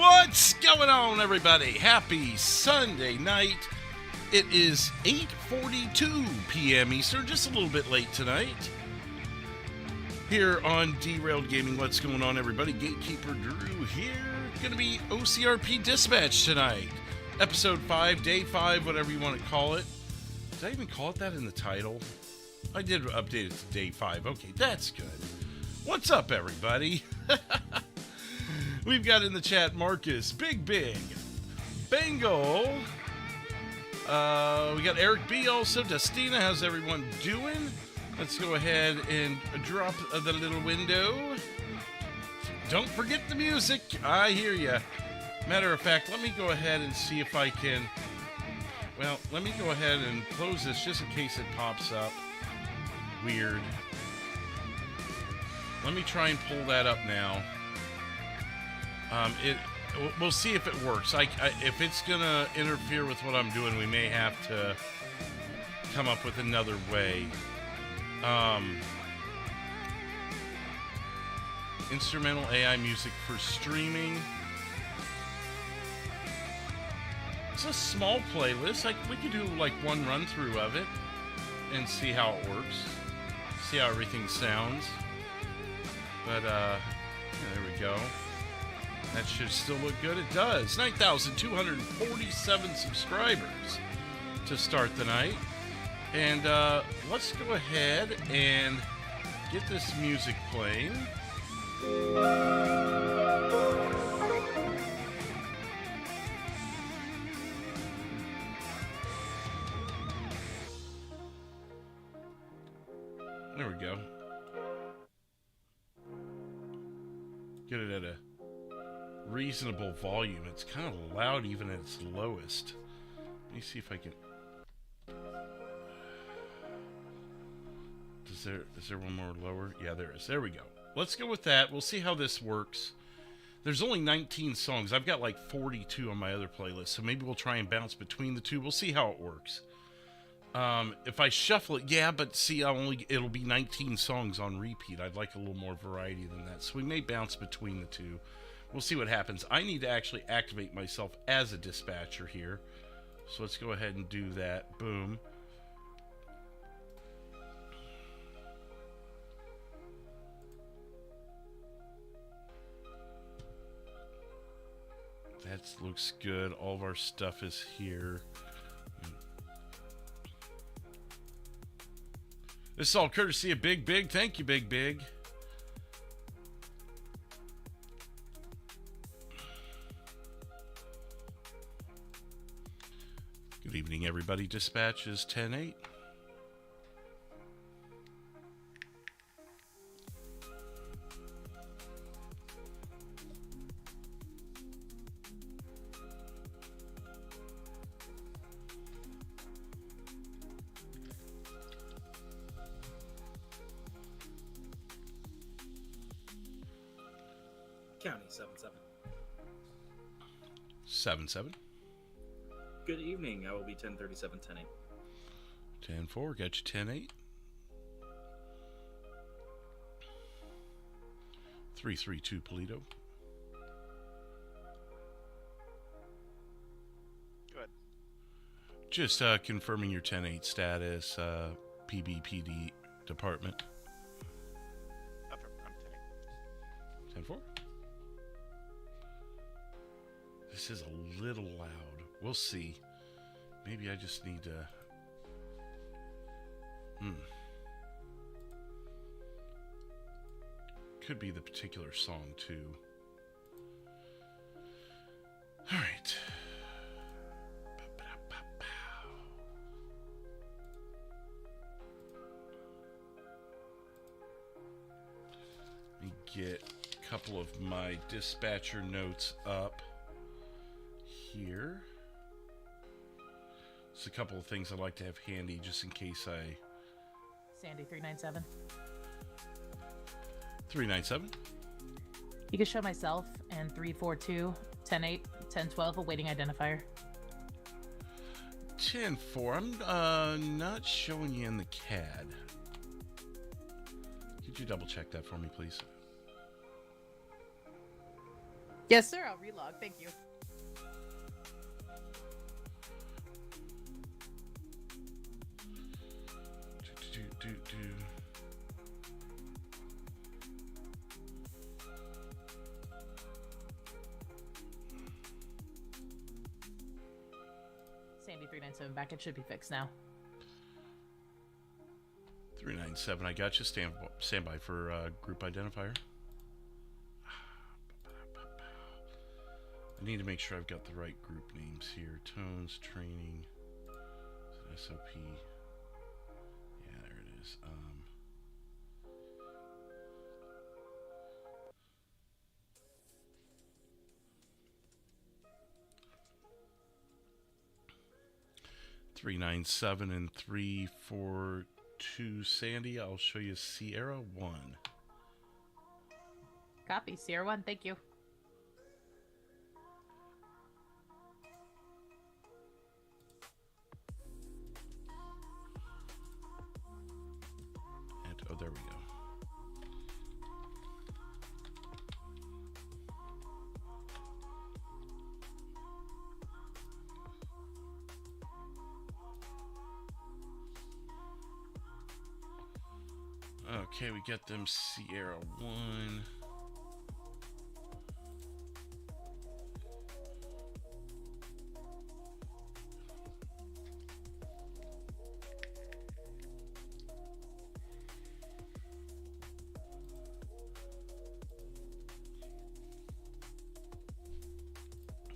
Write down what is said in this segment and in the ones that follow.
What's going on, everybody? Happy Sunday night. It is 8:42 p.m. Eastern, just a little bit late tonight. Here on Derailed Gaming. What's going on, everybody? Gatekeeper Drew here. Gonna be OCRP Dispatch tonight. Episode 5, Day 5, whatever you want to call it. Did I even call it that in the title? I did update it to Day 5. Okay, that's good. What's up, everybody? We've got in the chat Marcus, Big, Bengal. We got Eric B also. Dustina, how's everyone doing? Let's go ahead and drop the little window. Don't forget the music. I hear ya. Matter of fact, let me go ahead and see if I can... Well, let me go ahead and close this just in case it pops up. Weird. Let me try and pull that up now. We'll see if it works. If it's gonna interfere with what I'm doing, we may have to come up with another way. Instrumental AI music for streaming. It's a small playlist. We could do like one run through of it and see how it works. See how everything sounds. But yeah, there we go. That should still look good. It does. 9,247 subscribers to start the night. And let's go ahead and get this music playing. There we go. Get it at a reasonable volume. It's kind of loud even at its lowest. Let me see if I can... Is there one more lower? Yeah, there is. There we go. Let's go with that. We'll see how this works. There's only 19 songs. I've got like 42 on my other playlist, so maybe we'll try and bounce between the two. We'll see how it works. If I shuffle it, yeah, but see, it'll be 19 songs on repeat. I'd like a little more variety than that, so we may bounce between the two. We'll see what happens. I need to actually activate myself as a dispatcher here, so let's go ahead and do that. Boom. That looks good. All of our stuff is here. This is all courtesy of Big. Thank you, Big. Good evening, everybody. Dispatch is 10-8. County 7-7. Good evening. I will be 1037, 10-8. 10-4. Got you 10-8. 332 Polito. Good. Just confirming your 10-8 status, PBPD department. I'm 10-4. This is a little loud. We'll see. Maybe I just need to... Could be the particular song, too. All right. Let me get a couple of my dispatcher notes up here. Just a couple of things I'd like to have handy just in case I... Sandy 397. 397. You can show myself and 342, 10-8, 10-12, awaiting identifier. 10-4. I'm not showing you in the CAD. Could you double check that for me, please? Yes, sir. I'll relog. Thank you. Sandy 397 back. It should be fixed now. 397, I got you. Stand by for group identifier. I need to make sure I've got the right group names here. Tones, training, SOP. Yeah, there it is. 397 and 342 Sandy. I'll show you Sierra 1. Copy. Sierra 1. Thank you. And, oh, there we go. Okay, we got them Sierra 1.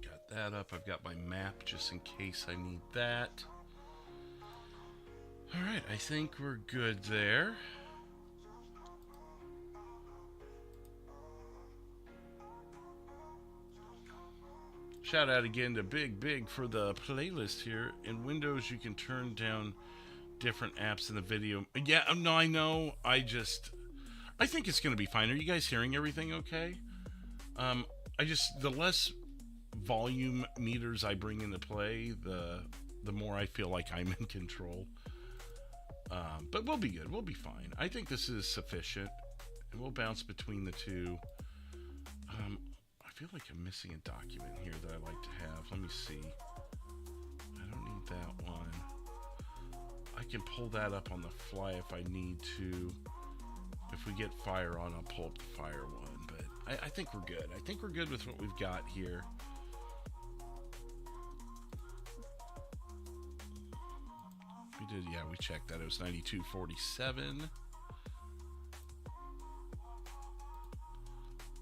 Got that up. I've got my map just in case I need that. All right, I think we're good there. Shout out again to Big for the playlist here. In Windows, you can turn down different apps in the video. Yeah, no, I know. I think it's going to be fine. Are you guys hearing everything okay? The less volume meters I bring into play, the more I feel like I'm in control. But we'll be good. We'll be fine. I think this is sufficient. And we'll bounce between the two. I feel like I'm missing a document here that I like to have. Let me see. I don't need that one. I can pull that up on the fly if I need to. If we get fire on, I'll pull up the fire one. But I think we're good. I think we're good with what we've got here. We did, yeah, we checked that. It was 9247.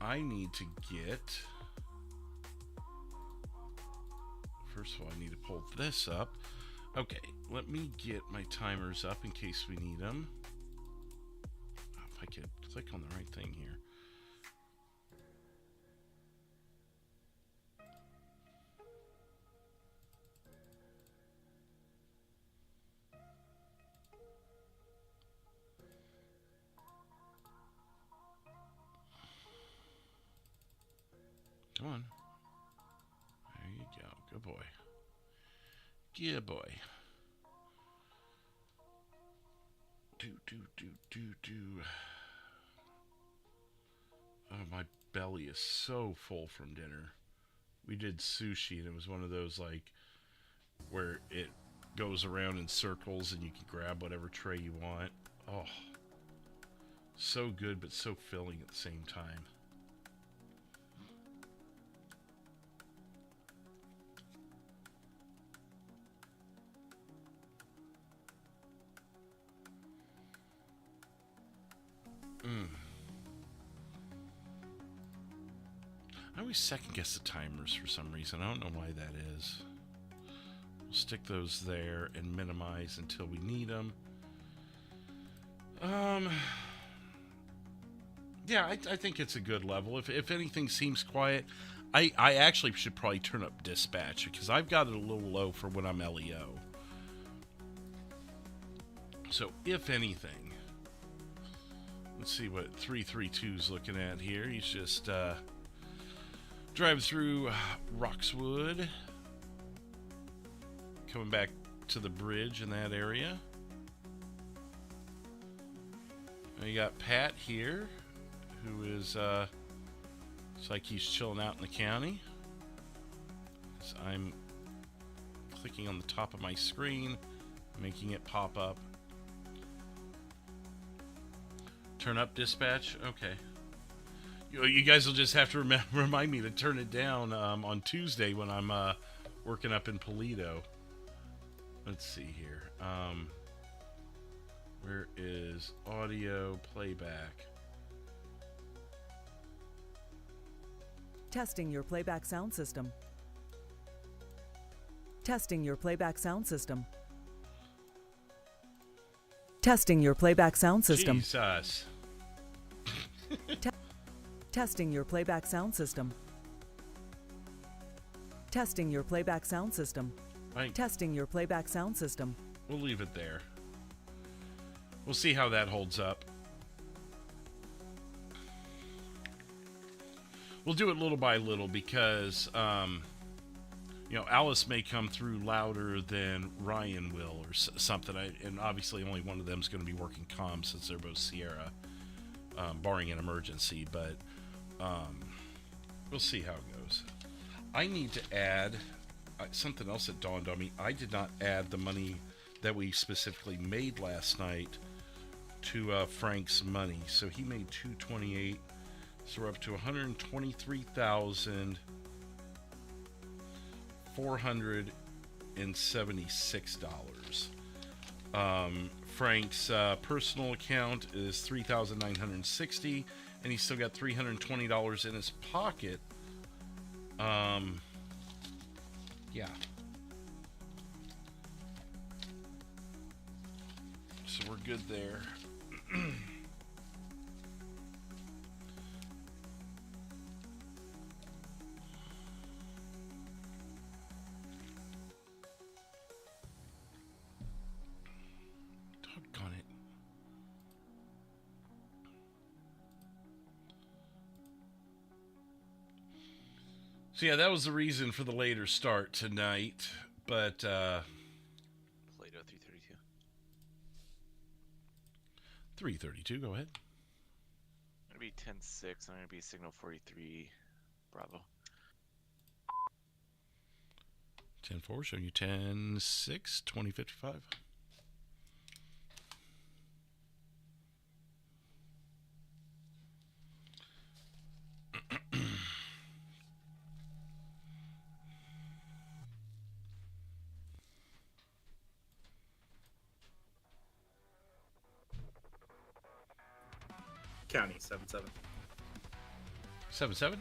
I need to get, first of all, I need to pull this up. Okay, let me get my timers up in case we need them. If I could click on the right thing here. Come on. There you go. Good boy. Good boy. Do. Oh, my belly is so full from dinner. We did sushi, and it was one of those, like, where it goes around in circles, and you can grab whatever tray you want. Oh. So good, but so filling at the same time. I always second guess the timers for some reason. I don't know why that is. We'll stick those there and minimize until we need them. Yeah, I think it's a good level. If anything seems quiet, I actually should probably turn up dispatch because I've got it a little low for when I'm LEO. So if anything, let's see what 332 is looking at here. He's just driving through Roxwood, coming back to the bridge in that area. And you got Pat here, who is Looks like he's chilling out in the county. So I'm clicking on the top of my screen, making it pop up. Turn up dispatch? Okay. You guys will just have to remind me to turn it down on Tuesday when I'm working up in Polito. Let's see here. Where is audio playback? Testing your playback sound system. Testing your playback sound system. Testing your playback sound system. Jesus. Testing your playback sound system. Testing your playback sound system. Right. Testing your playback sound system. We'll leave it there. We'll see how that holds up. We'll do it little by little because, you know, Alice may come through louder than Ryan will or something. And obviously only one of them is going to be working comms since they're both Sierra, barring an emergency. But we'll see how it goes. I need to add something else that dawned on me. I did not add the money that we specifically made last night to Frank's money. So he made $228. So we're up to $123,476. Frank's personal account is $3,960, and he's still got $320 in his pocket. Yeah. So we're good there. Doggone it. So yeah, that was the reason for the later start tonight, but Plato 332. 3:32, go ahead. I'm gonna be 10-6. I'm gonna be signal 43. Bravo. 10-4, showing you 10-6, 2055. County 7-7. 7-7.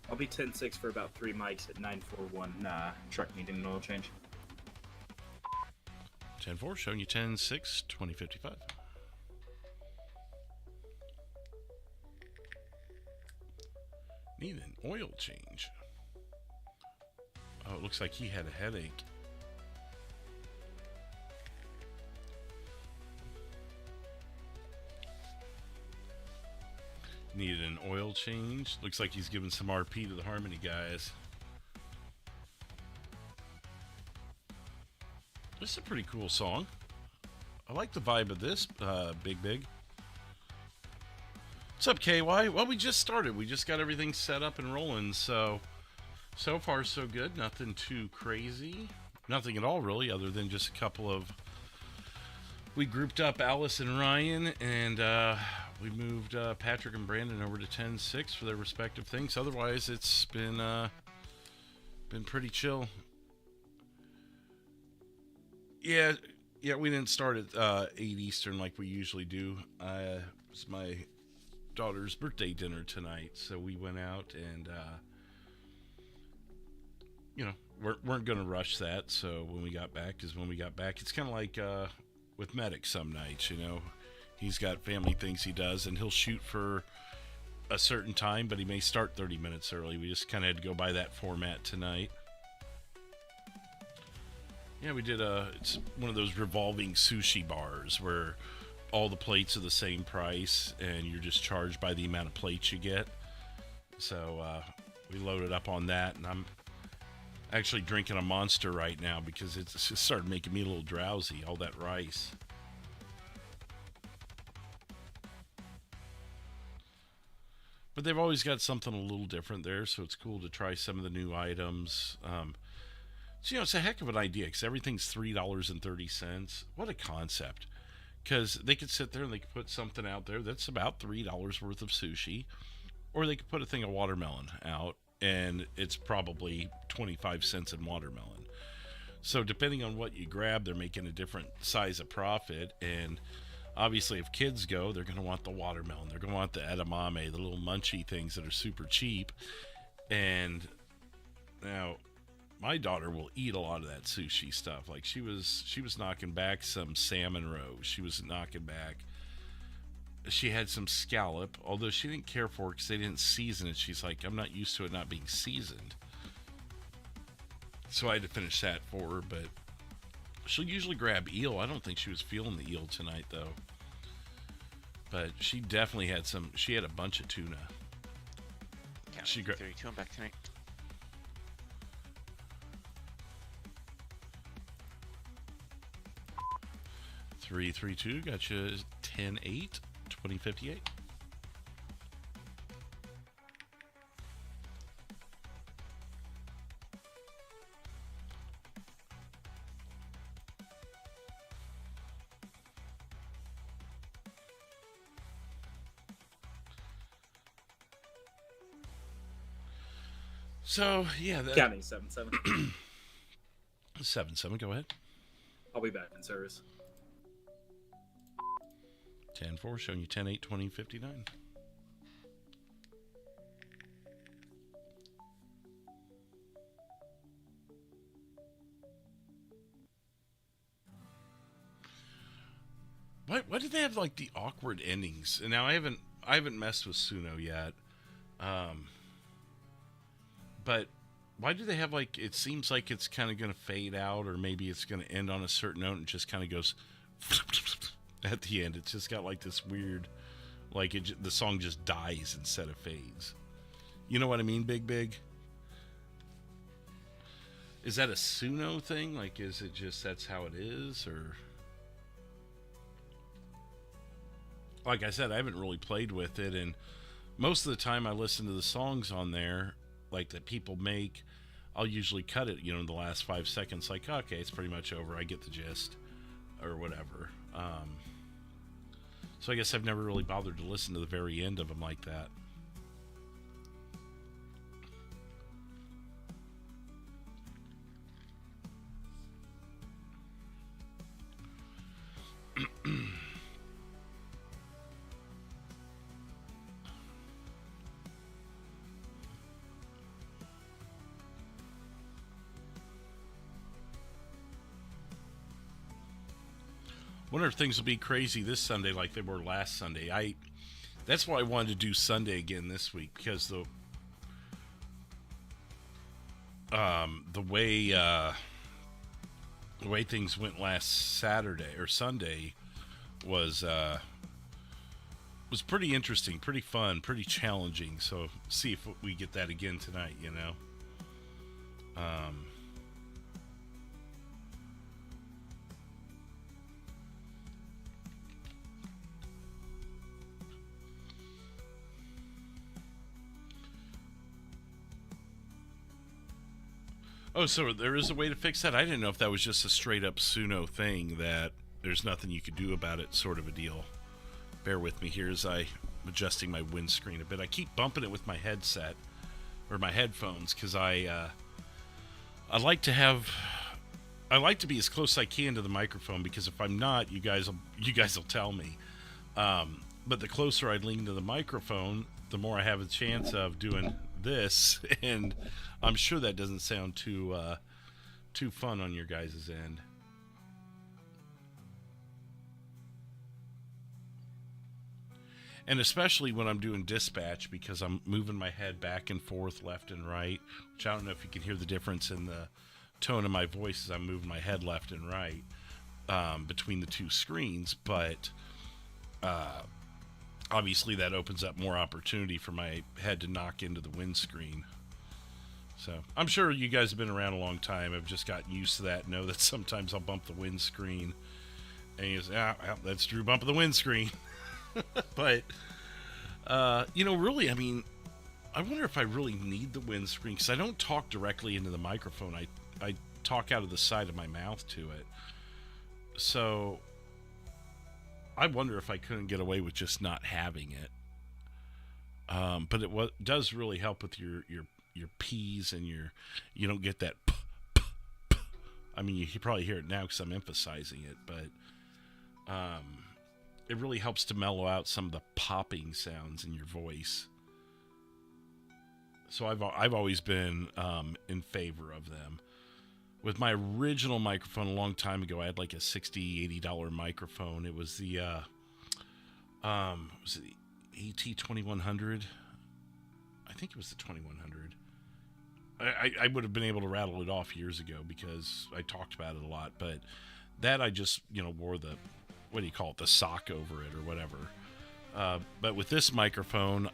I'll be 10-6 for about 3 mics at 941 truck needing an oil change. 10-4, showing you 10-6, 2055. Need an oil change. Oh, it looks like he had a headache. Needed an oil change. Looks like he's giving some RP to the Harmony guys. This is a pretty cool song. I like the vibe of this, Big. What's up, KY? Well, we just started. We just got everything set up and rolling, so far so good. Nothing too crazy. Nothing at all, really, other than just a couple of... We grouped up Alice and Ryan, and we moved Patrick and Brandon over to 10-6 for their respective things. Otherwise, it's been pretty chill. Yeah, we didn't start at 8 Eastern like we usually do. It was my daughter's birthday dinner tonight, so we went out and, weren't going to rush that. So when we got back is when we got back. It's kind of like with Medic some nights, He's got family things he does, and he'll shoot for a certain time, but he may start 30 minutes early. We just kind of had to go by that format tonight. Yeah, we did it's one of those revolving sushi bars where all the plates are the same price, and you're just charged by the amount of plates you get. So we loaded up on that, and I'm actually drinking a Monster right now because it's just started making me a little drowsy, all that rice. But they've always got something a little different there, so it's cool to try some of the new items. So, it's a heck of an idea, because everything's $3.30. What a concept. Because they could sit there and they could put something out there that's about $3 worth of sushi, or they could put a thing of watermelon out, and it's probably 25 cents in watermelon. So depending on what you grab, they're making a different size of profit. And obviously if kids go, they're going to want the watermelon. They're going to want the edamame, the little munchy things that are super cheap. And now my daughter will eat a lot of that sushi stuff. Like she was knocking back some salmon roe. She was knocking back. She had some scallop, although she didn't care for it because they didn't season it. She's like, I'm not used to it not being seasoned. So I had to finish that for her, but she'll usually grab eel. I don't think she was feeling the eel tonight, though. But she definitely had some. She had a bunch of tuna. She 32. I'm back tonight. $332 got you 10-8, 2058. So yeah, Counting 7-7. 7-7. Go ahead. I'll be back in service. 10-4, showing you 10-8, 2059. Why did they have like the awkward endings? And now I haven't messed with Suno yet. But why do they have like, it seems like it's kind of going to fade out, or maybe it's going to end on a certain note and just kind of goes at the end. It's just got like this weird, like the song just dies instead of fades. You know what I mean, Big? Is that a Suno thing? Like, is it just that's how it is, or? Like I said, I haven't really played with it, and most of the time I listen to the songs on there, like that people make, I'll usually cut it, in the last 5 seconds, like, okay, it's pretty much over, I get the gist, or whatever. So I guess I've never really bothered to listen to the very end of them like that. Wonder if things will be crazy this Sunday like they were last Sunday. That's why I wanted to do Sunday again this week, because the way things went last Saturday or Sunday was pretty interesting, pretty fun, pretty challenging. So see if we get that again tonight, Oh, so there is a way to fix that? I didn't know if that was just a straight up Suno thing, that there's nothing you could do about it sort of a deal. Bear with me here as I'm adjusting my windscreen a bit. I keep bumping it with my headset, or my headphones, because I like to be as close as I can to the microphone, because if I'm not, you guys will tell me. But the closer I lean to the microphone, the more I have a chance of doing this, and I'm sure that doesn't sound too fun on your guys' end. And especially when I'm doing dispatch, because I'm moving my head back and forth, left and right, which I don't know if you can hear the difference in the tone of my voice as I'm moving my head left and right between the two screens, but obviously that opens up more opportunity for my head to knock into the windscreen. So I'm sure you guys have been around a long time. I've just gotten used to that. Know that sometimes I'll bump the windscreen, and you say, well, that's Drew bumping the windscreen. But Really, I mean, I wonder if I really need the windscreen, because I don't talk directly into the microphone. I talk out of the side of my mouth to it. So I wonder if I couldn't get away with just not having it. But it does really help with your P's, and you don't get that I mean, you probably hear it now because I'm emphasizing it, but it really helps to mellow out some of the popping sounds in your voice. So I've always been in favor of them. With my original microphone a long time ago, I had like a $60, $80 microphone. It was the was it the AT2100? I think it was the 2100. I would have been able to rattle it off years ago because I talked about it a lot, but that I just, wore the, what do you call it, the sock over it or whatever. But with this microphone,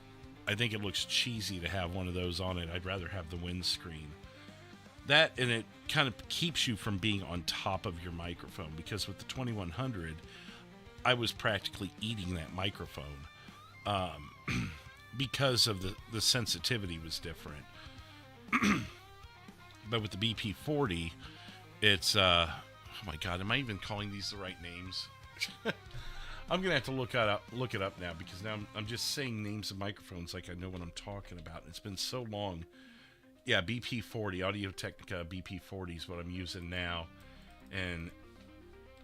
I think it looks cheesy to have one of those on it. I'd rather have the windscreen. That, and it kind of keeps you from being on top of your microphone, because with the 2100, I was practically eating that microphone because of the sensitivity was different. But with the BP40, it's oh my god, am I even calling these the right names? I'm gonna have to look it up now, because now I'm just saying names of microphones like I know what I'm talking about. It's been so long. Yeah, BP40, Audio-Technica BP40 is what I'm using now, and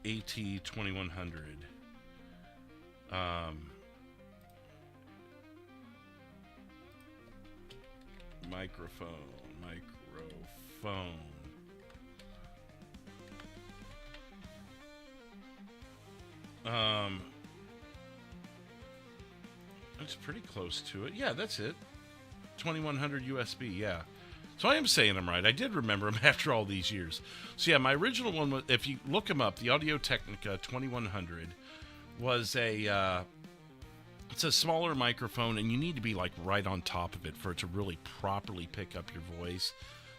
AT2100. Microphone. It's pretty close to it. Yeah, that's it. 2100 USB, yeah. So I am saying them right. I did remember them after all these years. So yeah, my original one was, if you look them up, the Audio-Technica 2100 was it's a smaller microphone, and you need to be like right on top of it for it to really properly pick up your voice.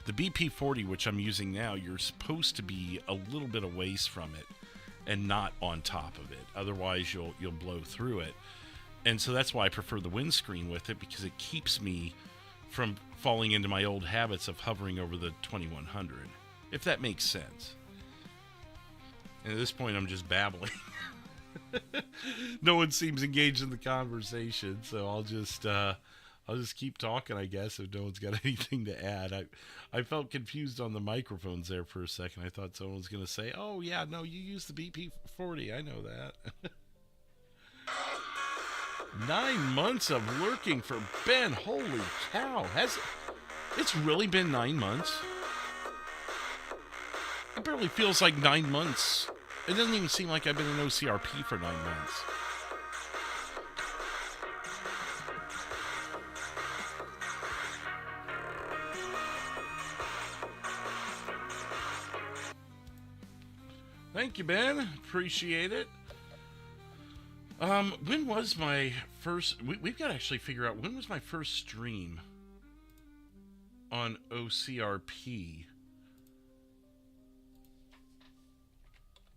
The BP40, which I'm using now, you're supposed to be a little bit away from it and not on top of it. Otherwise, you'll blow through it. And so that's why I prefer the windscreen with it, because it keeps me from falling into my old habits of hovering over the 2100, if that makes sense. And at this point, I'm just babbling. No one seems engaged in the conversation, so I'll just keep talking, I guess, if no one's got anything to add. I felt confused on the microphones there for a second. I thought someone was going to say, "Oh yeah, no, you use the BP40. I know that." 9 months of lurking for Ben. Holy cow. It's really been 9 months? It barely feels like 9 months. It doesn't even seem like I've been in OCRP for 9 months. Thank you, Ben. Appreciate it. When was my first... We've got to actually figure out, when was my first stream on OCRP?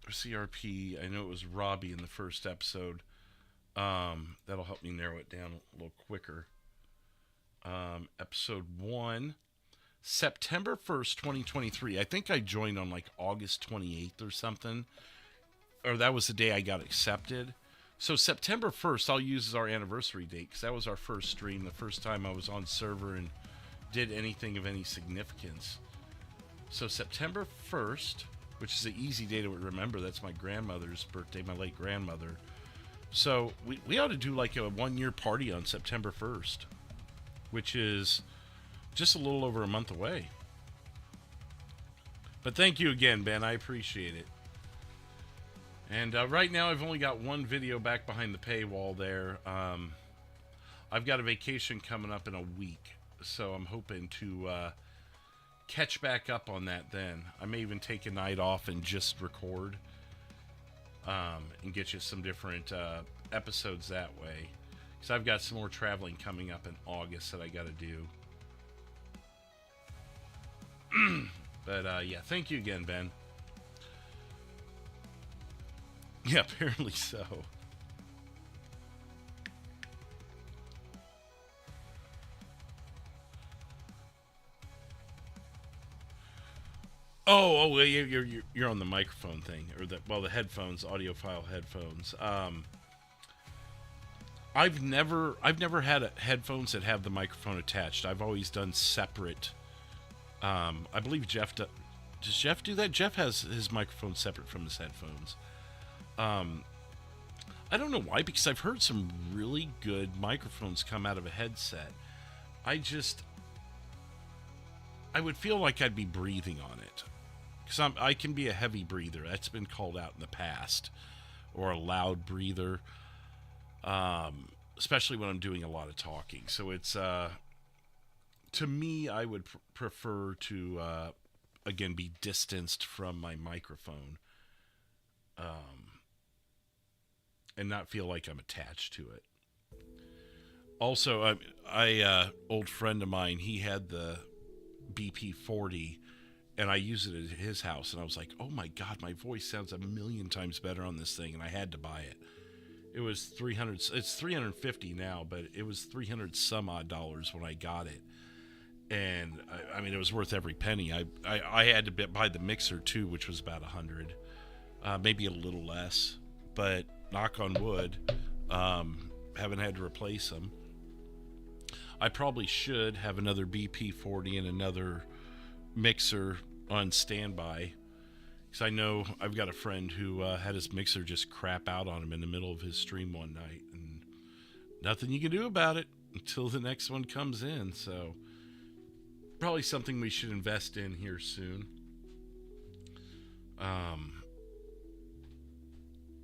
OCRP, I know it was Robbie in the first episode. That'll help me narrow it down a little quicker. Episode 1, September 1st, 2023. I think I joined on like August 28th or something. Or that was the day I got accepted. So September 1st, I'll use as our anniversary date, because that was our first stream, the first time I was on server and did anything of any significance. So September 1st, which is an easy day to remember. That's my grandmother's birthday, my late grandmother. So we ought to do like a 1-year party on September 1st, which is just a little over a month away. But thank you again, Ben. I appreciate it. And right now I've only got one video back behind the paywall there. I've got a vacation coming up in a week, so I'm hoping to catch back up on that then. I may even take a night off and just record and get you some different episodes that way. Because I've got some more traveling coming up in August that I got to do. But yeah, thank you again, Ben. Yeah, apparently so. Oh, you're on the microphone thing, or the headphones, audiophile headphones. I've never had headphones that have the microphone attached. I've always done separate. I believe Jeff does Jeff do that? Jeff has his microphone separate from his headphones. I don't know why, because I've heard some really good microphones come out of a headset. I would feel like I'd be breathing on it. Because I can be a heavy breather. That's been called out in the past. Or a loud breather. Especially when I'm doing a lot of talking. So it's, to me, I would prefer to, again, be distanced from my microphone. And not feel like I'm attached to it. Also, old friend of mine, he had the BP40, and I used it at his house, and I was like, oh my God, my voice sounds a million times better on this thing, and I had to buy it. It was $300, it's $350 now, but it was $300 some odd dollars when I got it. And I mean, it was worth every penny. I had to buy the mixer too, which was about $100, maybe a little less, but knock on wood, haven't had to replace them. I probably should have another BP40 and another mixer on standby, because I know I've got a friend who had his mixer just crap out on him in the middle of his stream one night, and nothing you can do about it until the next one comes in. So probably something we should invest in here soon.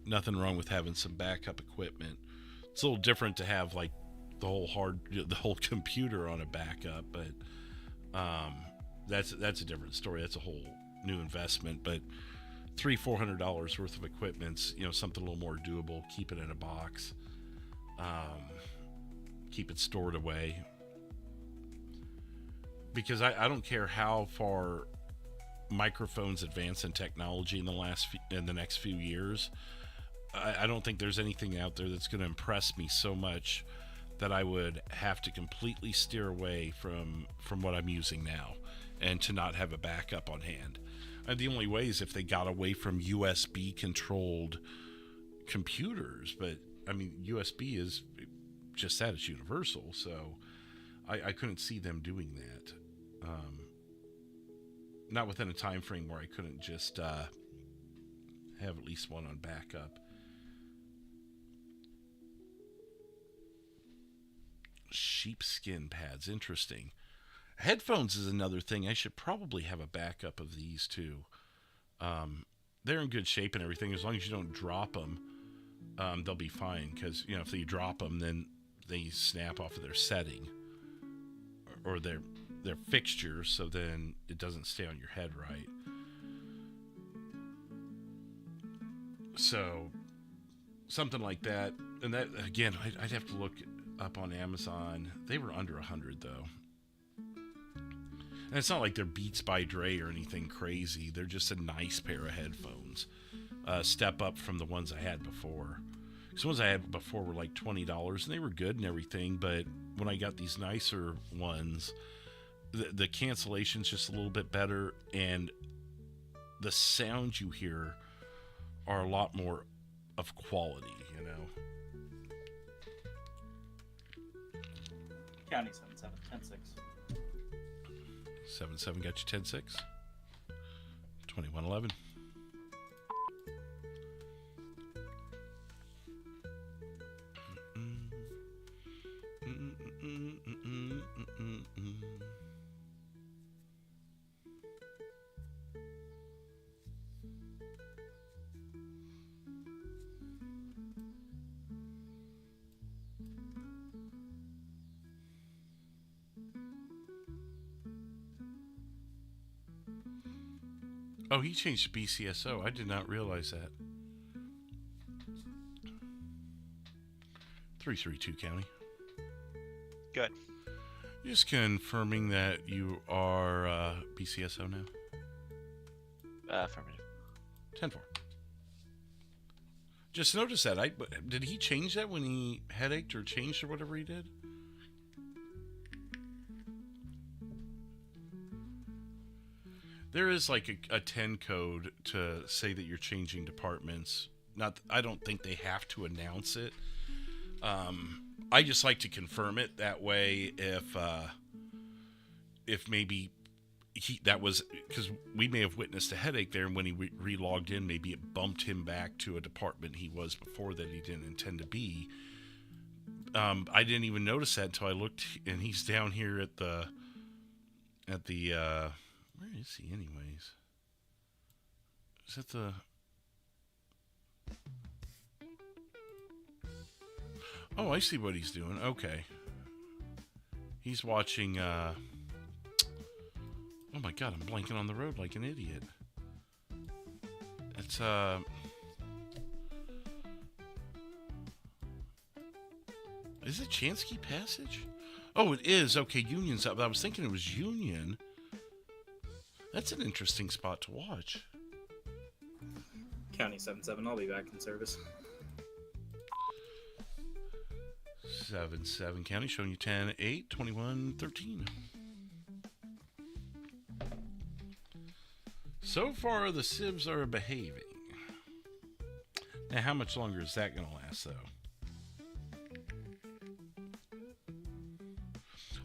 Nothing wrong with having some backup equipment. It's a little different to have like the whole computer on a backup, but that's a different story. That's a whole new investment. But $300-400 worth of equipment's, something a little more doable. Keep it in a box, keep it stored away, because I don't care how far microphones advance in technology in the next few years. I don't think there's anything out there that's going to impress me so much that I would have to completely steer away from what I'm using now and to not have a backup on hand. And the only way is if they got away from USB controlled computers. But I mean, USB is just that, it's universal. So I couldn't see them doing that. Not within a time frame where I couldn't just have at least one on backup. Sheepskin pads, interesting. Headphones is another thing. I should probably have a backup of these too. They're in good shape and everything. As long as you don't drop them, they'll be fine. Because if you drop them, then they snap off of their setting or their fixtures, so then it doesn't stay on your head right. So something like that. And that, again, I'd have to look up on Amazon. They were under $100 though. And it's not like they're Beats by Dre or anything crazy. They're just a nice pair of headphones. Step up from the ones I had before. Because the ones I had before were like $20 and they were good and everything, but when I got these nicer ones, the cancellation's just a little bit better, and the sounds you hear are a lot more of quality, County 7-7, 10-6. 7-7 got you 10-6. 21-11. Oh, he changed to BCSO. I did not realize that. 332 County. Good. Just confirming that you are BCSO now. Affirmative. 10-4. Just noticed that. Did he change that when he headached or changed or whatever he did? There is like a 10 code to say that you're changing departments. I don't think they have to announce it. I just like to confirm it that way. If maybe that was because we may have witnessed a headache there, and when he re-logged in, maybe it bumped him back to a department he was before that he didn't intend to be. I didn't even notice that until I looked, and he's down here at the where is he anyways? Is that the... Oh, I see what he's doing. Okay. He's watching, oh my god, I'm blanking on the road like an idiot. It's, is it Chansky Passage? Oh, it is. Okay, Union's up. I was thinking it was Union. That's an interesting spot to watch. County 7-7, I'll be back in service. 7-7 County, showing you 10-8, 21-13. So far, the civs are behaving. Now, how much longer is that going to last, though?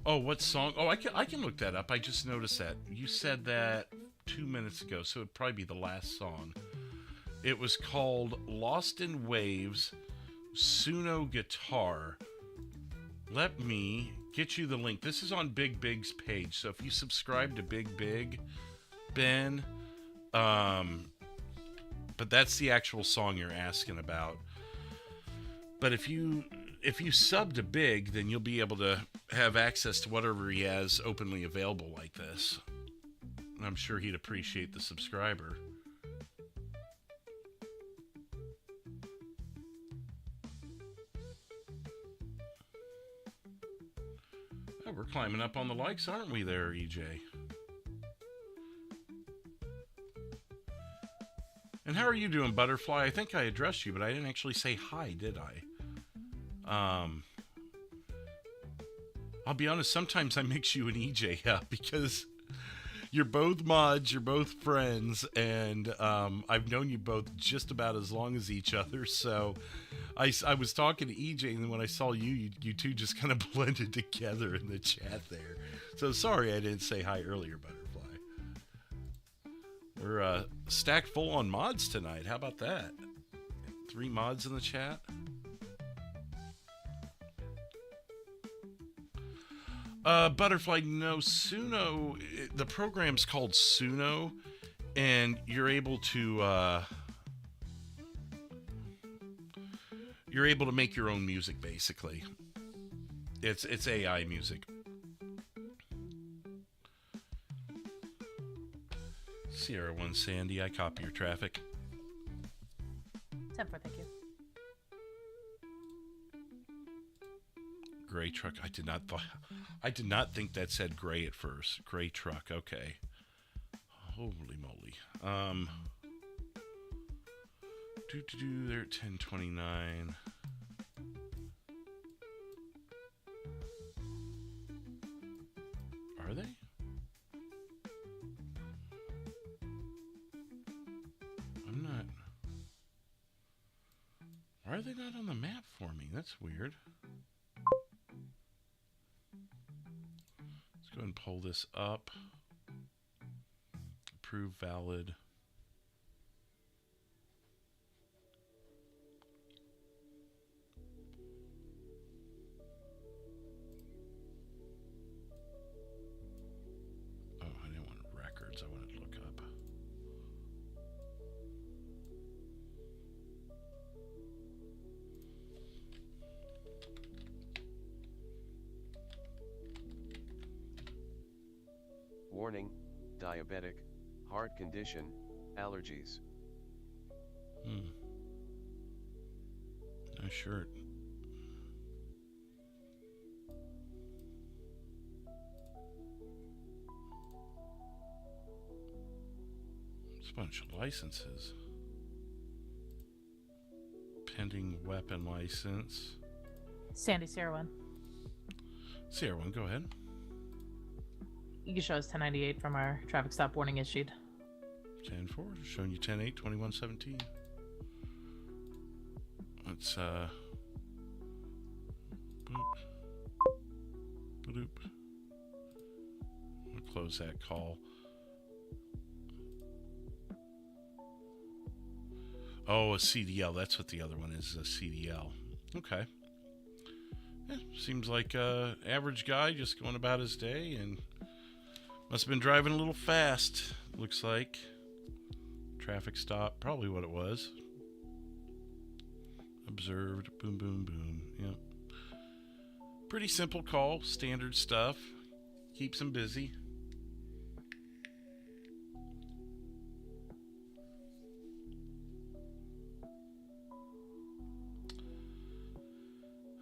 Oh, what song? Oh, I can look that up. I just noticed that. You said that 2 minutes ago, so it'd probably be the last song. It was called Lost in Waves, Suno Guitar. Let me get you the link. This is on Big Big's page, so if you subscribe to Big Big, Ben, but that's the actual song you're asking about. But if you sub to Big, then you'll be able to have access to whatever he has openly available like this. And I'm sure he'd appreciate the subscriber. Oh, we're climbing up on the likes, aren't we there, EJ? And how are you doing, Butterfly? I think I addressed you, but I didn't actually say hi, did I? I'll be honest, sometimes I mix you and EJ up because you're both mods, you're both friends, and I've known you both just about as long as each other, so I was talking to EJ, and then when I saw you two just kind of blended together in the chat there. So sorry I didn't say hi earlier, Butterfly. We're stacked full on mods tonight. How about that? 3 mods in the chat. Butterfly, no, Suno, the program's called Suno, and you're able to make your own music, basically. It's AI music. Sierra 1 Sandy, I copy your traffic. 10-4, thank you. Gray truck. I did not think that said gray at first. Gray truck. Okay. Holy moly. They're at 10:29. Are they? I'm not. Why are they not on the map for me? That's weird. Go ahead and pull this up. Approve valid. Oh, I didn't want records. I wanted to look up. Warning, diabetic, heart condition, allergies. No shirt. It's a bunch of licenses. Pending weapon license. Sandy, Sierra 1. Sierra 1, go ahead. You can show us 1098 from our traffic stop warning issued. 10-4, showing you 10-8, 21-17. Let's, boop. Boop. We'll close that call. Oh, a CDL. That's what the other one is, a CDL. Okay. Yeah, seems like average guy just going about his day and must have been driving a little fast, looks like. Traffic stop, probably what it was. Observed, boom, boom, boom. Yep. Pretty simple call, standard stuff. Keeps him busy.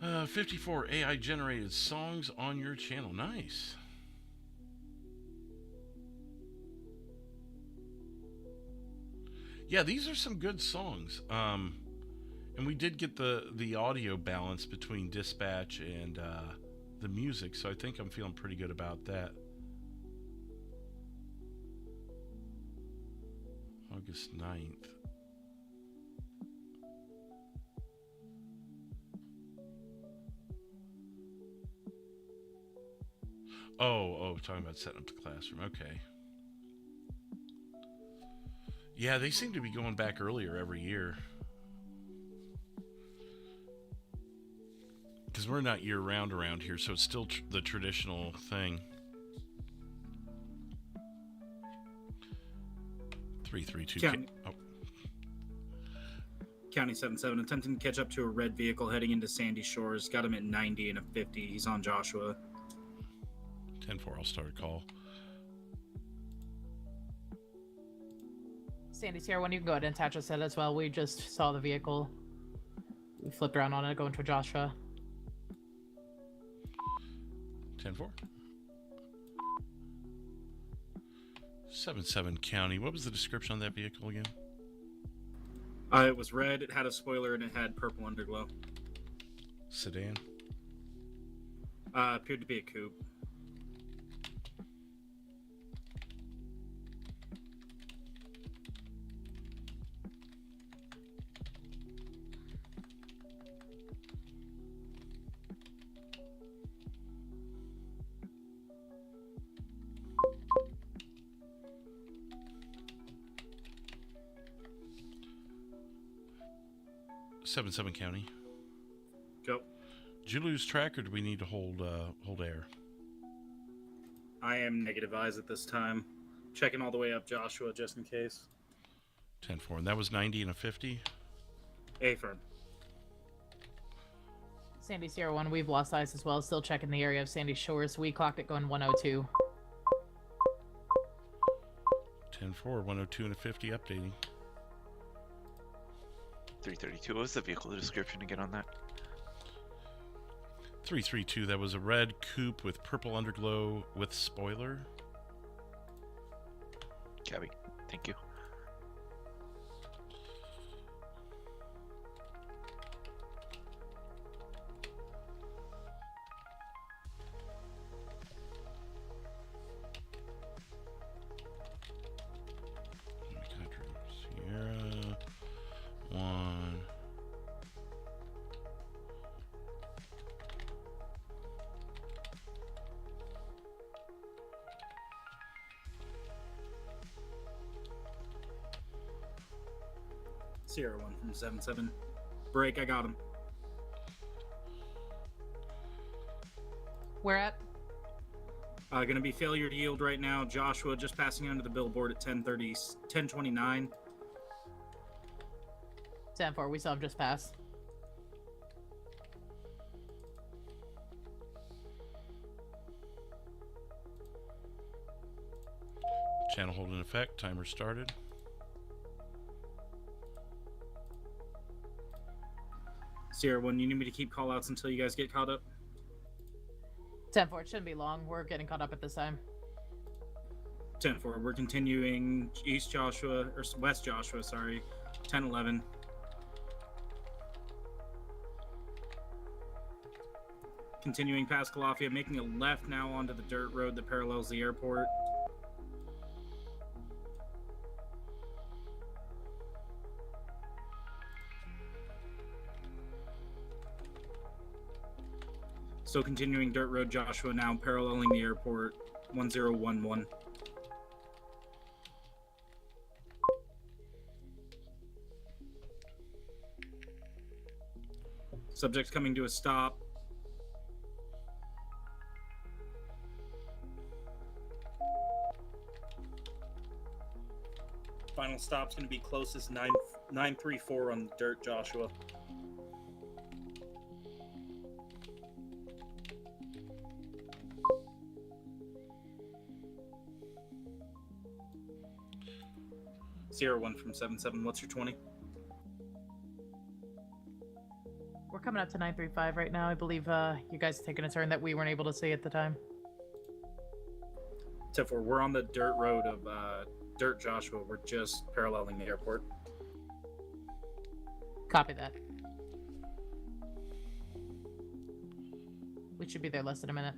Uh, 54 AI generated songs on your channel. Nice. Yeah, these are some good songs. And we did get the audio balance between dispatch and the music, so I think I'm feeling pretty good about that. August 9th. Oh, talking about setting up the classroom. Okay. Yeah, they seem to be going back earlier every year. Because we're not year-round around here, so it's still the traditional thing. 332. County 77, attempting to catch up to a red vehicle heading into Sandy Shores. Got him at 90 and a 50. He's on Joshua. 10-4, I'll start a call. Sandy Sierra 1, you can go ahead and attach us in as well. We just saw the vehicle. We flipped around on it, going to Joshua. 10-4. 77 County. What was the description on that vehicle again? It was red, it had a spoiler, and it had purple underglow. Sedan? Appeared to be a coupe. Seven County. Go. Did you lose track, or do we need to hold air? I am negative eyes at this time. Checking all the way up Joshua just in case. 10-4, and that was 90 and a 50. Affirm. Sandy Sierra 1, we've lost eyes as well. Still checking the area of Sandy Shores. We clocked it going 102. 10-4, 102 and a 50, updating. 332. What was the vehicle description again on that? 332, that was a red coupe with purple underglow with spoiler. Cabby. Thank you. Sierra 1. Sierra 1 from 77. Break, I got him. Where at? Gonna be failure to yield right now. Joshua just passing under the billboard at 10:30, 10:29. 10-4, we saw him just pass. Channel hold in effect. Timer started. Sierra 1, you need me to keep call-outs until you guys get caught up? 10-4, it shouldn't be long. We're getting caught up at this time. 10-4, we're continuing East Joshua, or West Joshua, sorry. 10-11. Continuing past Calafia, making a left now onto the dirt road that parallels the airport. So continuing dirt road Joshua now paralleling the airport, 1011. Subject's coming to a stop. Final stop's going to be closest 934 on the dirt, Joshua. Sierra 1 from 77. What's your 20? We're coming up to 935 right now. I believe you guys taking a turn that we weren't able to see at the time. 10-4, we're on the dirt road of Dirt Joshua. We're just paralleling the airport. Copy that. We should be there less than a minute.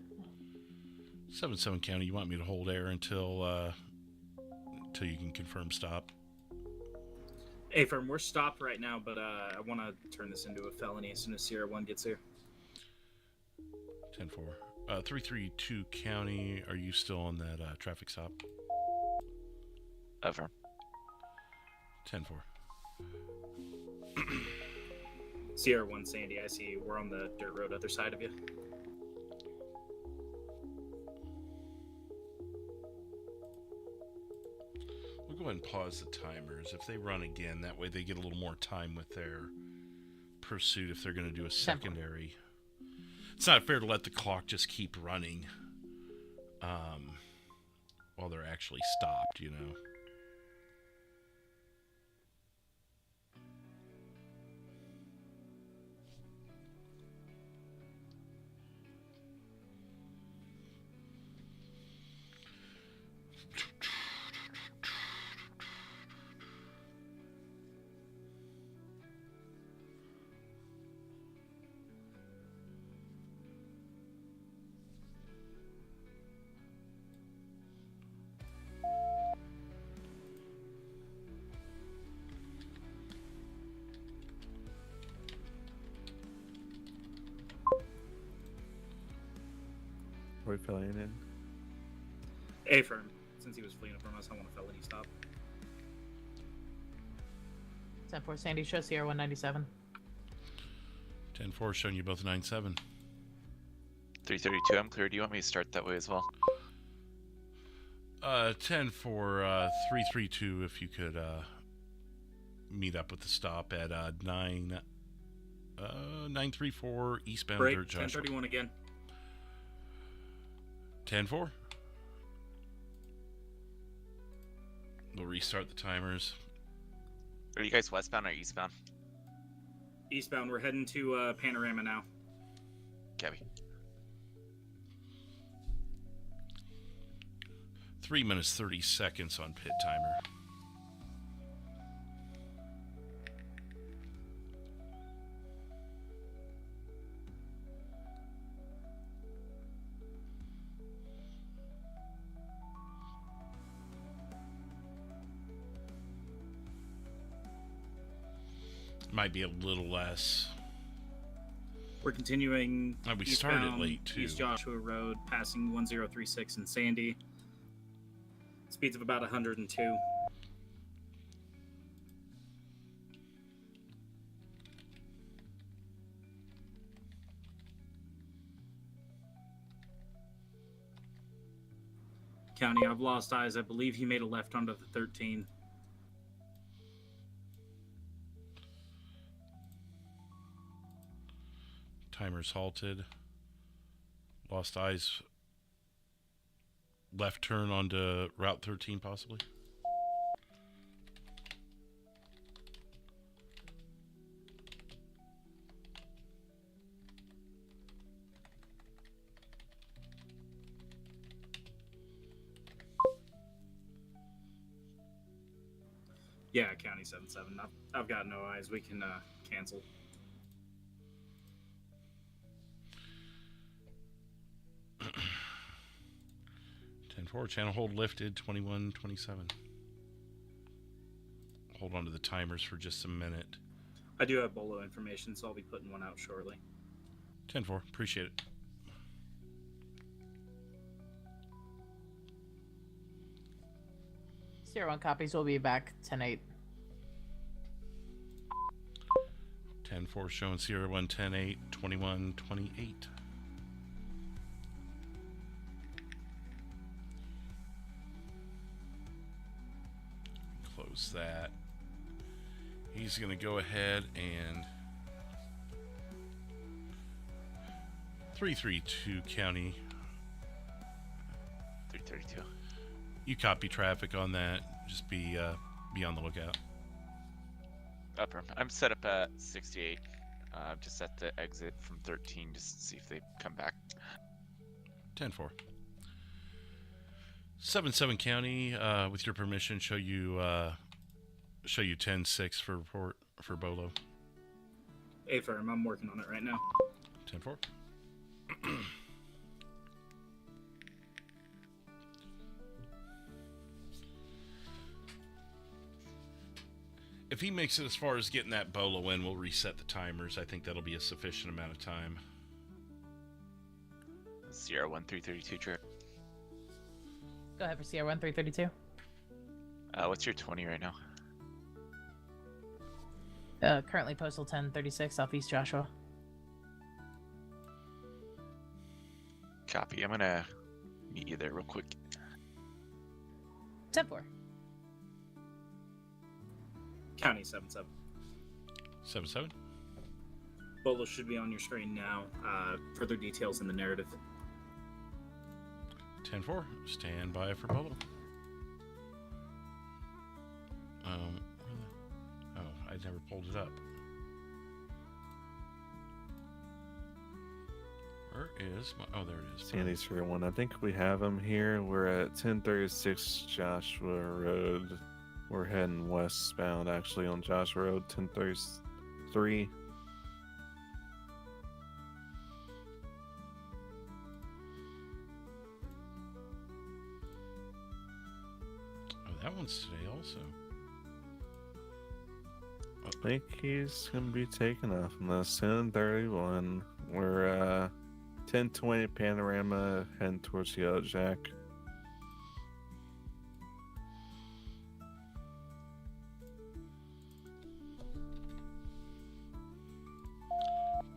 7-7 County, you want me to hold air until you can confirm stop? Hey, firm, we're stopped right now, but I want to turn this into a felony as soon as Sierra 1 gets here. 10-4. 332 County, are you still on that traffic stop? Affirm. 10-4. Sierra 1 Sandy, I see you. We're on the dirt road other side of you. We'll go ahead and pause the timers. If they run again, that way they get a little more time with their pursuit if they're going to do a secondary. It's not fair to let the clock just keep running while they're actually stopped, you know. We're filling in. A firm, since he was fleeing from us, I want a felony stop. 10-4 Sandy, show Sierra 197. 10-4 showing you both 9-7. 332, I'm clear. Do you want me to start that way as well? 10-4 332 if you could meet up with the stop at 934 eastbound Break, Dirt Joshua. 1031 again. 10-4. We'll restart the timers. Are you guys westbound or eastbound? Eastbound, we're heading to Panorama now. Cabby. 3 minutes 30 seconds on pit timer. Might be a little less. We're continuing. We started late too. East Joshua Road, passing 1036 in Sandy. Speeds of about 102. County, I've lost eyes. I believe he made a left onto the 13. Timer's halted. Lost eyes. Left turn onto Route 13, possibly. Yeah, County 77. I've got no eyes. We can cancel. 10-4, channel hold lifted, 21-27. Hold on to the timers for just a minute. I do have bolo information, so I'll be putting one out shortly. 10-4, appreciate it. Sierra 1 copies. We'll be back 10-8. 10-4 showing Sierra 1, 10-8, 21-28. Close that. He's going to go ahead and 332 county. 332. You copy traffic on that. Just be on the lookout. Upper. I'm set up at 68. Just at the exit from 13, just to see if they come back. 10-4. 7-7 county. With your permission, show you 10-6 for report for Bolo. A-firm, I'm working on it right now. 10-4. If he makes it as far as getting that Bolo in, we'll reset the timers. I think that'll be a sufficient amount of time. Sierra 1, 332 trip. Go ahead for Sierra 1, 332. What's your 20 right now? Currently postal 1036 off East Joshua. Copy. I'm gonna meet you there real quick. 10-4. County 7-7. 7-7. Bolo should be on your screen now. Further details in the narrative. 10-4. Stand by for Bolo. Oh, I never pulled it up. Where is my... Oh, there it is. Sandy's for one. I think we have him here. We're at 1036 Joshua Road. We're heading westbound, actually, on Joshua Road, 1033. Oh, that one's today also. I think he's going to be taking off on the 1031. We're 1020 Panorama, heading towards Yellow Jack.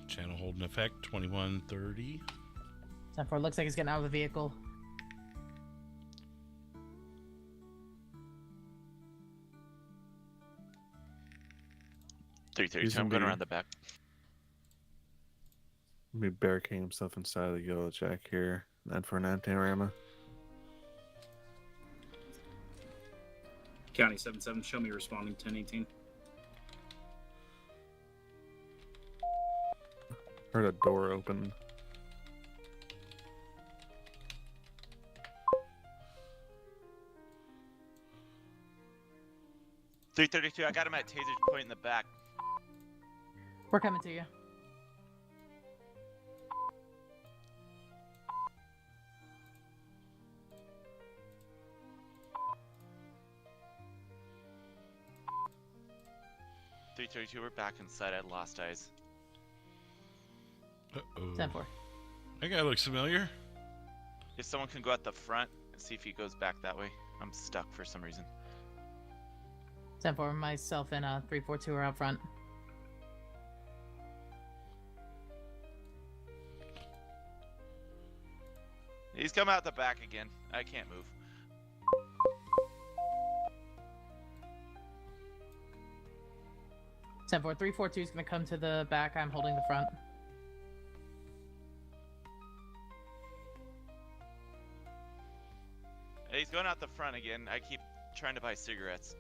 Channel hold in effect, 2130. 10-4. Looks like he's getting out of the vehicle. He's 332. I'm gonna going be- around the back. Be barricading himself inside the Yellow Jack here. 949 Panorama. County 7-7, show me responding 1018. Heard a door open. .332. I got him at taser point in the back. We're coming to you. .332. We're back inside. I lost eyes. Uh-oh. 10-4. That guy looks familiar. If someone can go out the front and see if he goes back that way. I'm stuck for some reason. 10-4. Myself and 342 are out front. He's coming out the back again. I can't move. Ten 4. 342 is going to come to the back. I'm holding the front. He's going out the front again. I keep trying to buy cigarettes.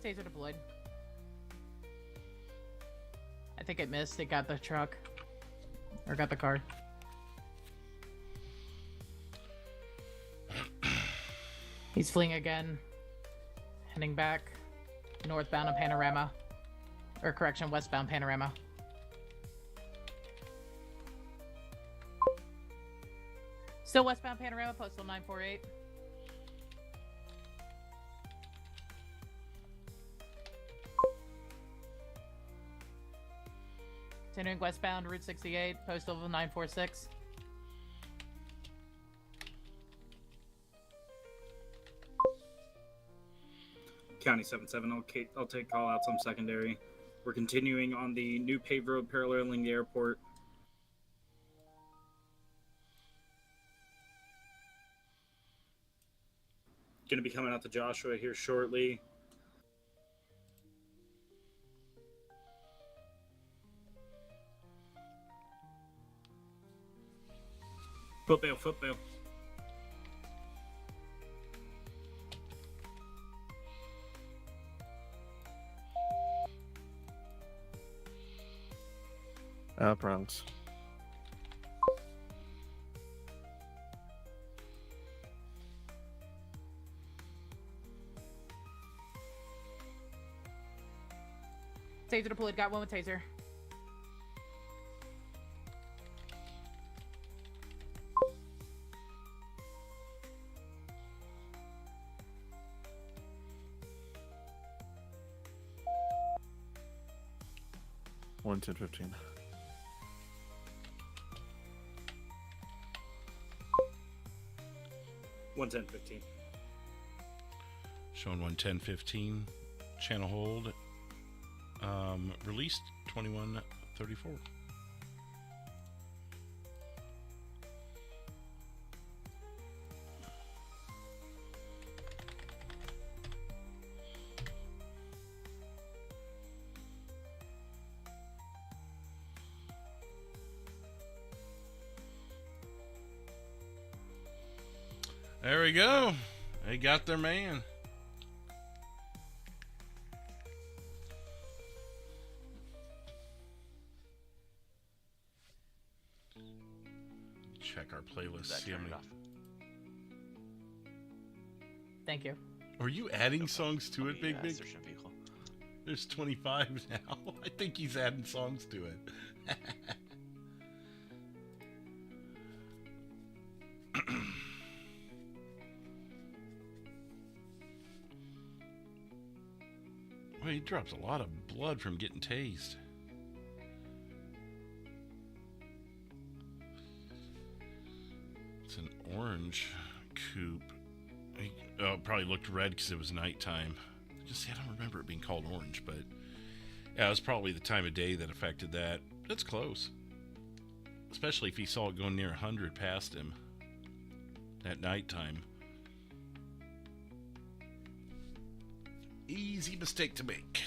Taser deployed. I think it missed. It got the truck. Or got the car. He's fleeing again. Heading back. Northbound on Panorama. Or correction, westbound Panorama. Still westbound Panorama, postal 948. Continuing westbound Route 68, postal 946. County 77, I'll take call outs on secondary. We're continuing on the new paved road paralleling the airport. Going to be coming out to Joshua here shortly. Foot bail, foot bail. Bronx. Taser deployed, got one with taser. One 10-15. One 10-15. Showing 110-15. Channel hold. Released 21-34. There we go. They got their man. Check our playlist. See how many. Thank you. Are you adding songs to it, Big Big? Search and vehicle. There's 25 now. I think he's adding songs to it. Well, he drops a lot of blood from getting tased. It's an orange coupe. Oh, it probably looked red because it was nighttime. I don't remember it being called orange, but yeah, it was probably the time of day that affected that. That's close. Especially if he saw it going near 100 past him at nighttime. Easy mistake to make.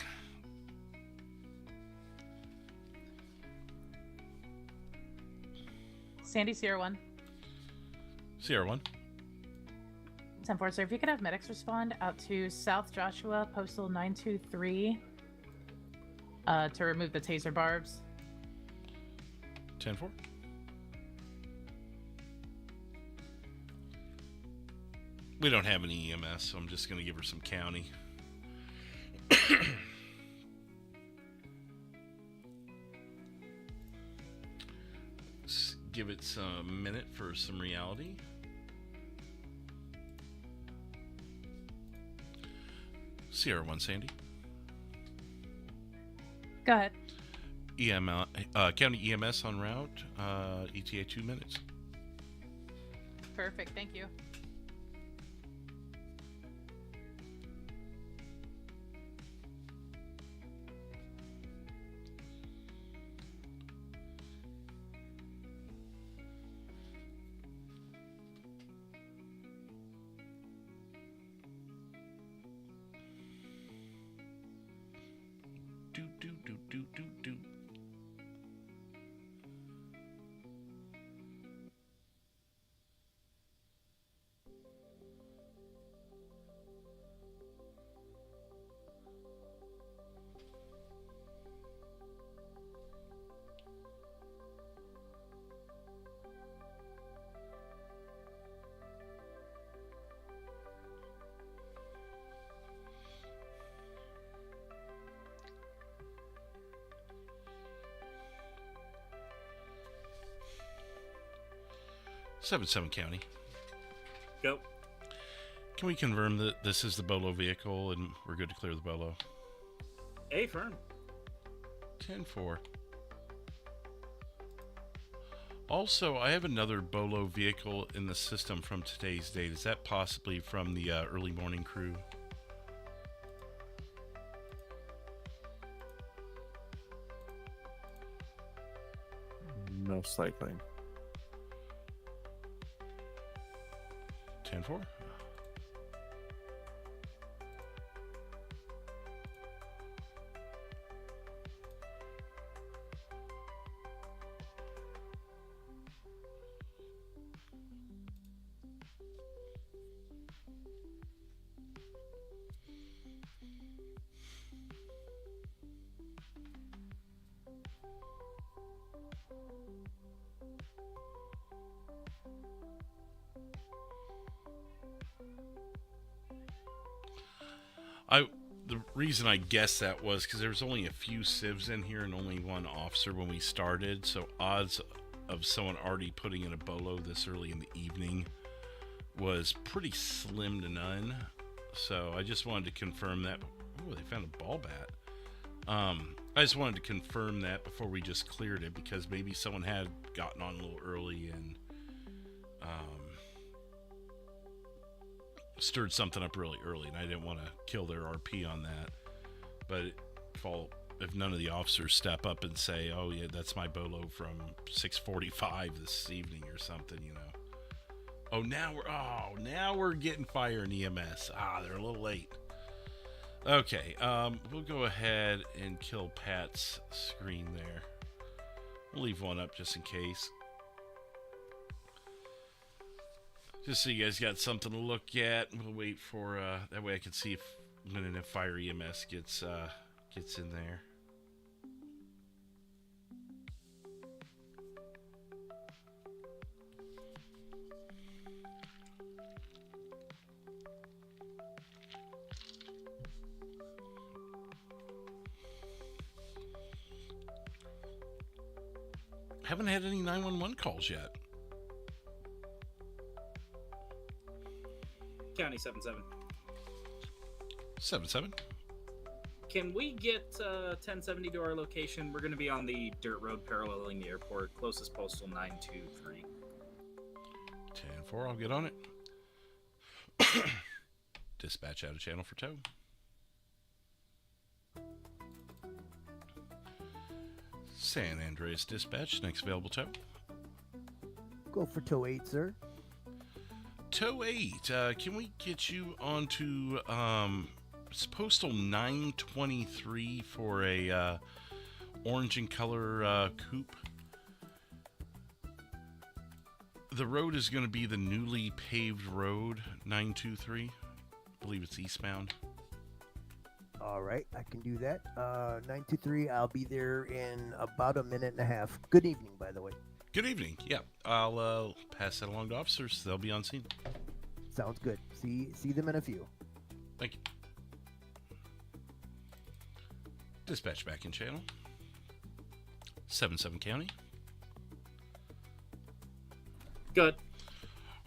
Sandy, Sierra 1. Sierra 1. 10-4, sir. If you could have medics respond out to South Joshua, postal 923, to remove the taser barbs. 10-4. We don't have any EMS, so I'm just going to give her some county. Let's give it some minute for some reality. Sierra 1, Sandy. Go ahead. County EMS en route. ETA 2 minutes. Perfect. Thank you. Do. 7-7 County. Go. Can we confirm that this is the Bolo vehicle and we're good to clear the Bolo? Affirm. 10-4. Also, I have another Bolo vehicle in the system from today's date. Is that possibly from the early morning crew? Most likely. 10-4. The reason I guessed that was because there was only a few civs in here and only one officer when we started, so odds of someone already putting in a Bolo this early in the evening was pretty slim to none. So I just wanted to confirm that. Oh, they found a ball bat. I just wanted to confirm that before we just cleared it, because maybe someone had gotten on a little early and stirred something up really early, and I didn't want to kill their RP on that. But if none of the officers step up and say, "Oh yeah, that's my Bolo from 6:45 this evening" or something, you know. Now we're getting fire in EMS. They're a little late. Okay, we'll go ahead and kill Pat's screen there. We'll leave one up just in case. Just so you guys got something to look at. We'll wait for that way I can see if when and if fire EMS gets in there. Haven't had any 911 calls yet. County 7-7. 7-7. Can we get 1070 to our location? We're going to be on the dirt road paralleling the airport. Closest postal 923. 10-4, I'll get on it. Dispatch out of channel for tow. San Andreas Dispatch, next available tow. Go for tow 8, sir. Tow 8, can we get you onto postal 923 for a orange in color coupe? The road is going to be the newly paved road 923. I believe it's eastbound. All right, I can do that. 923, I'll be there in about a minute and a half. Good evening, by the way. Good evening. Yeah, I'll pass that along to officers. They'll be on scene. Sounds good. See them in a few. Thank you. Dispatch back in channel. 7-7 County. Good.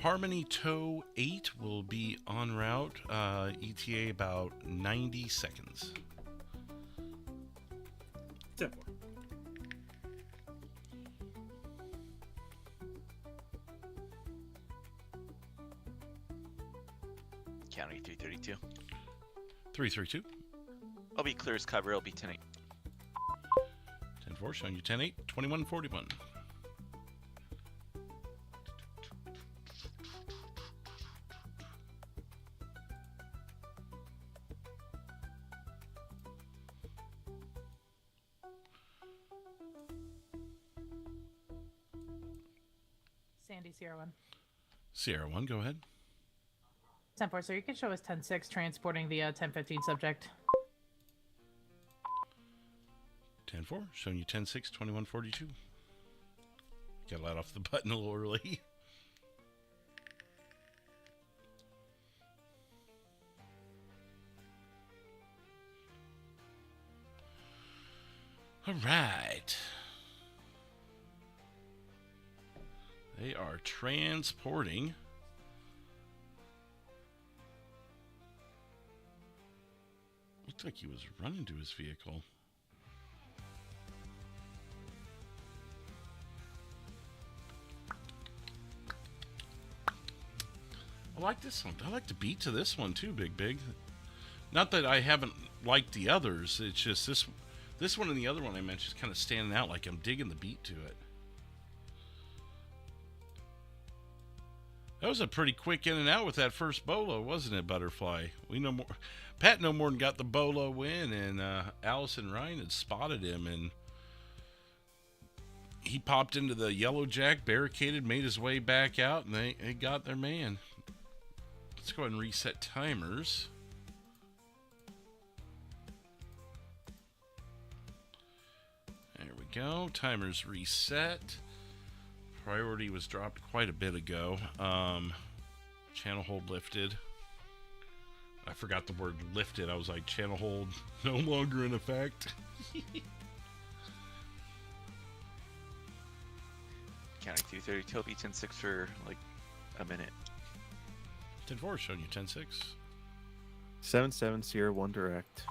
Harmony Tow 8 will be en route. ETA about 90 seconds. 10-4. County 332. 332. I'll be clear as cover. I'll be 10-8. 10-4, showing you 10-8, 21-41. Sandy, Sierra 1. Sierra 1, go ahead. 10-4, sir, you can show us 10-6 transporting the 10-15 subject. 10-4, showing you 10-6, 21-42. Got let off the button a little early. All right. They are transporting. Looked like he was running to his vehicle. I like this one. I like the beat to this one too, Big. Not that I haven't liked the others. It's just this one and the other one I mentioned is kind of standing out. Like I'm digging the beat to it. That was a pretty quick in and out with that first bolo, wasn't it, Butterfly? We know more. Pat no more than got the bolo win, and Allison Ryan had spotted him, and he popped into the yellow jack, barricaded, made his way back out, and they got their man. Let's go ahead and reset timers. There we go. Timers reset. Priority was dropped quite a bit ago. Channel hold lifted. I forgot the word lifted. I was like, channel hold no longer in effect. Counting 230, Toby 10-6 for like a minute. 10-4 showing you 10-6. 7-7 Sierra 1 direct.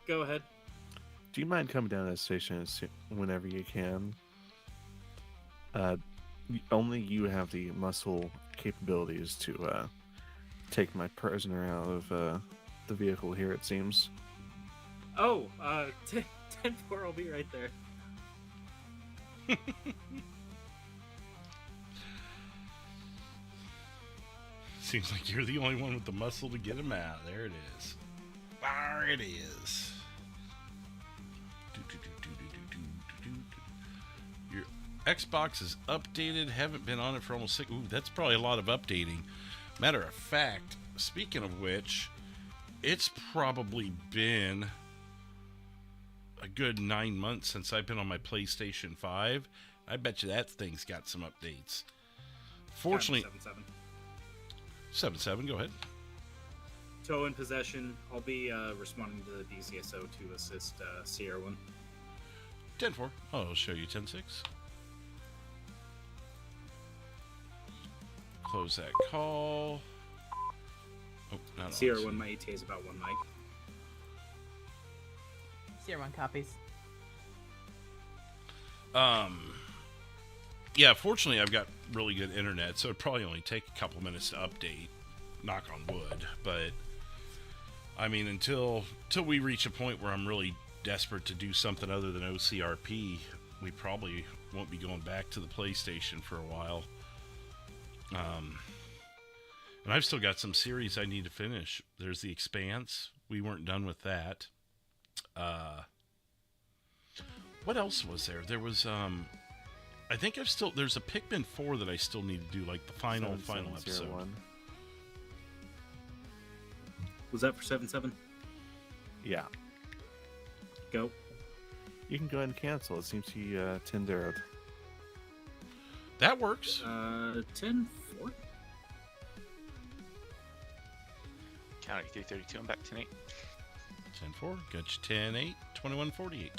Go ahead. Do you mind coming down to the station whenever you can? Only you have the muscle capabilities to take my prisoner out of the vehicle here, it seems. Oh, 10-4, I'll be right there. Seems like you're the only one with the muscle to get him out. There it is. There it is. Your Xbox is updated. Haven't been on it for almost 6. Ooh, that's probably a lot of updating. Matter of fact, speaking of which, it's probably been a good 9 months since I've been on my PlayStation 5. I bet you that thing's got some updates. Fortunately, 7-7, go ahead. Tow in possession. I'll be responding to the DCSO to assist Sierra 1. 10-4. I'll show you 10-6. Close that call. Oh, not Sierra on. 1, my ETA is about 1 mic. Sierra 1 copies. Yeah, fortunately I've got really good internet, so it'd probably only take a couple minutes to update. Knock on wood. But I mean, until we reach a point where I'm really desperate to do something other than OCRP, we probably won't be going back to the PlayStation for a while. And I've still got some series I need to finish. There's The Expanse. We weren't done with that. What else was there? There was I think there's a Pikmin 4 that I still need to do, like the final episode. 7-7-0-1. Was that for 7-7? Yeah. Go. You can go ahead and cancel. It seems he 10-0'd. That works. 10-4? Counting 332, I'm back 10-8. 10-4. Got you 10-8. 21-48.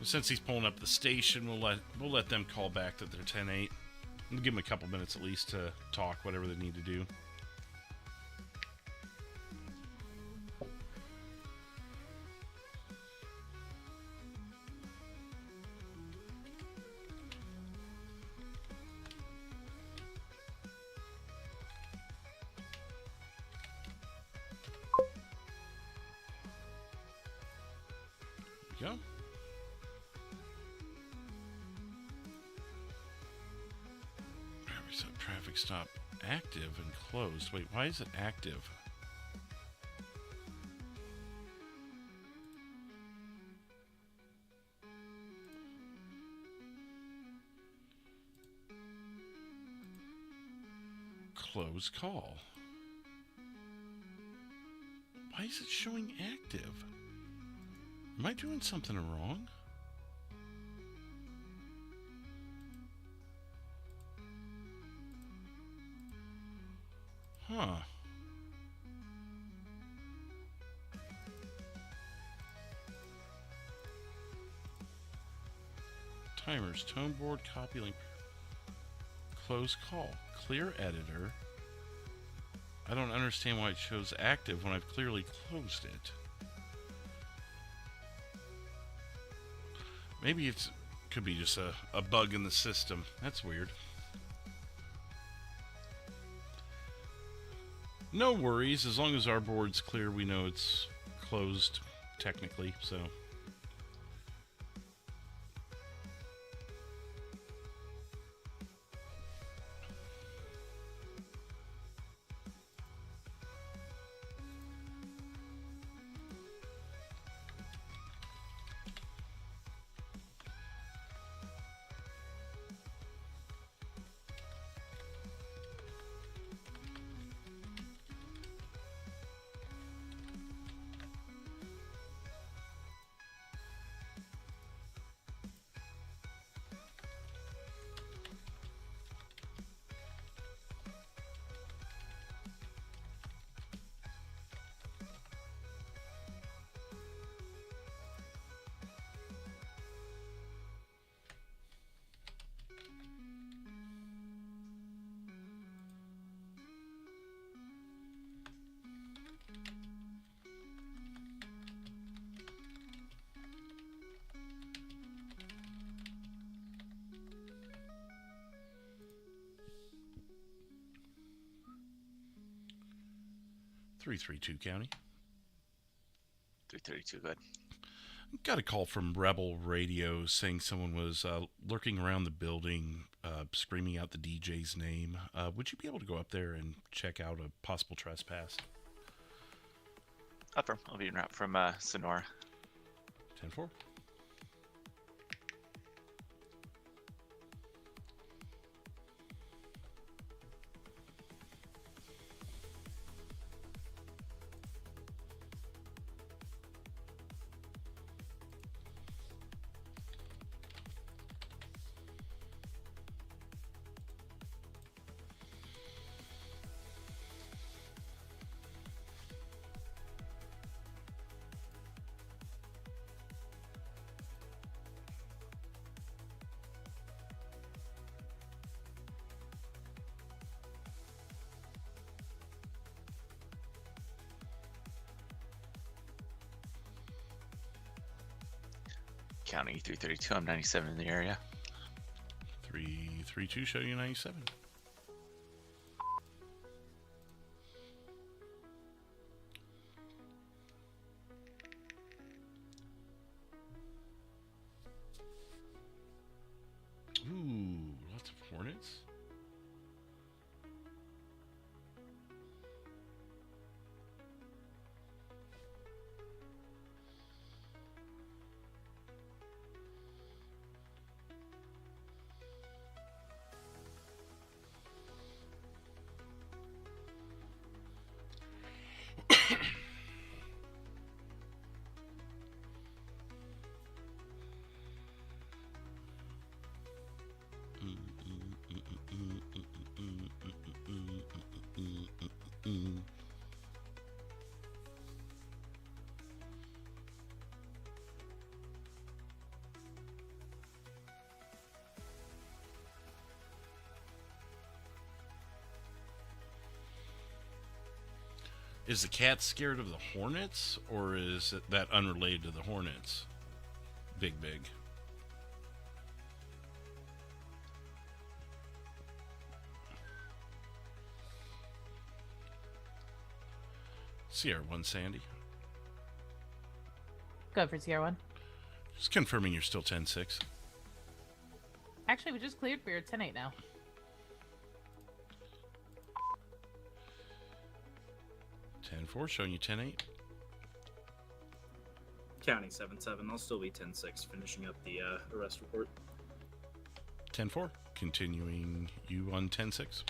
Since he's pulling up the station, we'll let them call back that they're 10-8. We'll give them a couple minutes at least to talk, whatever they need to do. There we go. So traffic stop active and closed. Wait, why is it active? Close call. Why is it showing active? Am I doing something wrong? Huh. Timers, tone board, copy link. Close call. Clear editor. I don't understand why it shows active when I've clearly closed it. Maybe it could be just a bug in the system. That's weird. No worries. As long as our board's clear, we know it's closed technically, so... .332 County. 332, good. Got a call from Rebel Radio saying someone was lurking around the building, screaming out the DJ's name. Would you be able to go up there and check out a possible trespass? Upper, I'll be en route from Sonora. 10-4. County 332, I'm 97 in the area. 332 show you 97. Ooh, lots of hornets. Is the cat scared of the hornets, or is it that unrelated to the hornets? Big. CR1 Sandy. Go for CR1. Just confirming you're still 10-6. Actually, we just cleared. We're 10-8 now. .4 showing you 10-8. County 7-7. I'll still be 10-6, finishing up the arrest report. 10-4. Continuing you on 10-6.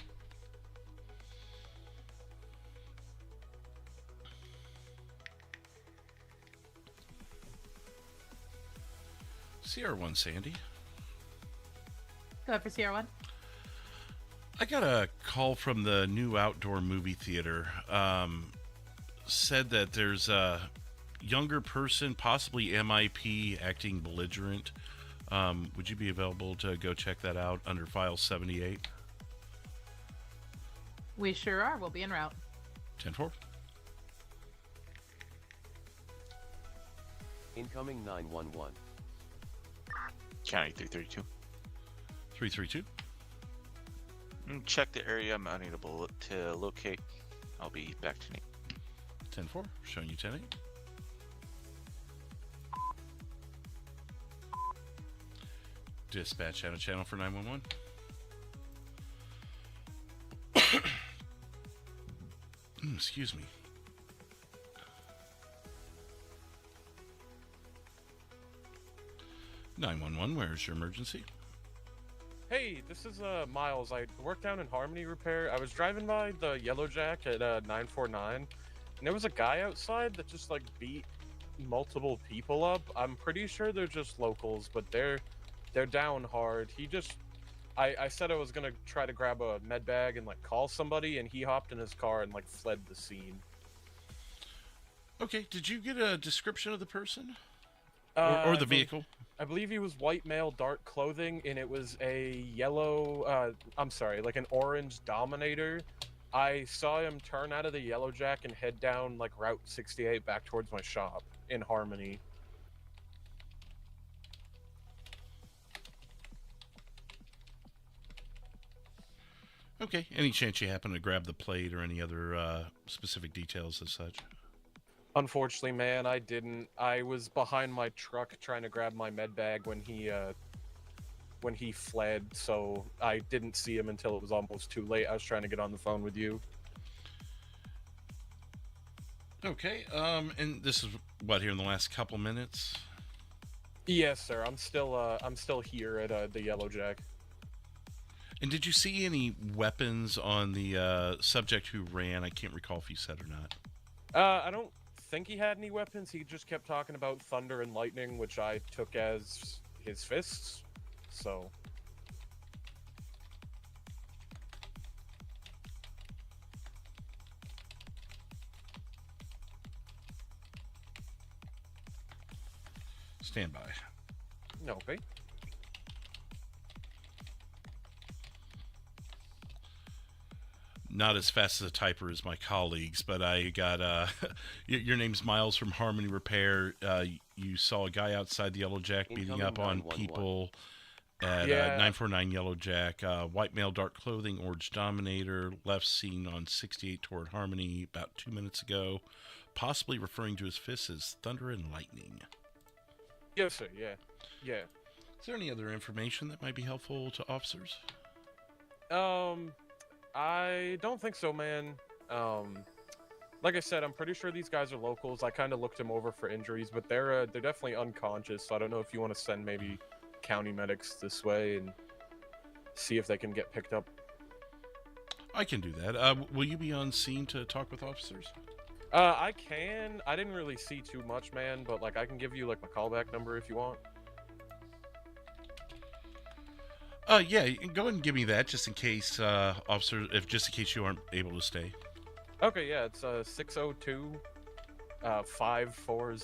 CR1 Sandy. Go for CR1. I got a call from the new outdoor movie theater. Said that there's a younger person, possibly MIP, acting belligerent Would you be available to go check that out under file 78? We sure are. We'll be en route. 10-4. Incoming 911. County 332. 332. Check the area. I'm unable to locate. I'll be back to Nate. 10-4. Showing you 10-8. Dispatch out of channel for 911. Excuse me. (911) Where's your emergency? Hey, this is Miles. I work down in Harmony Repair. I was driving by the Yellow Jack at 949, and there was a guy outside that just like beat multiple people up. I'm pretty sure they're just locals, but they're down hard. I said I was gonna try to grab a med bag and like call somebody, and he hopped in his car and like fled the scene. Okay, did you get a description of the person? Or the vehicle? I believe he was white male, dark clothing, and it was a yellow, like an orange Dominator. I saw him turn out of the Yellow Jack and head down like Route 68 back towards my shop in Harmony. Okay, any chance you happen to grab the plate or any other specific details as such? Unfortunately, man, I didn't. I was behind my truck trying to grab my med bag when he fled, so I didn't see him until it was almost too late. I was trying to get on the phone with you. Okay, and this is what, here in the last couple minutes? Yes, sir. I'm still here at the Yellow Jack. And did you see any weapons on the subject who ran? I can't recall if you said or not. I don't think he had any weapons. He just kept talking about thunder and lightning, which I took as his fists. So. Stand by. Okay. Not as fast as a typer as my colleagues, but I got your name's Miles from Harmony Repair. You saw a guy outside the Yellow Jack beating up on people at 949 Yellow Jack. White male, dark clothing, orange Dominator, left seen on 68 toward Harmony about 2 minutes ago, possibly referring to his fists as thunder and lightning. Yes, sir. Yeah. Is there any other information that might be helpful to officers? I don't think so, man. Like I said, I'm pretty sure these guys are locals. I kind of looked them over for injuries, but they're definitely unconscious. So I don't know if you want to send maybe county medics this way and see if they can get picked up. I can do that. Will you be on scene to talk with officers? I can. I didn't really see too much, man, but like I can give you like my callback number if you want. Yeah, go ahead and give me that just in case, officer, just in case you aren't able to stay. Okay, yeah, it's 602 540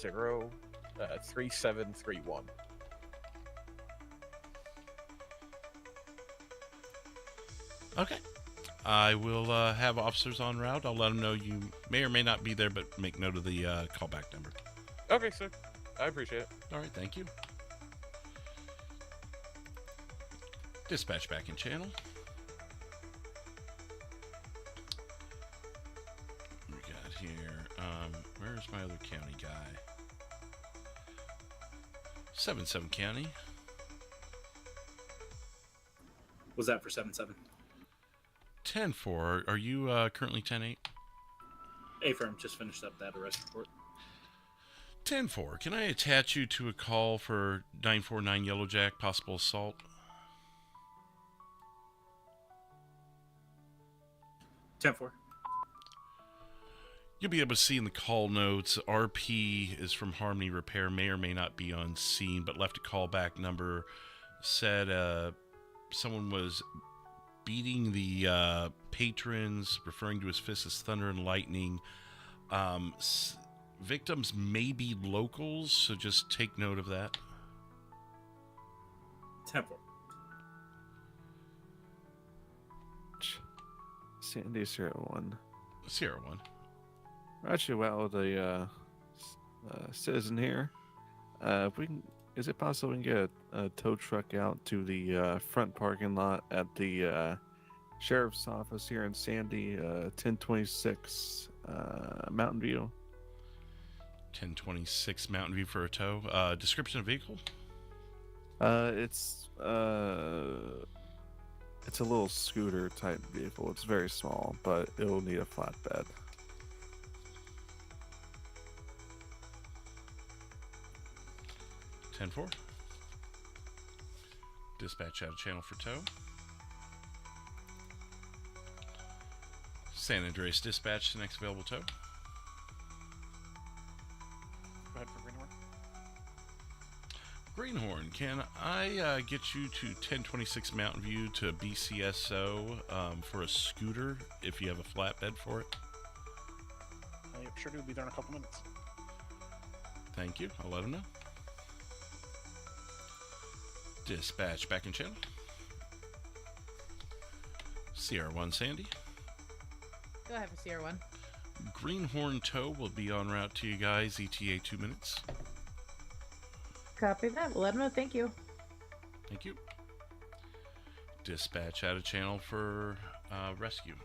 3731. Okay. I will have officers en route. I'll let them know you may or may not be there, but make note of the callback number. Okay, sir. I appreciate it. All right, thank you. Dispatch back in channel. What we got here? Where's my other county guy? 7-7 County. Was that for 7-7? 10-4. Are you currently 10-8? FiveM just finished up that arrest report. 10-4. Can I attach you to a call for 949 Yellow Jack, possible assault? 10-4. You'll be able to see in the call notes, RP is from Harmony Repair, may or may not be on scene, but left a callback number, said someone was beating the patrons, referring to his fists as thunder and lightning. Victims may be locals, so just take note of that. 10-4. Sandy Sierra 1. Sierra 1. Actually, well, the citizen here. If we can, is it possible we can get a tow truck out to the front parking lot at the sheriff's office here in Sandy, 1026 Mountain View? 1026 Mountain View for a tow. Description of vehicle? It's a little scooter type vehicle. It's very small, but it'll need a flatbed. (10-4). Dispatch out of channel for tow. San Andreas dispatch to next available tow. Go ahead for Greenhorn. Greenhorn, can I get you to 1026 Mountain View to BCSO for a scooter if you have a flatbed for it? Yep, sure do. Be there in a couple minutes. Thank you. I'll let him know. Dispatch back in channel. Sierra 1 Sandy. Go ahead for Sierra 1. Greenhorn tow will be en route to you guys. ETA 2 minutes. Copy that. We'll let them know. Thank you. Thank you. Dispatch out of channel for rescue.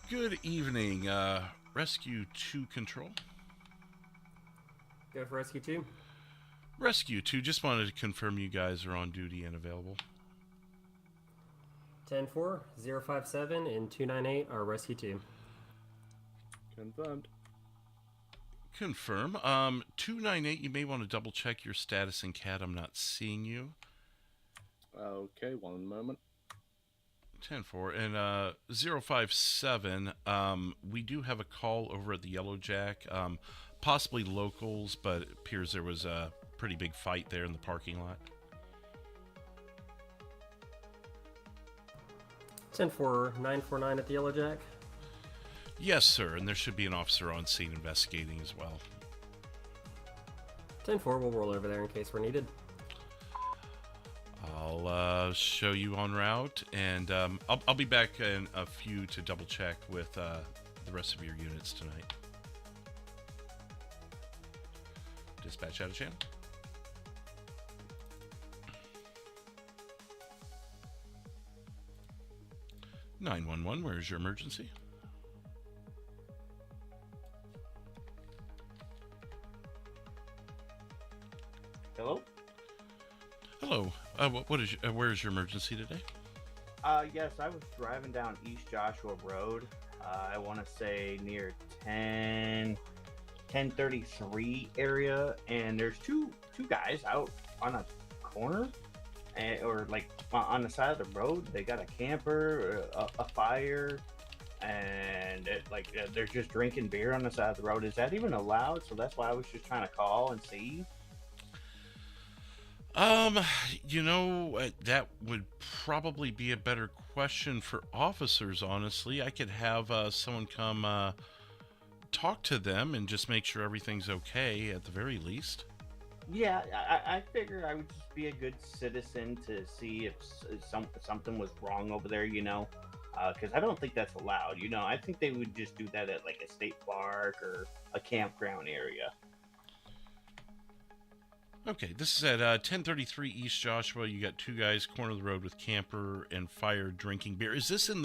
Good evening. Rescue 2 control. Go for Rescue 2. Rescue 2, just wanted to confirm you guys are on duty and available. 10-4, 057, and 298 are Rescue 2. Confirmed. Confirm. 298, you may want to double check your status in CAT. I'm not seeing you. Okay, one moment. 10-4. And 057, we do have a call over at the Yellow Jack. Possibly locals, but it appears there was a pretty big fight there in the parking lot. 10-4, 949 at the Yellow Jack. Yes, sir, and there should be an officer on scene investigating as well. 10-4, we'll roll over there in case we're needed. I'll show you en route, and I'll be back in a few to double check with the rest of your units tonight. Dispatch out of channel. (911), where is your emergency? Hello? Hello. Where is your emergency today? Yes, I was driving down East Joshua Road. I want to say near 1033 area, and there's two guys out on a corner, or like on the side of the road. They got a camper, a fire, and they're just drinking beer on the side of the road. Is that even allowed? So that's why I was just trying to call and see. That would probably be a better question for officers, honestly. I could have someone come talk to them and just make sure everything's okay at the very least. Yeah, I figure I would just be a good citizen to see if something was wrong over there, because I don't think that's allowed. I think they would just do that at like a state park or a campground area. Okay, this is at 1033 East Joshua. You got two guys corner of the road with camper and fire drinking beer. Is this on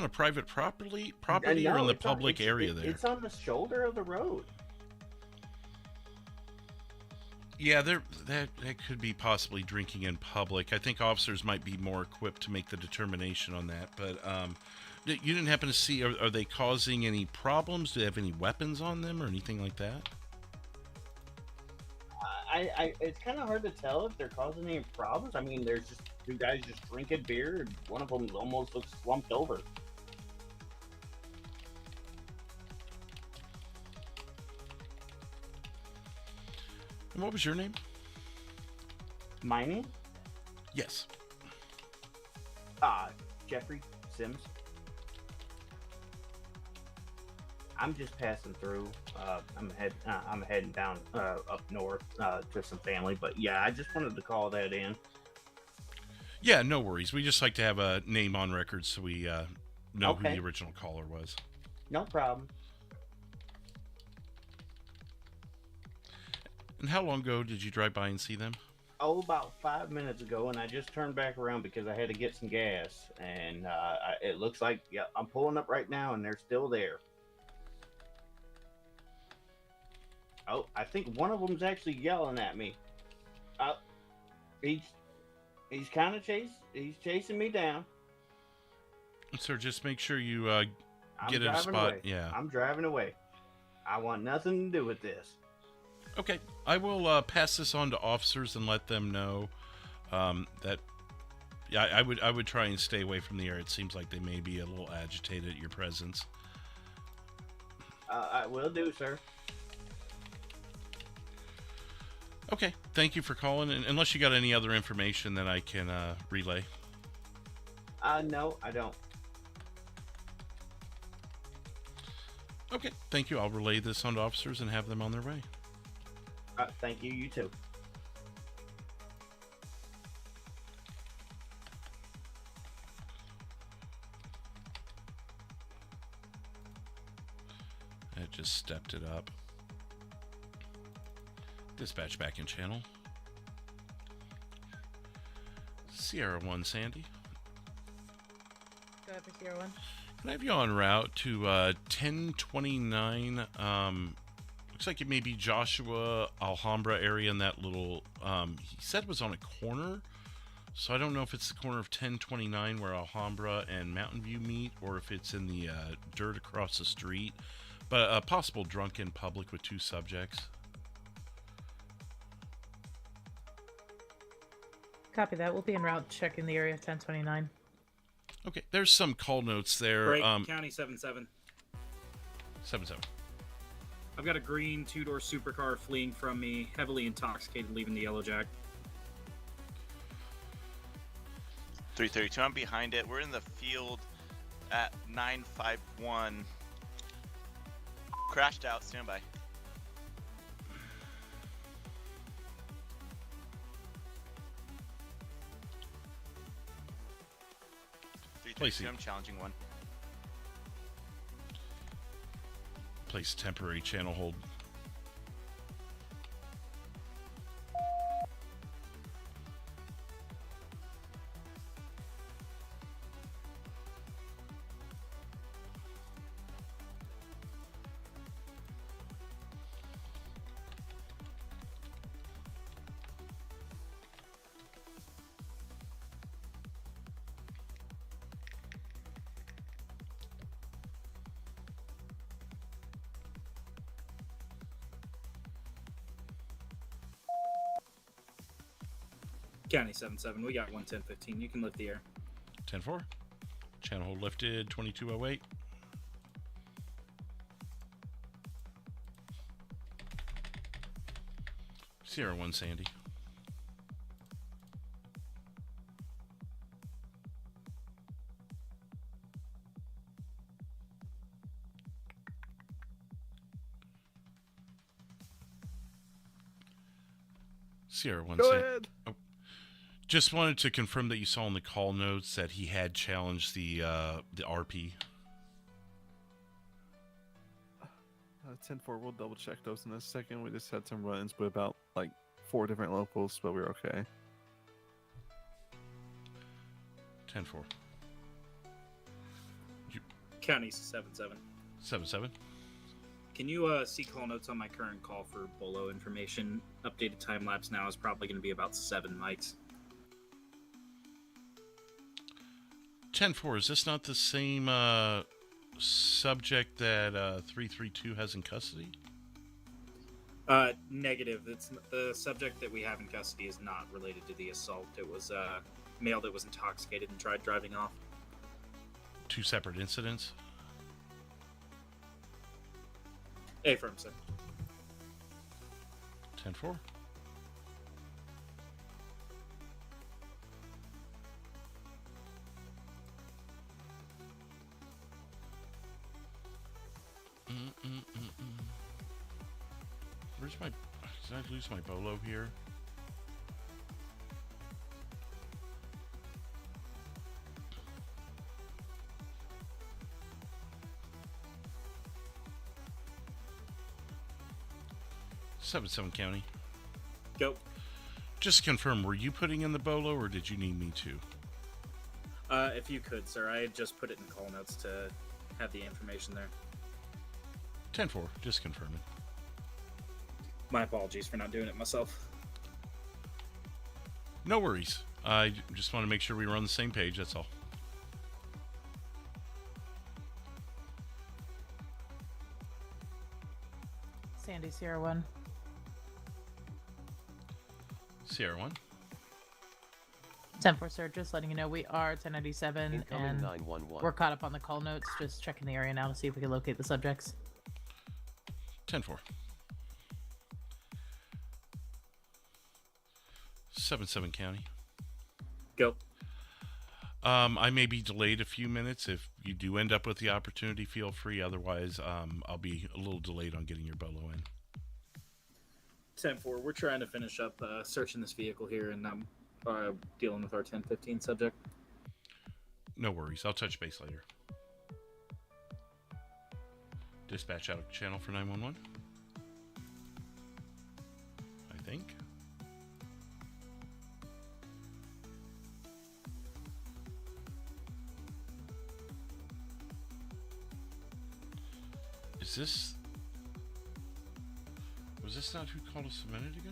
a private property No, or in the public area there? It's on the shoulder of the road. Yeah, that could be possibly drinking in public. I think officers might be more equipped to make the determination on that. But you didn't happen to see, are they causing any problems? Do they have any weapons on them or anything like that? It's kind of hard to tell if they're causing any problems. I mean, there's just two guys just drinking beer, and one of them almost looks slumped over. And what was your name? My name? Yes. Jeffrey Sims. I'm just passing through. I'm heading down up north to some family. But yeah, I just wanted to call that in. Yeah, no worries. We just like to have a name on record so we know who Okay. the original caller was. No problem. And how long ago did you drive by and see them? Oh, about 5 minutes ago, and I just turned back around because I had to get some gas. And it looks like, yeah, I'm pulling up right now, and they're still there. Oh, I think one of them's actually yelling at me. He's kind of chasing me down. So just make sure you get I'm in a driving spot. away. Yeah. I'm driving away. I want nothing to do with this. Okay, I will pass this on to officers and let them know that. Yeah, I would try and stay away from the area. It seems like they may be a little agitated at your presence. I will do, sir. Okay, thank you for calling. And unless you got any other information that I can relay. No, I don't. Okay, thank you. I'll relay this on to officers and have them on their way. Thank you. You too. It just stepped it up. Dispatch back in channel. Sierra 1 Sandy. Go ahead for Sierra 1. Can I have you on route to 1029? Looks like it may be Joshua Alhambra area in that little, he said it was on a corner. So I don't know if it's the corner of 1029 where Alhambra and Mountain View meet, or if it's in the dirt across the street. But a possible drunken public with 2 subjects. Copy that. We'll be en route checking the area of 1029. Okay, there's some call notes there. Break, County 77. 77. I've got a green 2-door supercar fleeing from me, heavily intoxicated, leaving the Yellow Jack. 332, I'm behind it. We're in the field at 951. Crashed out, standby. Placing. I'm challenging one. Place temporary channel hold. County 77, we got 11015. You can lift the air. 10-4. Channel hold lifted, 2208. Sierra 1 Sandy. Sierra 1 Go Sandy. ahead. Oh. Just wanted to confirm that you saw in the call notes that he had challenged the RP. 10-4, we'll double check those in a second. We just had some runs with about like 4 different locals, but we're okay. 10-4. County 77. 7-7. Can you see call notes on my current call for Bolo information? Updated time lapse now is probably going to be about 7 mics. 10-4, is this not the same subject that 332 has in custody? Negative. It's the subject that we have in custody is not related to the assault. It was a male that was intoxicated and tried driving off. 2 separate incidents? Affirm, sir. 10-4. Where's my... Did I lose my bolo here? Seven County. Go. Just to confirm, were you putting in the bolo, or did you need me to? If you could, sir. I had just put it in call notes to have the information there. 10-4, just confirming. My apologies for not doing it myself. No worries. I just want to make sure we were on the same page, that's all. Sandy, Sierra 1. Sierra 1. 10-4, sir. Just letting you know we are 1097 Incoming and 911. we're caught up on the call notes. Just checking the area now to see if we can locate the subjects. 10-4. 7 County. Go. I may be delayed a few minutes. If you do end up with the opportunity, feel free. Otherwise, I'll be a little delayed on getting your bolo in. 10-4. We're trying to finish up searching this vehicle here, and I'm dealing with our 1015 subject. No worries. I'll touch base later. Dispatch out of channel for 911. I think. Is this... Was this not who called us a minute ago?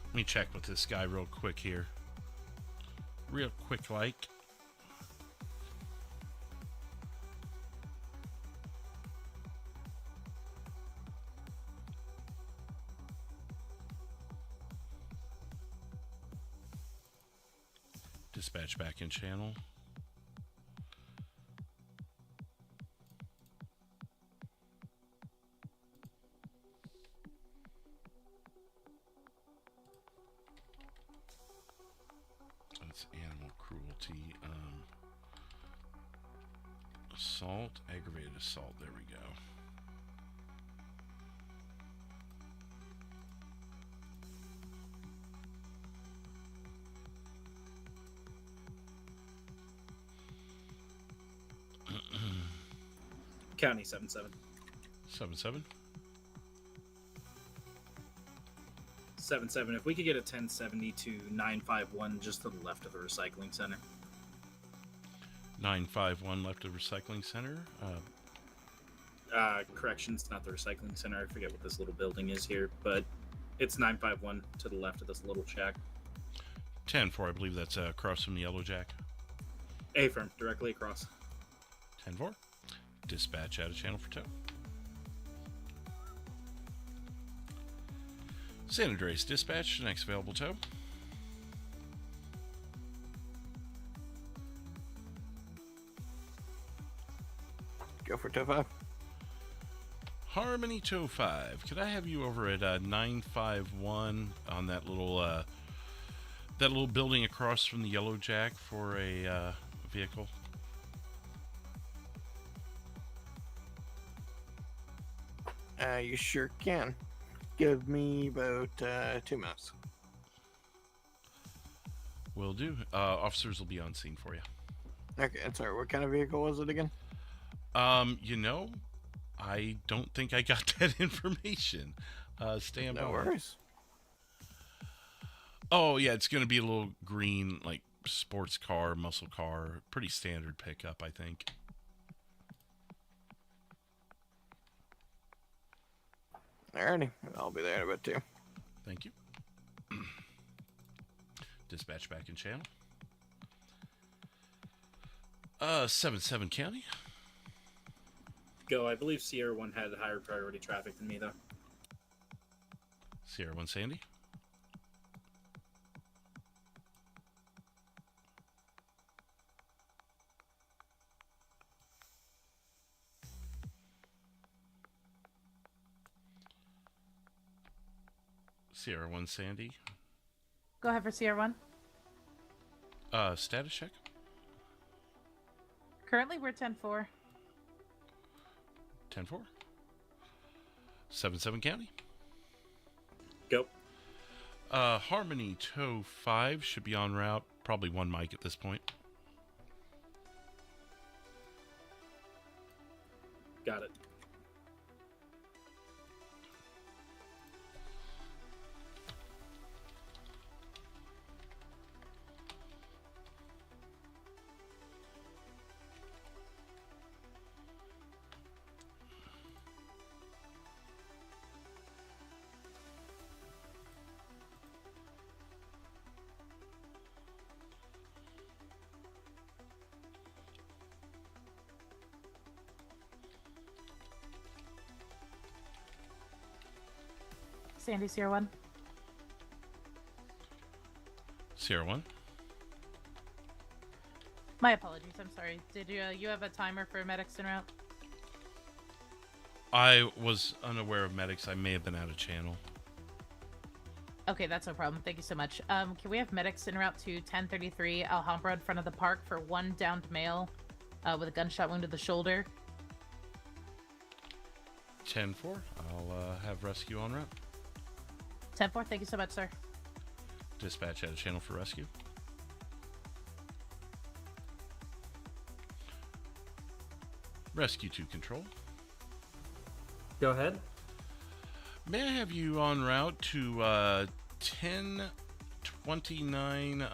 Let me check with this guy real quick here. Real quick like. Dispatch back in channel. That's animal cruelty. Assault, aggravated assault. There we go. County 77. 7-7. 77. If we could get a 1070 to 951 just to the left of the recycling center. 951 left of recycling center. Corrections, not the recycling center. I forget what this little building is here, but it's 951 to the left of this little shack. 10-4, I believe that's across from the Yellow Jack. A-firm, directly across. 10-4. Dispatch out of channel for tow. San Andreas dispatch, next available tow. Go for tow 5. Harmony tow 5. Could I have you over at 951 on that little building across from the Yellow Jack for a vehicle? You sure can. Give me about 2 minutes. Will do. Officers will be on scene for you. Okay, and sorry, what kind of vehicle was it again? You know, I don't think I got that information. Stand by. No worries. Oh, yeah, it's going to be a little green, like, sports car, muscle car. Pretty standard pickup, I think. Alrighty, I'll be there in about 2. Thank you. Dispatch back in channel. 7 County. Go. I believe Sierra 1 had higher priority traffic than me, though. Sierra 1 Sandy. Sierra 1 Sandy. Go ahead for Sierra 1. Status check. Currently, we're 10-4. 10-4. 7-7 County. Go. Harmony Tow 5 should be en route. Probably one mic at this point. Got it. Sandy, Sierra 1. Sierra 1. My apologies. I'm sorry. Did you have a timer for medics en route? I was unaware of medics. I may have been out of channel. Okay, that's no problem. Thank you so much. Can we have medics en route to 1033 Alhambra in front of the park for one downed male with a gunshot wound to the shoulder? 10-4. I'll have rescue en route. 10-4. Thank you so much, sir. Dispatch out of channel for rescue. Rescue to control. Go ahead. May I have you en route to 1029? It's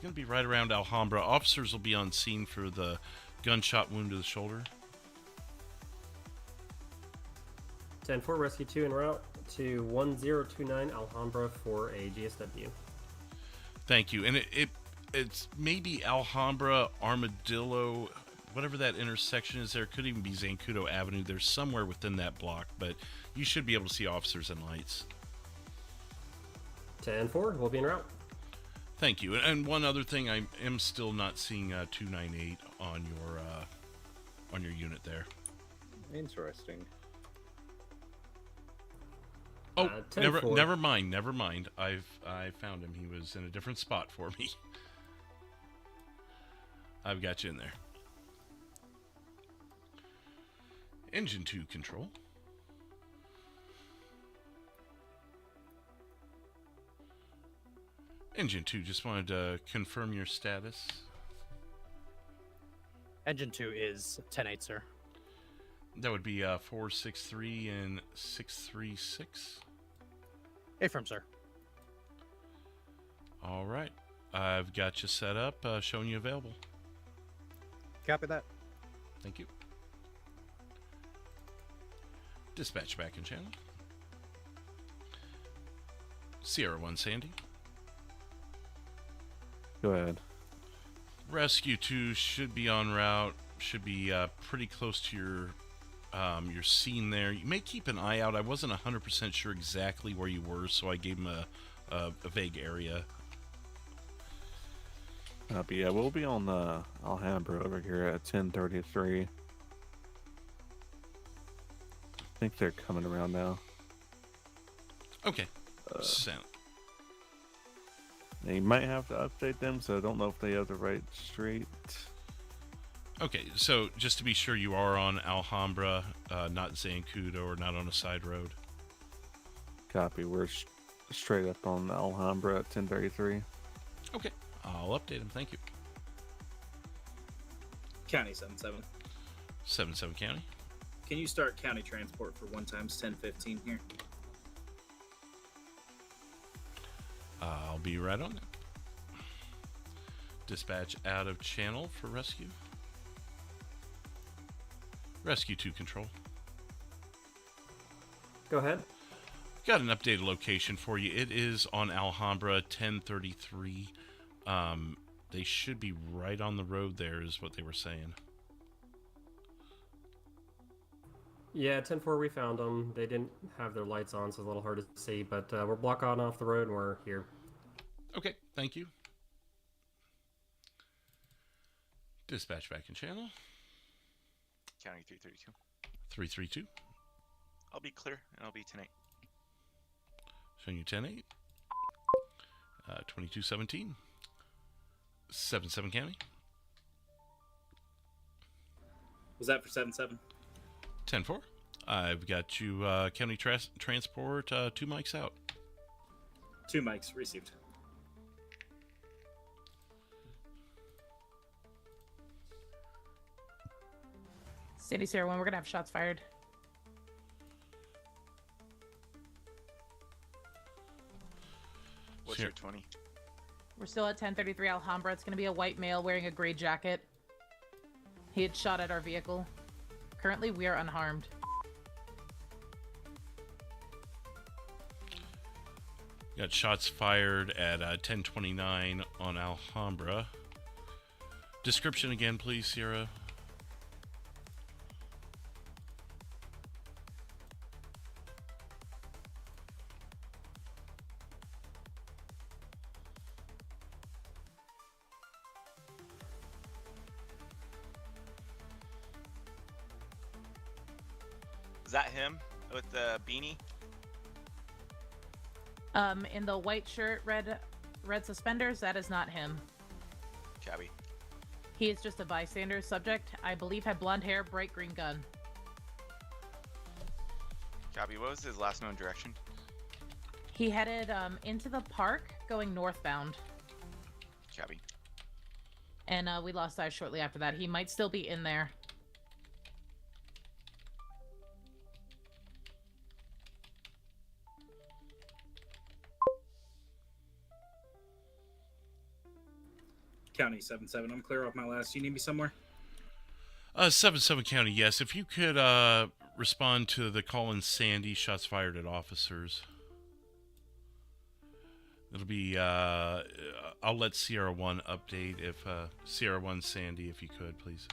going to be right around Alhambra. Officers will be on scene for the gunshot wound to the shoulder. 10-4, Rescue 2 en route to 1029 Alhambra for a GSW. Thank you. And it's maybe Alhambra, Armadillo, whatever that intersection is there. Could even be Zancudo Avenue. There's somewhere within that block, but you should be able to see officers and lights. 10-4, we'll be en route. Thank you. And one other thing, I am still not seeing 298 on your unit there. Interesting. Oh, never mind. I found him. He was in a different spot for me. I've got you in there. Engine 2 control. Engine 2, just wanted to confirm your status. Engine 2 is 10-8, sir. That would be 463 and 636. Affirm, sir. All right. I've got you set up, showing you available. Copy that. Thank you. Dispatch back in channel. Sierra 1 Sandy. Go ahead. Rescue 2 should be en route. Should be pretty close to your scene there. You may keep an eye out. I wasn't 100% sure exactly where you were, so I gave him a vague area. But yeah, we'll be on Alhambra over here at 1033. I think they're coming around now. Okay. Sound. They might have to update them, so I don't know if they have the right street. Okay, so just to be sure, you are on Alhambra, not Zancudo, or not on a side road. Copy. We're straight up on Alhambra at 1033. Okay, I'll update him. Thank you. County 77. 77 County. Can you start county transport for 1 times 1015 here? I'll be right on it. Dispatch out of channel for rescue. Rescue 2 control. Go ahead. Got an updated location for you. It is on Alhambra 1033. They should be right on the road there, is what they were saying. Yeah, 10-4, we found them. They didn't have their lights on, so it's a little hard to see, but we're blocking off the road and we're here. Okay, thank you. Dispatch back in channel. County 332. 332. I'll be clear, and I'll be tonight. Calling you 10-8. 2217. 7-7 County. Was that for 7-7? 10-4. I've got you county transport 2 mics out. 2 mics received. City Sierra 1, we're gonna have shots fired. What's your 20? We're still at 1033 Alhambra. It's gonna be a white male wearing a gray jacket. He had shot at our vehicle. Currently, we are unharmed. Got shots fired at 1029 on Alhambra. Description again, please, Sierra. Is that him with the beanie? In the white shirt, red suspenders, that is not him. Cabby. He is just a bystander. Subject, I believe, had blonde hair, bright green gun. Cabby, what was his last known direction? He headed into the park, going northbound. Cabby. And we lost eyes shortly after that. He might still be in there. County 7-7. I'm clear off my last. You need me somewhere? 7-7 County, yes. If you could respond to the call in Sandy, shots fired at officers. It'll be, I'll let Sierra 1 update if, Sierra 1 Sandy, if you could, please.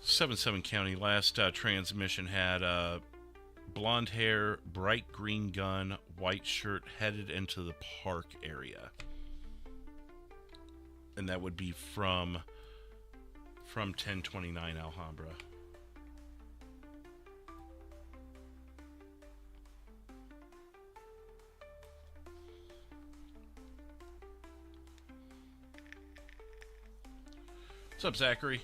Seven County, last transmission had blonde hair, bright green gun, white shirt, headed into the park area. And that would be from 1029 Alhambra. What's up, Zachary?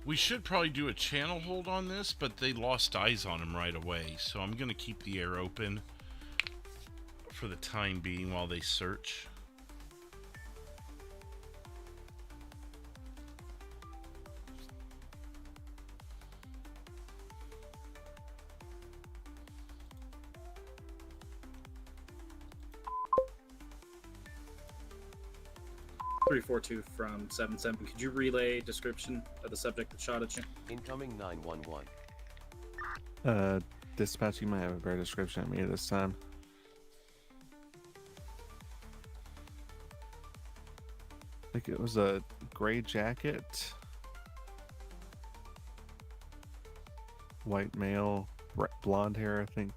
We should probably do a channel hold on this, but they lost eyes on him right away. So I'm going to keep the air open for the time being while they search. .342 from 7-7. Could you relay description of the subject that shot at you? Incoming 911. Dispatch, you might have a better description of me this time. I think it was a gray jacket, white male, blonde hair, I think.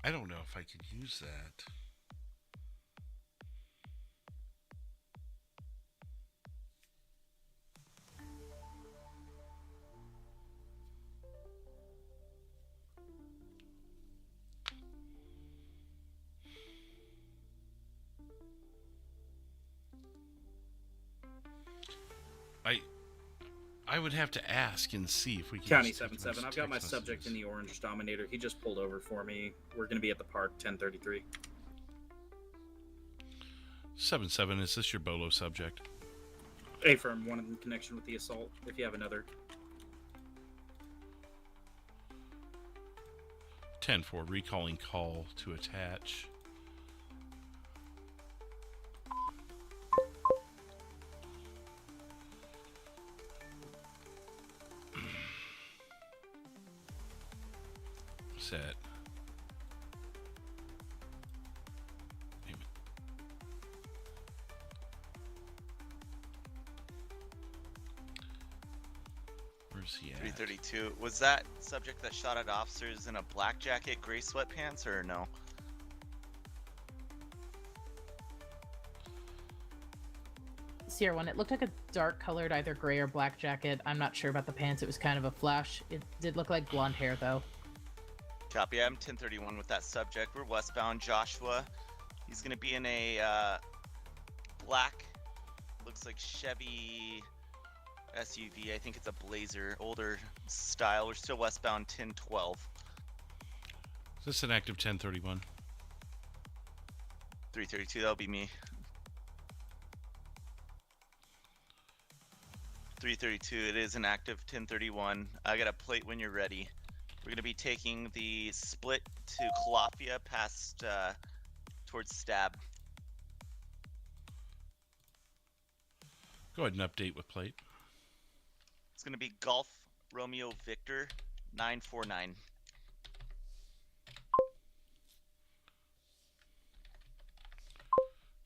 I don't know if I could use that. I would have to ask and see if we can. County 7-7. I've got my subject in the orange Dominator. He just pulled over for me. We're going to be at the park 1033. 7-7. Is this your Bolo subject? A-firm, one in connection with the assault. If you have another. 10-4. Recalling call to attach. set. Where's he at? 332. Was that subject that shot at officers in a black jacket, gray sweatpants, or no? Sierra one, it looked like a dark colored either gray or black jacket. I'm not sure about the pants. It was kind of a flash. It did look like blonde hair though. Copy. I'm 1031 with that subject. We're westbound. Joshua. He's gonna be in a black, looks like Chevy SUV. I think it's a Blazer, older style. We're still westbound 1012. Is this an active 1031? 332. That'll be me. 332. It is an active 1031. I got a plate when you're ready. We're gonna be taking the split to Calafia past towards Stab. Go ahead and update with plate. It's gonna be Golf Romeo Victor 949.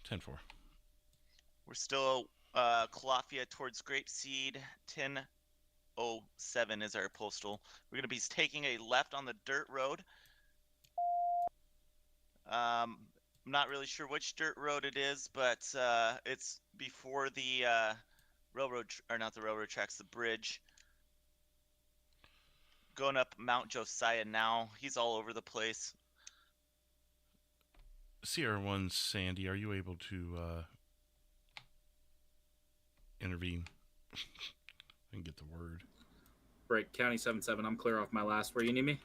Ten-4. We're still Calafia towards Grapeseed. 1007 is our postal. We're gonna be taking a left on the dirt road. I'm not really sure which dirt road it is, but it's before the railroad, or not the railroad tracks, the bridge. Going up Mount Josiah now. He's all over the place. Sierra 1, Sandy, are you able to intervene? I can get the word. Right, County 77. I'm clear off my last. Where you need me?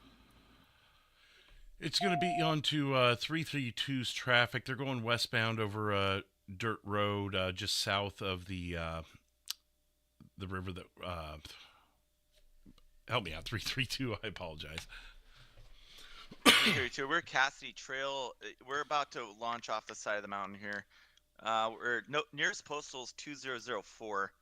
It's going to be onto 332's traffic. They're going westbound over a dirt road just south of the river that... help me out, 332. I apologize. 332. We're Cassidy Trail. We're about to launch off the side of the mountain here. Nearest postal is 2004.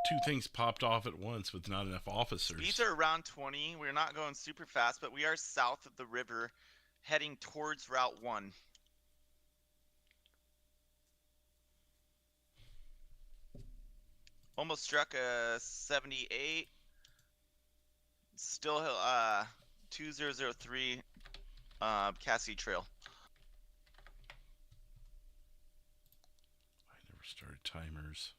Two things popped off at once with not enough officers. Speeds are around 20. We're not going super fast, but we are south of the river, heading towards Route 1. Almost struck a 78. Still 2003 Cassidy Trail. I never started timers.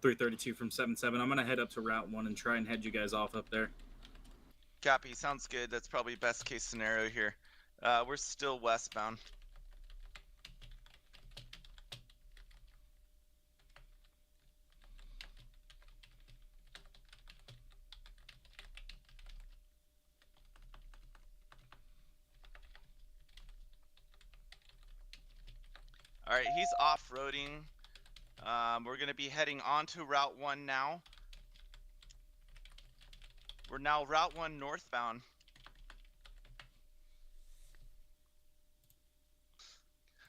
.332 from 77. I'm gonna head up to Route 1 and try and head you guys off up there. Copy. Sounds good. That's probably best case scenario here. We're still westbound. All right, he's off-roading. We're going to be heading onto Route 1 now. We're now Route 1 northbound.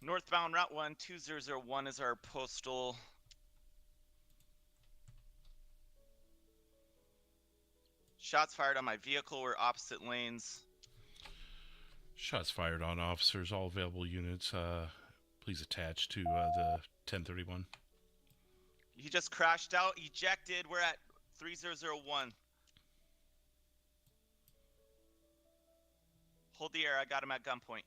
Northbound Route 1, 2001 is our postal. Shots fired on my vehicle. We're opposite lanes. Shots fired on officers. All available units, please attach to the 1031. He just crashed out, ejected. We're at 3001. Hold the air. I got him at gunpoint.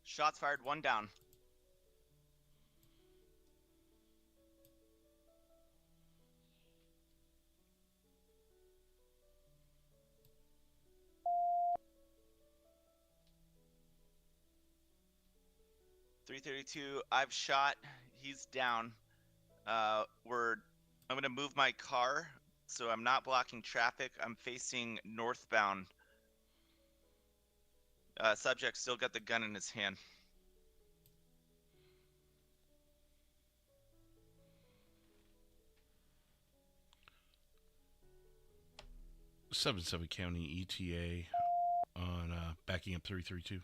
Shots fired. One down. .332. I've shot. He's down. I'm gonna move my car so I'm not blocking traffic. I'm facing northbound. Subject still got the gun in his hand. 77 County ETA on backing up 332.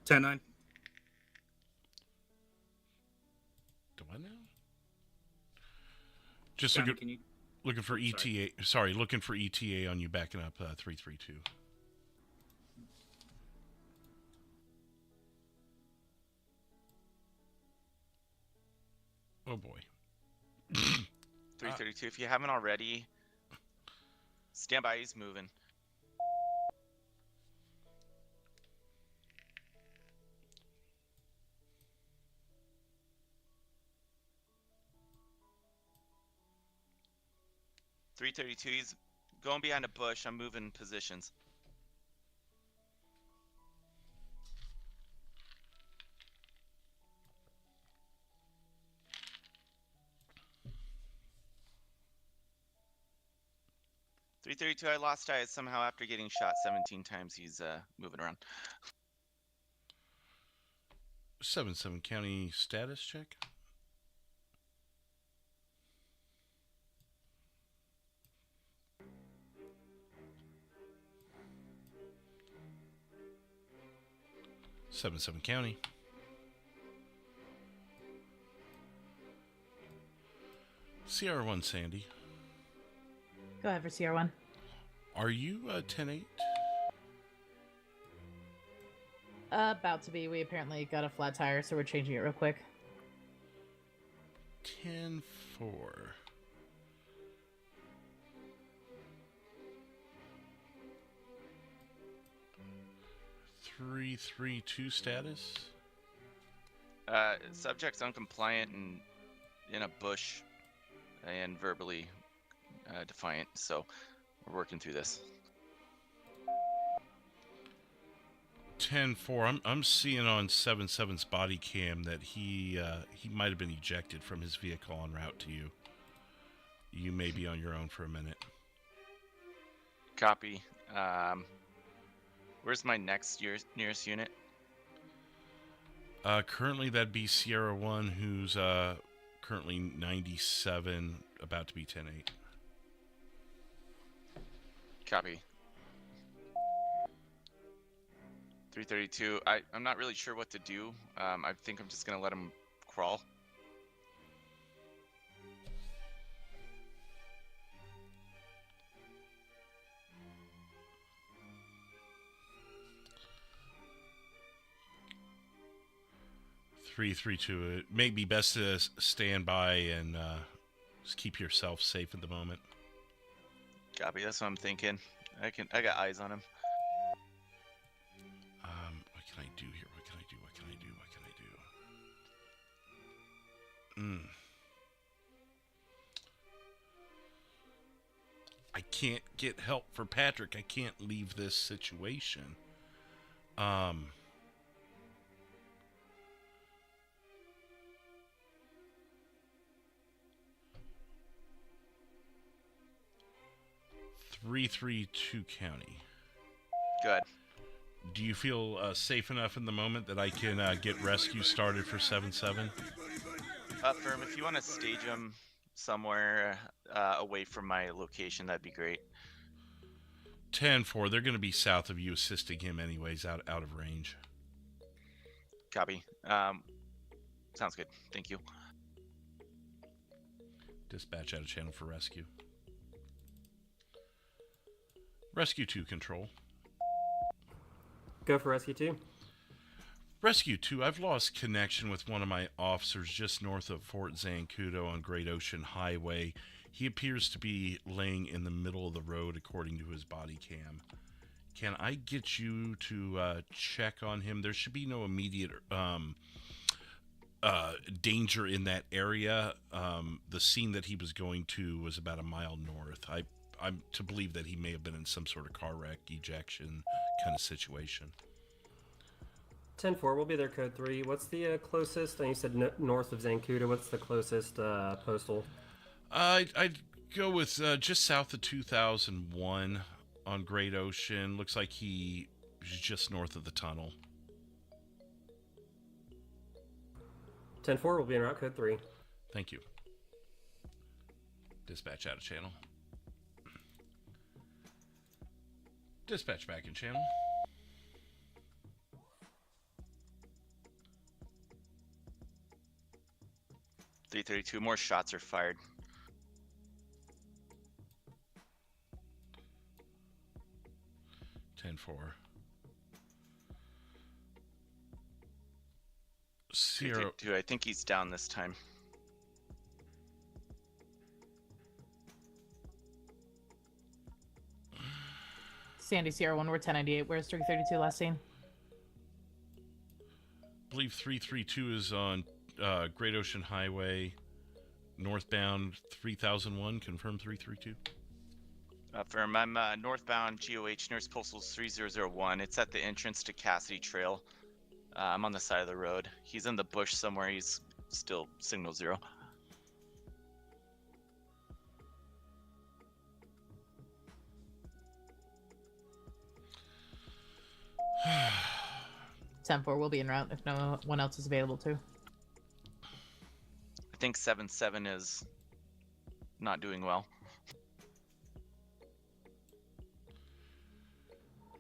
10-9. Do I know? Just Johnny, looking, can you... looking for Oh, sorry. ETA. Sorry, looking for ETA on you backing up 332. Oh boy. 332. If you haven't already, stand by. He's moving. .332. He's going behind a bush. I'm moving positions. .332. I lost eyes somehow after getting shot 17 times. He's moving around. 77 County status check. .77 County. CR1 Sandy. Go ahead for CR1. Are you 10-8? About to be. We apparently got a flat tire, so we're changing it real quick. 10-4. .332 status. Subject's uncompliant and in a bush and verbally defiant, so we're working through this. 10-4. I'm seeing on 77's body cam that he might have been ejected from his vehicle en route to you. You may be on your own for a minute. Copy. Where's my next nearest unit? Currently that'd be Sierra 1, who's currently 97, about to be 10-8. Copy. 332. I'm not really sure what to do. I think I'm just gonna let him crawl. .332. It may be best to stand by and just keep yourself safe at the moment. Copy. That's what I'm thinking. I got eyes on him. What can I do here? What can I do? What can I do? What can I do? I can't get help for Patrick. I can't leave this situation. 332 County. Good. Do you feel safe enough in the moment that I can get rescue started for 7-7? Firm, if you want to stage him somewhere away from my location, that'd be great. 10-4. They're going to be south of you, assisting him anyways, out of range. Copy. Sounds good. Thank you. Dispatch out of channel for rescue. Rescue 2, control. Go for Rescue 2. Rescue 2, I've lost connection with one of my officers just north of Fort Zancudo on Great Ocean Highway. He appears to be laying in the middle of the road according to his body cam. Can I get you to check on him? There should be no immediate danger in that area. The scene that he was going to was about a mile north. I'm to believe that he may have been in some sort of car wreck, ejection kind of situation. 10-4, we'll be there, code 3. What's the closest? You said north of Zancudo. What's the closest postal? I'd go with just south of 2001 on Great Ocean. Looks like he's just north of the tunnel. 10-4, we'll be in route code 3. Thank you. Dispatch out of channel. Dispatch back in channel. .332. More shots are fired. .10-4. Sierra. .332. I think he's down this time. Sandy Sierra 1, we're 1098. Where's 332 last seen? I believe 332 is on Great Ocean Highway, northbound 3001. Confirm 332. Affirm. I'm northbound GOH Nurse Postals 3001. It's at the entrance to Cassidy Trail. I'm on the side of the road. He's in the bush somewhere. He's still signal 0. .10-4, we'll be en route if no one else is available too. I think 7-7 is not doing well.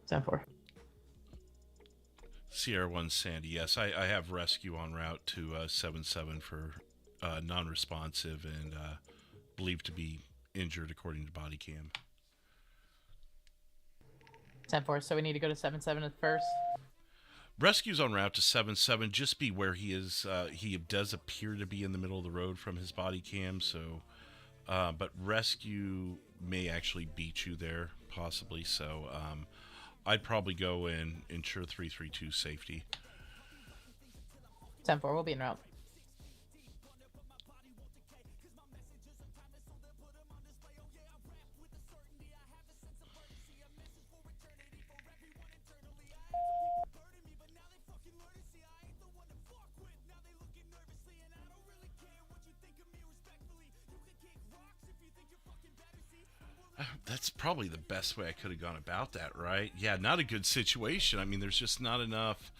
.10-4. Sierra 1 Sandy, yes, I have rescue en route to 7-7 for non-responsive and believed to be injured according to body cam. .10-4, so we need to go to 7-7 at first. Rescue's en route to 7-7. Just be where he is. He does appear to be in the middle of the road from his body cam, so but rescue may actually beat you there, possibly. So I'd probably go and ensure 332 safety. .10-4, we'll be en route. That's probably the best way I could have gone about that, right? Yeah, not a good situation. I mean, there's just not enough.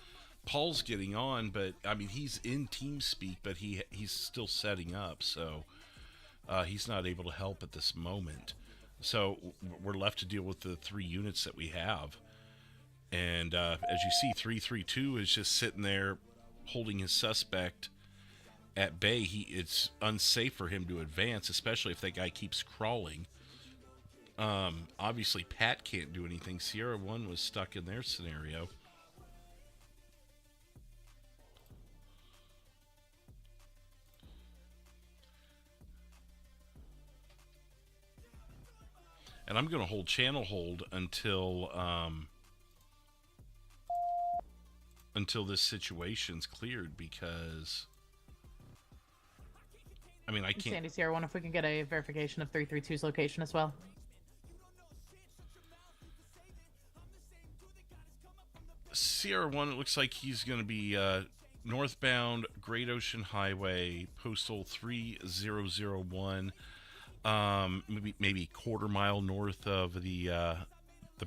Paul's getting on, but I mean, he's in TeamSpeak, but he's still setting up, so he's not able to help at this moment. So we're left to deal with the 3 units that we have. And as you see, 332 is just sitting there holding his suspect at bay. It's unsafe for him to advance, especially if that guy keeps crawling. Obviously Pat can't do anything. Sierra 1 was stuck in their scenario. And I'm going to hold channel hold until this situation's cleared, because I mean, I can't. Sandy Sierra 1, if we can get a verification of 332's location as well. Sierra 1, it looks like he's going to be northbound Great Ocean Highway, postal 3001, maybe quarter mile north of the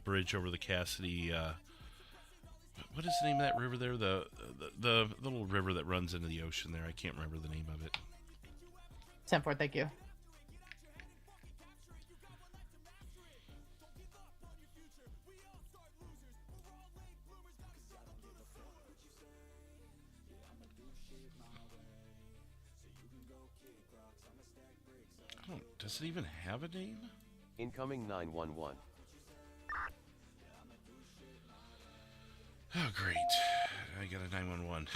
bridge over the Cassidy. What is the name of that river there? The little river that runs into the ocean there. I can't remember the name of it. 10-4, thank you. Does it even have a name? Incoming 911. Oh, great. I got a 911.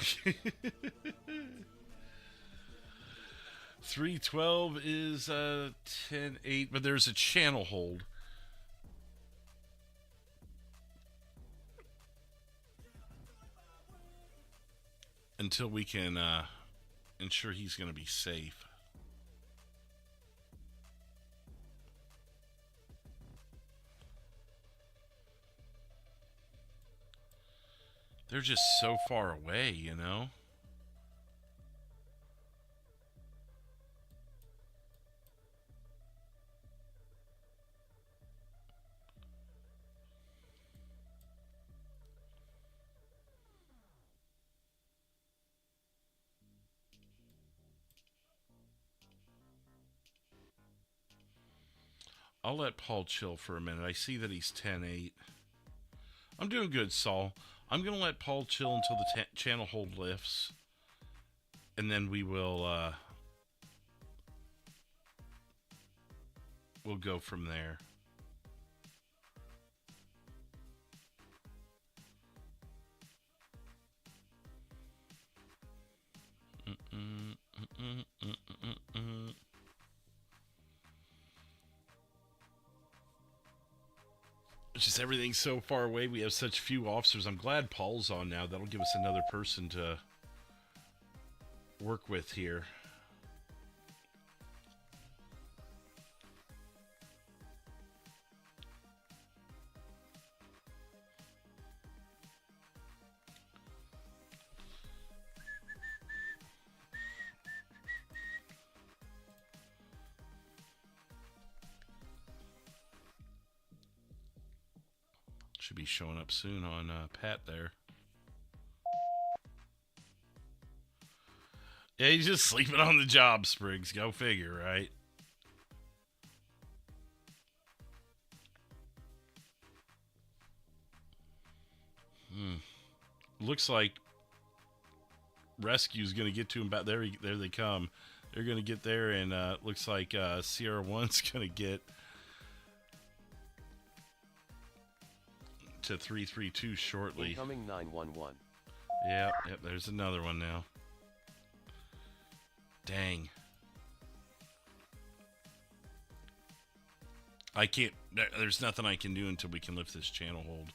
312 is 10-8, but there's a channel hold. Until we can ensure he's going to be safe. They're just so far away, you know? I'll let Paul chill for a minute. I see that he's 10-8. I'm doing good, Saul. I'm going to let Paul chill until the channel hold lifts. And then we will, we'll go from there. Just everything's so far away. We have such few officers. I'm glad Paul's on now. That'll give us another person to work with here. Should be showing up soon on Pat there. Yeah, he's just sleeping on the job, Spriggs. Go figure, right? Looks like rescue's going to get to him. About there they come. They're going to get there, and looks like Sierra 1's going to get to 332 shortly. Incoming 911. Yep, there's another one now. Dang. I can't, there's nothing I can do until we can lift this channel hold.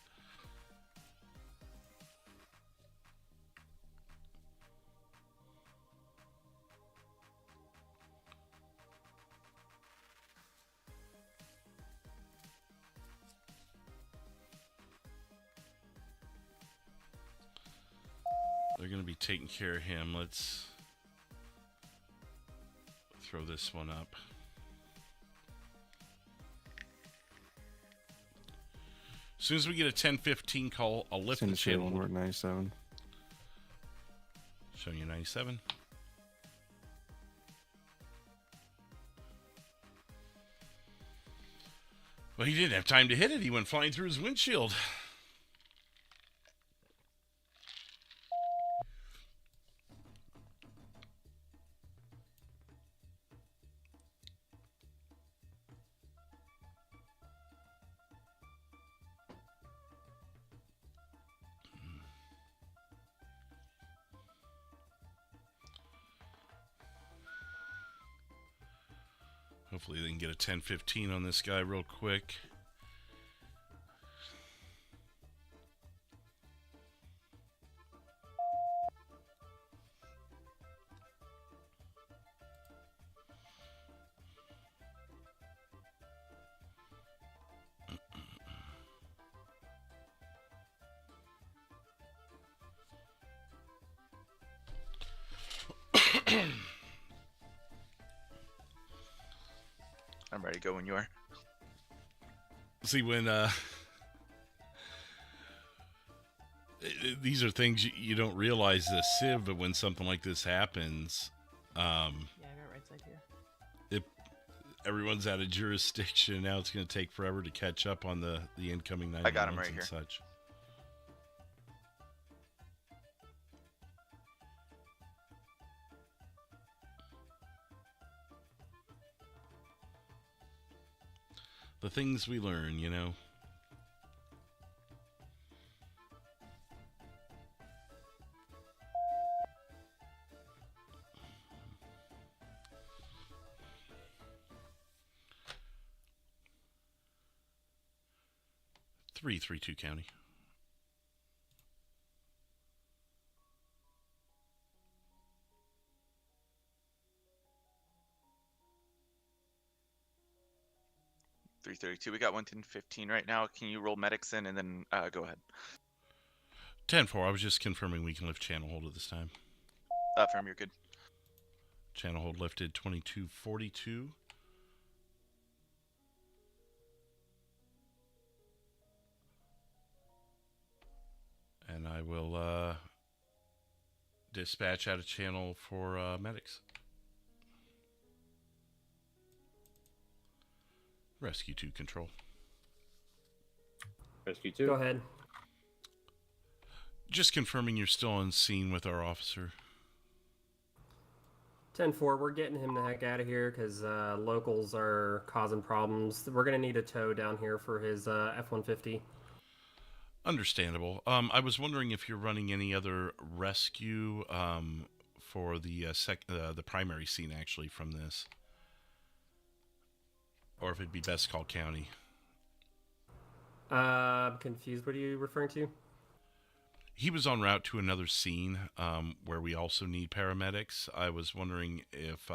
They're going to be taking care of him. Let's throw this one up. As soon as we get a 10:15 call, I'll lift the channel. We're at 97. Showing you 97. Well, he didn't have time to hit it. He went flying through his windshield. Hopefully they can get a 10:15 on this guy real quick. I'm ready to go when you are. See, when these are things you don't realize the Civ, but when something like this happens, Yeah, I got right side here. if everyone's out of jurisdiction, now it's going to take forever to catch up on the incoming 911s I got him right and here. such. The things we learn, you know. Three two county. $332. We got 110-15 right now. Can you roll medics in and then go ahead? 10-4. I was just confirming we can lift channel hold at this time. Firm, you're good. Channel hold lifted 2242. And I will dispatch out a channel for medics. Rescue 2 control. Rescue 2. Go ahead. Just confirming you're still on scene with our officer. 10-4, we're getting him the heck out of here because locals are causing problems. We're going to need a tow down here for his F-150. Understandable. I was wondering if you're running any other rescue for the primary scene, actually, from this. Or if it'd be best call county. I'm confused. What are you referring to? He was en route to another scene where we also need paramedics. I was wondering if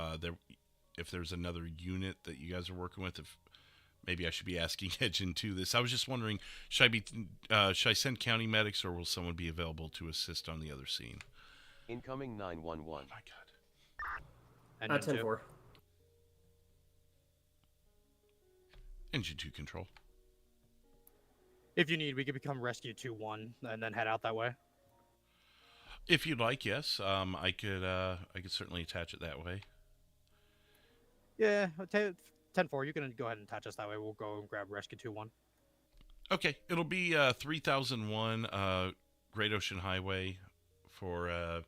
there's another unit that you guys are working with. If maybe I should be asking Edge into this. I was just wondering, should I send county medics, or will someone be available to assist on the other scene? Incoming 911. Oh my God. 10-4. Engine 2 control. If you need, we could become Rescue 2-1 and then head out that way. If you'd like, yes. I could certainly attach it that way. Yeah, 10-4, you can go ahead and attach us that way. We'll go and grab Rescue 2-1. Okay, it'll be 3001 Great Ocean Highway for a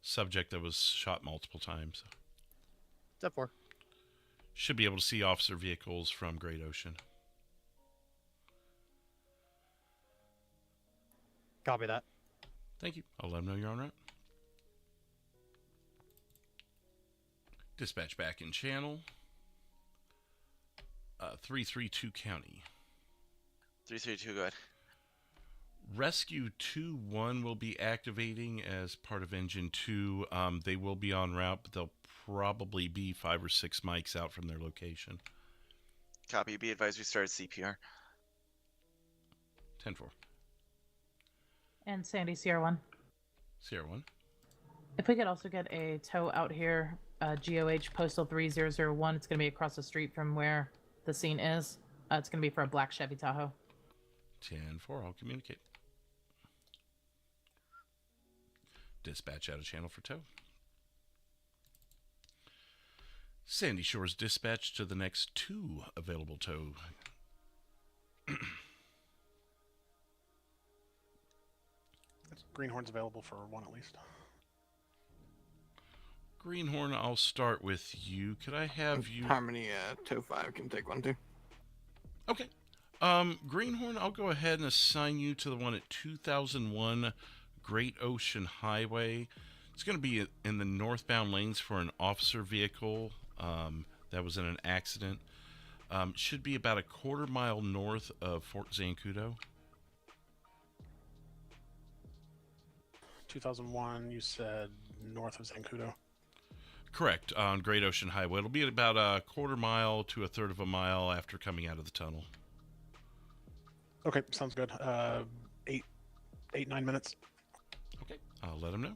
subject that was shot multiple times. 10-4. Should be able to see officer vehicles from Great Ocean. Copy that. Thank you. I'll let them know you're on route. Dispatch back in channel. 332 County. 332, go ahead. Rescue 2-1 will be activating as part of Engine 2. They will be en route, but they'll probably be 5 or 6 mics out from their location. Copy. Be advised we started CPR. 10-4. And Sandy, CR1. CR1. If we could also get a tow out here, GOH Postal 3001. It's going to be across the street from where the scene is. It's going to be for a black Chevy Tahoe. 10-4. I'll communicate. Dispatch out of channel for tow. Sandy Shores dispatch to the next 2 available tow. Greenhorn's available for 1 at least. Greenhorn, I'll start with you. Could I have you... Harmony, tow 5 can take 1 too. Okay. Greenhorn, I'll go ahead and assign you to the one at 2001 Great Ocean Highway. It's going to be in the northbound lanes for an officer vehicle that was in an accident. Should be about a quarter-mile north of Fort Zancudo. 2001, you said north of Zancudo. Correct, on Great Ocean Highway. It'll be about a quarter-mile to a third of a mile after coming out of the tunnel. Okay, sounds good. 9 minutes. Okay, I'll let him know.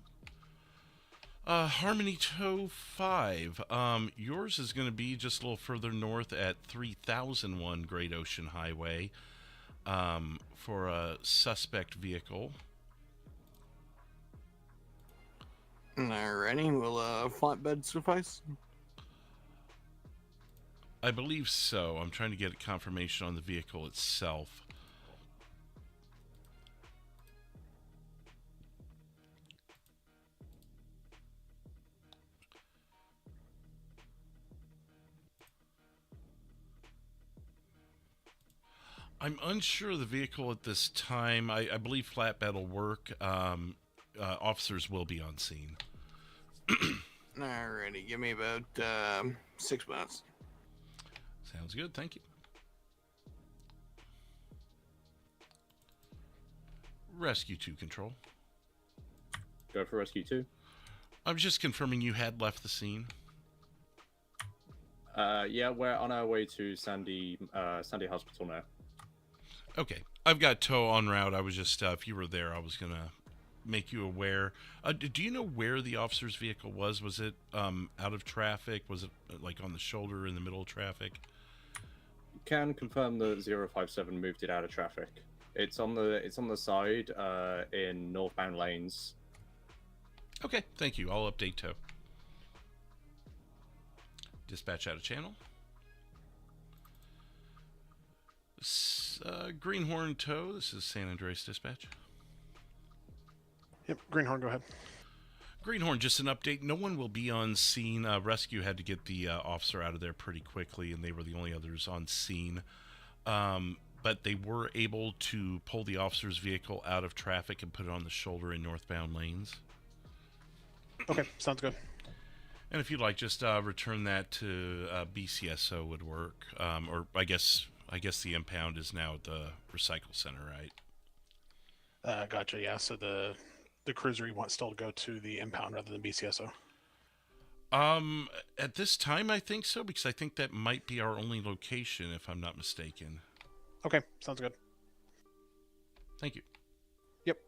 Harmony Tow 5. Yours is going to be just a little further north at 3001 Great Ocean Highway for a suspect vehicle. Alrighty, will flatbed suffice? I believe so. I'm trying to get a confirmation on the vehicle itself. I'm unsure of the vehicle at this time. I believe flatbed will work. Officers will be on scene. Alrighty, give me about 6 minutes. Sounds good, thank you. Rescue 2 control. Go for Rescue 2. I was just confirming you had left the scene. Yeah, we're on our way to Sandy Hospital now. Okay, I've got tow en route. I was just, if you were there, I was going to make you aware. Do you know where the officer's vehicle was? Was it out of traffic? Was it like on the shoulder in the middle of traffic? Can confirm that 057 moved it out of traffic. It's on the side in northbound lanes. Okay, thank you. I'll update tow. Dispatch out of channel. Greenhorn tow. This is San Andreas dispatch. Yep, Greenhorn, go ahead. Greenhorn, just an update. No one will be on scene. Rescue had to get the officer out of there pretty quickly, and they were the only others on scene. But they were able to pull the officer's vehicle out of traffic and put it on the shoulder in northbound lanes. Okay, sounds good. And if you'd like, just return that to BCSO would work. Or I guess the impound is now at the recycle center, right? Gotcha. Yeah. So the cruiser you want still to go to the impound rather than BCSO. At this time, I think so, because I think that might be our only location, if I'm not mistaken. Okay, sounds good. Thank you. Yep.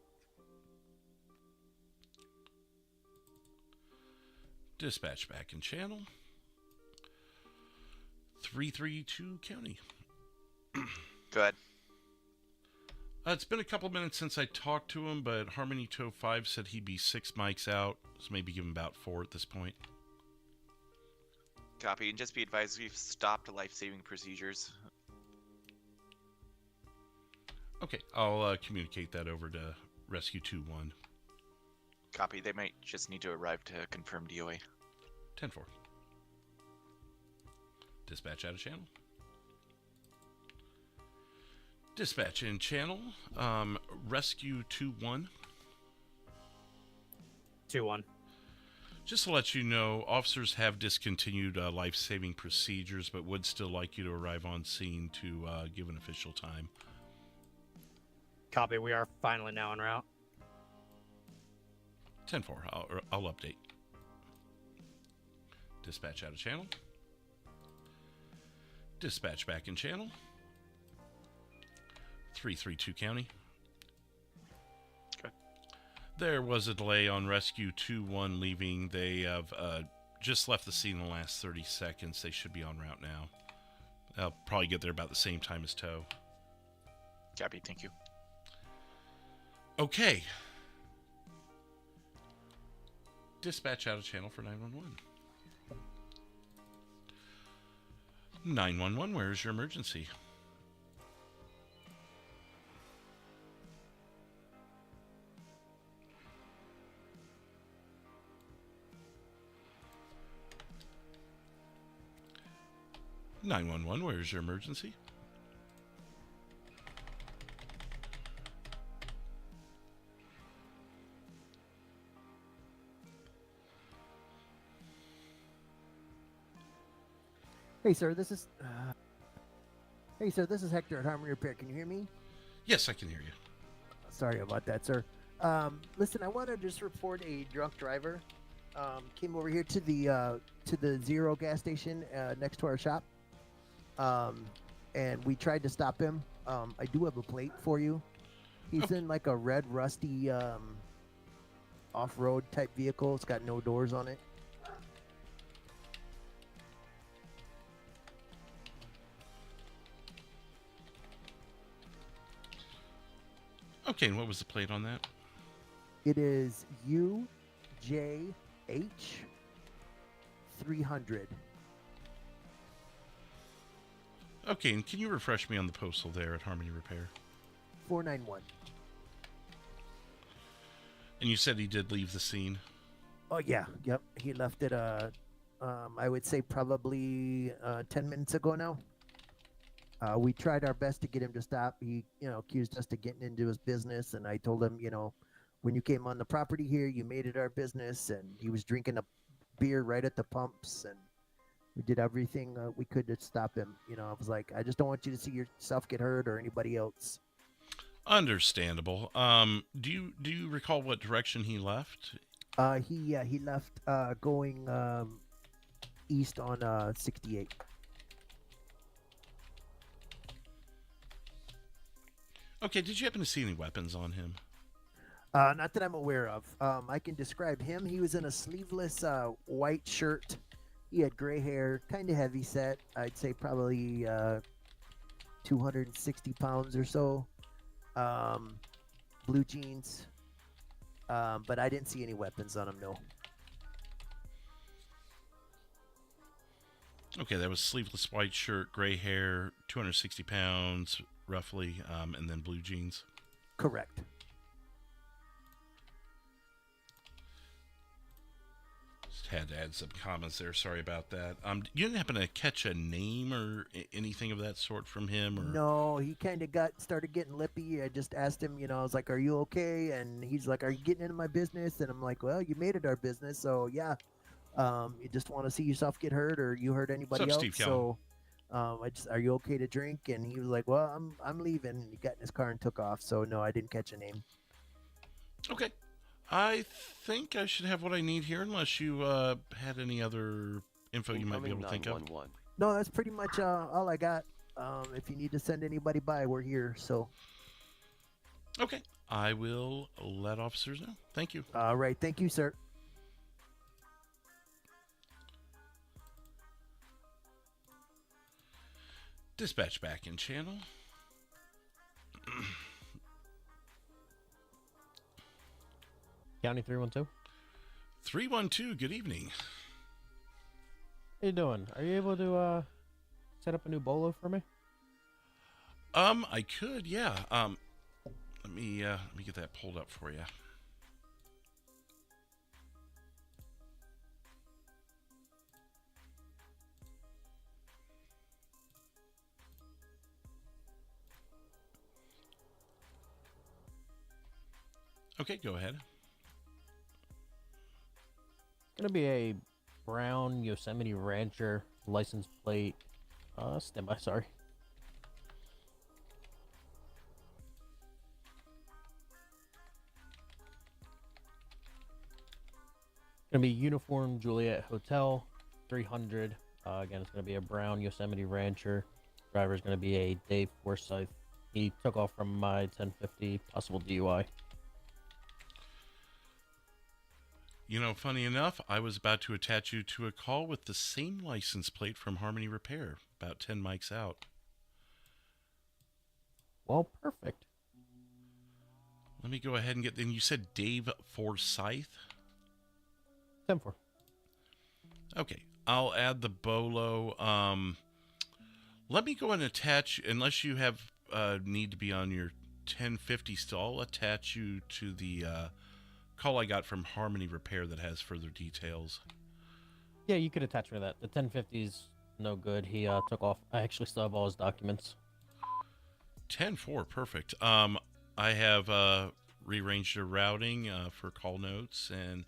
Dispatch back in channel. 332 County. Good. It's been a couple minutes since I talked to him, but Harmony 205 said he'd be 6 mics out, so maybe give him about 4 at this point. Copy, and just be advised we've stopped life-saving procedures. Okay, I'll communicate that over to Rescue 2-1. Copy, they might just need to arrive to confirm DOA. 10-4. Dispatch out of channel. Dispatch in channel. Rescue 2-1. 2-1. Just to let you know, officers have discontinued life-saving procedures, but would still like you to arrive on scene to give an official time. Copy, we are finally now en route. 10-4, I'll update. Dispatch out of channel. Dispatch back in channel. 332 County. Okay. There was a delay on Rescue 2-1 leaving. They have just left the scene in the last 30 seconds. They should be en route now. They'll probably get there about the same time as tow. Copy, thank you. Okay. Dispatch out of channel for 911. 911, where is your emergency? Where is your emergency? Hey sir, this is Hector at Harmony Repair. Can you hear me? Yes, I can hear you. Sorry about that, sir. Listen, I want to just report a drunk driver. Came over here to the Zero gas station next to our shop. And we tried to stop him. I do have a plate for you. He's in like a red, rusty off-road type vehicle. It's got no doors on it. Okay, and what was the plate on that? It is UJH 300. Okay, and can you refresh me on the postal there at Harmony Repair? 491. And you said he did leave the scene? Oh, yeah. Yep. He left it, I would say probably 10 minutes ago now. We tried our best to get him to stop. He, accused us of getting into his business. And I told him, when you came on the property here, you made it our business. And he was drinking a beer right at the pumps. And we did everything we could to stop him. I was like, I just don't want you to see yourself get hurt or anybody else. Understandable. Do you recall what direction he left? He left going east on 68. Okay, did you happen to see any weapons on him? Not that I'm aware of. I can describe him. He was in a sleeveless white shirt. He had gray hair, kind of heavy set. I'd say probably 260 pounds or so. Blue jeans. But I didn't see any weapons on him, no. Okay, that was sleeveless white shirt, gray hair, 260 pounds, roughly, and then blue jeans. Correct. had to add some comments there. Sorry about that. You didn't happen to catch a name or anything of that sort from him? Or No, he kind of started getting lippy. I just asked him, I was like, "Are you okay?" And he's like, "Are you getting into my business?" And I'm like, "Well, you made it our business, so yeah. You just want to see yourself get hurt, or you hurt anybody else?" Steve So, are you okay to drink? And he was like, "Well, I'm leaving." And he got in his car and took off. So no, I didn't catch a name. Okay. I think I should have what I need here, unless you had any other info you might be able to think of. No, that's pretty much all I got. If you need to send anybody by, we're here. So. Okay. I will let officers know. Thank you. All right. Thank you, sir. Dispatch back in channel. County 312. 312. Good evening. How you doing? Are you able to set up a new bolo for me? I could, yeah. Let me get that pulled up for you. Okay, go ahead. Gonna be a brown Yosemite Rancher license plate. Stand by, sorry. Gonna be Uniform Juliet Hotel 300. Again, it's gonna be a brown Yosemite Rancher. Driver's gonna be a Dave Forsyth. He took off from my 1050, possible DUI. You know, funny enough, I was about to attach you to a call with the same license plate from Harmony Repair, about 10 mics out. Well, perfect. Let me go ahead and get... And you said Dave Forsyth? 10-4. Okay, I'll add the bolo. Let me go and attach, unless you have need to be on your 1050 still, I'll attach you to the... call I got from Harmony Repair that has further details. Yeah, you could attach me to that. The 1050's no good. He took off. I actually still have all his documents. 10-4, perfect. I have rearranged the routing for call notes, and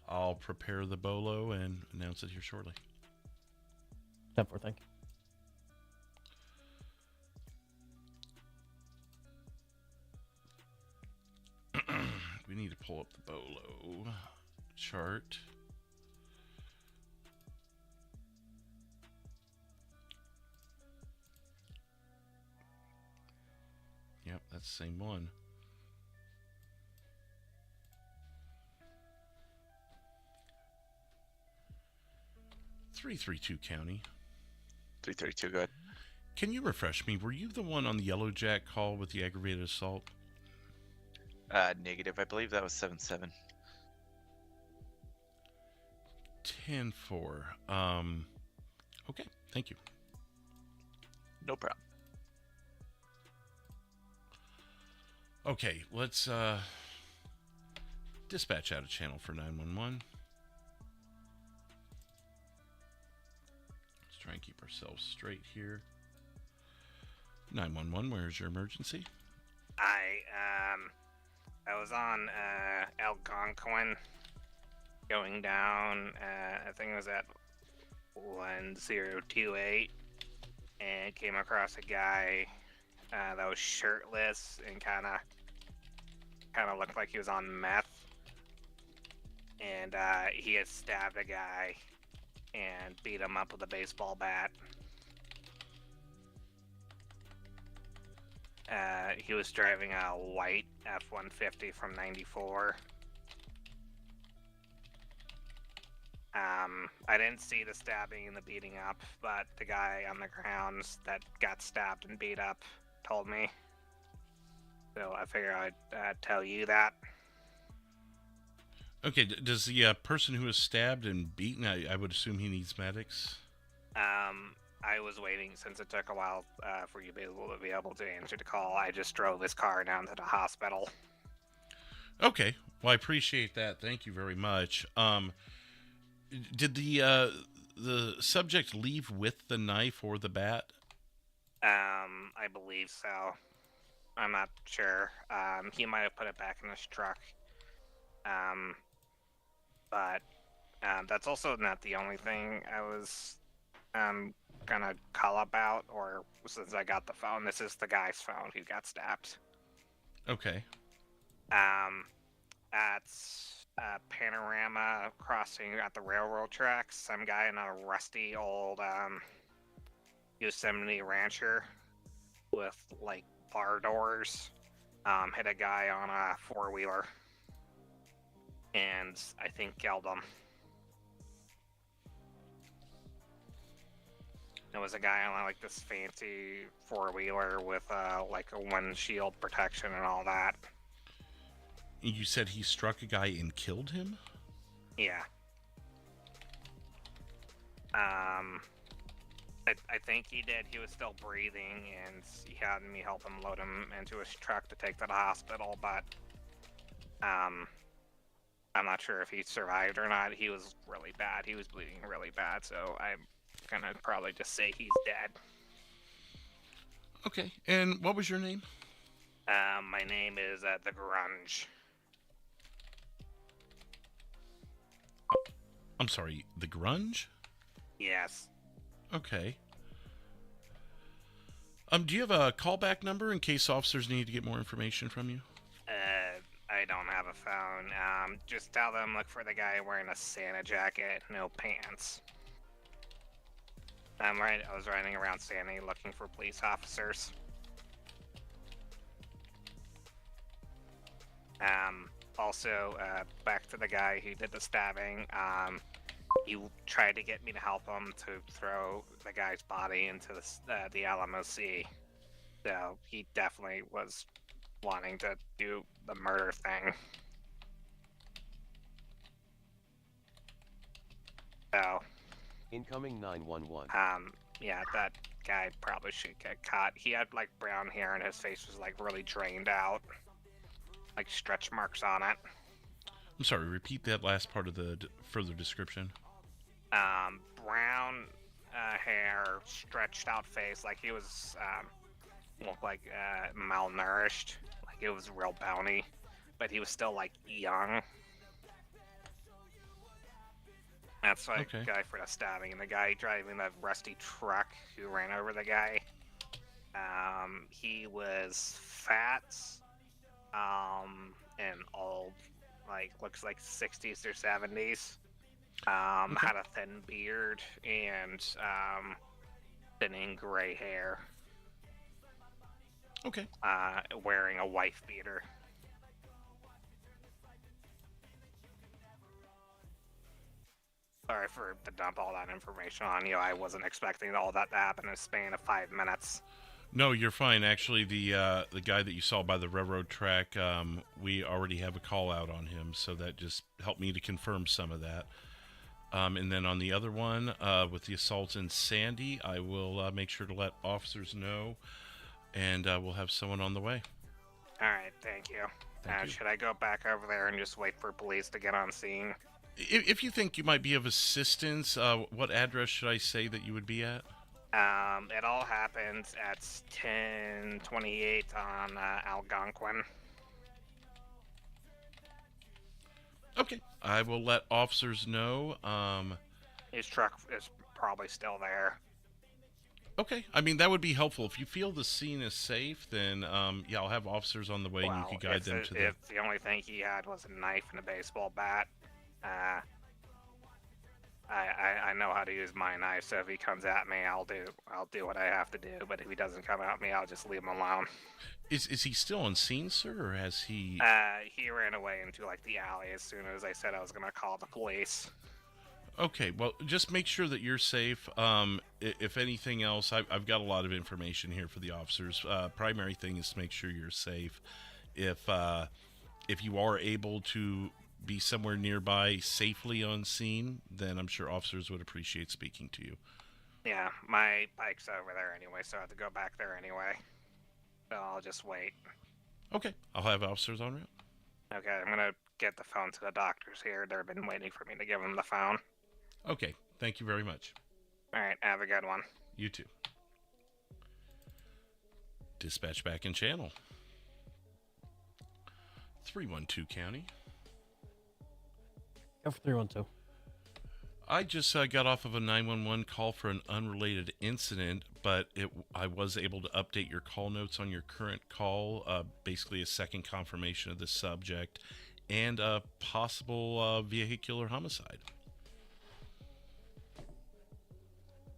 I'll prepare the bolo and announce it here shortly. 10-4, thank you. We need to pull up the bolo chart. Yep, that's the same one. .332 County. 332, good. Can you refresh me? Were you the one on the Yellow Jack call with the aggravated assault? Negative. I believe that was 7-7. 10-4. Okay, thank you. No problem. Okay, let's dispatch out a channel for 911. Let's try and keep ourselves straight here. 911, where's your emergency? I was on Algonquin going down, I think it was at 1028, and came across a guy that was shirtless and kind of looked like he was on meth, and he had stabbed a guy and beat him up with a baseball bat. He was driving a white F-150 from 94. I didn't see the stabbing and the beating up, but the guy on the grounds that got stabbed and beat up told me. So I figured I'd tell you that. Okay, does the person who was stabbed and beaten, I would assume he needs medics? I was waiting since it took a while for you to be able to answer the call. I just drove his car down to the hospital. Okay, well, I appreciate that. Thank you very much. Did the subject leave with the knife or the bat? I believe so. I'm not sure. He might have put it back in his truck. But that's also not the only thing I was gonna call about, or since I got the phone, this is the guy's phone who got stabbed. Okay. At Panorama crossing at the railroad tracks, some guy in a rusty old Yosemite Rancher with like bar doors hit a guy on a four-wheeler and I think killed him. There was a guy on like this fancy four-wheeler with like a windshield protection and all that. You said he struck a guy and killed him? Yeah. I think he did. He was still breathing, and he had me help him load him into his truck to take to the hospital, but I'm not sure if he survived or not. He was really bad. He was bleeding really bad, so I'm gonna probably just say he's dead. Okay, and what was your name? My name is The Grunge. I'm sorry, the Grunge? Yes. Okay. Do you have a callback number in case officers need to get more information from you? I don't have a phone. Just tell them look for the guy wearing a Santa jacket, no pants. I was riding around Santa looking for police officers. Also, back to the guy who did the stabbing. He tried to get me to help him to throw the guy's body into the Alamo Sea. So he definitely was wanting to do the murder thing. So. Incoming 911. Yeah, that guy probably should get caught. He had like brown hair and his face was like really drained out. Like stretch marks on it. I'm sorry, repeat that last part of the further description. Brown hair, stretched out face, like he was looked like malnourished, like it was real bony, but he was still like young. That's like the guy for the stabbing, and the guy driving the rusty truck who ran over the guy. He was fat, and old, like looks like 60s or 70s. Had a thin beard and thinning gray hair. Okay. Wearing a wife beater. Sorry for to dump all that information on you. I wasn't expecting all that to happen in a span of 5 minutes. No, you're fine. Actually, the guy that you saw by the railroad track, we already have a call out on him, so that just helped me to confirm some of that. And then on the other one, with the assault in Sandy, I will make sure to let officers know, and we'll have someone on the way. All right, thank you. Should I go back over there and just wait for police to get on scene? If you think you might be of assistance, what address should I say that you would be at? It all happens at 1028 on Algonquin. Okay, I will let officers know. His truck is probably still there. Okay, I mean, that would be helpful. If you feel the scene is safe, then yeah, I'll have officers on the way, and you can guide them to the... If the only thing he had was a knife and a baseball bat, I know how to use my knife, so if he comes at me, I'll do what I have to do. But if he doesn't come at me, I'll just leave him alone. Is he still on scene, sir, or has he... He ran away into, like, the alley as soon as I said I was gonna call the police. Okay, well, just make sure that you're safe. If anything else, I've got a lot of information here for the officers. Primary thing is to make sure you're safe. If you are able to be somewhere nearby safely on scene, then I'm sure officers would appreciate speaking to you. Yeah, my bike's over there anyway, so I have to go back there anyway. So I'll just wait. Okay, I'll have officers en route. Okay, I'm gonna get the phone to the doctors here. They've been waiting for me to give them the phone. Okay, thank you very much. All right, have a good one. You too. Dispatch back in channel. 312 County. Go for 312. I just got off of a 911 call for an unrelated incident, but I was able to update your call notes on your current call, basically a second confirmation of the subject, and a possible vehicular homicide.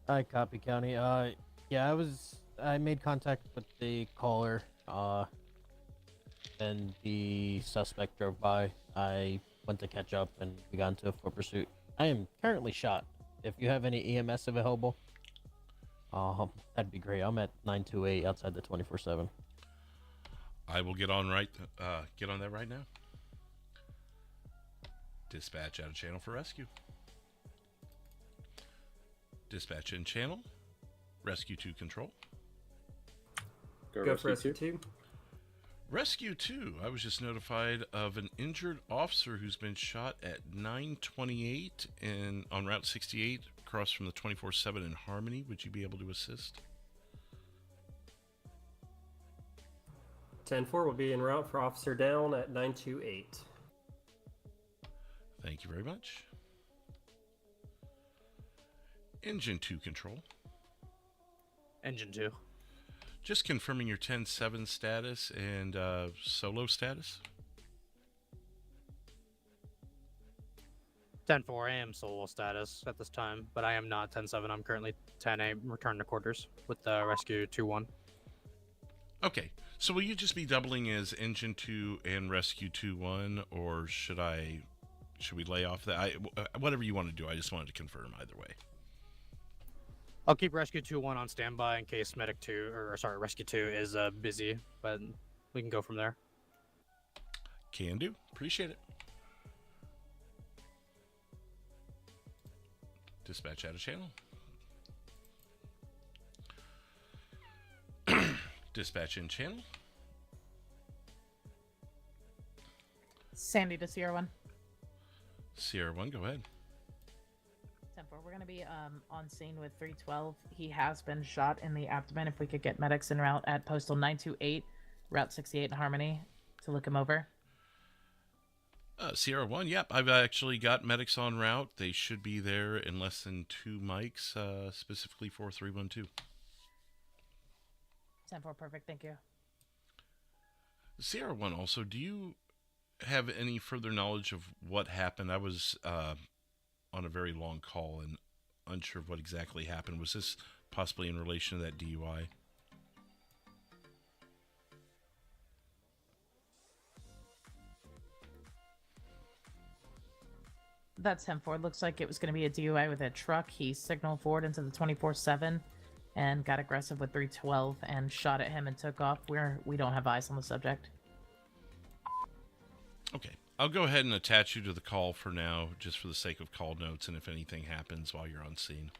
Hi, Copy County. Yeah, I made contact with the caller, and the suspect drove by. I went to catch up, and we got into a foot pursuit. I am currently shot. If you have any EMS available, that'd be great. I'm at 928 outside the 24/7. I will get on that right now. Dispatch out of channel for rescue. Dispatch in channel. Rescue 2 control. Go for rescue 2. Rescue 2. I was just notified of an injured officer who's been shot at 928 on Route 68 across from the 24/7 in Harmony. Would you be able to assist? 10-4 will be en route for officer down at 928. Thank you very much. Engine 2 control. Engine 2. Just confirming your 10-7 status and solo status. 10-4, I am solo status at this time, but I am not 10-7. I'm currently 10-8, return to quarters with rescue 2-1. Okay, so will you just be doubling as engine 2 and rescue 2-1, or should we lay off that? Whatever you want to do, I just wanted to confirm either way. I'll keep rescue 2-1 on standby in case rescue 2 is busy, but we can go from there. Can do. Appreciate it. Dispatch out of channel. Dispatch in channel. Sandy to Sierra 1. Sierra 1, go ahead. 10-4, we're going to be on scene with 312. He has been shot in the abdomen. If we could get medics en route at postal 928, Route 68 in Harmony to look him over. Sierra 1, yep. I've actually got medics en route. They should be there in less than 2 mics, specifically for 312. 10-4, perfect. Thank you. Sierra 1, also, do you have any further knowledge of what happened? I was on a very long call and unsure of what exactly happened. Was this possibly in relation to that DUI? That's 10-4. Looks like it was going to be a DUI with a truck. He signaled forward into the 24/7 and got aggressive with 312 and shot at him and took off. We don't have eyes on the subject. Okay. I'll go ahead and attach you to the call for now, just for the sake of call notes and if anything happens while you're on scene.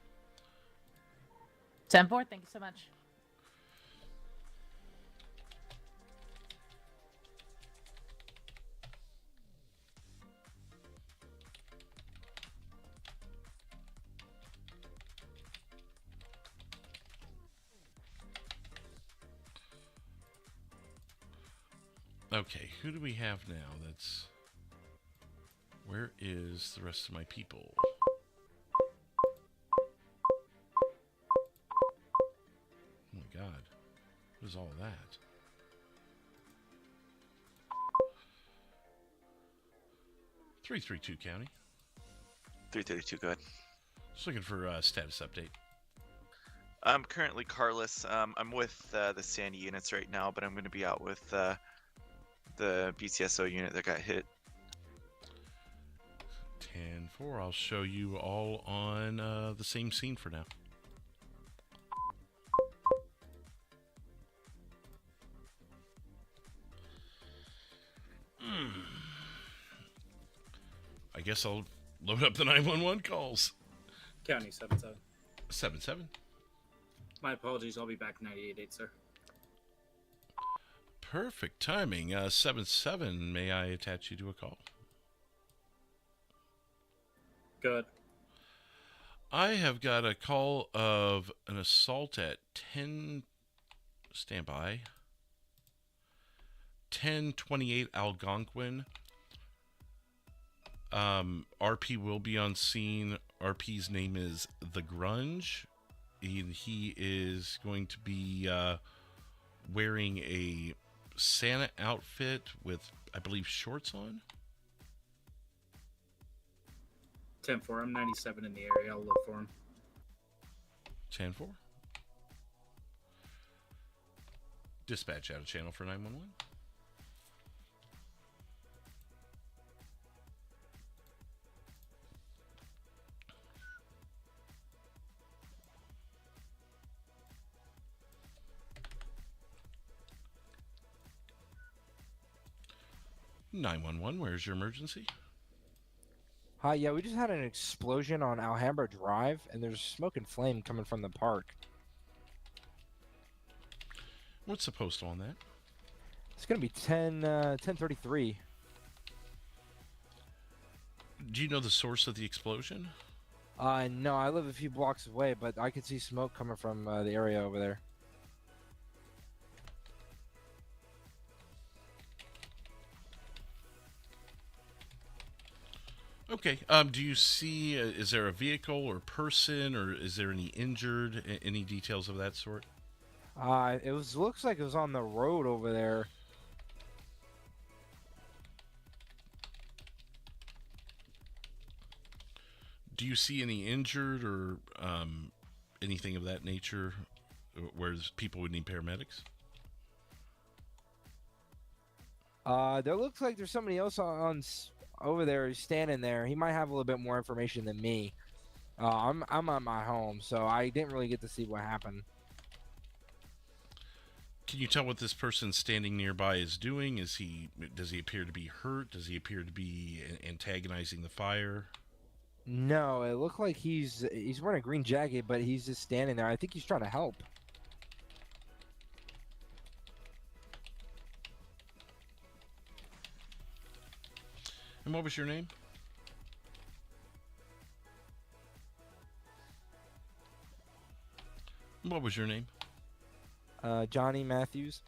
10-4, thank you so much. Okay, who do we have now that's... Where is the rest of my people? Oh my god. What is all that? .332 County. 332, go ahead. Just looking for a status update. I'm currently carless. I'm with the Sandy units right now, but I'm going to be out with the BCSO unit that got hit. 10-4. I'll show you all on the same scene for now. I guess I'll load up the 911 calls. County 77. 77. My apologies. I'll be back 98.8, sir. Perfect timing. 77. May I attach you to a call? Good. I have got a call of an assault at 10. Standby. 1028 Algonquin. RP will be on scene. RP's name is The Grunge. He is going to be wearing a Santa outfit with, I believe, shorts on. 10-4, I'm 97 in the area. I'll look for him. 10-4. Dispatch out of channel for 911. Where's your emergency? Hi, yeah, we just had an explosion on Alhambra Drive, and there's smoke and flame coming from the park. What's the postal on that? It's gonna be 1033. Do you know the source of the explosion? No, I live a few blocks away, but I could see smoke coming from the area over there. Okay. Do you see, is there a vehicle or person, or is there any injured? Any details of that sort? Looks like it was on the road over there. Do you see any injured or anything of that nature where people would need paramedics? There looks like there's somebody else on over there who's standing there. He might have a little bit more information than me. I'm at my home, so I didn't really get to see what happened. Can you tell what this person standing nearby is doing? Does he appear to be hurt? Does he appear to be antagonizing the fire? No, it looked like he's wearing a green jacket, but he's just standing there. I think he's trying to help. And what was your name? What was your name? Johnny Matthews.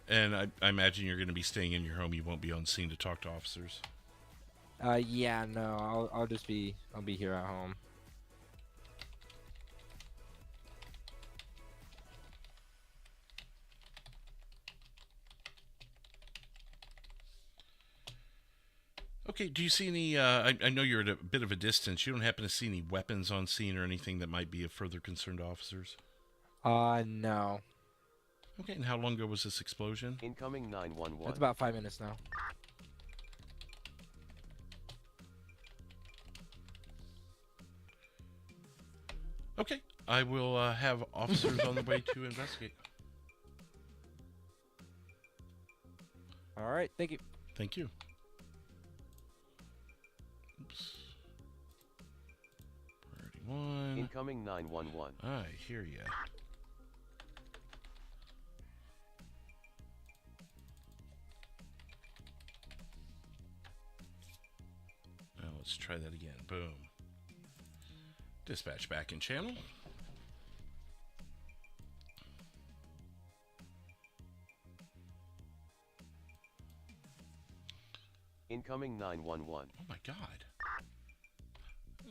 And I imagine you're going to be staying in your home. You won't be on scene to talk to officers. Yeah, no, I'll be here at home. Okay, do you see any, I know you're at a bit of a distance. You don't happen to see any weapons on scene or anything that might be of further concern to officers? No. Okay, and how long ago was this explosion? Incoming 911. It's about 5 minutes now. Okay, I will have officers on the way to investigate. All right, thank you. Thank you. Oops. Priority 1. Incoming 911. I hear ya. Now let's try that again. Boom. Dispatch back in channel. Incoming 911. Oh my God.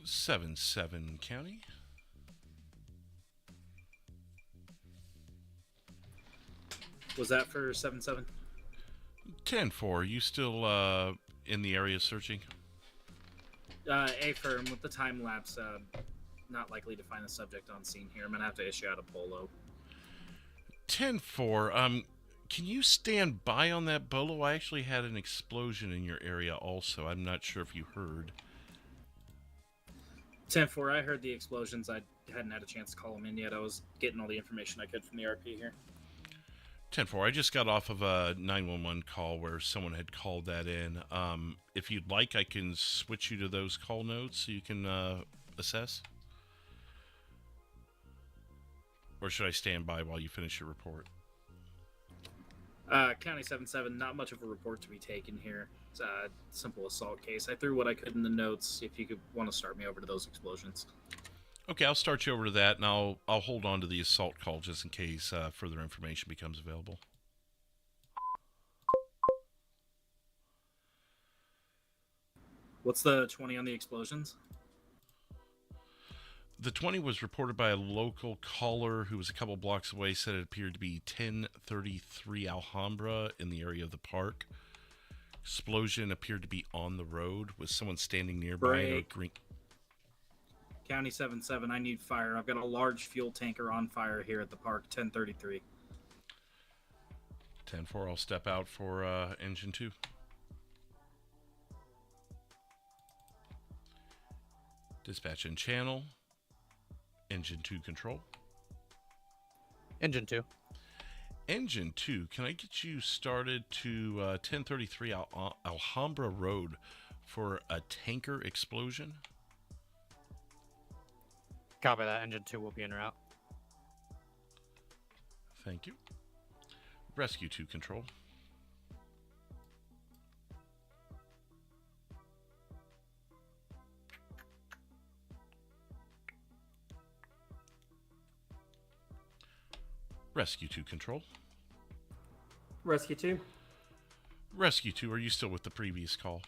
7-7 County. Was that for 7-7? 10-4. You still in the area searching? Affirm with the time lapse. Not likely to find the subject on scene here. I'm gonna have to issue out a bolo. 10-4. Can you stand by on that bolo? I actually had an explosion in your area also. I'm not sure if you heard. 10-4. I heard the explosions. I hadn't had a chance to call them in yet. I was getting all the information I could from the RP here. 10-4. I just got off of a 911 call where someone had called that in. If you'd like, I can switch you to those call notes so you can assess. Or should I stand by while you finish your report? County 7-7, not much of a report to be taken here. It's a simple assault case. I threw what I could in the notes. If you could want to start me over to those explosions. Okay, I'll start you over to that, and I'll hold on to the assault call just in case further information becomes available. What's the 20 on the explosions? The 20 was reported by a local caller who was a couple blocks away, said it appeared to be 1033 Alhambra in the area of the park. Explosion appeared to be on the road with someone standing nearby. In a green... County 7-7, I need fire. I've got a large fuel tanker on fire here at the park, 1033. 10-4, I'll step out for engine 2. Dispatch in channel. Engine 2 control. Engine 2. Engine 2, can I get you started to 1033 Alhambra Road for a tanker explosion? Copy that. Engine 2 will be en route. Thank you. Rescue 2 control. Rescue 2 control. Rescue 2. Rescue 2, are you still with the previous call?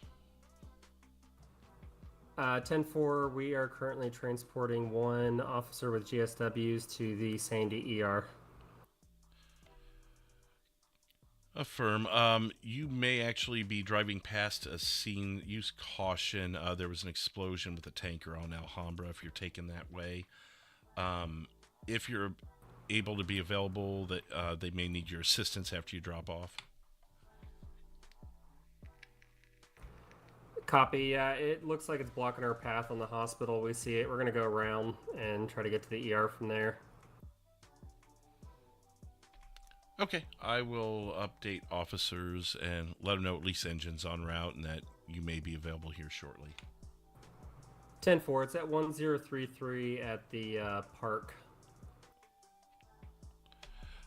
10-4, we are currently transporting one officer with GSWs to the Sandy ER. Affirm. You may actually be driving past a scene. Use caution. There was an explosion with a tanker on Alhambra if you're taking that way. If you're able to be available, that they may need your assistance after you drop off. Copy. Yeah, it looks like it's blocking our path on the hospital. We see it. We're going to go around and try to get to the ER from there. Okay, I will update officers and let them know at least engines en route and that you may be available here shortly. 10-4, it's at 1033 at the park.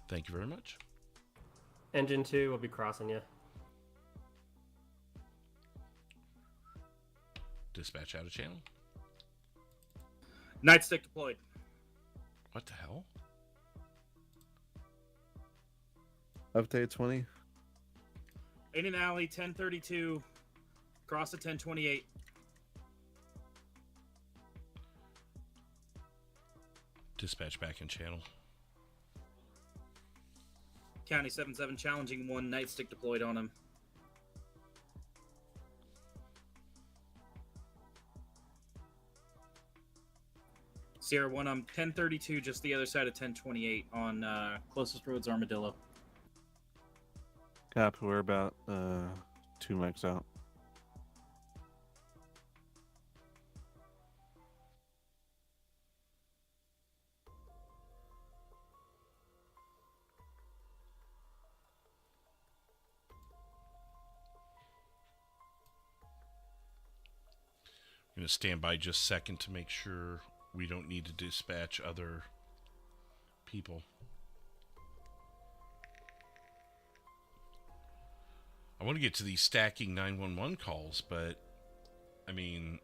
Thank you very much. Engine 2 will be crossing you. Dispatch out of channel. Nightstick deployed. What the hell? Update 20. In an alley, 1032. Cross at 1028. Dispatch back in channel. County 7-7 challenging one. Nightstick deployed on him. Sierra 1, I'm 1032, just the other side of 1028 on closest road's Armadillo. Copy, we're about 2 mics out. I'm going to stand by just a second to make sure we don't need to dispatch other people. I want to get to these stacking 911 calls, but I mean,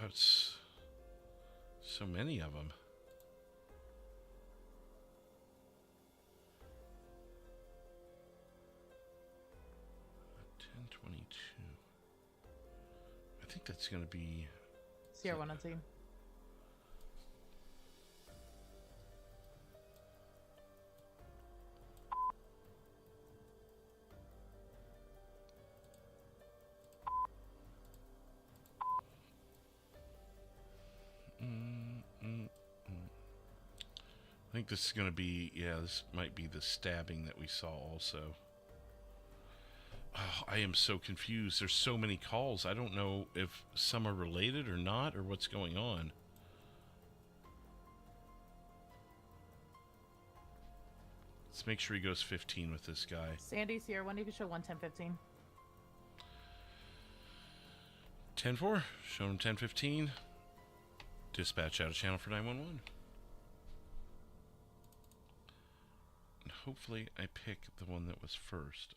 it's so many of them. I think that's going to be Sierra 1 on scene. I think this is going to be, yeah, this might be the stabbing that we saw also. Oh, I am so confused. There's so many calls. I don't know if some are related or not, or what's going on. Let's make sure he goes 15 with this guy. Sandy, Sierra 1, you can show 11015. 10-4, show him 10-15. Dispatch out of channel for 911. hopefully I pick the one that was first.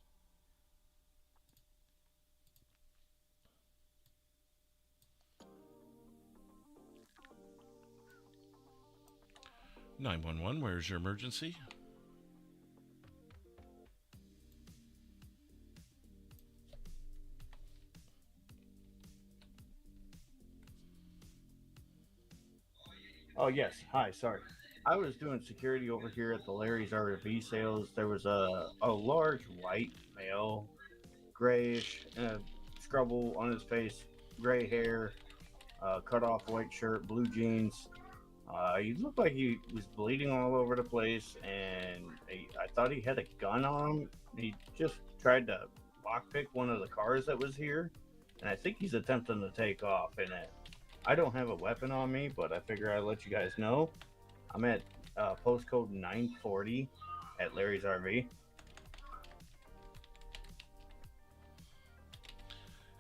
(911), where's your emergency? Oh yes. Hi. Sorry. I was doing security over here at the Larry's RV sales. There was a large white male, grayish, scrubble on his face, gray hair, cut off white shirt, blue jeans. He looked like he was bleeding all over the place, and I thought he had a gun on him. He just tried to lockpick one of the cars that was here, and I think he's attempting to take off. And I don't have a weapon on me, but I figure I'd let you guys know. I'm at postcode 940 at Larry's RV.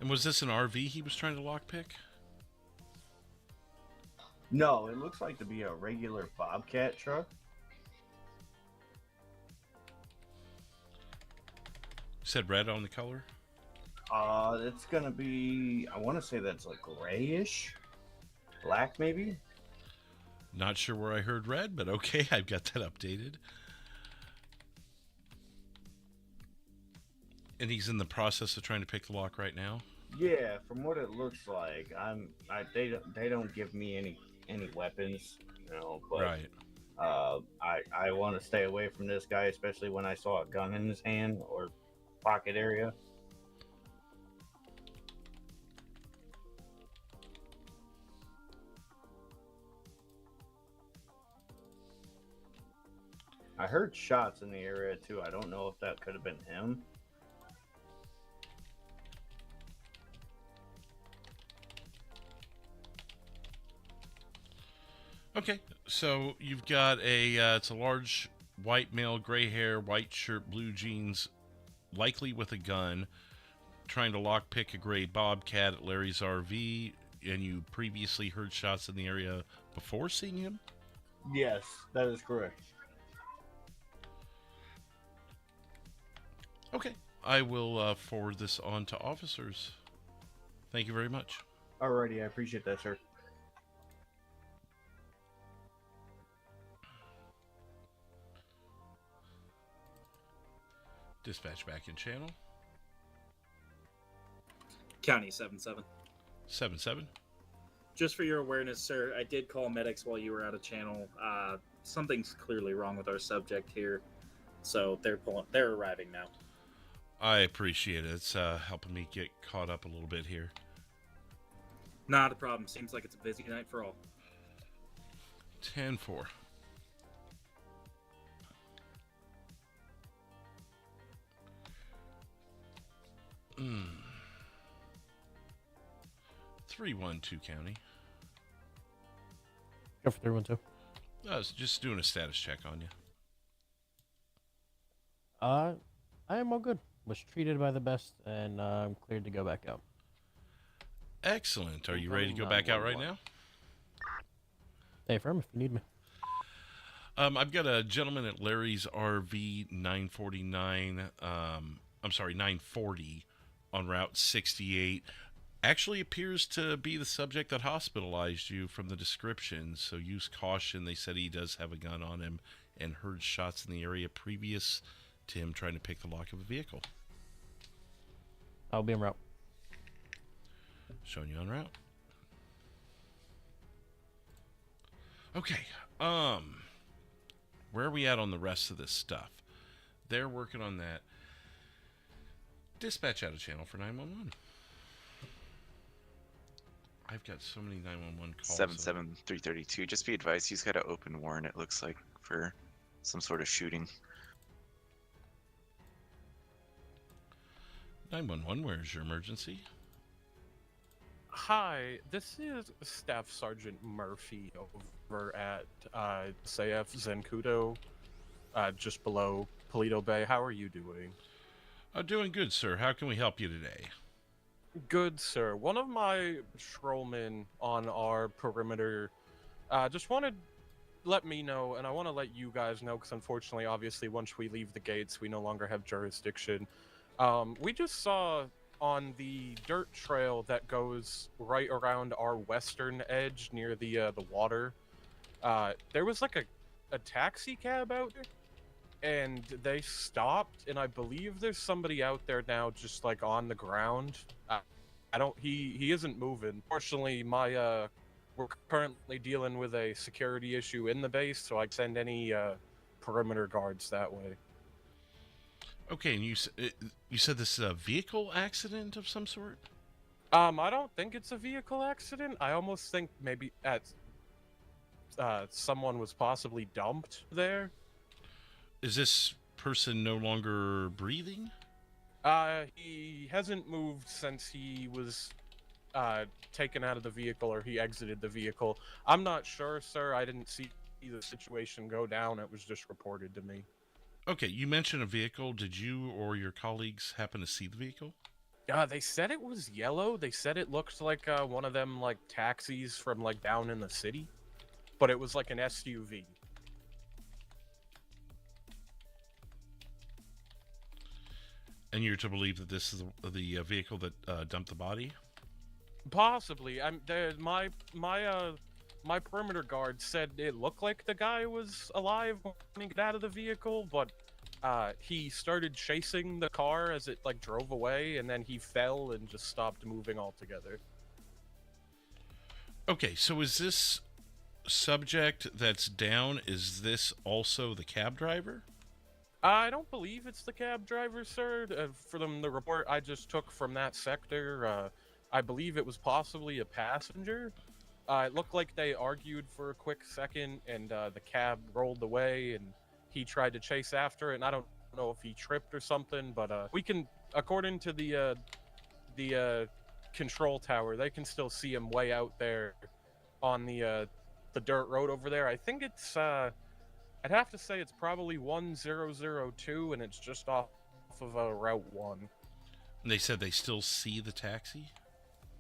And was this an RV he was trying to lockpick? No, it looks like to be a regular Bobcat truck. Said red on the color? It's gonna be, I want to say that's like grayish, black maybe. Not sure where I heard red, but okay, I've got that updated. And he's in the process of trying to pick the lock right now? Yeah, from what it looks like, they don't give me any weapons, you know, but right. I want to stay away from this guy, especially when I saw a gun in his hand or pocket area. I heard shots in the area too. I don't know if that could have been him. Okay, so you've got it's a large white male, gray hair, white shirt, blue jeans, likely with a gun, trying to lockpick a gray Bobcat at Larry's RV, and you previously heard shots in the area before seeing him? Yes, that is correct. Okay, I will forward this on to officers. Thank you very much. Alrighty, I appreciate that, sir. Dispatch back in channel. County 7-7. 7-7. Just for your awareness, sir, I did call medics while you were out of channel. Something's clearly wrong with our subject here, so they're arriving now. I appreciate it. It's helping me get caught up a little bit here. Not a problem. Seems like it's a busy night for all. 10-4. Mm. 312 County. Go for 312. I was just doing a status check on you. I am all good. Was treated by the best, and I'm cleared to go back out. Excellent. Are you ready to go back out right now? Hey, firm if you need me. I've got a gentleman at Larry's RV 949. I'm sorry, 940 on Route 68. Actually appears to be the subject that hospitalized you from the description, so use caution. They said he does have a gun on him and heard shots in the area previous to him trying to pick the lock of a vehicle. I'll be en route. Showing you en route. Okay, where are we at on the rest of this stuff? They're working on that. Dispatch out of channel for 911. I've got so many 911 calls. 77332. Just be advised, he's got an open warrant, it looks like, for some sort of shooting. 911, where's your emergency? Hi, this is Staff Sergeant Murphy over at SAF Zenkudo, just below Polito Bay. How are you doing? Doing good, sir. How can we help you today? Good, sir. One of my patrolmen on our perimeter just wanted let me know, and I want to let you guys know, because unfortunately, obviously, once we leave the gates, we no longer have jurisdiction. We just saw on the dirt trail that goes right around our western edge near the water, there was like a taxi cab out there, and they stopped, and I believe there's somebody out there now just like on the ground. I don't, he isn't moving. Fortunately, we're currently dealing with a security issue in the base, so I send any perimeter guards that way. Okay, and you said this is a vehicle accident of some sort? I don't think it's a vehicle accident. I almost think maybe someone was possibly dumped there. Is this person no longer breathing? He hasn't moved since he was taken out of the vehicle, or he exited the vehicle. I'm not sure, sir. I didn't see the situation go down. It was just reported to me. Okay, you mentioned a vehicle. Did you or your colleagues happen to see the vehicle? They said it was yellow. They said it looked like one of them like taxis from like down in the city, but it was like an SUV. And you're to believe that this is the vehicle that dumped the body? Possibly. My perimeter guard said it looked like the guy was alive when he got out of the vehicle, but he started chasing the car as it like drove away, and then he fell and just stopped moving altogether. Okay, so is this subject that's down, is this also the cab driver? I don't believe it's the cab driver, sir. From the report I just took from that sector, I believe it was possibly a passenger. It looked like they argued for a quick second, and the cab rolled away, and he tried to chase after it, and I don't know if he tripped or something, but we can, according to the control tower, they can still see him way out there on the dirt road over there. I think it's, I'd have to say it's probably 1002, and it's just off of Route 1. And they said they still see the taxi?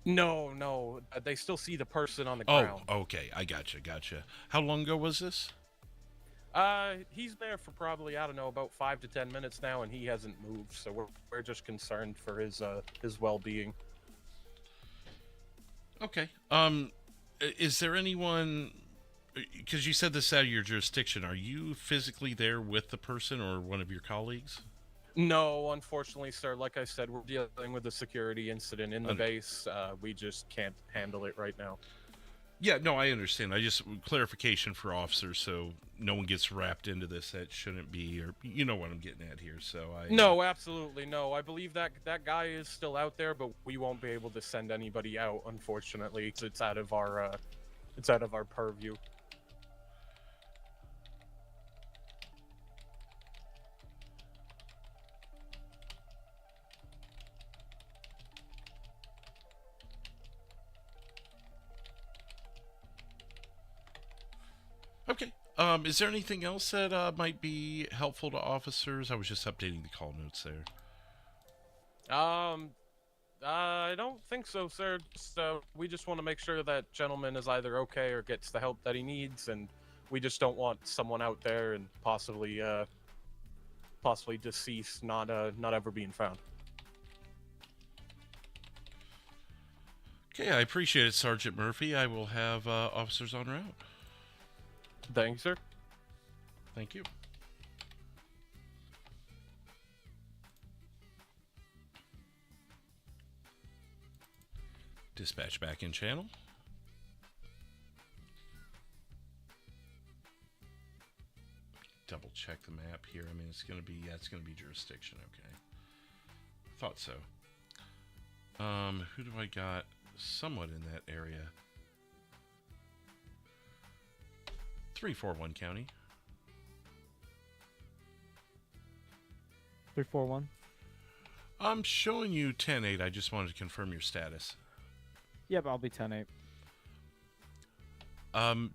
No, they still see the person on the ground. Oh, okay, I gotcha. How long ago was this? He's there for probably, I don't know, about 5 to 10 minutes now, and he hasn't moved, so we're just concerned for his well-being. Okay. Is there anyone, because you said this out of your jurisdiction, are you physically there with the person or one of your colleagues? No, unfortunately, sir. Like I said, we're dealing with a security incident in the base. We just can't handle it right now. Yeah, no, I understand. I just, clarification for officers so no one gets wrapped into this that shouldn't be, or you know what I'm getting at here, so I... No, absolutely, no. I believe that guy is still out there, but we won't be able to send anybody out, unfortunately. It's out of our purview. Okay. Is there anything else that might be helpful to officers? I was just updating the call notes there. I don't think so, sir. So we just want to make sure that gentleman is either okay or gets the help that he needs, and we just don't want someone out there and possibly deceased, not ever being found. Okay, I appreciate it, Sergeant Murphy. I will have officers en route. Thank you, sir. Thank you. Dispatch back in channel. Double check the map here. I mean, it's going to be, yeah, it's going to be jurisdiction. Okay. Thought so. Who do I got somewhat in that area? 341 County. 341. I'm showing you 10-8. I just wanted to confirm your status. Yep, I'll be 10-8.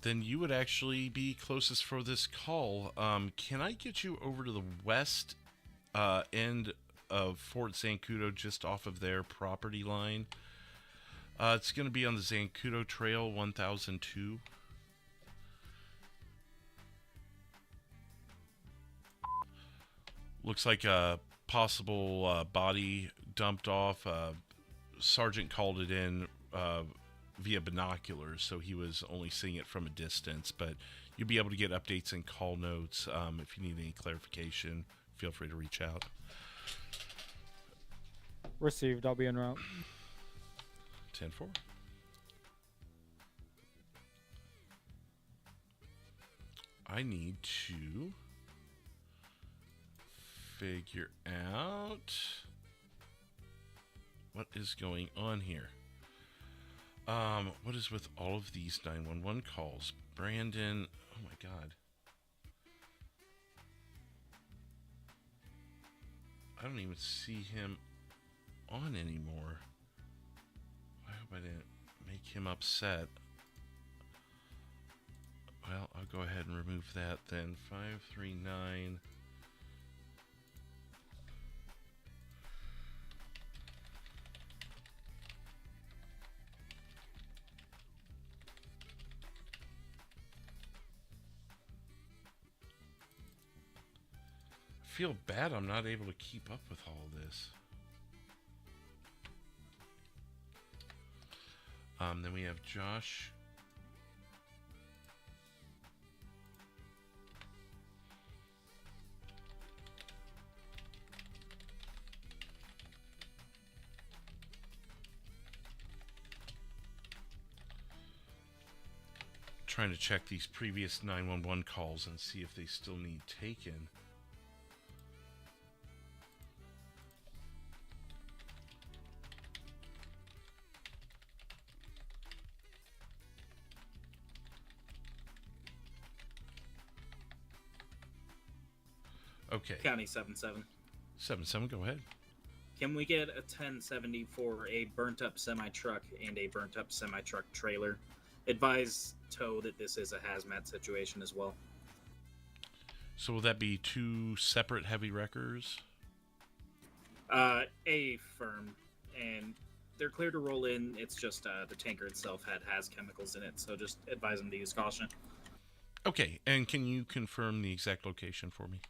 Then you would actually be closest for this call. Can I get you over to the west end of Fort Zancudo, just off of their property line? It's going to be on the Zancudo Trail 1002. Looks like a possible body dumped off. Sergeant called it in via binoculars, so he was only seeing it from a distance. But you'll be able to get updates and call notes. If you need any clarification, feel free to reach out. Received. I'll be en route. 10-4. I need to figure out what is going on here. What is with all of these 911 calls? Brandon, oh my God. I don't even see him on anymore. I hope I didn't make him upset. Well, I'll go ahead and remove that then. 539. I feel bad I'm not able to keep up with all this. Then we have Josh. Trying to check these previous 911 calls and see if they still need taken. Okay. County 7-7. 7-7, go ahead. Can we get a 1070 for a burnt up semi truck and a burnt up semi truck trailer? Advise tow that this is a hazmat situation as well. So will that be two separate heavy wreckers? A firm, and they're clear to roll in. It's just the tanker itself has chemicals in it, so just advise them to use caution. Okay, and can you confirm the exact location for me?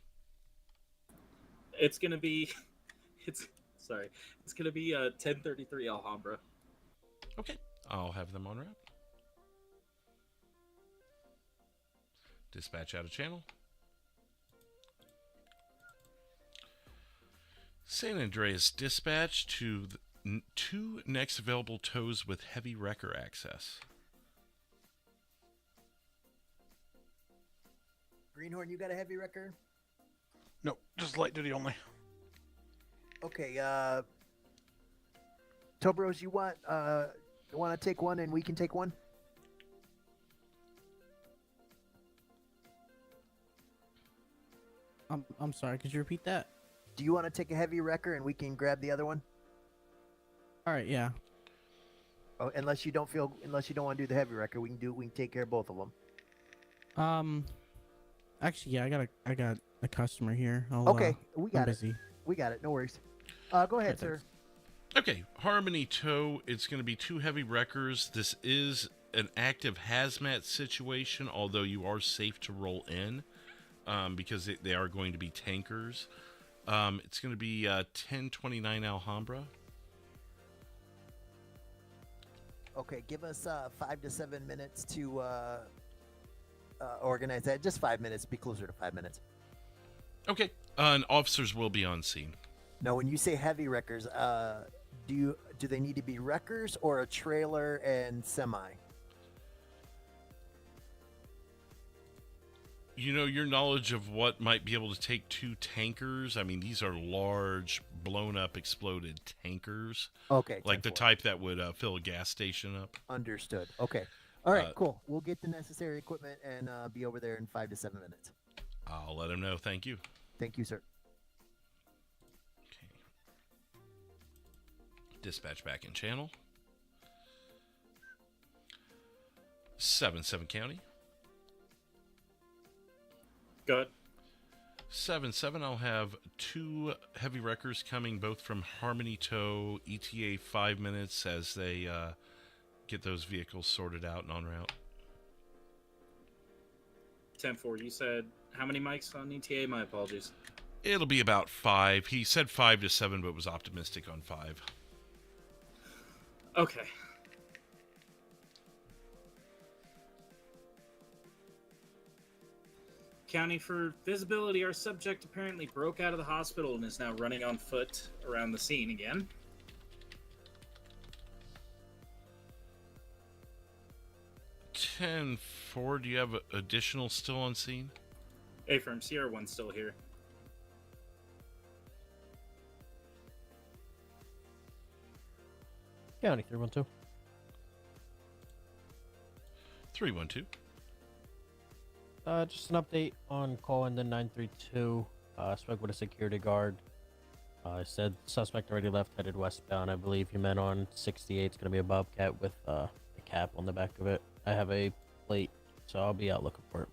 It's gonna be, it's gonna be 1033 Alhambra. Okay, I'll have them on route. Dispatch out of channel. San Andreas dispatch to the two next available tows with heavy wrecker access. Greenhorn, you got a heavy wrecker? No, just light duty only. Okay, Tobros, you want to take one and we can take one? I'm sorry, could you repeat that? Do you want to take a heavy wrecker and we can grab the other one? All right, yeah. Oh, unless you don't want to do the heavy wrecker, we can take care of both of them. Actually, yeah, I got a customer here. Okay, we got I'm it. busy. We got it. No worries. Go ahead, sir. Okay, Harmony Tow, it's going to be two heavy wreckers. This is an active hazmat situation, although you are safe to roll in because they are going to be tankers. It's going to be 1029 Alhambra. Okay, give us 5 to 7 minutes to organize that. Just 5 minutes. Be closer to 5 minutes. Okay, and officers will be on scene. Now, when you say heavy wreckers, do they need to be wreckers or a trailer and semi? You know, your knowledge of what might be able to take two tankers, I mean, these are large, blown-up, exploded tankers. Okay. Like the type that would fill a gas station up. Understood. Okay. All right, cool. We'll get the necessary equipment and be over there in 5 to 7 minutes. I'll let him know. Thank you. Thank you, sir. Okay. Dispatch back in channel. 7-7 County. Go ahead. 7-7, I'll have two heavy wreckers coming both from Harmony Tow, ETA 5 minutes as they get those vehicles sorted out and en route. 10-4, you said how many mics on ETA? My apologies. It'll be about 5. He said 5 to 7, but was optimistic on 5. Okay. County, for visibility, our subject apparently broke out of the hospital and is now running on foot around the scene again. (10-4), do you have additional still on scene? A-Firm, CR1's still here. County 312. 312. Just an update on call in the 932. Spoke with a security guard. I said suspect already left, headed westbound. I believe he meant on 68. It's gonna be a Bobcat with a cap on the back of it. I have a plate, so I'll be out looking for it.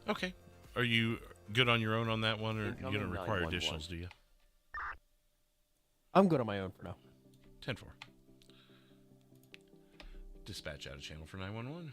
Okay. Are you good on your own on that one, or you Incoming don't require 911. additionals, do you? I'm good on my own for now. 10-4. Dispatch out of channel for 911.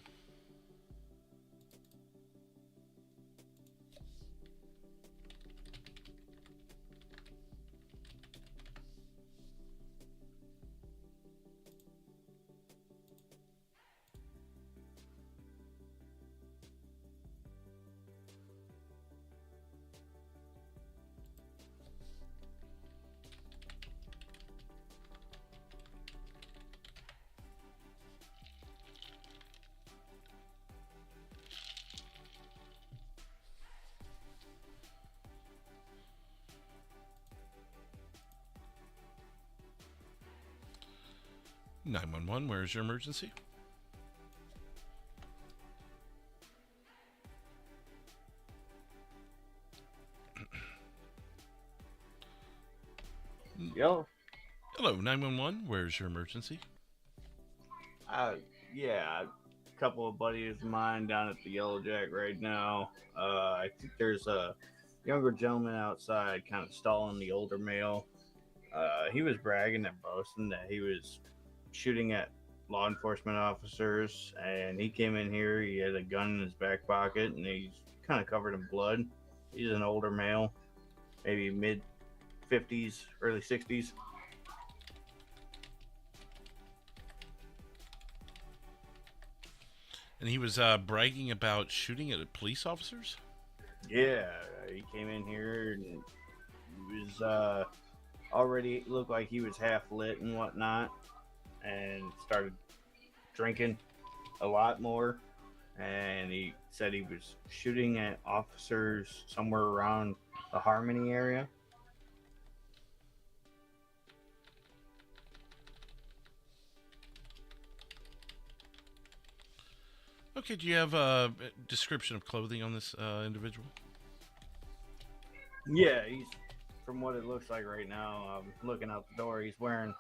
(911), where is your emergency? Yo. Hello, 911, where is your emergency? Yeah, a couple of buddies of mine down at the Yellow Jack right now. I think there's a younger gentleman outside kind of stalling the older male. He was bragging and boasting that he was shooting at law enforcement officers, and he came in here, he had a gun in his back pocket, and he's kind of covered in blood. He's an older male, maybe mid 50s, early 60s. And he was bragging about shooting at police officers? Yeah, he came in here and he was already looked like he was half lit and whatnot, and started drinking a lot more. And he said he was shooting at officers somewhere around the Harmony area. Okay, do you have a description of clothing on this individual? Yeah, he's, from what it looks like right now, looking out the door, he's wearing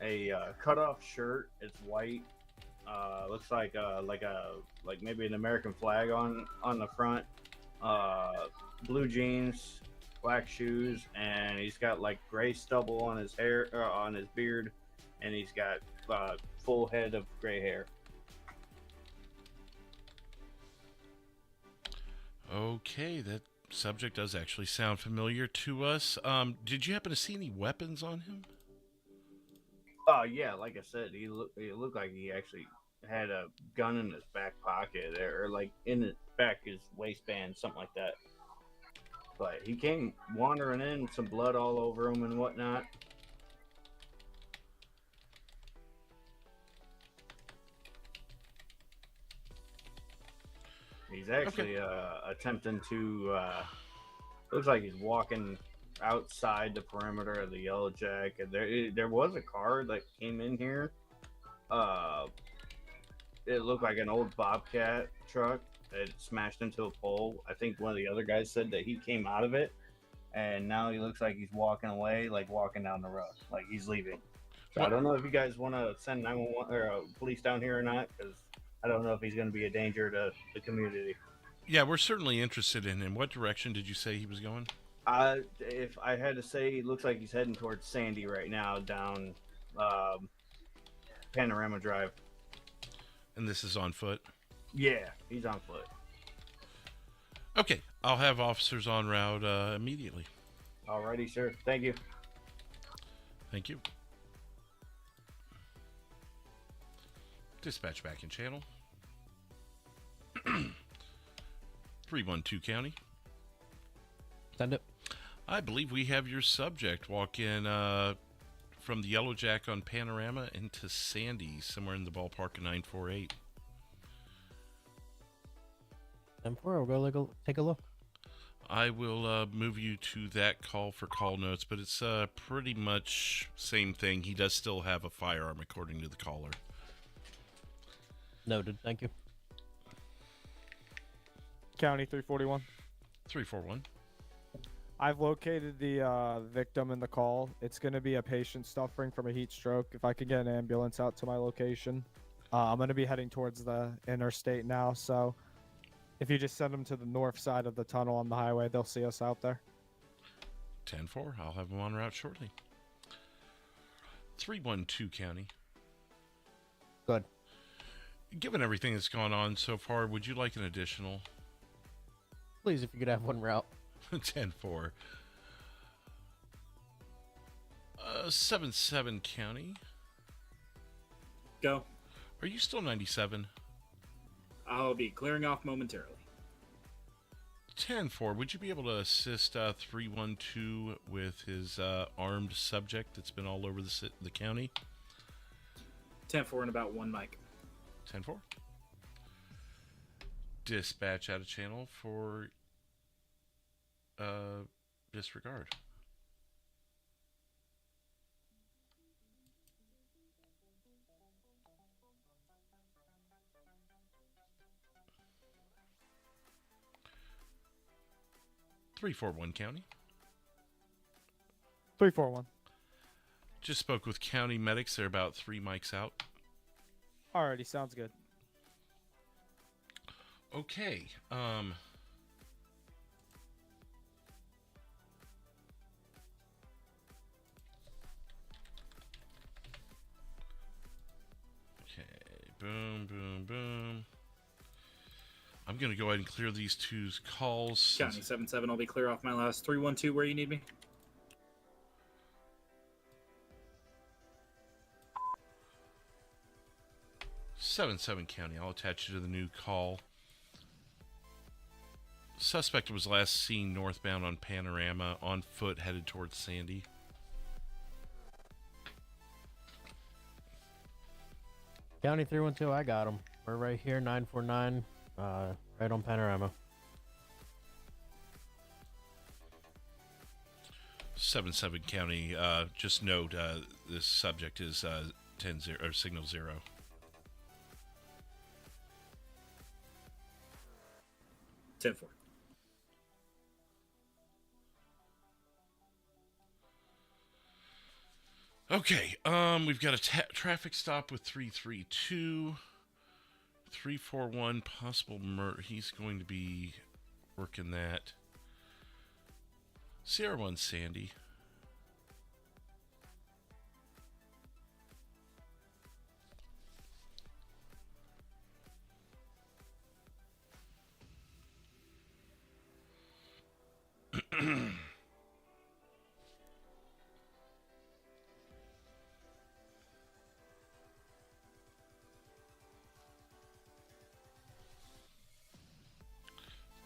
a cut-off shirt. It's white. Looks like maybe an American flag on the front. Blue jeans, black shoes, and he's got like gray stubble on his hair, on his beard, and he's got full head of gray hair. Okay, that subject does actually sound familiar to us. Did you happen to see any weapons on him? Yeah, like I said, he looked like he actually had a gun in his back pocket, or like in his back, his waistband, something like that. But he came wandering in, some blood all over him and whatnot. He's actually attempting to. Looks like he's walking outside the perimeter of the Yellow Jack. And there was a car that came in here. It looked like an old Bobcat truck that smashed into a pole. I think one of the other guys said that he came out of it, and now he looks like he's walking away, like walking down the road, like he's leaving. So I don't know if you guys want to send 911 or police down here or not, because I don't know if he's going to be a danger to the community. Yeah, we're certainly interested in him. What direction did you say he was going? If I had to say, he looks like he's heading towards Sandy right now, down Panorama Drive. And this is on foot? Yeah, he's on foot. Okay, I'll have officers en route immediately. Alrighty, sir. Thank you. Thank you. Dispatch back in channel. 312 County. Send it. I believe we have your subject walk in from the Yellow Jack on Panorama into Sandy, somewhere in the ballpark of 948. 10-4, we'll go take a look. I will move you to that call for call notes, but it's pretty much same thing. He does still have a firearm, according to the caller. Noted. Thank you. County 341. 341. I've located the victim in the call. It's going to be a patient suffering from a heat stroke. If I could get an ambulance out to my location. I'm going to be heading towards the interstate now, so if you just send them to the north side of the tunnel on the highway, they'll see us out there. 10-4. I'll have them en route shortly. 312 County. Good. Given everything that's gone on so far, would you like an additional? Please, if you could have one route. 10-4. 7-7 County. Go. Are you still 97? I'll be clearing off momentarily. 10-4. Would you be able to assist 312 with his armed subject that's been all over the county? 10-4 and about one mic. 10-4. Dispatch out of channel for disregard. Three, 4-1 County. 341. Just spoke with county medics. They're about 3 mics out. Alrighty, sounds good. Okay. Boom, boom, boom. I'm going to go ahead and clear these two's calls. County 7-7, I'll be clear off my last. 312, where you need me? Seven County. I'll attach you to the new call. Suspect was last seen northbound on Panorama, on foot, headed towards Sandy. County 312, I got him. We're right here, 949, right on Panorama. 7-7 County. Just note this subject is 10-0 or signal 0. 10-4. Okay, we've got a traffic stop with 332, 341, possible murder. He's going to be working that. Sierra 1 Sandy.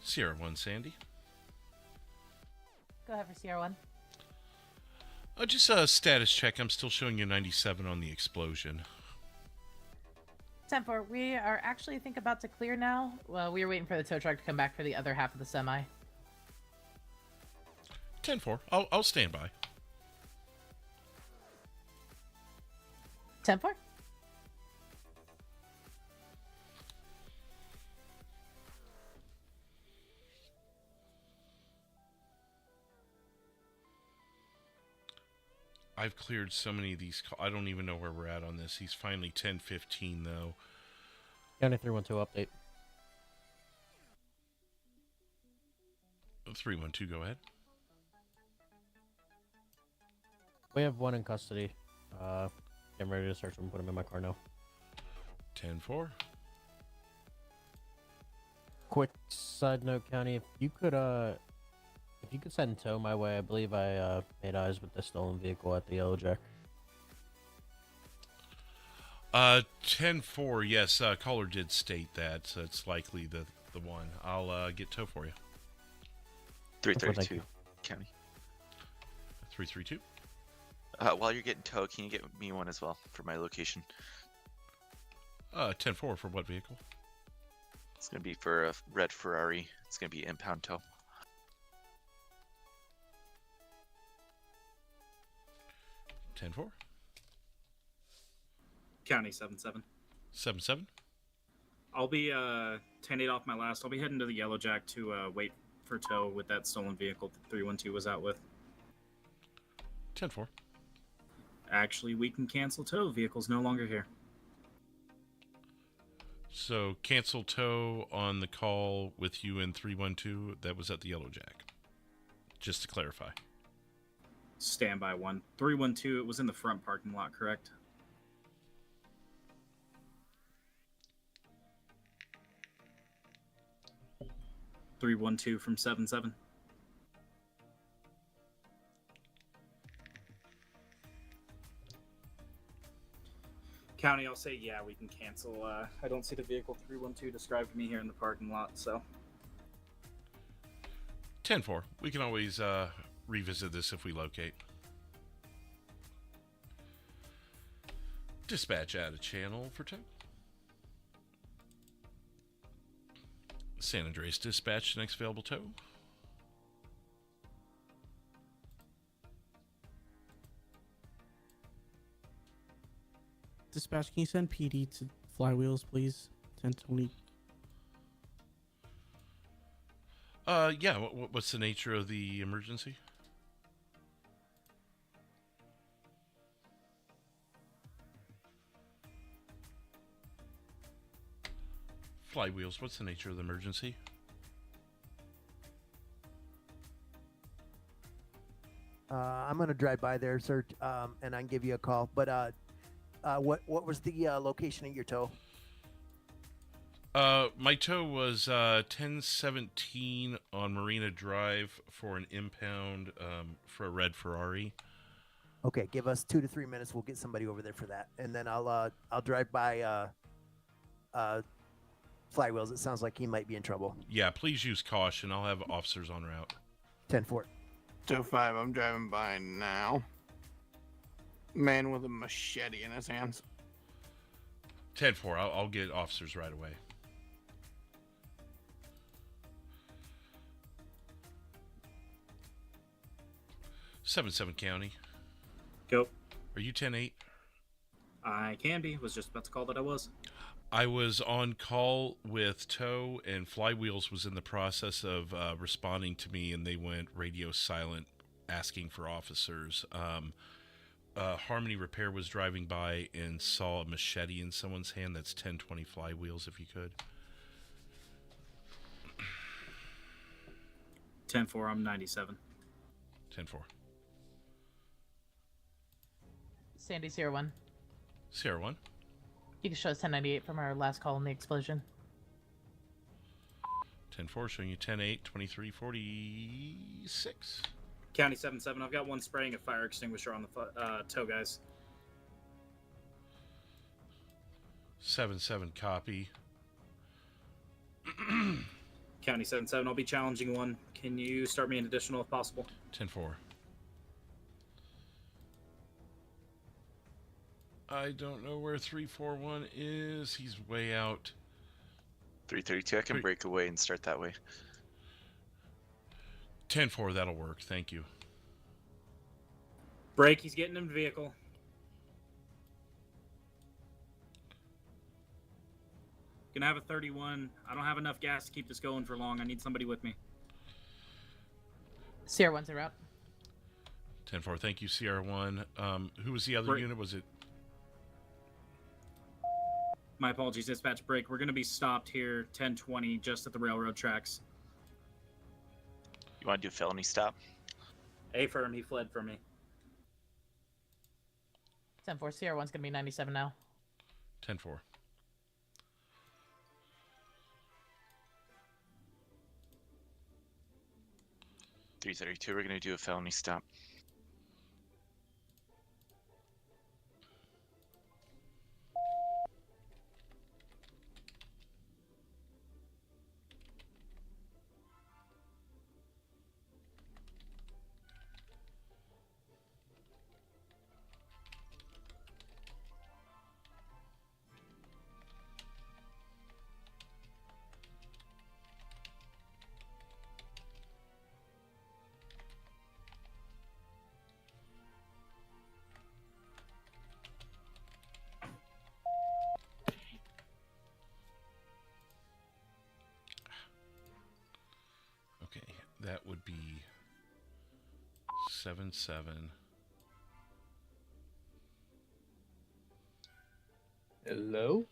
Sierra 1 Sandy. Go ahead for Sierra 1. Just a status check. I'm still showing you 97 on the explosion. 10-4, we are actually, I think, about to clear now. Well, we were waiting for the tow truck to come back for the other half of the semi. 10-4. I'll stand by. 10-4. I've cleared so many of these. I don't even know where we're at on this. He's finally 10-15 though. County 312 update. 312, go ahead. We have one in custody. I'm ready to search him and put him in my car now. 10-4. quick side note, County, if you could send tow my way, I believe I made eyes with the stolen vehicle at the Yellow Jack. 10-4, yes, caller did state that, so it's likely the one. I'll get tow for you. 332, County. 332. While you're getting tow, can you get me one as well for my location? 10-4 for what vehicle? It's gonna be for a red Ferrari. It's gonna be impound tow. 10-4. County 7-7. 7-7. I'll be 10-8 off my last. I'll be heading to the Yellow Jack to wait for tow with that stolen vehicle that 312 was out with. 10-4. Actually, we can cancel tow. Vehicle's no longer here. So cancel tow on the call with you in 312 that was at the Yellow Jack. Just to clarify. Standby 1. 312, it was in the front parking lot, correct? (312) from 7-7. County, I'll say, yeah, we can cancel. I don't see the vehicle 312 described to me here in the parking lot, so. 10-4. We can always revisit this if we locate. Dispatch out of channel for tow. San Andreas dispatch, next available tow. Dispatch, can you send PD to Flywheels, please? 1020. Yeah. What's the nature of the emergency? Flywheels, what's the nature of the emergency? I'm gonna drive by there, sir, and I can give you a call. But what was the location of your tow? My tow was 1017 on Marina Drive for an impound for a red Ferrari. Okay, give us 2 to 3 minutes. We'll get somebody over there for that, and then I'll drive by Flywheels. It sounds like he might be in trouble. Yeah, please use caution. I'll have officers en route. 10-4. Tow 5, I'm driving by now. Man with a machete in his hands. 10-4. I'll get officers right away. (7-7) County. Go. Are you 10-8? I can be. Was just about to call that I was. I was on call with tow, and Flywheels was in the process of responding to me, and they went radio silent, asking for officers. Harmony Repair was driving by and saw a machete in someone's hand. That's 1020 Flywheels, if you could. 10-4, I'm 97. 10-4. Sandy Sierra 1. Sierra 1. You can show us 1098 from our last call in the explosion. 10-4, showing you 10-8, 2346. County 7-7, I've got one spraying a fire extinguisher on the tow, guys. 7-7, copy. County 7-7, I'll be challenging one. Can you start me an additional if possible? 10-4. I don't know where 341 is. He's way out. 332, I can break away and start that way. 10-4, that'll work. Thank you. Break, he's getting in the vehicle. Gonna have a 31. I don't have enough gas to keep this going for long. I need somebody with me. Sierra 1's a route. 10-4, thank you, Sierra 1. Who was the other unit? Was it? My apologies, dispatch break. We're gonna be stopped here 1020 just at the railroad tracks. You want to do a felony stop? A-firm, he fled from me. 10-4, Sierra 1's gonna be 97 now. 10-4. 332, we're going to do a felony stop. Okay, that would be 77. Hello?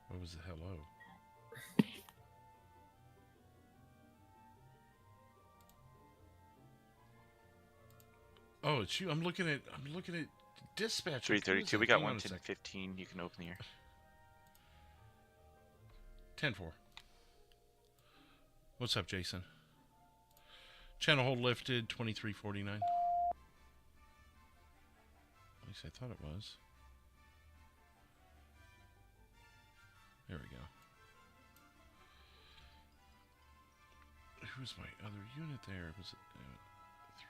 What was the hello? Oh, it's you. I'm looking at dispatcher. 332, we got 11015. You can open here. 10-4. What's up, Jason? Channel hold lifted, 2349. At least I thought it was. There we go. Who's my other unit there? Was it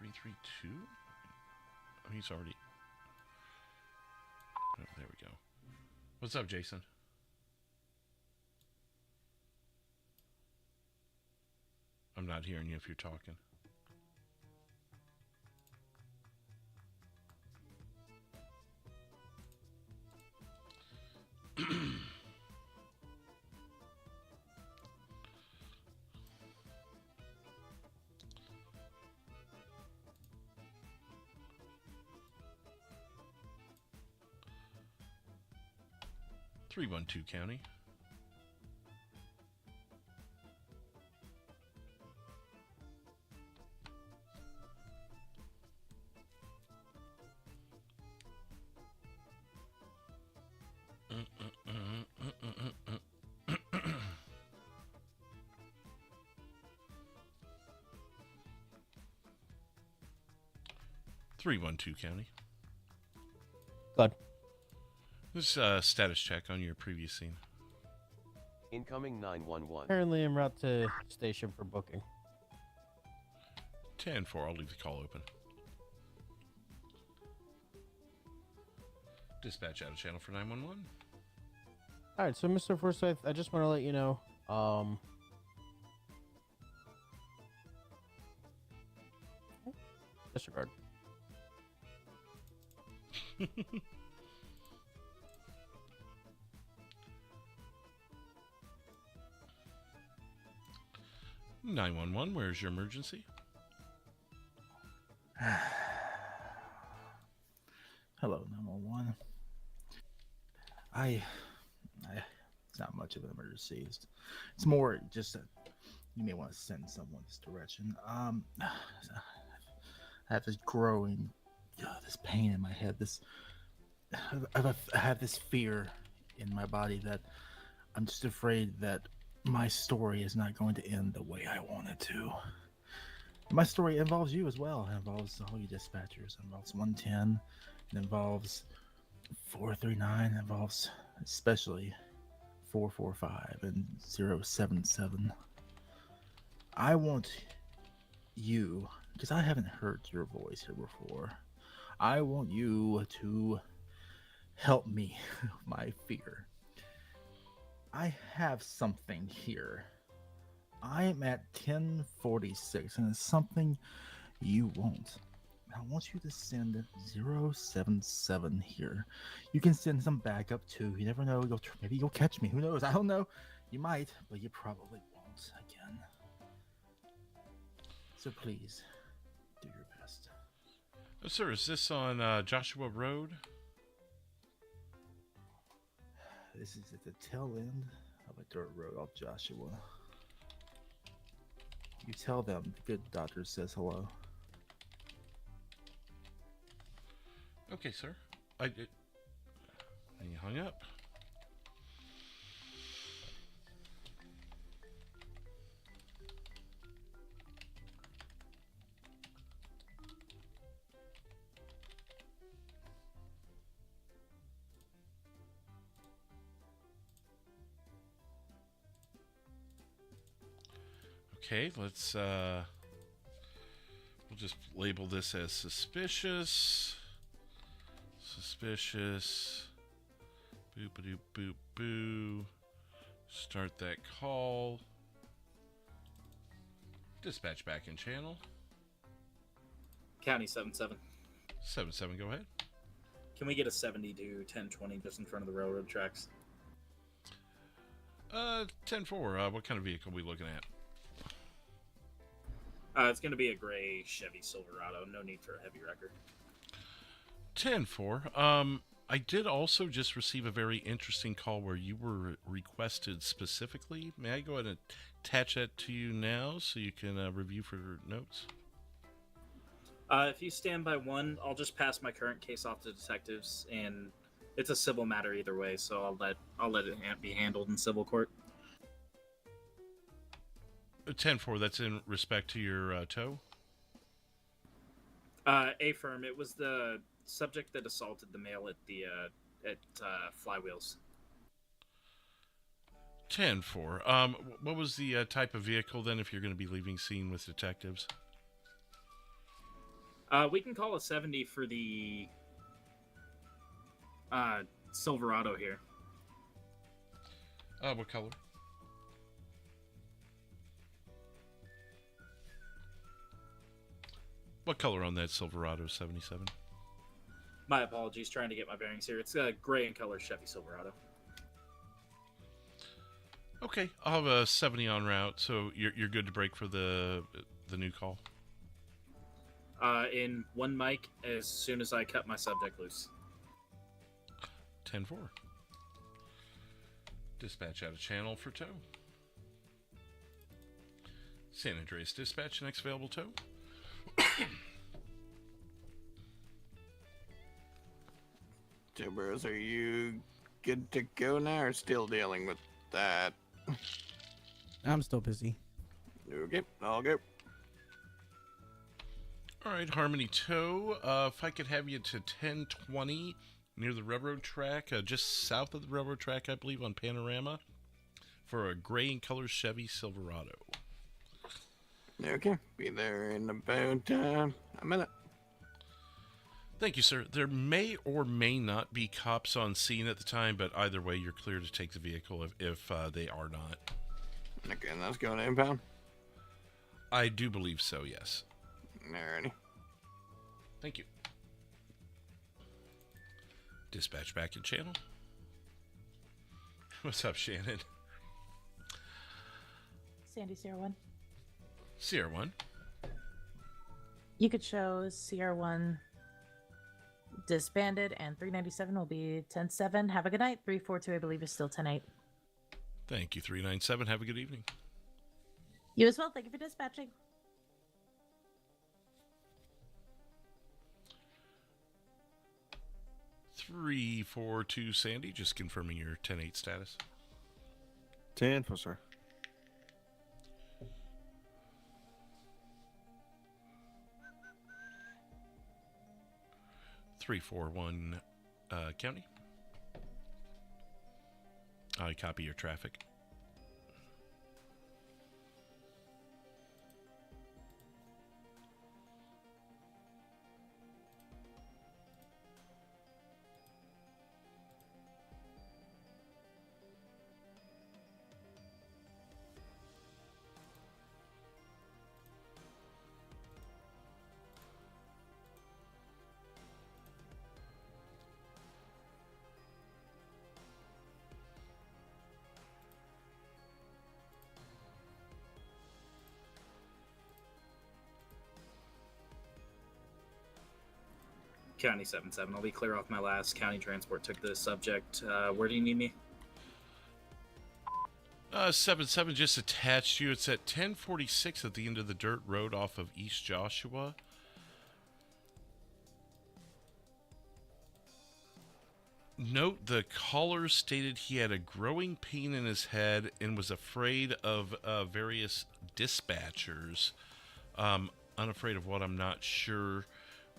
332? Oh, he's already... Oh, there we go. What's up, Jason? I'm not hearing you if you're talking. .312 County. .312 County. Good. This status check on your previous scene. Incoming 911. Currently en route to station for booking. 10-4, I'll leave the call open. Dispatch out of channel for 911. Alright, so Mr. Forsyth, I just want to let you know, disregard. .911, where's your emergency? Hello, 911. It's not much of an emergency. It's more just that you may want to send someone this direction. I have this growing, this pain in my head. I have this fear in my body that I'm just afraid that my story is not going to end the way I want it to. My story involves you as well. It involves all you dispatchers. It involves 110. It involves 439. It involves especially 445 and 077. I want you, because I haven't heard your voice here before, I want you to help me with my fear. I have something here. I am at 1046, and it's something you want. I want you to send 077 here. You can send some backup too. You never know. Maybe you'll catch me. Who knows? I don't know. You might, but you probably won't again. So please, do your best. Oh, sir, is this on Joshua Road? This is at the tail end of a dirt road off Joshua. You tell them the good doctor says hello. Okay, sir. And you hung up. Okay, let's we'll just label this as suspicious. Suspicious. Boop-a-doop, boop, boo. Start that call. Dispatch back in channel. County 7-7. 7-7, go ahead. Can we get a 70 to 1020 just in front of the railroad tracks? 10-4. What kind of vehicle are we looking at? It's going to be a gray Chevy Silverado. No need for a heavy wrecker. 10-4. I did also just receive a very interesting call where you were requested specifically. May I go ahead and attach that to you now so you can review for notes? If you stand by one, I'll just pass my current case off to detectives, and it's a civil matter either way, so I'll let it be handled in civil court. 10-4. That's in respect to your tow. Affirm. It was the subject that assaulted the male at Flywheels. 10-4. What was the type of vehicle then? If you're going to be leaving scene with detectives. We can call a 70 for the Silverado here. What color? What color on that Silverado 77? My apologies, trying to get my bearings here. It's a gray in color Chevy Silverado. Okay, I'll have a 70 en route, so you're good to break for the new call. In one mic as soon as I cut my subject loose. 10-4. Dispatch out of channel for tow. San Andreas Dispatch, next available tow. Tibbers, are you good to go now or still dealing with that? I'm still busy. Okay, I'll go. All right, Harmony Tow. If I could have you to 1020 near the railroad track, just south of the railroad track, I believe, on Panorama, for a gray in color Chevy Silverado. Okay, be there in about a minute. Thank you, sir. There may or may not be cops on scene at the time, but either way, you're clear to take the vehicle if they are not. Okay, that's going to impound? I do believe so, yes. Alrighty. Thank you. Dispatch back in channel. What's up, Shannon? Sandy, Sierra 1. Sierra 1. You could show Sierra 1 disbanded, and 397 will be 10-7. Have a good night. 342, I believe, is still 10-8. Thank you, 397. Have a good evening. You as well. Thank you for dispatching. 342 Sandy, just confirming your 10-8 status. 10-4, sir. 341 County. I copy your traffic. County 7-7. I'll be clear off my last. County Transport took the subject. Where do you need me? 7-7 just attached you. It's at 1046 at the end of the dirt road off of East Joshua. Note the caller stated he had a growing pain in his head and was afraid of various dispatchers. Unafraid of what, I'm not sure.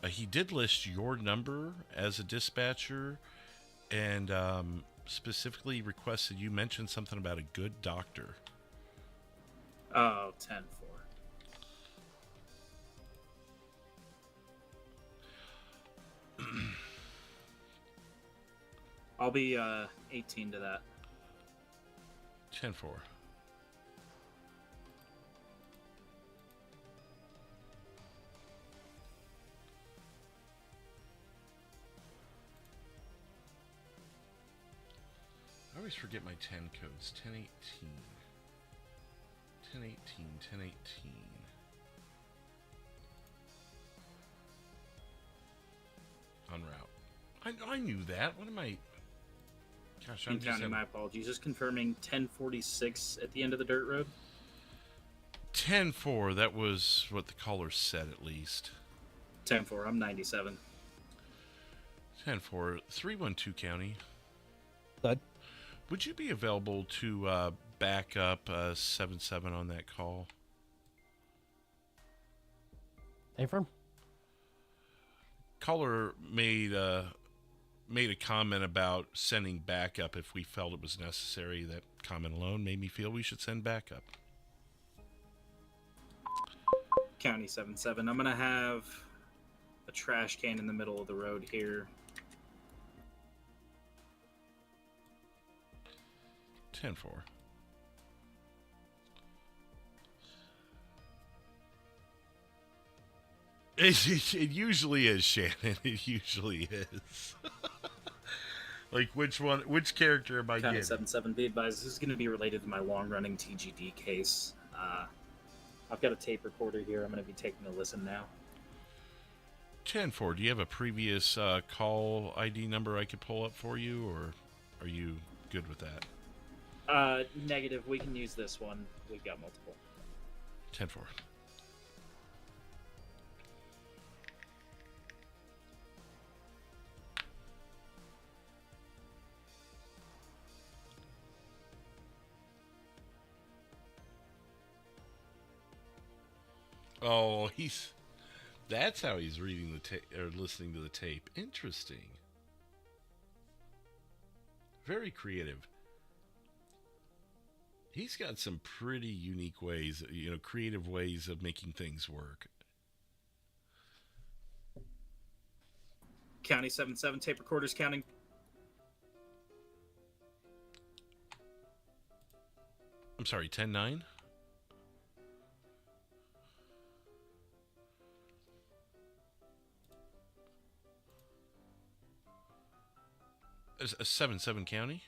He did list your number as a dispatcher and specifically requested you mention something about a good doctor. Oh, 10-4. I'll be 18 to that. 10-4. I always forget my 10 codes. 1018. 1018, 1018. En route. I knew that. What am I... Gosh, I'm County, my apologies. Just confirming 1046 at the end of the dirt road. 10-4. That was what the caller said, at least. 10-4. I'm 97. 10-4. 312 County. Good. Would you be available to back up 7-7 on that call? Affirm. Caller made a comment about sending backup if we felt it was necessary. That comment alone made me feel we should send backup. County 7-7. I'm going to have a trash can in the middle of the road here. 10-4. It usually is, Shannon. It usually is. Like, which character am I County getting? 7-7. Be advised, this is going to be related to my long-running TGD case. I've got a tape recorder here. I'm going to be taking a listen now. 10-4. Do you have a previous call ID number I could pull up for you, or are you good with that? Negative. We can use this one. We've got multiple. 10-4. Oh, that's how he's reading the tape or listening to the tape. Interesting. Very creative. He's got some pretty unique ways, creative ways of making things work. County 7-7. Tape recorders counting. I'm sorry, 10-9? A 7-7 County?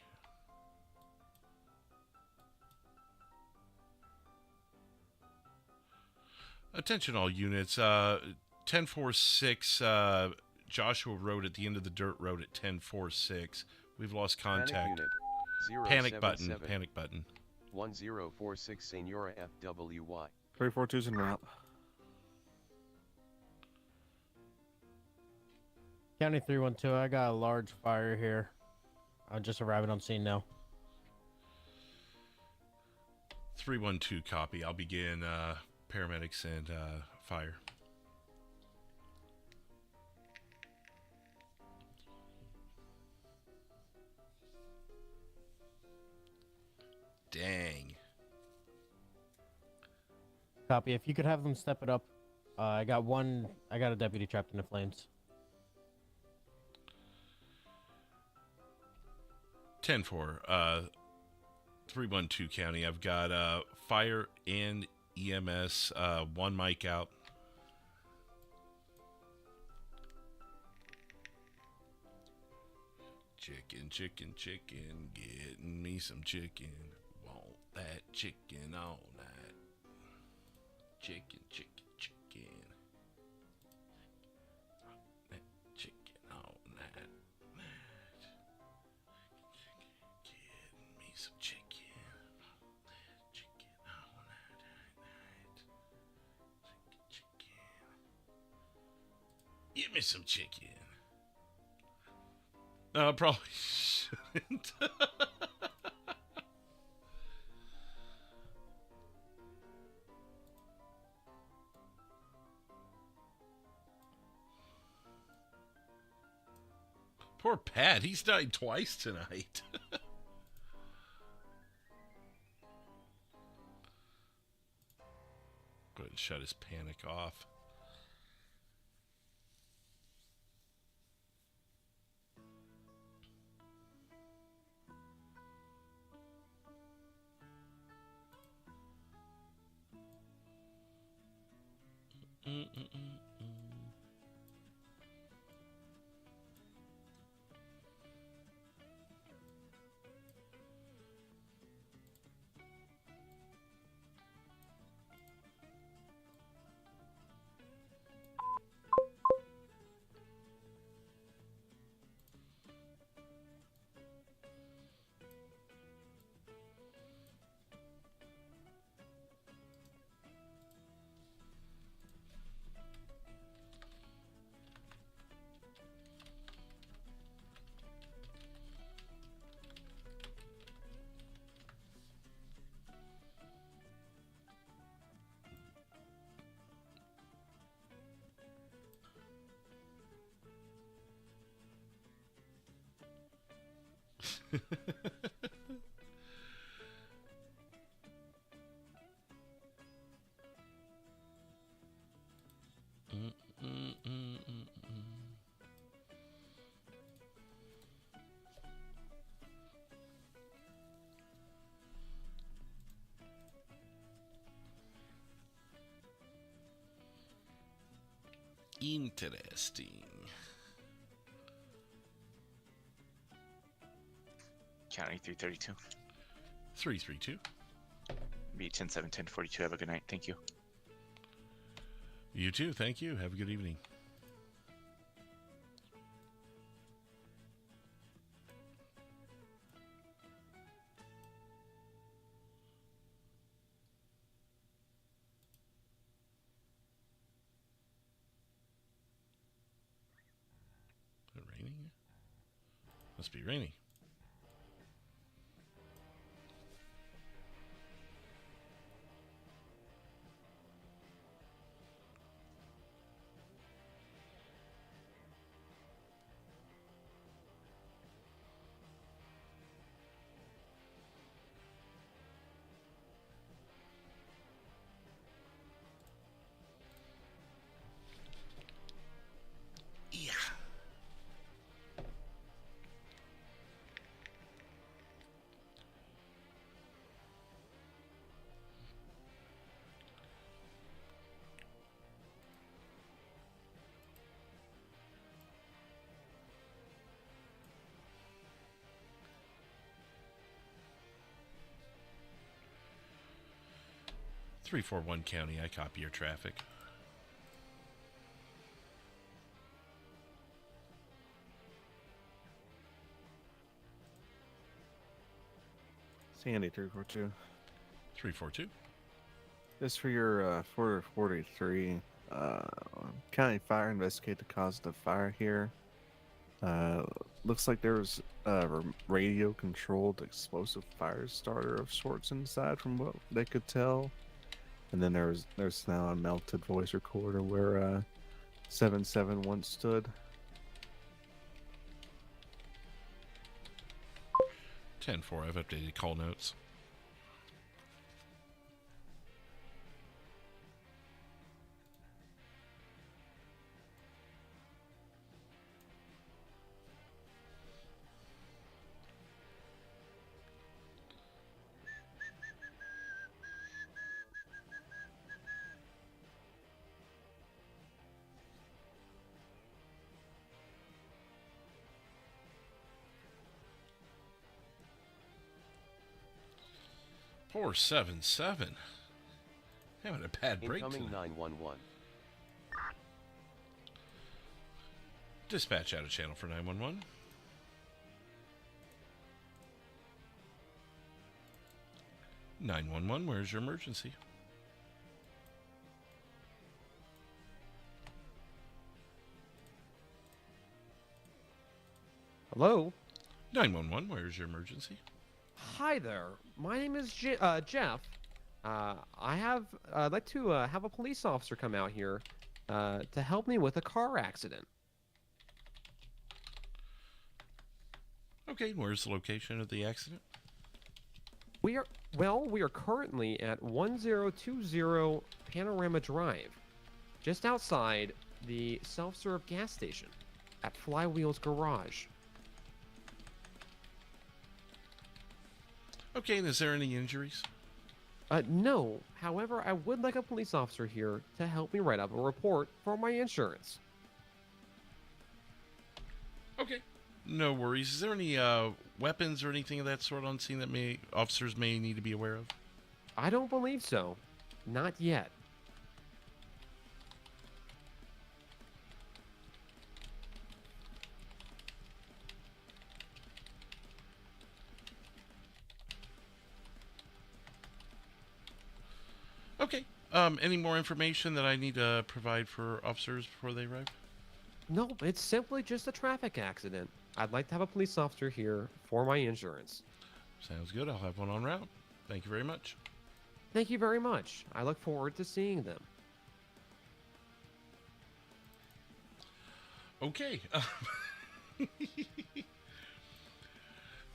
Attention all units. 10-4-6 Joshua Road at the end of the dirt road at 10-4-6. We've lost contact. Panic button. Panic button. 1046 Senora FWY. 342's en route. County 312, I got a large fire here. I'm just arriving on scene now. 312 copy. I'll begin paramedics and fire. Dang. Copy. If you could have them step it up. I got a deputy trapped in the flames. 10-4. 312 County. I've got fire and EMS. One mic out. Chicken, chicken, chicken. Getting me some chicken. Want that chicken all night. Chicken, chicken, chicken. That chicken all night. Getting me some chicken. Chicken all night. Chicken. Give me some chicken. Probably shouldn't. Poor Pat. He's died twice tonight. Go ahead and shut his panic off. Interesting. County 332. 332. Be 10-7, 10-42. Have a good night. Thank you. You too. Thank you. Have a good evening. Is it raining? Must be raining. Yeah. Three, 4, 1 county. I copy your traffic. Sandy 342. 342. This for your 443. County fire, investigate the cause of the fire here. Looks like there was a radio controlled explosive fire starter of sorts inside from what they could tell. And then there's now a melted voice recorder where 77 once stood. 10-4. I've updated call notes. Poor 7-7. Having a bad break Incoming tonight. 911. Dispatch out of channel for 911. Where's your emergency? Hello? 911, where's your emergency? Hi there. My name is Jeff. I'd like to have a police officer come out here to help me with a car accident. Okay, where's the location of the accident? We are currently at 1020 Panorama Drive, just outside the self-serve gas station at Flywheel's Garage. Okay, and is there any injuries? No. However, I would like a police officer here to help me write up a report for my insurance. Okay. No worries. Is there any weapons or anything of that sort on scene that officers may need to be aware of? I don't believe so. Not yet. Okay. Any more information that I need to provide for officers before they arrive? No, it's simply just a traffic accident. I'd like to have a police officer here for my insurance. Sounds good. I'll have one en route. Thank you very much. Thank you very much. I look forward to seeing them. Okay.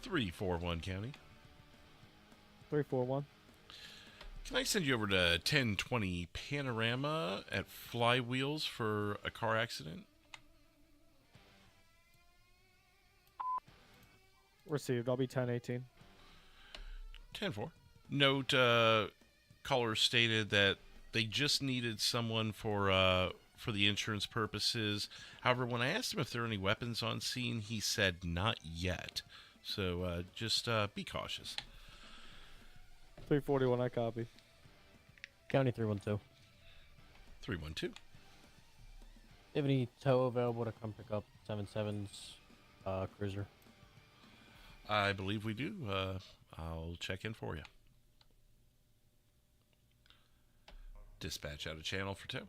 341 County. 341. Can I send you over to 1020 Panorama at Flywheels for a car accident? Received. I'll be 1018. 10-4. Note, caller stated that they just needed someone for the insurance purposes. However, when I asked him if there are any weapons on scene, he said not yet. So just be cautious. 341, I copy. County 312. 312. You have any tow available to come pick up 77's cruiser? I believe we do. I'll check in for you. Dispatch out of channel for tow.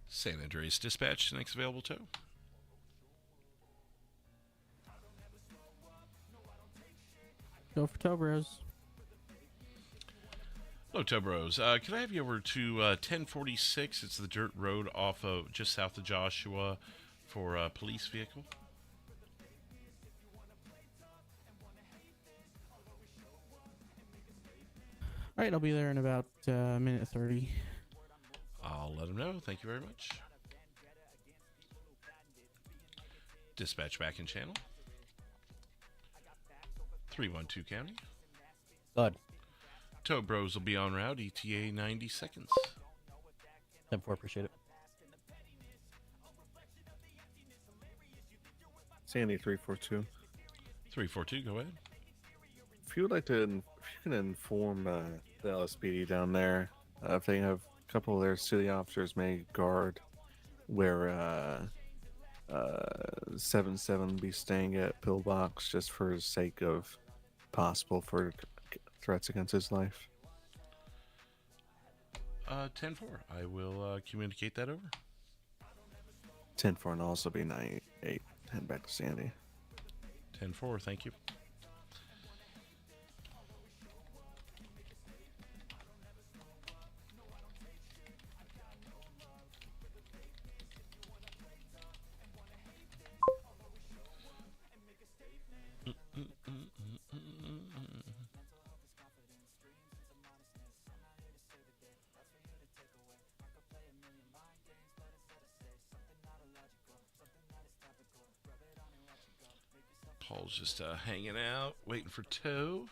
San Andreas Dispatch, next available tow. Go for tow, bros. Hello, tow bros. Can I have you over to 1046? It's the dirt road off of just south of Joshua for a police vehicle. All right, I'll be there in about a minute 30. I'll let them know. Thank you very much. Dispatch back in channel. 312 County. Good. Tow Bros will be en route. ETA 90 seconds. 10-4, appreciate it. Sandy 342. 342, go ahead. If you would like to, if you can inform the LSPD down there, if they have a couple of their city officers may guard where 77 be staying at Pillbox just for the sake of possible for threats against his life. 10-4. I will communicate that over. 10-4 and also be 98. Head back to Sandy. 10-4, thank you. Paul's just hanging out, waiting for tow.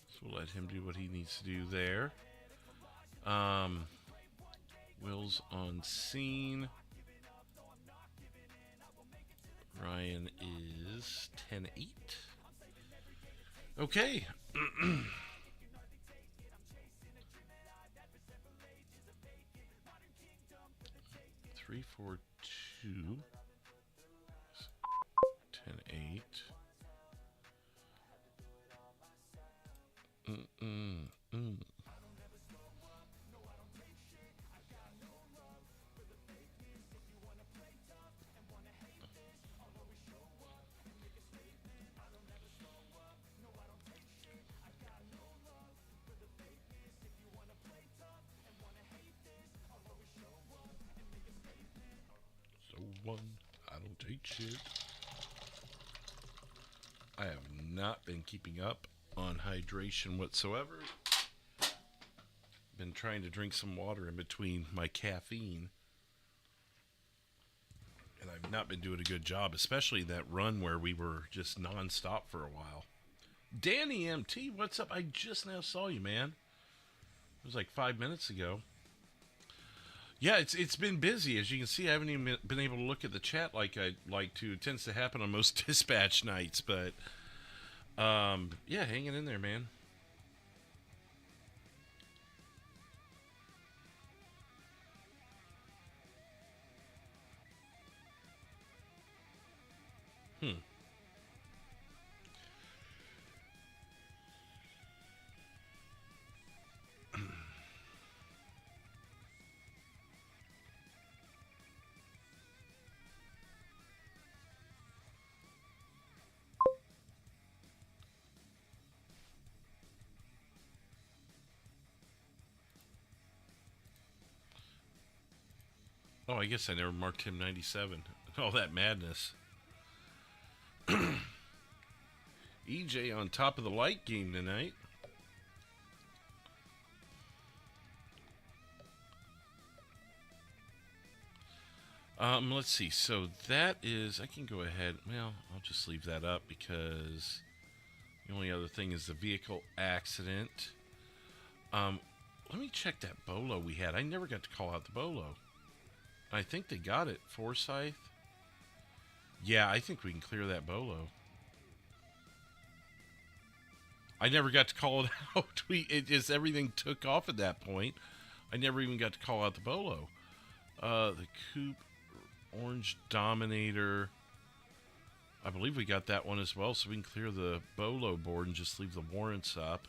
So we'll let him do what he needs to do there. Will's on scene. Ryan is 10-8. Okay. 342. 10-8. one. I don't take shit. I have not been keeping up on hydration whatsoever. Been trying to drink some water in between my caffeine. And I've not been doing a good job, especially that run where we were just non-stop for a while. Danny MT, what's up? I just now saw you, man. It was like 5 minutes ago. Yeah, it's been busy. As you can see, I haven't even been able to look at the chat like I'd like to. It tends to happen on most dispatch nights, but yeah, hanging in there, man. Oh, I guess I never marked him 97. All that madness. EJ on top of the light game tonight. Let's see. So that is, I can go ahead. Well, I'll just leave that up because the only other thing is the vehicle accident. Let me check that bolo we had. I never got to call out the bolo. I think they got it. Forsyth. Yeah, I think we can clear that bolo. I never got to call it out. It just, everything took off at that point. I never even got to call out the bolo. The coupe, orange dominator. I believe we got that one as well, so we can clear the bolo board and just leave the warrants up.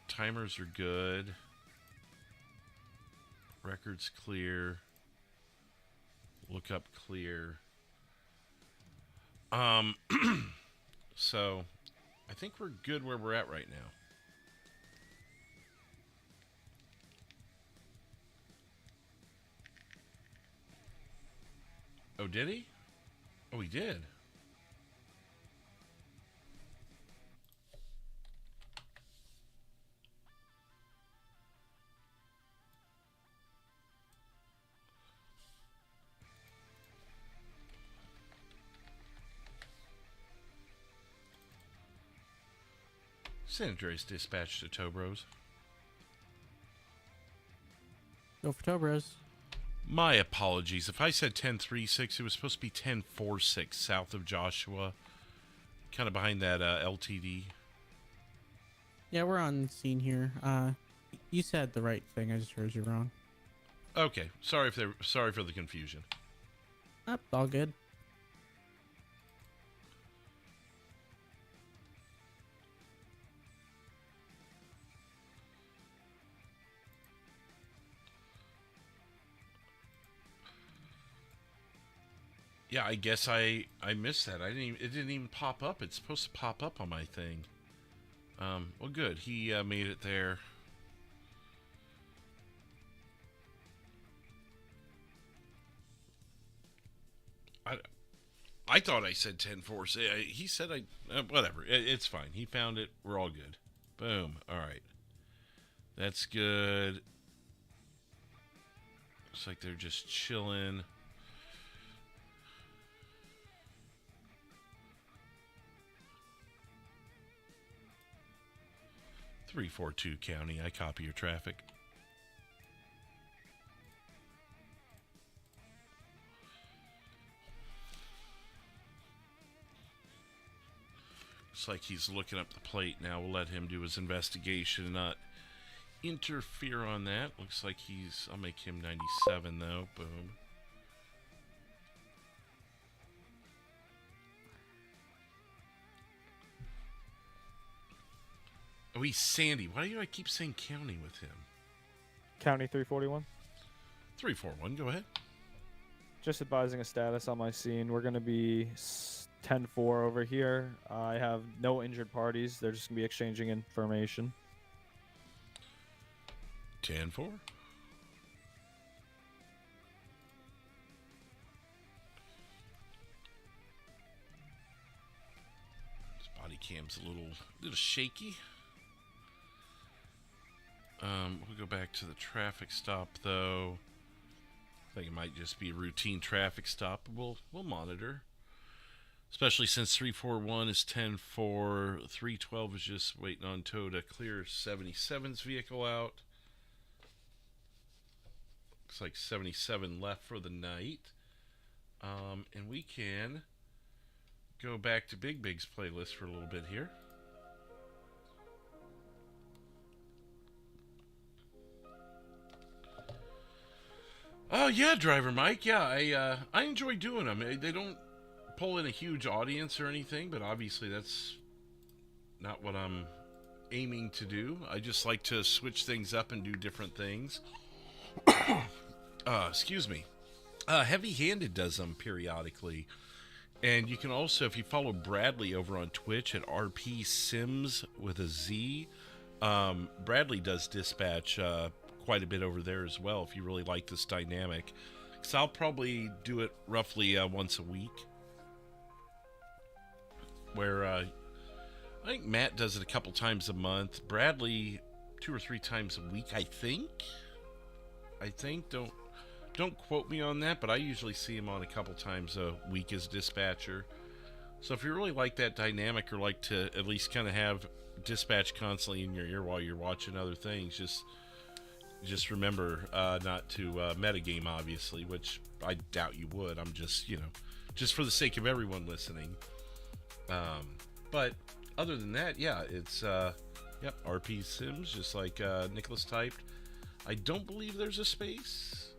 Timers are good. Records clear. Lookup clear. So I think we're good where we're at right now. Oh, did he? Oh, he did. San Andreas dispatched to Tobros. Go for Tobros. My apologies. If I said 1036, it was supposed to be 1046 south of Joshua. Kind of behind that LTD. Yeah, we're on scene here. You said the right thing. I just heard you wrong. Okay. Sorry for the confusion. All good. Yeah, I guess I missed that. It didn't even pop up. It's supposed to pop up on my thing. Well, good. He made it there. I thought I said 10-4. He said whatever. It's fine. He found it. We're all good. Boom. All right. That's good. Looks like they're just chilling. .342 County. I copy your traffic. Looks like he's looking up the plate now. We'll let him do his investigation and not interfere on that. Looks like I'll make him 97 though. Boom. Oh, he's Sandy. Why do I keep saying county with him? County 341. 341, go ahead. Just advising a status on my scene. We're going to be 10-4 over here. I have no injured parties. They're just going to be exchanging information. 10-4. cam's a little shaky. We'll go back to the traffic stop though. I think it might just be a routine traffic stop. We'll monitor. Especially since 341 is 10-4, 312 is just waiting on tow to clear 77's vehicle out. Looks like 77 left for the night. And we can go back to Big Big's playlist for a little bit here. Oh yeah, Driver Mike. Yeah, I enjoy doing them. They don't pull in a huge audience or anything, but obviously that's not what I'm aiming to do. I just like to switch things up and do different things. Excuse me. Heavy Handed does them periodically. And you can also, if you follow Bradley over on Twitch at RP Sims with a Z, Bradley does dispatch quite a bit over there as well if you really like this dynamic. Because I'll probably do it roughly once a week. Where I think Matt does it a couple times a month. Bradley 2 or 3 times a week, I think. Don't quote me on that, but I usually see him on a couple times a week as dispatcher. So if you really like that dynamic or like to at least kind of have dispatch constantly in your ear while you're watching other things, just remember not to metagame, obviously, which I doubt you would. I'm just, just for the sake of everyone listening. But other than that, yeah, it's RP Sims, just like Nicholas typed. I don't believe there's a space,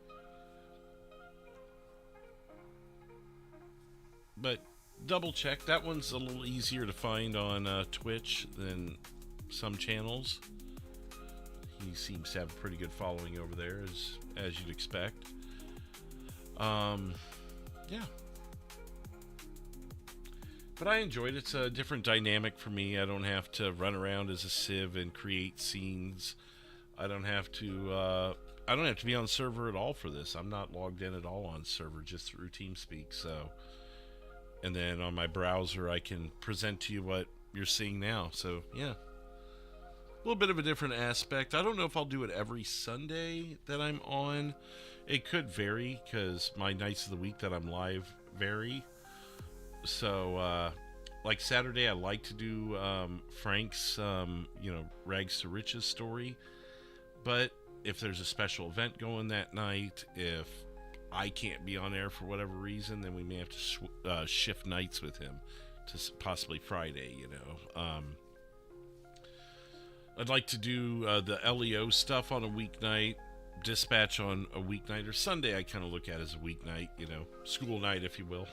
but double check. That one's a little easier to find on Twitch than some channels. He seems to have a pretty good following over there, as you'd expect. Yeah. But I enjoyed it. It's a different dynamic for me. I don't have to run around as a civ and create scenes. I don't have to be on server at all for this. I'm not logged in at all on server, just through TeamSpeak. So, and then on my browser, I can present to you what you're seeing now. So, yeah, a little bit of a different aspect. I don't know if I'll do it every Sunday that I'm on. It could vary because my nights of the week that I'm live vary. So, like Saturday, I like to do Frank's, Rags to Riches story. But if there's a special event going that night, if I can't be on air for whatever reason, then we may have to shift nights with him to possibly Friday, I'd like to do the LEO stuff on a weeknight, dispatch on a weeknight, or Sunday I kind of look at as a weeknight, school night, if you will.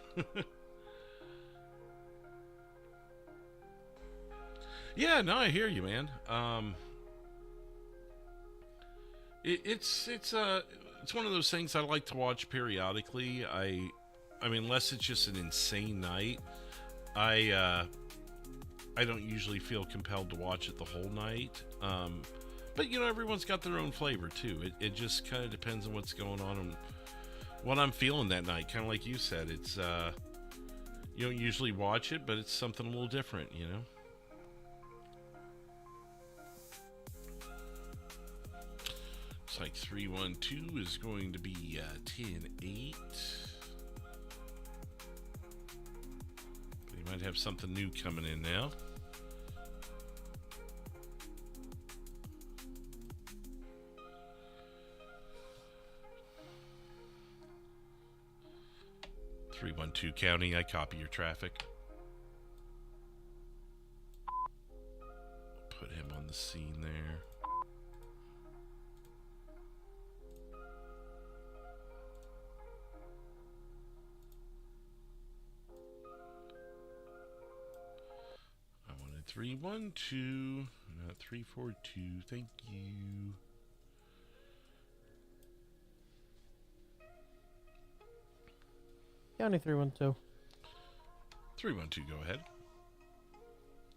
Yeah, no, I hear you, man. It's one of those things I like to watch periodically. I mean, unless it's just an insane night, I don't usually feel compelled to watch it the whole night. But everyone's got their own flavor too. It just kind of depends on what's going on and what I'm feeling that night. Kind of like you said, it's you don't usually watch it, but it's something a little different, Looks like 312 is going to be 10-8. But he might have something new coming in now. (312) County, I copy your traffic. Put him on the scene there. I wanted 312, not 342. Thank you. County 312. 312, go ahead.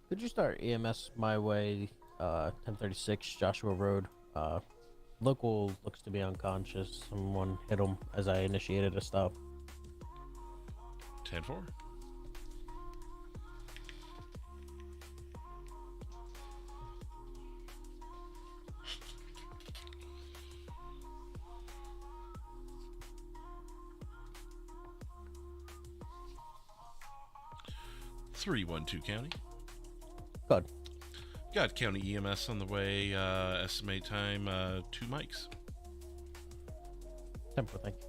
Could you start EMS my way, 1036 Joshua Road? Local looks to be unconscious. Someone hit him as I initiated a stop. 10-4. 312 County. Good. Got County EMS on the way. Estimate time 2 mics. 10-4, thank you.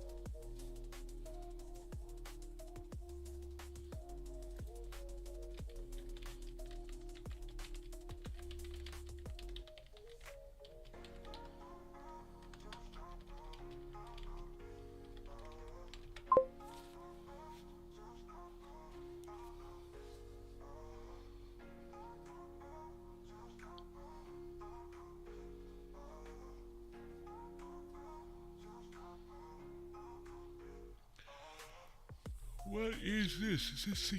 What is this? Is this the,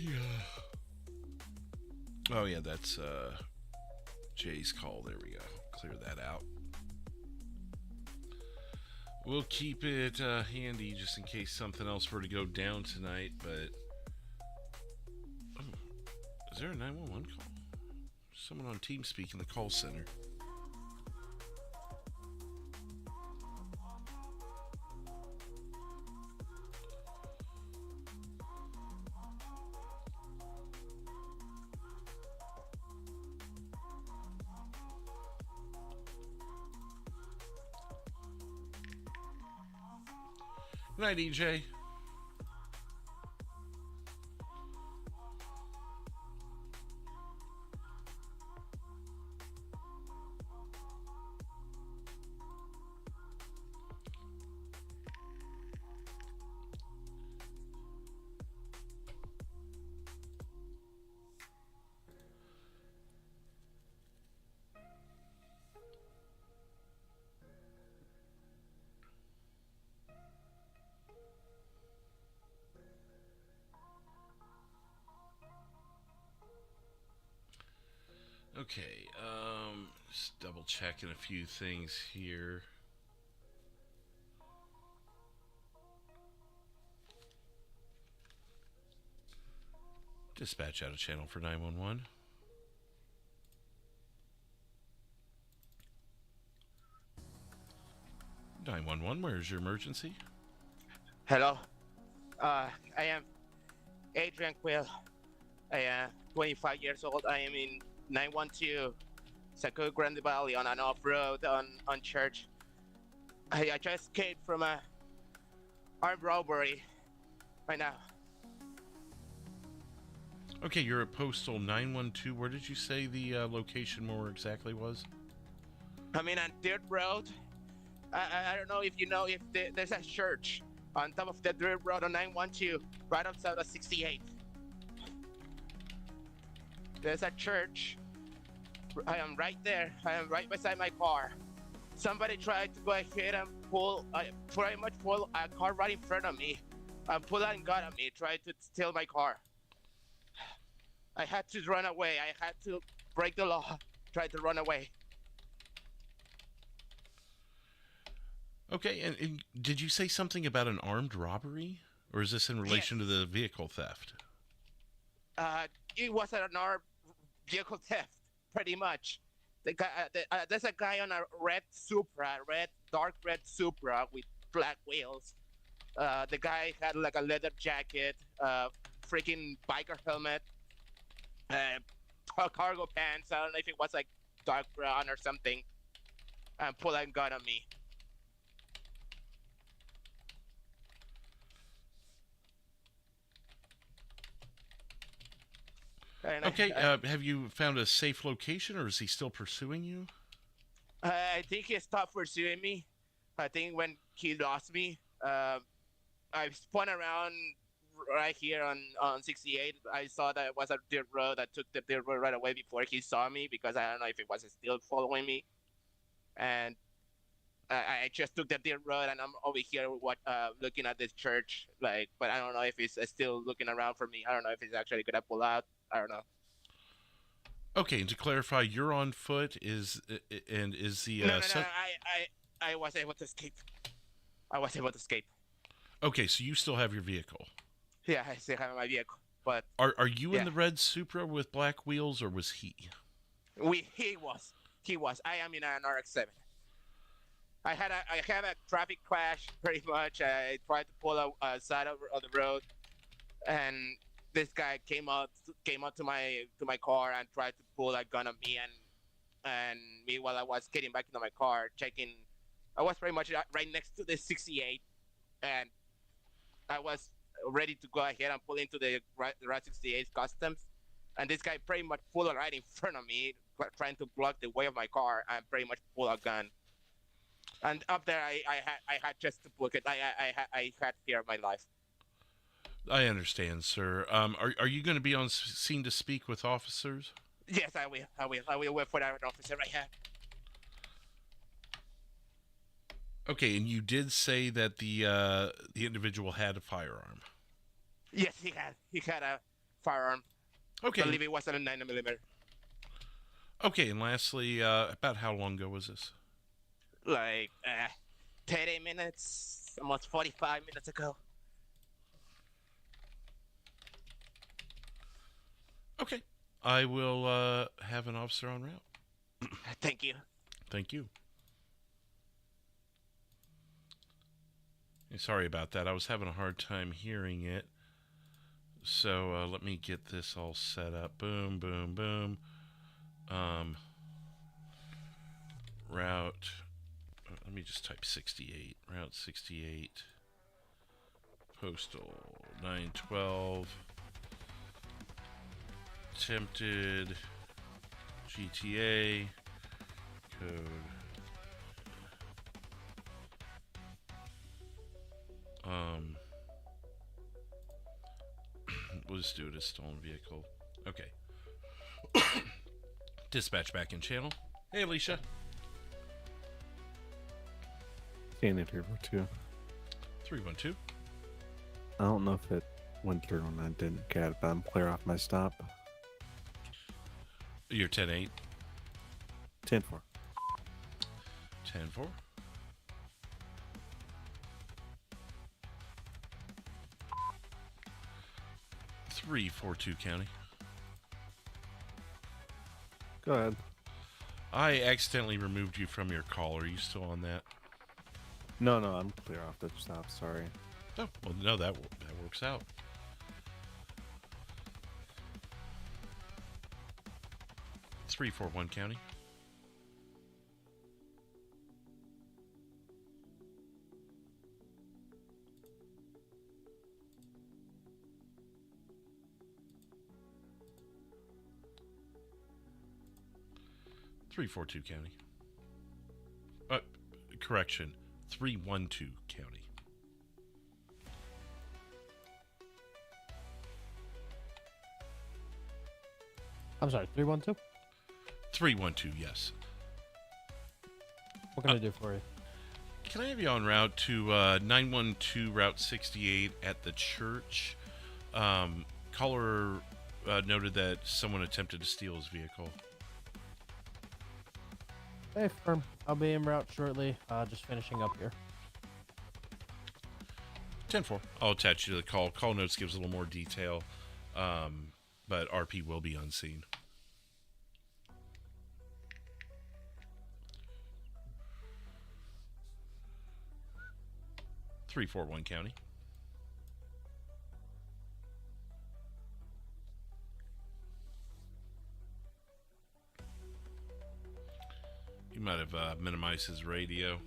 Oh, yeah, that's, Jay's call. There we go. Clear that out. We'll keep it, handy just in case something else were to go down tonight, but... Oh, is there a 911 call? Someone on TeamSpeak in the call center. Good night, EJ. Okay, just double checking a few things here. Dispatch out of channel for 911. Where's your emergency? Hello. I am Adrian Quill. I am 25 years old. I am in 912 Saco Grande Valley on an off-road on Church. I just escaped from a armed robbery right now. Okay, you're at Postal 912. Where did you say the location more exactly was? I'm in a dirt road. I don't know if you know if there's a church on top of the dirt road on 912, right outside of 68. There's a church. I am right there. I am right beside my car. Somebody tried to go ahead and pretty much pull a car right in front of me. Pull out and got at me, tried to steal my car. I had to run away. I had to break the law, try to run away. Okay, and did you say something about an armed robbery? Or is this in relation to the vehicle theft? It was an armed vehicle theft, pretty much. There's a guy on a dark red Supra with black wheels. The guy had like a leather jacket, freaking biker helmet, cargo pants. I don't know if it was like dark brown or something. And pulled a gun on me. Okay, have you found a safe location, or is he still pursuing you? I think he stopped pursuing me. I think when he lost me, I spun around right here on 68. I saw that it was a dirt road. I took the dirt road right away before he saw me because I don't know if it was still following me. And I just took the dirt road, and I'm over here looking at this church. But I don't know if he's still looking around for me. I don't know if he's actually gonna pull out. I don't know. Okay, and to clarify, you're on foot. Is the No, I was able to escape. I was able to escape. Okay, so you still have your vehicle. Yeah, I still have my vehicle. But are you in the red Supra with black wheels, or was he? He was. I am in an RX-7. I had a traffic crash, pretty much. I tried to pull a side of the road, and this guy came out to my car and tried to pull a gun on me, and me while I was getting back into my car, checking. I was pretty much right next to the 68, and I was ready to go ahead and pull into the Route 68 customs, and this guy pretty much pulled right in front of me, trying to block the way of my car, and pretty much pull a gun. And up there, I had just to book it. I had fear of my life. I understand, sir. Are you going to be on scene to speak with officers? Yes, I will. I will wait for that officer right here. Okay, and you did say that the individual had a firearm. Yes, he had a firearm. Okay. I believe it was a 9mm. Okay, and lastly, about how long ago was this? Like 30 minutes, almost 45 minutes ago. Okay, I will have an officer en route. Thank you. Thank you. Sorry about that. I was having a hard time hearing it. So let me get this all set up. Boom, boom, boom. Route. Let me just type 68. Route 68. Postal 912. Attempted GTA. Code. We'll just do it as stolen vehicle. Okay. Dispatch back in channel. Hey, Alicia. Standing 312. 312. I don't know if it went through and I didn't get it, but I'm clear off my stop. You're 10-8. 10-4. 10-4. Three, 4-2 county. Go ahead. I accidentally removed you from your call. Are you still on that? No, I'm clear off the stop. Sorry. Oh, well, no, that works out. Three, 4-1 county. Three, 4-2 county. Correction. 3-1-2 county. I'm sorry, 312? 3-1-2, yes. What can I do for you? Can I have you en route to 912 Route 68 at the church? Caller noted that someone attempted to steal his vehicle. Hey, firm. I'll be en route shortly. Just finishing up here. 10-4. I'll attach you to the call. Call notes gives a little more detail, but RP will be on scene. Three, 4-1 county. He might have minimized his radio.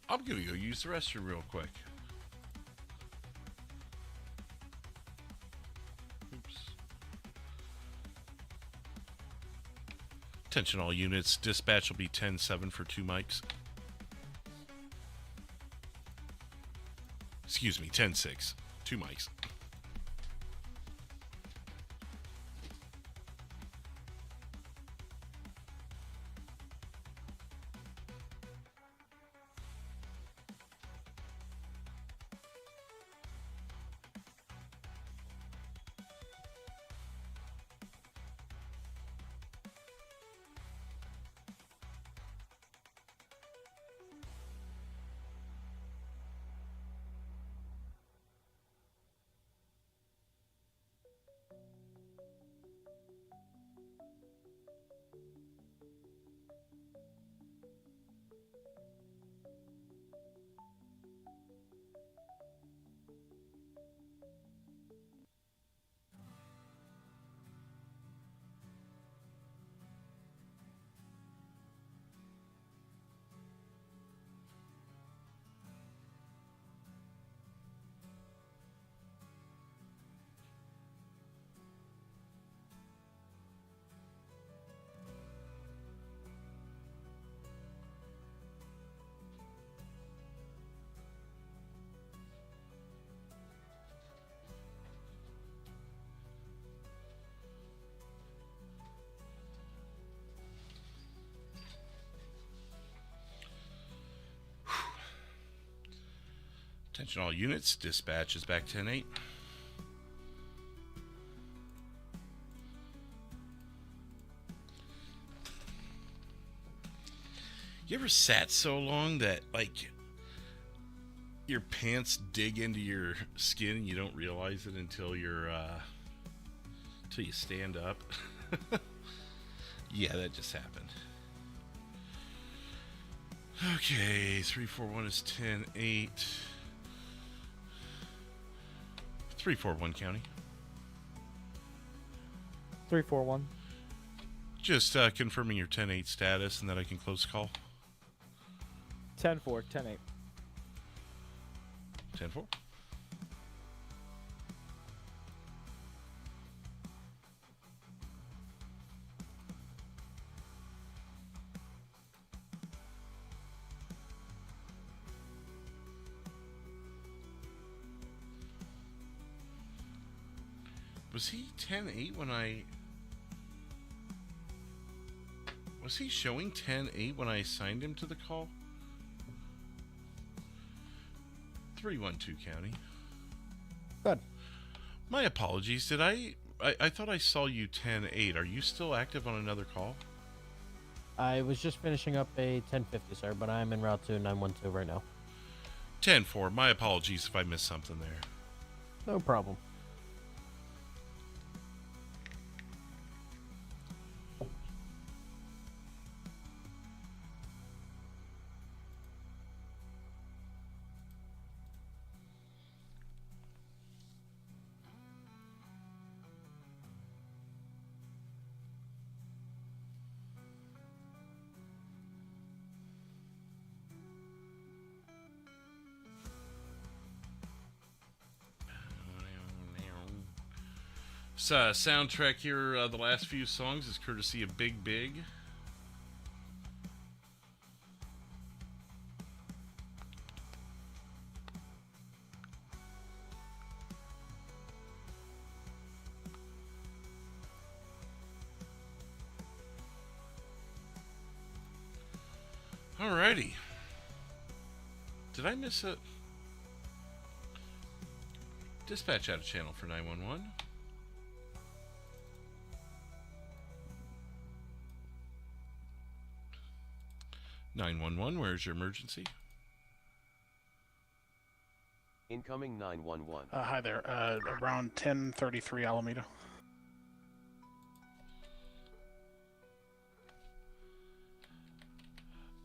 I'm gonna go use the restroom real quick. Oops. Attention all units, dispatch will be 10-7 for 2 mics. Excuse me, 10-6, 2 mics. Attention all units, dispatch is back 10-8. You ever sat so long that, like, your pants dig into your skin and you don't realize it until you're, until you stand up? Yeah, that just happened. Okay, 341 is 10-8. 341 County. 341. Just confirming your 10-8 status and that I can close call. 10-4, 10-8. 10-4. Was he 10-8 when I... Was he showing 10-8 when I assigned him to the call? 312 County. Good. My apologies. Did I thought I saw you 10-8. Are you still active on another call? I was just finishing up a 1050, sir, but I'm en route to 912 right now. 10-4. My apologies if I missed something there. No problem. Soundtrack here, the last few songs is courtesy of Big Big. Alrighty. Did I miss it? Dispatch out of channel for 911. 911, where's your emergency? Incoming 911. Hi there. Around 1033 Alameda.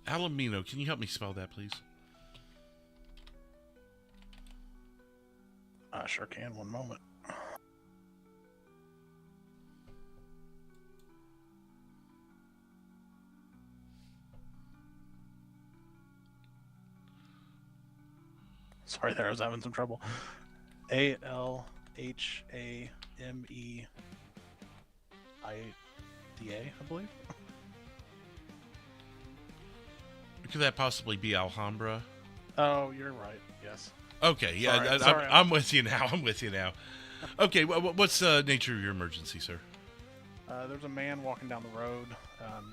Alamino, can you help me spell that, please? I sure can. One moment. Sorry there, I was having some trouble. A-L-H-A-M-E-I-D-A, I believe. Could that possibly be Alhambra? Oh, you're right. Yes. Okay, yeah, Sorry. I'm with you now. I'm with you now. Okay, what's the nature of your emergency, sir? There's a man walking down the road,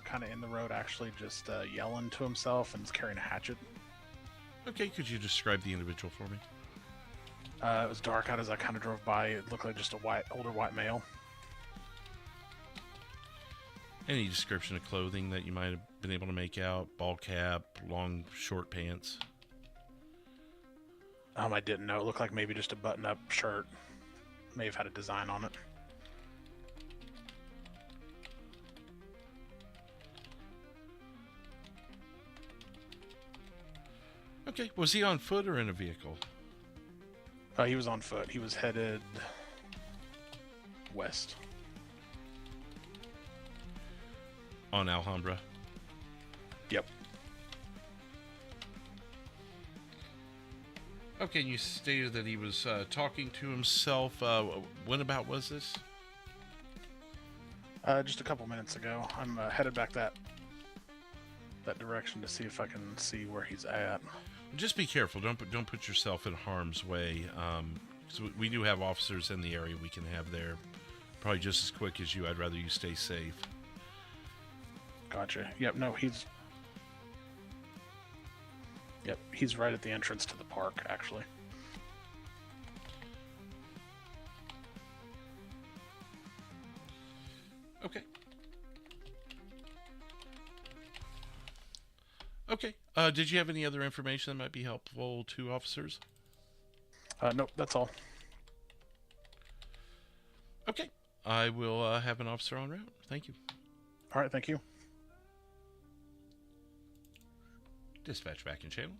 kind of in the road, actually, just yelling to himself and is carrying a hatchet. Okay, could you describe the individual for me? It was dark out as I kind of drove by. It looked like just a older white male. Any description of clothing that you might have been able to make out? Ball cap, long, short pants? I didn't know. It looked like maybe just a button-up shirt. May have had a design on it. Okay. Was he on foot or in a vehicle? He was on foot. He was headed west. On Alhambra? Yep. Okay, and you stated that he was talking to himself. When about was this? Just a couple minutes ago. I'm headed back that direction to see if I can see where he's at. Just be careful. Don't put yourself in harm's way. So we do have officers in the area we can have there. Probably just as quick as you. I'd rather you stay safe. Gotcha. Yep. No, he's. Yep, he's right at the entrance to the park, actually. Okay. Okay. Did you have any other information that might be helpful to officers? Nope, that's all. Okay. I will have an officer en route. Thank you. All right, thank you. Dispatch back in channel.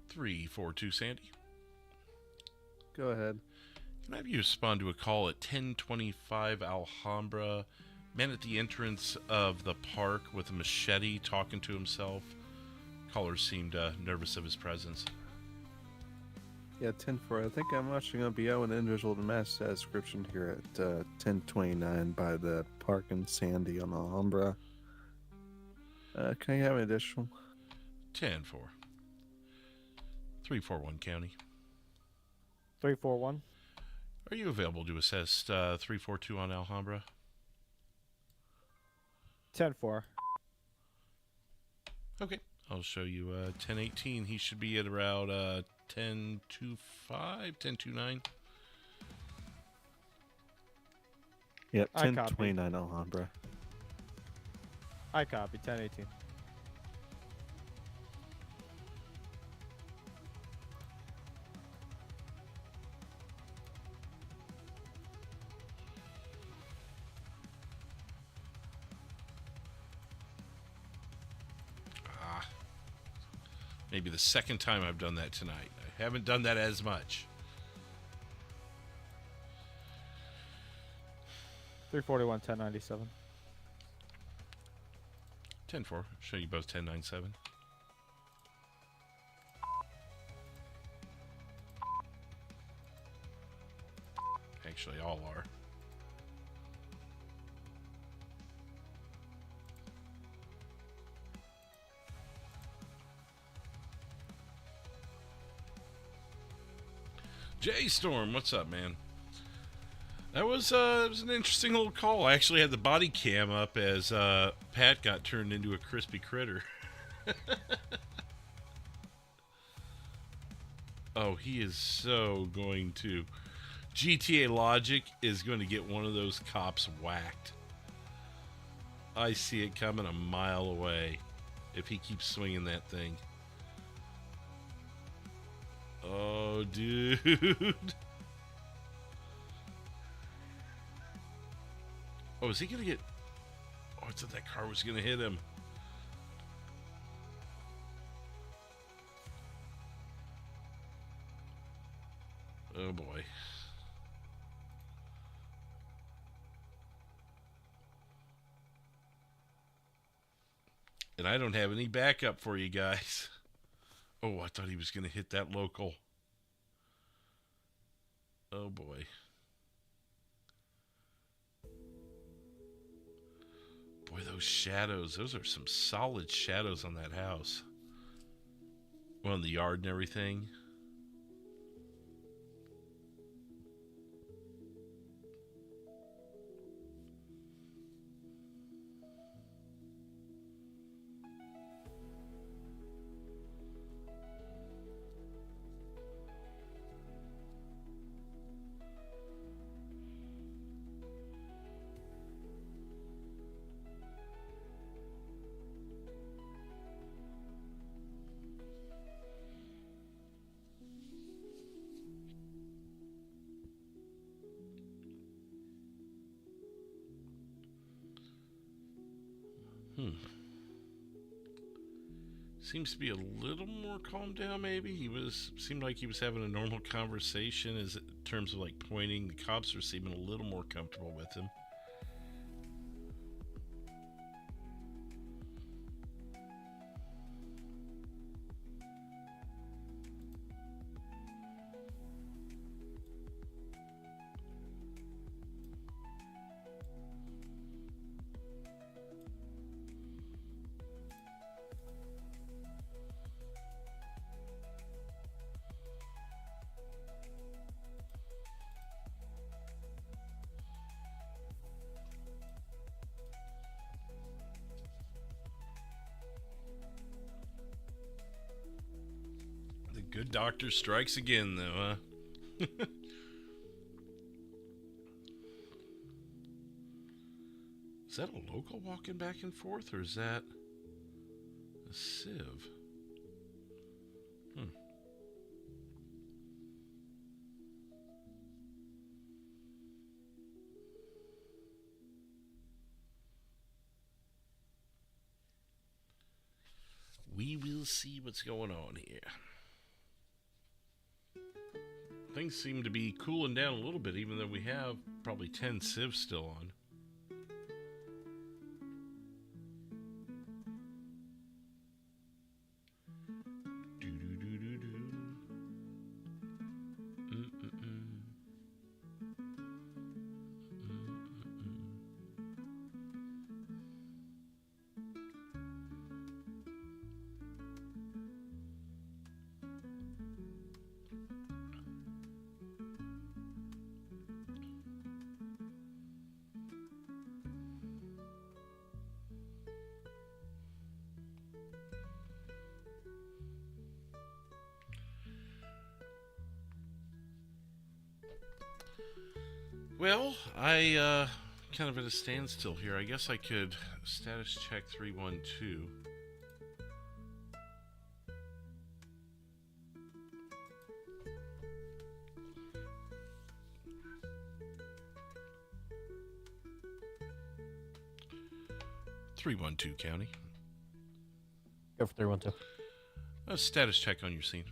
342 Sandy. Go ahead. Can I have you respond to a call at 1025 Alhambra? Man at the entrance of the park with a machete talking to himself. Caller seemed nervous of his presence. Yeah, 10-4. I think I'm actually going to be out with an individual to match that description here at 1029 by the park in Sandy on Alhambra. Can I have an additional? 10-4. 341 County. 341. Are you available to assist 342 on Alhambra? 10-4. Okay. I'll show you 1018. He should be at around 1025, 1029. Yep, I copy. 1029 Alhambra. I copy. 1018. Maybe the second time I've done that tonight. I haven't done that as much. 341, 1097. 10-4. Show you both 1097. Actually, all are. Jay Storm, what's up, man? That was it was an interesting little call. I actually had the body cam up as Pat got turned into a crispy critter. Oh, he is so going to. GTA Logic is going to get one of those cops whacked. I see it coming a mile away if he keeps swinging that thing. Oh, dude. Oh, is he going to get... Oh, I thought that car was going to hit him. Oh, boy. And I don't have any backup for you guys. Oh, I thought he was going to hit that local. Oh, boy. Boy, those shadows. Those are some solid shadows on that house. Well, in the yard and everything. Seems to be a little more calmed down. Maybe seemed like he was having a normal conversation. As in terms of like pointing, the cops are seeming a little more comfortable with him. Good doctor strikes again, though, huh? Is that a local walking back and forth, or is that a civ? We will see what's going on here. Things seem to be cooling down a little bit, even though we have probably 10 civs still on. Well, I kind of at a standstill here. I guess I could status check 312. County. Go for 312. A status check on your scene.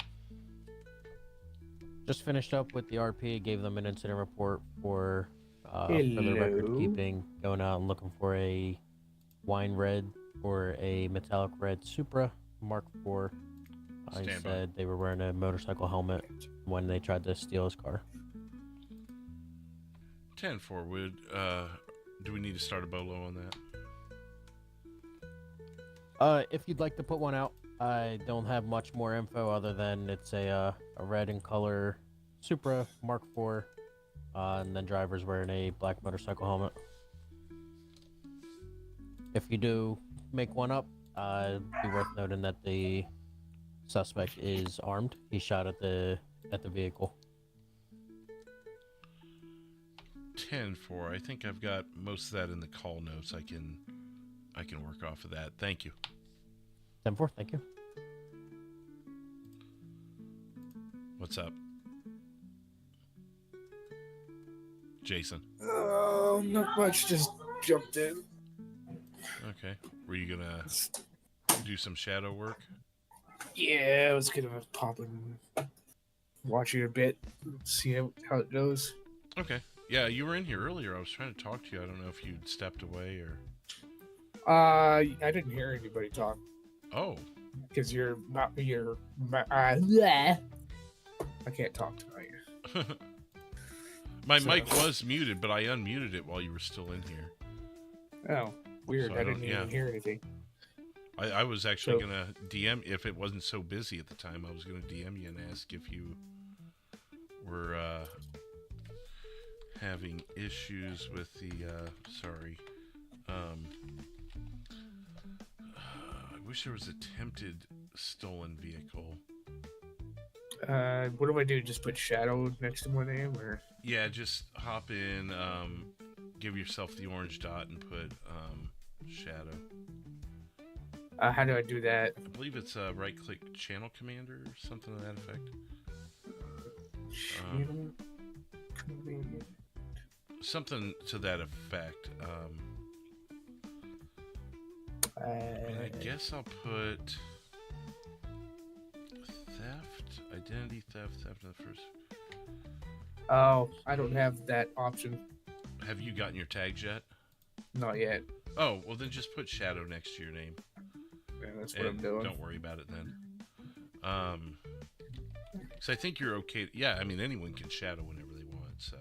Just finished up with the RP, gave them an incident report for the record keeping, going out and looking for a wine red or a metallic red Supra Mark IV. I said they were wearing a motorcycle helmet when they tried to steal his car. 10-4, do we need to start a bolo on that? If you'd like to put one out, I don't have much more info other than it's a red in color Supra Mark IV, and then driver's wearing a black motorcycle helmet. If you do make one up, it'd be worth noting that the suspect is armed. He shot at the vehicle. 10-4. I think I've got most of that in the call notes. I can work off of that. Thank you. 10-4, thank you. What's up? Jason. Oh, not much. Just jumped in. Okay. Were you gonna do some shadow work? Yeah, I was gonna pop and watch you a bit, see how it goes. Okay. Yeah, you were in here earlier. I was trying to talk to you. I don't know if you'd stepped away or... I didn't hear anybody talk. Oh. Because you're not I can't talk tonight. My mic was muted, but I unmuted it while you were still in here. Oh, weird. So I didn't even hear anything. I was actually going to DM, if it wasn't so busy at the time, I was going to DM you and ask if you were having issues with the, I wish there was attempted stolen vehicle. What do I do? Just put shadow next to my name, or? Yeah, just hop in, give yourself the orange dot and put shadow. How do I do that? I believe it's right-click channel commander or something to that effect. Channel commander. Something to that effect. I guess I'll put identity theft, theft of the first. Oh, I don't have that option. Have you gotten your tags yet? Not yet. Oh, well then just put Shadow next to your name. Yeah, that's what I'm doing. Don't worry about it then. So I think you're okay. Yeah, I mean anyone can shadow whenever they want. So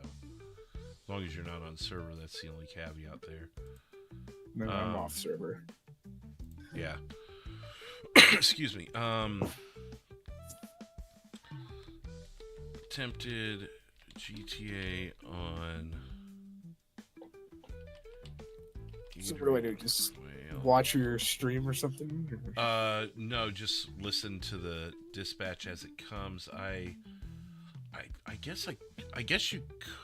as long as you're not on server, that's the only caveat there. No, I'm off server. Yeah. Excuse me. Attempted GTA on. So what do I do? Just watch your stream or something? No, just listen to the dispatch as it comes. I guess you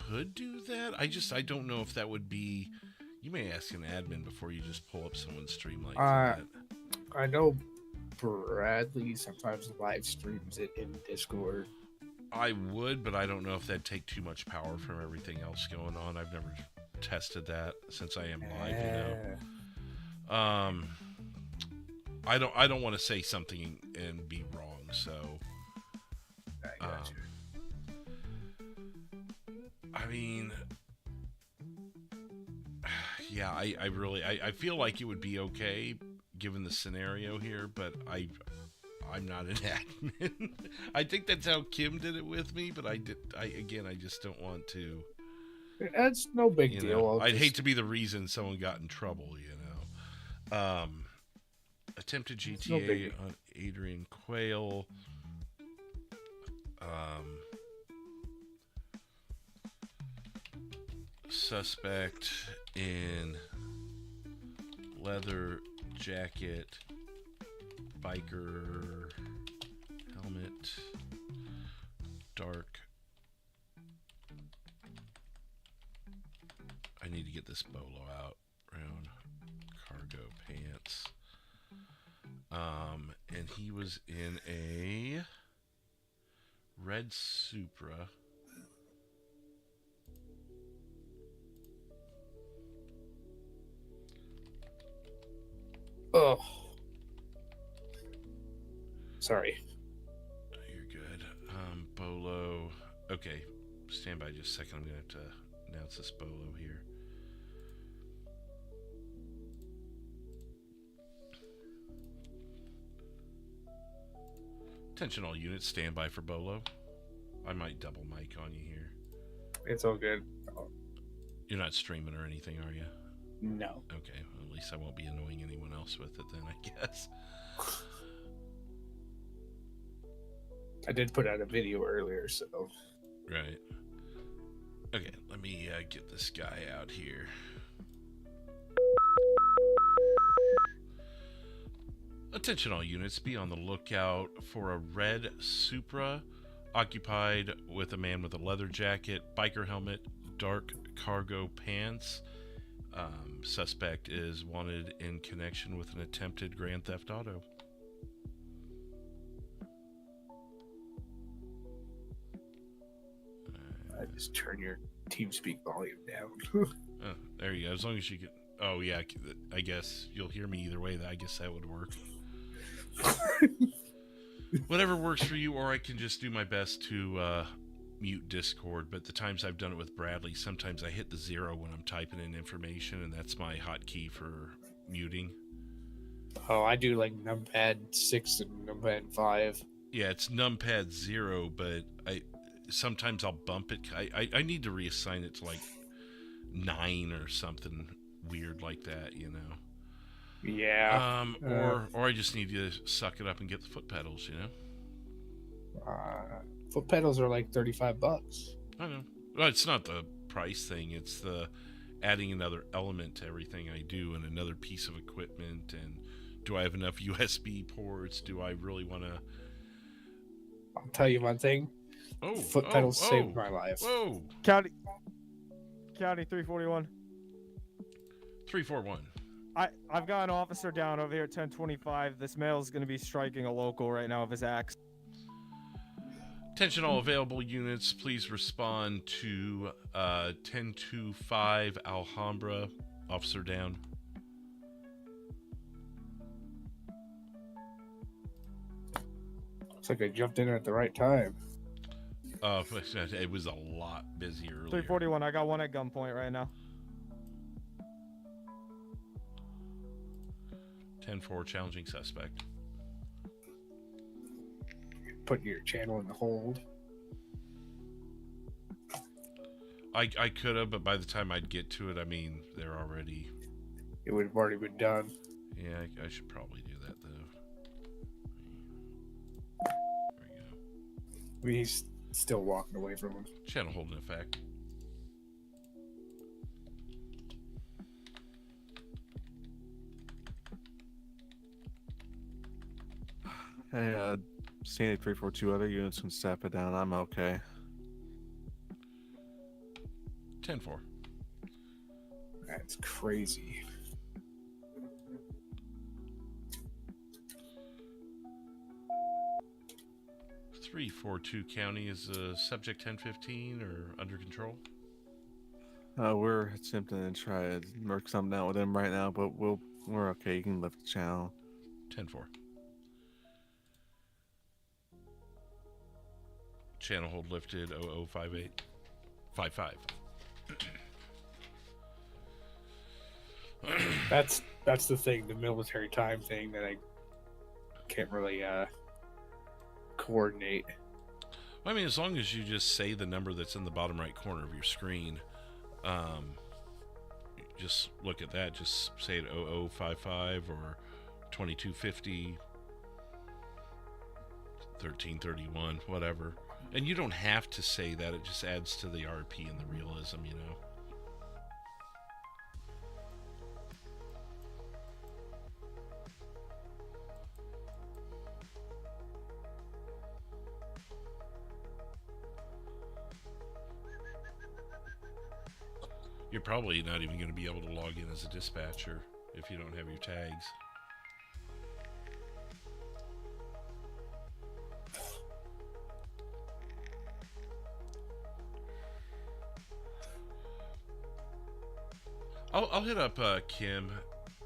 could do that. I don't know if that would be. You may ask an admin before you just pull up someone's stream like that. I know Bradley sometimes live streams it in Discord. I would, but I don't know if that'd take too much power from everything else going on. I've never tested that since I am live, you know. I don't want to say something and be wrong, so I got you. I mean, yeah, I really feel like it would be okay given the scenario here, but I'm not an admin. I think that's how Kim did it with me, but I just don't want to. That's no big deal. I'd hate to be the reason someone got in trouble, you know. Attempted GTA on Adrian Quayle. Suspect in leather jacket, biker helmet, dark. I need to get this bolo out. Round cargo pants. And he was in a red Supra. Oh. Sorry. You're good. Bolo. Okay. Stand by just a second. I'm going to have to announce this bolo here. Attention all units, stand by for bolo. I might double mic on you here. It's all good. You're not streaming or anything, are you? No. Okay, well, at least I won't be annoying anyone else with it then, I guess. I did put out a video earlier, so. Right. Okay, let me get this guy out here. Attention all units, be on the lookout for a red Supra occupied with a man with a leather jacket, biker helmet, dark cargo pants. Suspect is wanted in connection with an attempted Grand Theft Auto. I just turn your TeamSpeak volume down. Oh, there you go. As long as you get. Oh yeah, I guess you'll hear me either way. I guess that would work. Whatever works for you, or I can just do my best to mute Discord. But the times I've done it with Bradley, sometimes I hit the 0 when I'm typing in information, and that's my hotkey for muting. Oh, I do like numpad 6 and numpad 5. Yeah, it's numpad 0, but sometimes I'll bump it. I need to reassign it to like 9 or something weird like that, you know. Yeah. Or I just need to suck it up and get the foot pedals, you know. Foot pedals are like $35. I know. Well, it's not the price thing. It's the adding another element to everything I do and another piece of equipment. And do I have enough USB ports? Do I really want to? I'll tell you one thing. Foot pedals saved my life. Whoa. County 341. 341. I've got an officer down over here at 1025. This male is going to be striking a local right now with his axe. Attention all available units, please respond to 1025 Alhambra. Officer down. Looks like I jumped in at the right time. It was a lot busier earlier. 341. I got one at gunpoint right now. 10-4, challenging suspect. Putting your channel in the hold. I could have, but by the time I'd get to it, I mean, they're already... It would have already been done. Yeah, I should probably do that, though. There we go. I mean, he's still walking away from him. Channel hold in effect. Hey, Sandy 342, other units can step it down. I'm okay. 10-4. That's crazy. Three 4-2 county is subject 1015 or under control. We're attempting to try to work something out with him right now, but we're okay. You can lift the channel. 10-4. Channel hold lifted 0058 55. That's the thing, the military time thing that I can't really coordinate. Well, I mean, as long as you just say the number that's in the bottom right corner of your screen, just look at that. Just say it 0055 or 2250, 1331, whatever. And you don't have to say that. It just adds to the RP and the realism, you know. You're probably not even going to be able to log in as a dispatcher if you don't have your tags. I'll hit up Kim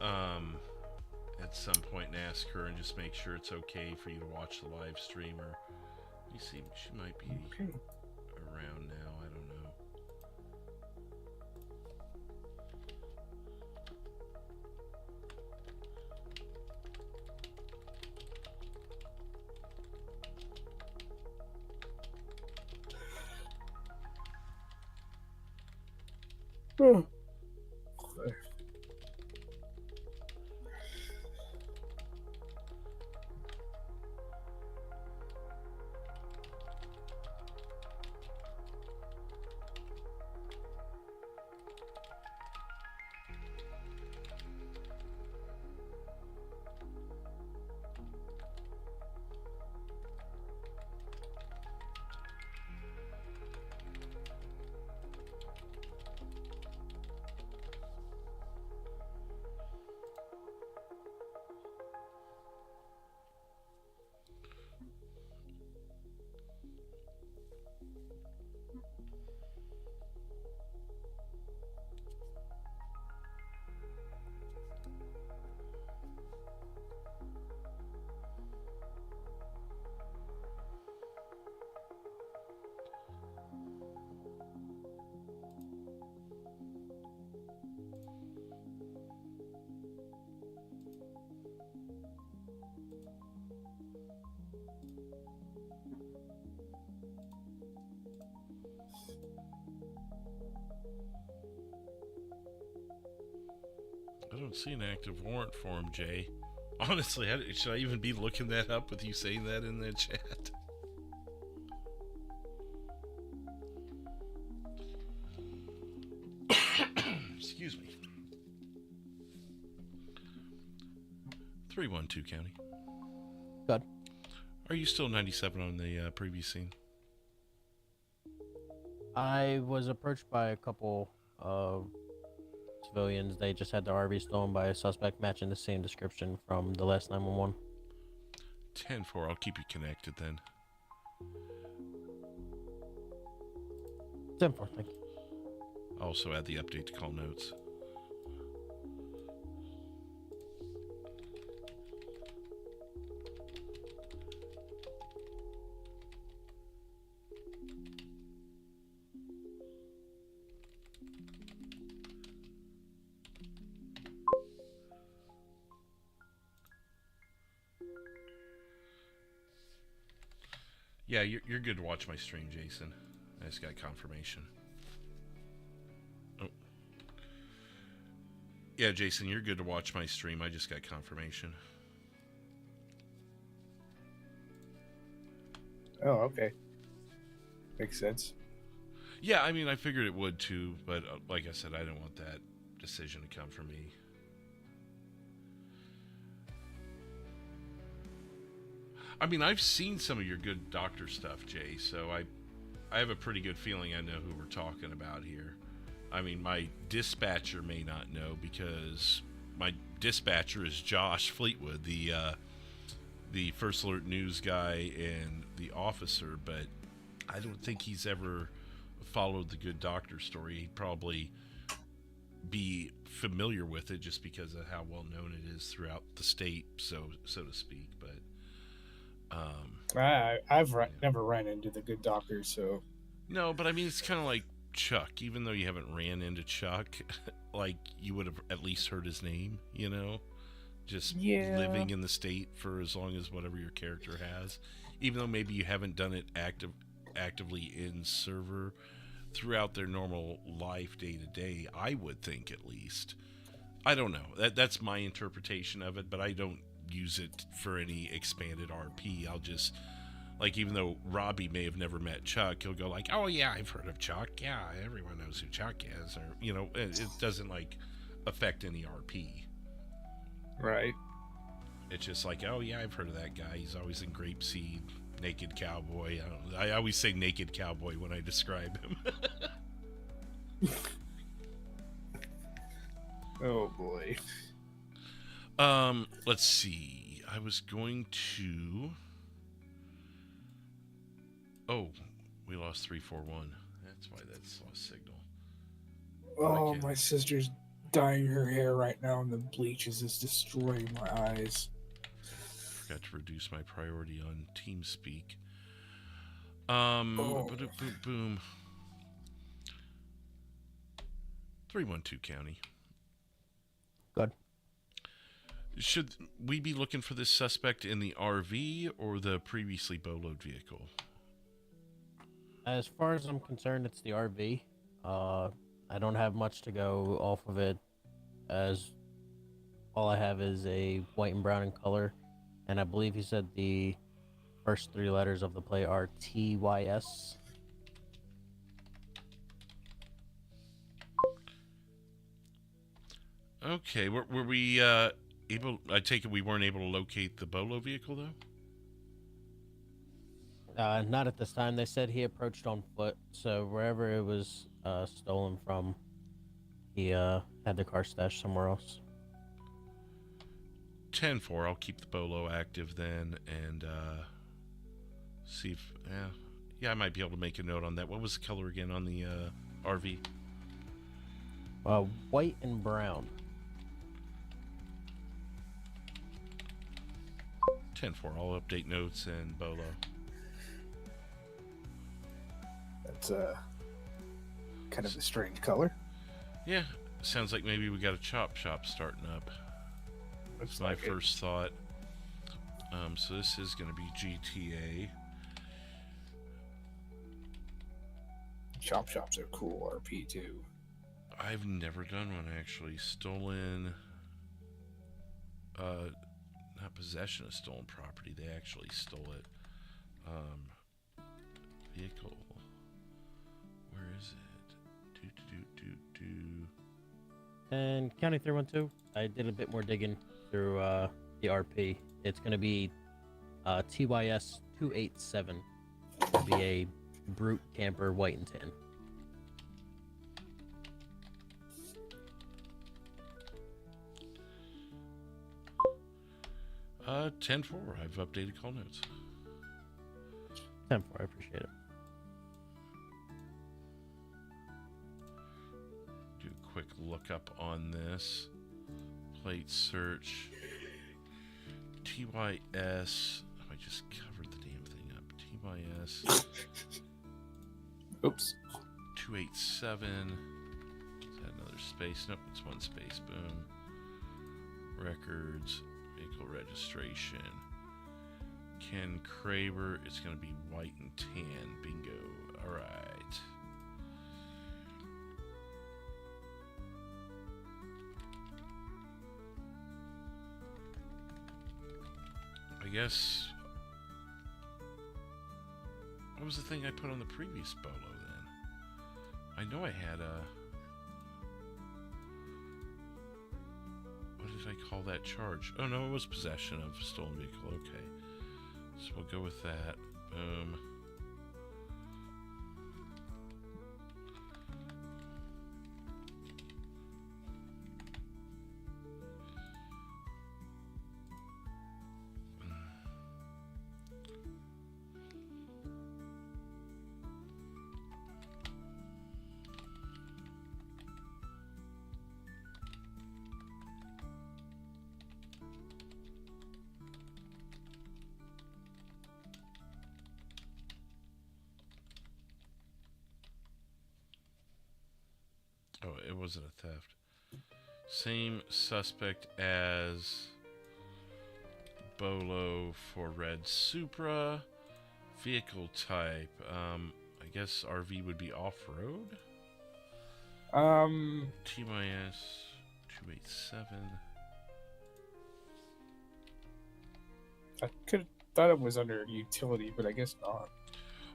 at some point and ask her and just make sure it's okay for you to watch the live stream. Or let me see, she might be around now. I don't know. Oh. I don't see an active warrant for him, Jay. Honestly, should I even be looking that up with you saying that in the chat? Excuse me. 312 County. Good. Are you still 97 on the previous scene? I was approached by a couple of civilians. They just had their RV stolen by a suspect matching the same description from the last 911. 10-4. I'll keep you connected then. 10-4, thank you. Also add the update to call notes. Yeah, you're good to watch my stream, Jason. I just got confirmation. Oh. Yeah, Jason, you're good to watch my stream. I just got confirmation. Oh, okay. Makes sense. Yeah, I mean, I figured it would too, but like I said, I don't want that decision to come from me. I mean, I've seen some of your good doctor stuff, Jay, so I have a pretty good feeling I know who we're talking about here. I mean, my dispatcher may not know because my dispatcher is Josh Fleetwood, the First Alert News guy and the officer, but I don't think he's ever followed the good doctor story. He'd probably be familiar with it just because of how well known it is throughout the state, so to speak. But I've never ran into the good doctor, so no. But I mean, it's kind of like Chuck. Even though you haven't ran into Chuck, like you would have at least heard his name, you know. Just living in the state for as long as whatever your character has, even though maybe you haven't done it actively in server throughout their normal life day to day, I would think at least. I don't know. That's my interpretation of it, but I don't use it for any expanded RP. I'll just, like, even though Robbie may have never met Chuck, he'll go like, oh yeah, I've heard of Chuck. Yeah, everyone knows who Chuck is. Or, you know, it doesn't like affect any RP. Right. It's just like, oh yeah, I've heard of that guy. He's always in Grapeseed, Naked Cowboy. I always say Naked Cowboy when I describe him. Oh boy. Let's see. I was going to. Oh, we lost 341. That's why that's lost signal. Oh, my sister's dyeing her hair right now, and the bleach is just destroying my eyes. Forgot to reduce my priority on TeamSpeak. Boom. 312 County. Good. Should we be looking for this suspect in the RV or the previously boloed vehicle? As far as I'm concerned, it's the RV. I don't have much to go off of it, as all I have is a white and brown in color, and I believe he said the first three letters of the play are TYS. Okay, were we able? I take it we weren't able to locate the bolo vehicle though. Not at this time. They said he approached on foot, so wherever it was stolen from, he had the car stashed somewhere else. 10-4, I'll keep the bolo active then, and see if yeah, I might be able to make a note on that. What was the color again on the RV? White and brown. 10-4, I'll update notes and bolo. That's kind of a strange color. Yeah, sounds like maybe we got a chop shop starting up. That's my first thought. So this is going to be GTA. Chop shops are cool RP too. I've never done one actually. Stolen, not possession of stolen property. They actually stole it. Vehicle. Where is it? And County 312, I did a bit more digging through the RP. It's going to be TYS 287. It'll be a brute camper, white and tan. Uh, 10-4. I've updated call notes. 10-4. I appreciate it. Do a quick look up on this. Plate search. TYS. I just covered the damn thing up. TYS. Oops. 287. Is that another space? Nope, it's one space. Boom. Records. Vehicle registration. Ken Craver, it's going to be white and tan. Bingo. All right. I guess. What was the thing I put on the previous bolo then? I know I had a. What did I call that charge? Oh no, it was possession of stolen vehicle. Okay. So we'll go with that. Boom. Oh, it wasn't a theft. Same suspect as Bolo for red Supra. Vehicle type. I guess RV would be off-road? TYS 287. I thought it was under utility, but I guess not.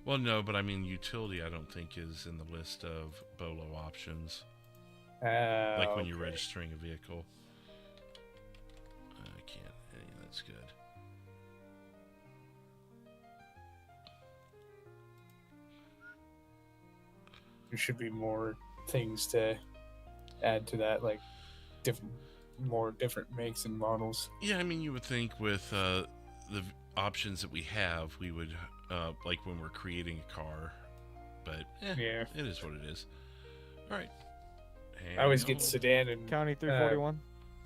Well, no, but I mean, utility I don't think is in the list of Bolo options. Like when you're registering a vehicle. I can't. Hey, that's good. There should be more things to add to that, like more different makes and models. Yeah, I mean, you would think with the options that we have, we would, like when we're creating a car, but yeah, it is what it is. All right. I always get sedan and County 341.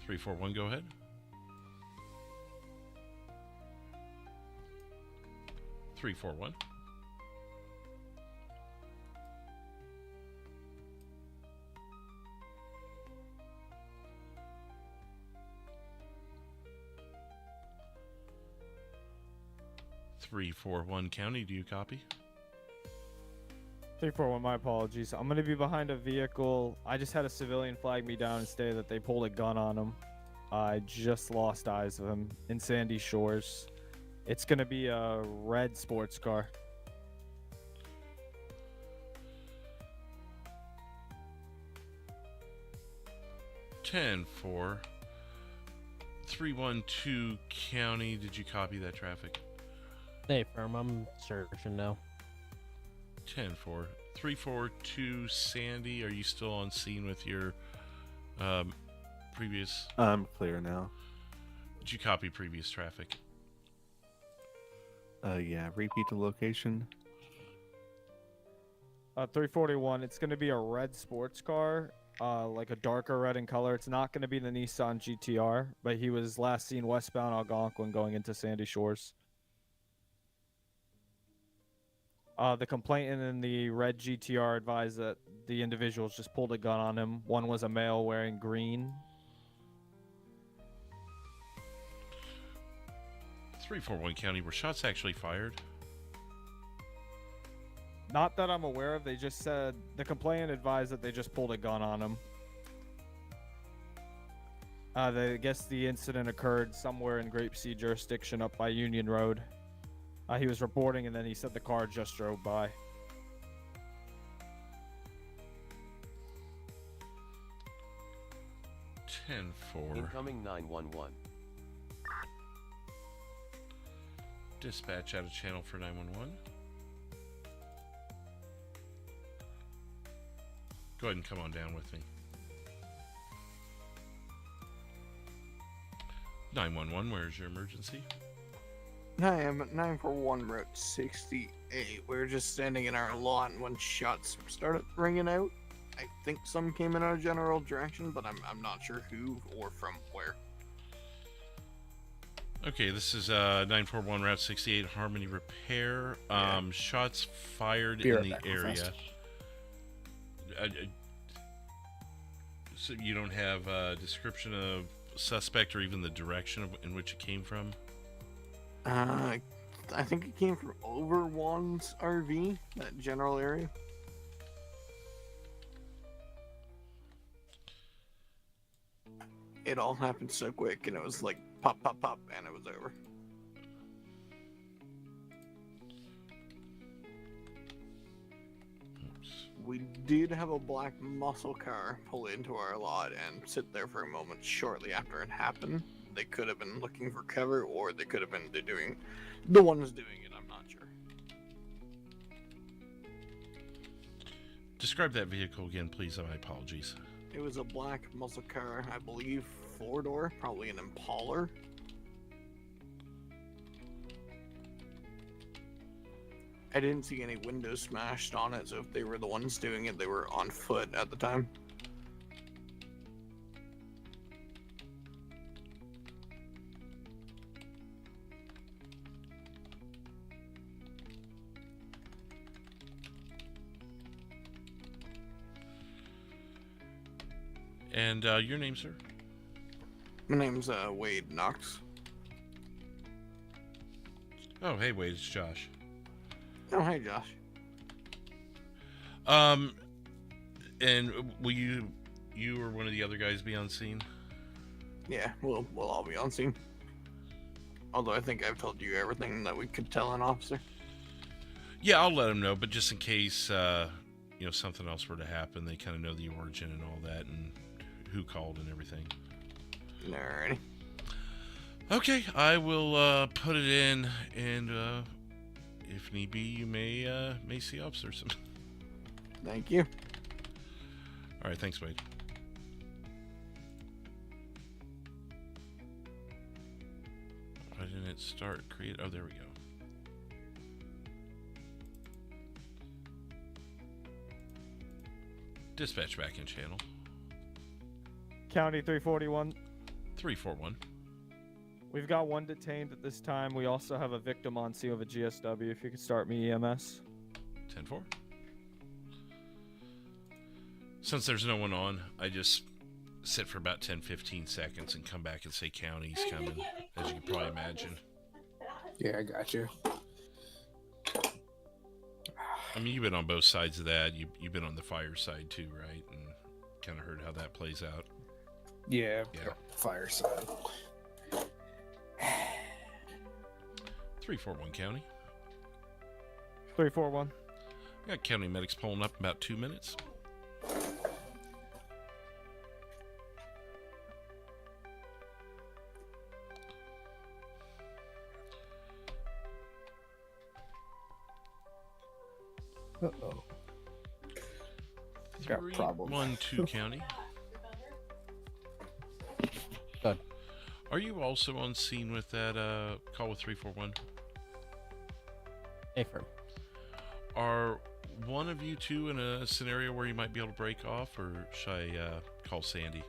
341, go ahead. Three, 4, 1. Three, 4, 1 County. Do you copy? 341, my apologies. I'm going to be behind a vehicle. I just had a civilian flag me down and say that they pulled a gun on him. I just lost eyes of him in Sandy Shores. It's going to be a red sports car. Ten, 4, 312 County. Did you copy that traffic? Hey, firm. I'm searching now. 10, 4, 342 Sandy. Are you still on scene with your previous? I'm clear now. Did you copy previous traffic? Yeah. Repeat the location. 341. It's going to be a red sports car, like a darker red in color. It's not going to be the Nissan GTR, but he was last seen westbound Algonquin going into Sandy Shores. The complainant in the red GTR advised that the individuals just pulled a gun on him. One was a male wearing green. 341 County. Were shots actually fired? Not that I'm aware of. They just said the complainant advised that they just pulled a gun on him. I guess the incident occurred somewhere in Grape Seed jurisdiction up by Union Road. He was reporting, and then he said the car just drove by. Ten, 4. Incoming 911. Dispatch out of channel for 911. Go ahead and come on down with me. 911, where's your emergency? I am at 941 Route 68. We were just standing in our lot when shots started ringing out. I think some came in our general direction, but I'm not sure who or from where. Okay, this is 941 Route 68 Harmony Repair. Shots fired in the area. So you don't have a description of suspect or even the direction in which it came from? I think it came from over Juan's RV, that general area. It all happened so quick, and it was like pop, pop, pop, and it was over. We did have a black muscle car pull into our lot and sit there for a moment shortly after it happened. They could have been looking for cover, or they could have been the ones doing it, I'm not sure. Describe that vehicle again, please. My apologies. It was a black muscle car, I believe, 4-door, probably an Impala. I didn't see any windows smashed on it, so if they were the ones doing it, they were on foot at the time. And your name, sir? My name's Wade Knox. Oh, hey, Wade, it's Josh. Oh, hey, Josh. And will you or one of the other guys be on scene? Yeah, we'll all be on scene. Although I think I've told you everything that we could tell an officer. Yeah, I'll let them know, but just in case, something else were to happen, they kind of know the origin and all that, and who called and everything. Alrighty. Okay, I will put it in, and if need be, you may see officers. Thank you. All right, thanks, Wade. Why didn't it start create? Oh, there we go. Dispatch back in channel. County 341. 341. We've got one detained at this time. We also have a victim on scene with a GSW. If you could start me EMS. 10-4. Since there's no one on, I just sit for about 10-15 seconds and come back and say county's coming, as you can probably imagine. Yeah, I got you. I mean, you've been on both sides of that. You've been on the fire side too, right? And kind of heard how that plays out. Yeah. Fire side. 341 county. 341. Got county medics pulling up in about 2 minutes. Uh-oh. Got problems. 312 county. Good. Are you also on scene with that call with 341? Affirm. Are one of you two in a scenario where you might be able to break off, or should I call Sandy?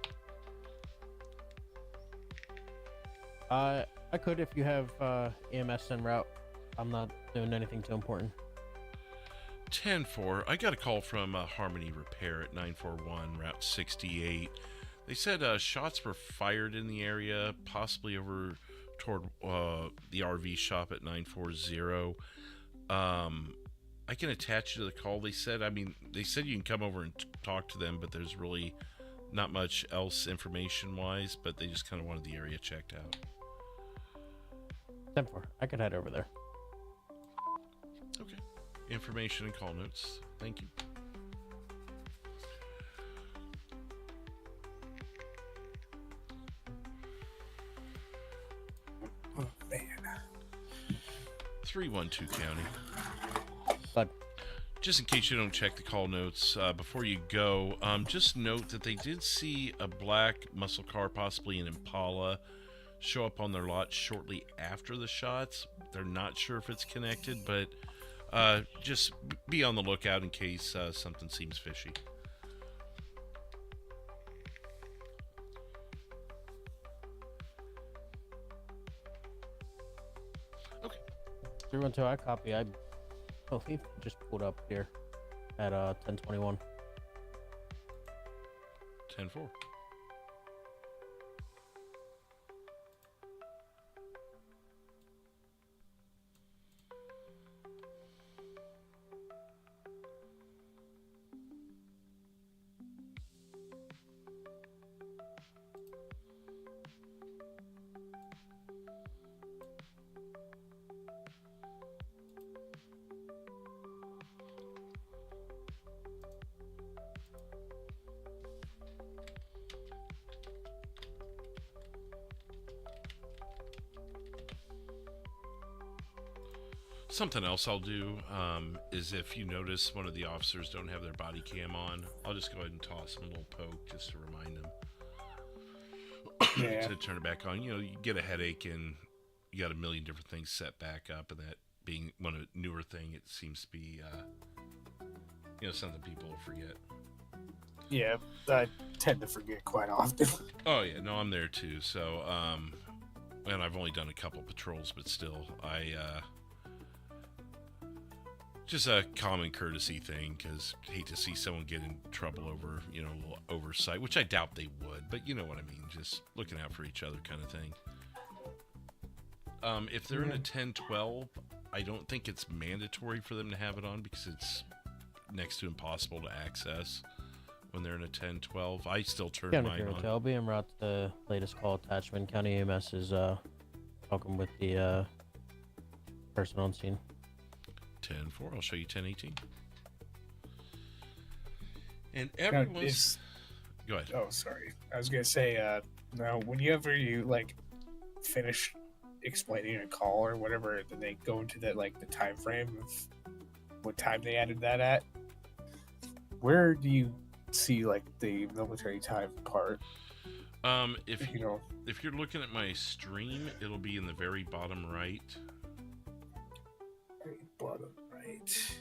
I could if you have EMS en route. I'm not doing anything too important. 10-4. I got a call from Harmony Repair at 941 Route 68. They said shots were fired in the area, possibly over toward the RV shop at 940. I can attach you to the call. They said you can come over and talk to them, but there's really not much else information-wise, but they just kind of wanted the area checked out. 10-4. I could head over there. Okay. Information and call notes. Thank you. Oh, man. 312 county. But just in case you don't check the call notes before you go, just note that they did see a black muscle car, possibly an Impala, show up on their lot shortly after the shots. They're not sure if it's connected, but just be on the lookout in case something seems fishy. Okay. 312, I copy. I believe just pulled up here at 1021. 10-4. Something else I'll do is if you notice one of the officers don't have their body cam on, I'll just go ahead and toss them a little poke just to remind them to turn it back on. You know, you get a headache and you got a million different things set back up, and that being one of the newer thing, it seems to be something people will forget. Yeah, I tend to forget quite often. Oh yeah, no, I'm there too. So, and I've only done a couple patrols, but still, just a common courtesy thing, because hate to see someone get in trouble over, a little oversight, which I doubt they would, but you know what I mean, just looking out for each other kind of thing. If they're in a 10-12, I don't think it's mandatory for them to have it on, because it's next to impossible to access when they're in a 10-12. I still turn mine on. I'll be en route to the latest call attachment. County EMS is talking with the person on scene. 10-4, I'll show you 10-18. And everyone's... Go ahead. Oh, sorry. I was going to say, now, whenever you, finish explaining a call or whatever, then they go into the time frame of what time they added that at. Where do you see, the military time part? If you're looking at my stream, it'll be in the very bottom right. Bottom right.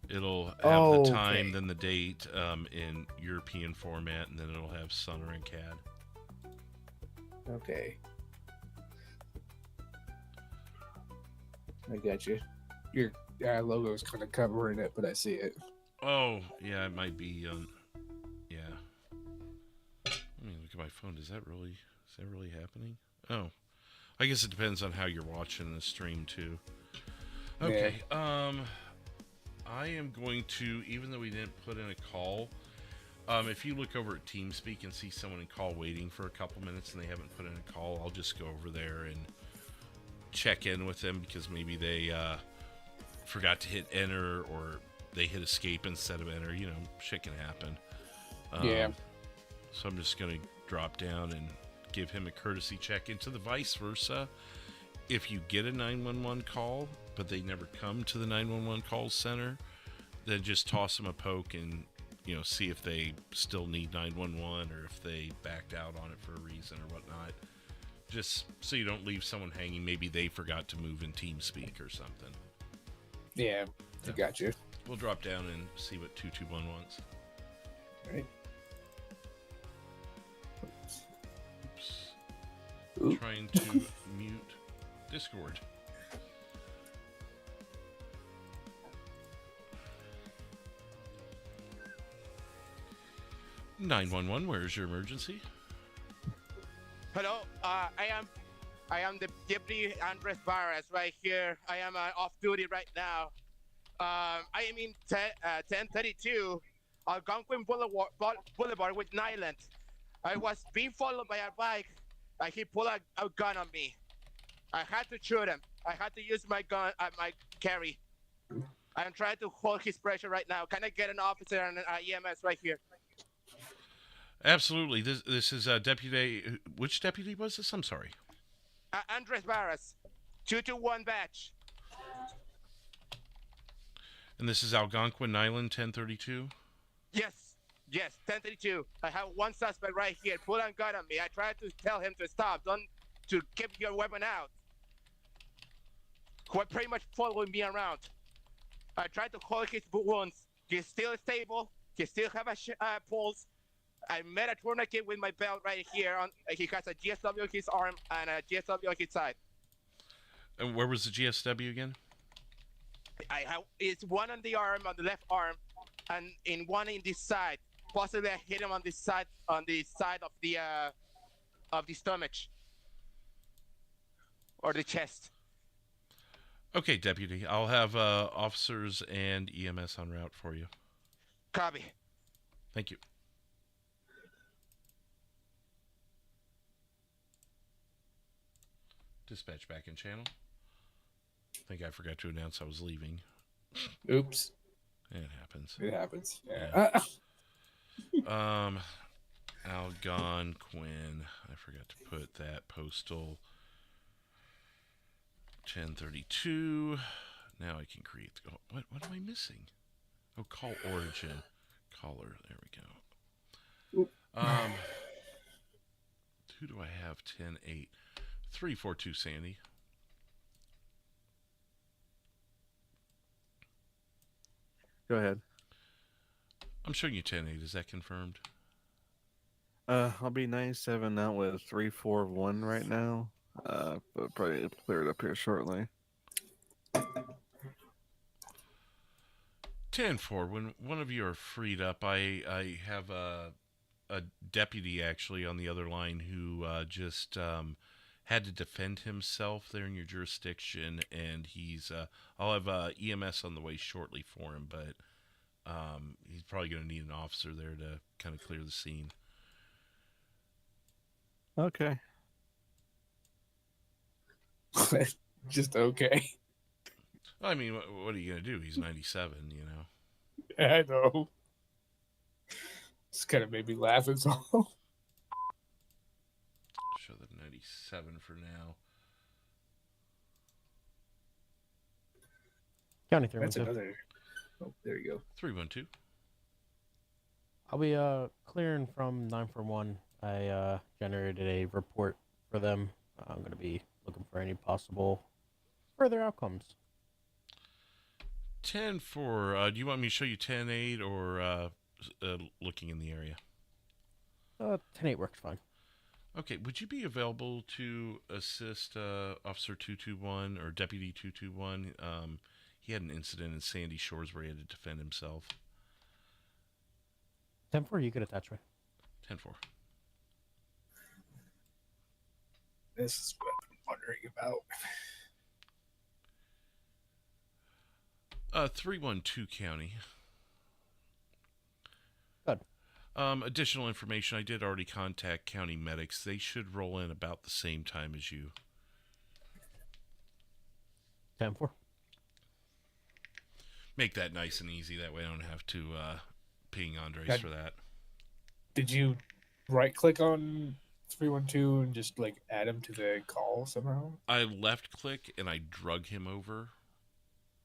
It'll have the time, then the date in European format, and then it'll have Sunner and CAD. Okay. I got you. Your logo is kind of covering it, but I see it. Oh, yeah, it might be. Yeah. Let me look at my phone. Is that really happening? Oh, I guess it depends on how you're watching the stream too. Okay. Yeah. I am going to, even though we didn't put in a call, if you look over at TeamSpeak and see someone in call waiting for a couple minutes and they haven't put in a call, I'll just go over there and check in with them, because maybe they forgot to hit enter, or they hit escape instead of enter. Shit can happen. Yeah. So I'm just going to drop down and give him a courtesy check into the vice versa. If you get a 911 call, but they never come to the 911 call center, then just toss them a poke and, see if they still need 911 or if they backed out on it for a reason or whatnot. Just so you don't leave someone hanging. Maybe they forgot to move in TeamSpeak or something. Yeah, I got you. We'll drop down and see what 221 wants. All right. Oops. Trying to mute Discord. (911), where is your emergency? Hello, I am the Deputy Andres Barras right here. I am off duty right now. I am in 1032 Algonquin Boulevard with Nyland. I was being followed by a bike, and he pulled a gun on me. I had to shoot him. I had to use my gun, my carry. I am trying to hold his pressure right now. Can I get an officer and an EMS right here? Absolutely. This is Deputy. Which deputy was this? I'm sorry. Andres Barras, 221 batch. And this is Algonquin Island 1032? Yes, 1032. I have one suspect right here. Pull a gun on me. I tried to tell him to stop. Don't to keep your weapon out. Quite pretty much following me around. I tried to hold his wounds. He's still stable. He still have a pulse. I made a tourniquet with my belt right here. He has a GSW on his arm and a GSW on his side. And where was the GSW again? It's one on the arm, on the left arm, and in one in this side. Possibly I hit him on the side of the stomach or the chest. Okay, Deputy. I'll have officers and EMS en route for you. Copy. Thank you. Dispatch back in channel. I think I forgot to announce I was leaving. Oops. It happens. It happens. Yeah. Algonquin. I forgot to put that postal 1032. Now I can create. Oh, what am I missing? Oh, call origin. Caller. There we go. Who do I have? 10-8. 342 Sandy. Go ahead. I'm showing you 10-8. Is that confirmed? I'll be 97 out with 341 right now. But probably clear it up here shortly. 10-4. When one of you are freed up, I have a deputy actually on the other line who just had to defend himself there in your jurisdiction, and he's I'll have EMS on the way shortly for him, but he's probably going to need an officer there to kind of clear the scene. Okay. Just okay. I mean, what are you going to do? He's 97, you know. I know. Just kind of made me laugh as all. Show the 97 for now. County That's 312. another. Oh, there you go. 312. I'll be clearing from 941. I generated a report for them. I'm going to be looking for any possible further outcomes. 10-4. Do you want me to show you 10-8 or looking in the area? 10-8 works fine. Okay. Would you be available to assist Officer 221 or Deputy 221? He had an incident in Sandy Shores where he had to defend himself. 10-4, you could attach me. 10-4. This is what I've been wondering about. 312 County. Good. Additional information. I did already contact county medics. They should roll in about the same time as you. 10-4. Make that nice and easy. That way I don't have to ping Andres for that. Did you right click on 312 and just like add him to the call somehow? I left click and I drug him over.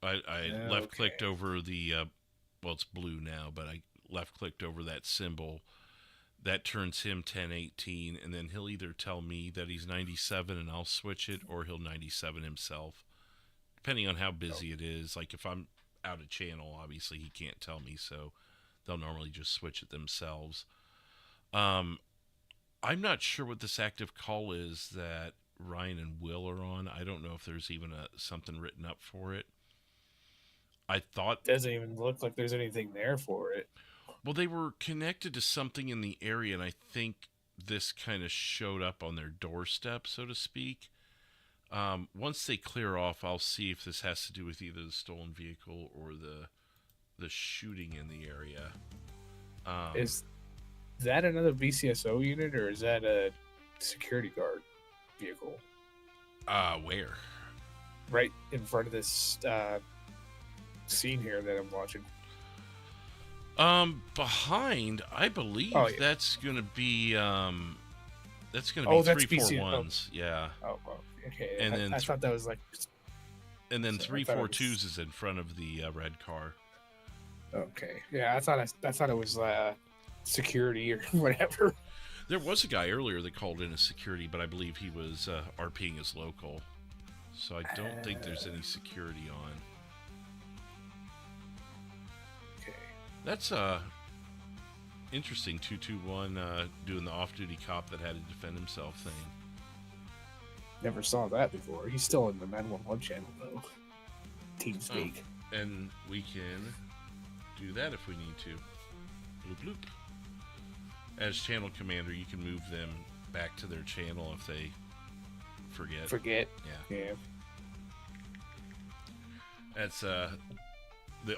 I left clicked over the well, it's blue now, but I left clicked over that symbol that turns him 1018, and then he'll either tell me that he's 97 and I'll switch it, or he'll 97 himself, depending on how busy it is. Like if I'm out of channel, obviously he can't tell me, so they'll normally just switch it themselves. I'm not sure what this active call is that Ryan and Will are on. I don't know if there's even something written up for it. I thought doesn't even look like there's anything there for it. Well, they were connected to something in the area, and I think this kind of showed up on their doorstep, so to speak. Once they clear off, I'll see if this has to do with either the stolen vehicle or the shooting in the area. Is that another BCSO unit, or is that a security guard vehicle? Where? Right in front of this scene here that I'm watching. Behind, I believe that's gonna be that's gonna be 341s. Yeah. Oh, well, okay. And then I thought that was like. And then So I thought it 342s is in front of the red car. Okay. Yeah, I thought it was security or whatever. There was a guy earlier that called in as security, but I believe he was RPing as local. So I don't think there's any security on. Okay. That's interesting. 221 doing the off-duty cop that had to defend himself thing. Never saw that before. He's still in the 911 channel though. TeamSpeak. Oh, and we can do that if we need to. Bloop bloop. As channel commander, you can move them back to their channel if they forget. Yeah. That's the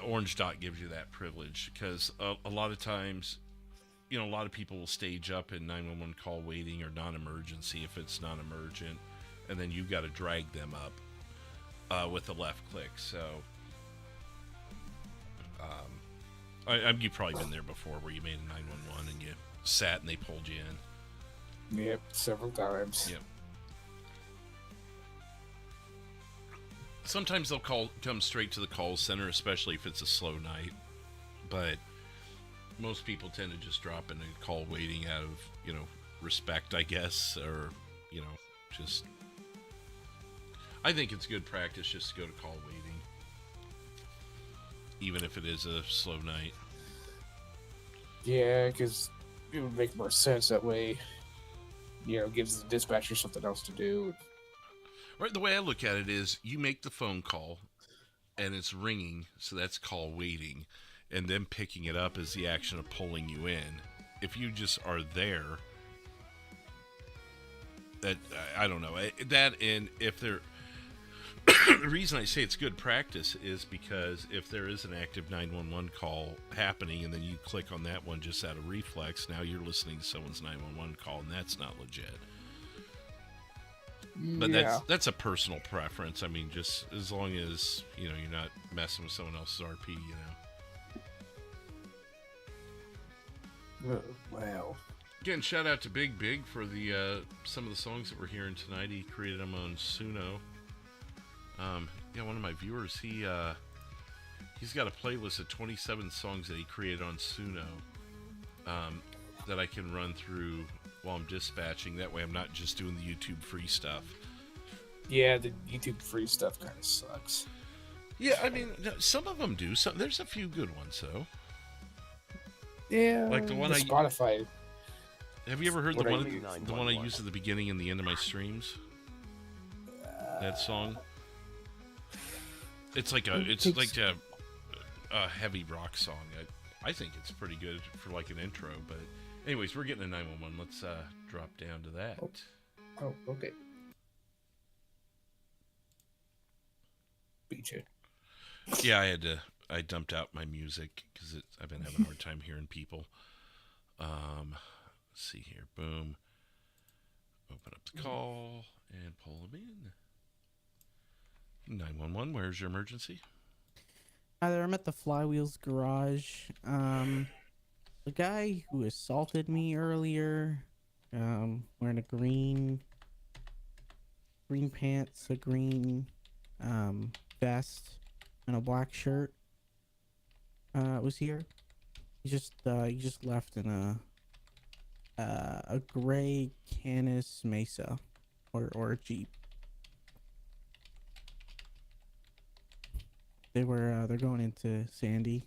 orange dot gives you that privilege, because a lot of times, a lot of people will stage up in 911 call waiting or non-emergency if it's non-emergent, and then you've got to drag them up with the left click. So you've probably been there before, where you made a 911 and you sat and they pulled you in. Yep, several times. Yep. Sometimes they'll come straight to the call center, especially if it's a slow night. But most people tend to just drop in a call waiting out of, respect, I guess, or, just... I think it's good practice just to go to call waiting, even if it is a slow night. Yeah, because it would make more sense that way. Gives the dispatcher something else to do. Right, the way I look at it is you make the phone call and it's ringing, so that's call waiting, and then picking it up is the action of pulling you in. If you just are there, that I don't know, that, and if there the reason I say it's good practice is because if there is an active 911 call happening and then you click on that one just out of reflex, now you're listening to someone's 911 call, and that's not legit. But that's a personal preference. I mean, just as long as, you're not messing with someone else's RP, Wow. Again, shout out to Big Big for the some of the songs that we're hearing tonight. He created them on Suno. One of my viewers, he's got a playlist of 27 songs that he created on Suno that I can run through while I'm dispatching. That way I'm not just doing the YouTube free stuff. Yeah, the YouTube free stuff kind of sucks. Yeah, I mean, some of them do. There's a few good ones, though. Yeah, like the one Spotify. Have you ever heard the one I use at the beginning and the end of my streams? That song. It's like a heavy rock song. I think it's pretty good for like an intro. But anyways, we're getting a 911. Let's drop down to that. Oh, okay. Beat you. Yeah, I dumped out my music because I've been having a hard time hearing people. Let's see here. Boom. Open up the call and pull them in. 911, where's your emergency? Hi there, I'm at the Flywheels garage. The guy who assaulted me earlier, wearing a green pants, a green vest, and a black shirt, was here. He just left in a gray Canis Mesa or a Jeep. They're going into Sandy.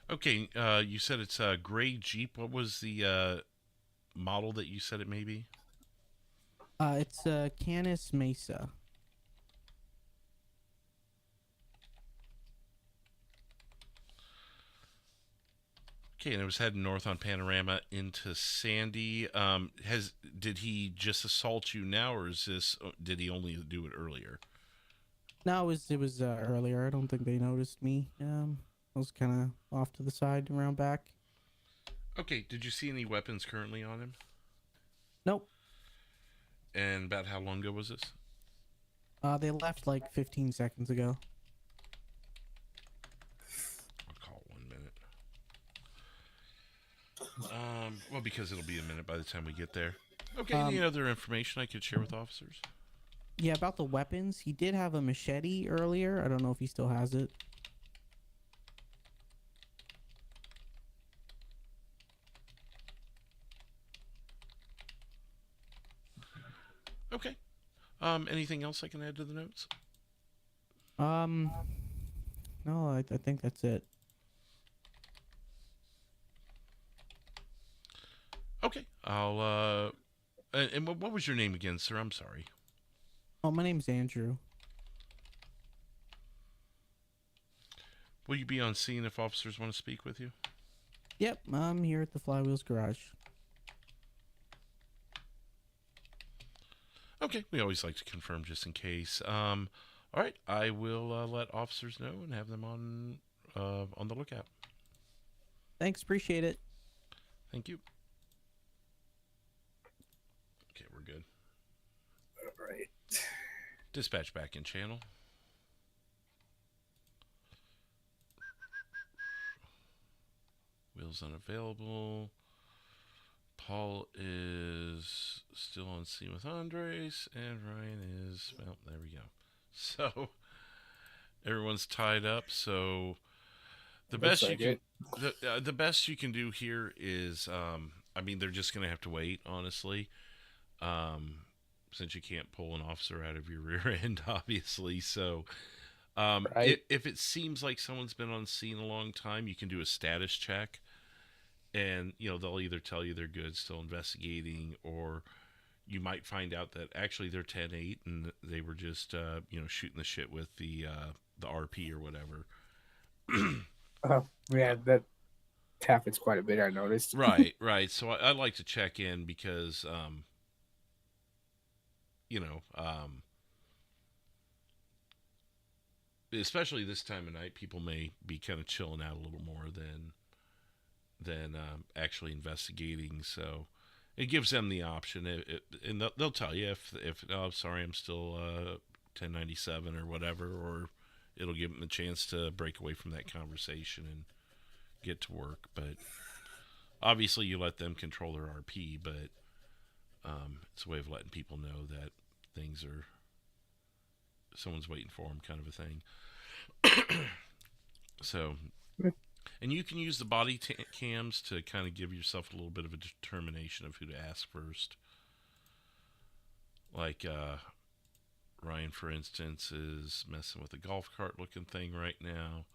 Okay, you said it's a gray Jeep. What was the model that you said it may be? It's a Canis Mesa. Okay, and it was heading north on Panorama into Sandy. Did he just assault you now, or did he only do it earlier? No, it was earlier. I don't think they noticed me. I was kind of off to the side, around back. Okay, did you see any weapons currently on him? Nope. And about how long ago was this? They left like 15 seconds ago. I'll call 1 minute. Well, because it'll be a minute by the time we get there. Okay, any other information I could share with officers? Yeah, about the weapons. He did have a machete earlier. I don't know if he still has it. Okay. Anything else I can add to the notes? No, I think that's it. Okay. I'll, and what was your name again, sir? I'm sorry. Oh, my name's Andrew. Will you be on scene if officers want to speak with you? Yep, I'm here at the Flywheels garage. Okay, we always like to confirm just in case. All right, I will let officers know and have them on the lookout. Thanks, appreciate it. Thank you. Okay, we're good. All right. Dispatch back in channel. Wheels unavailable. Paul is still on scene with Andres, and Ryan is, well, there we go. So everyone's tied up. So the Looks best like you can, the best you can do here is, I mean, they're just gonna have to wait, honestly, since you can't pull an officer out of your rear end, obviously. So, Right. if it seems like someone's been on scene a long time, you can do a status check. And, you know, they'll either tell you they're good, still investigating, or you might find out that actually they're 10-8 and they were just, you know, shooting the shit with the RP or whatever. Oh, yeah, that happens quite a bit, I noticed. Right, right. So I'd like to check in because, you know, especially this time of night, people may be kind of chilling out a little more than actually investigating. So it gives them the option, and they'll tell you if oh, sorry, I'm still 1097 or whatever, or it'll give them the chance to break away from that conversation and get to work. But obviously you let them control their RP, but it's a way of letting people know that things are, someone's waiting for them, kind of a thing. So, and you can use the body cams to kind of give yourself a little bit of a determination of who to ask first. Like Ryan, for instance, is messing with a golf cart looking thing right now.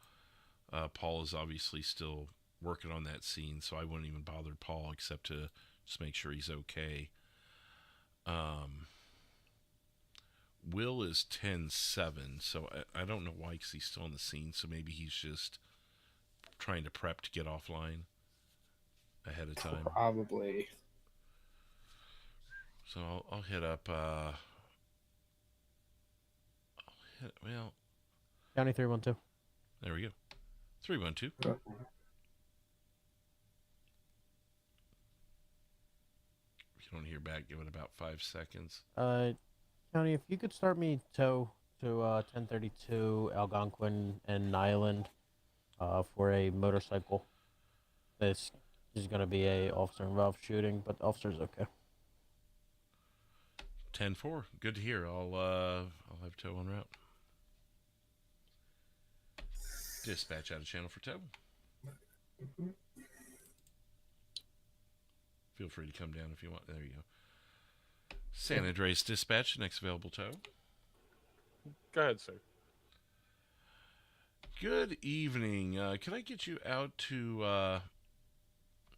Paul is obviously still working on that scene, so I wouldn't even bother Paul except to just make sure he's okay. Will is 10-7, so I don't know why, because he's still on the scene, so maybe he's just trying to prep to get offline ahead of time. Probably. So I'll hit up, well... County 312. There we go. 312. Oh. If you don't hear back, give it about 5 seconds. County, if you could start me tow to 1032 Algonquin and Nyland for a motorcycle. This is going to be a officer involved shooting, but the officer's okay. 10-4. Good to hear. I'll have tow en route. Dispatch out of channel for tow. Feel free to come down if you want. There you go. San Andreas dispatch, next available tow. Go ahead, sir. Good evening. Can I get you out to, let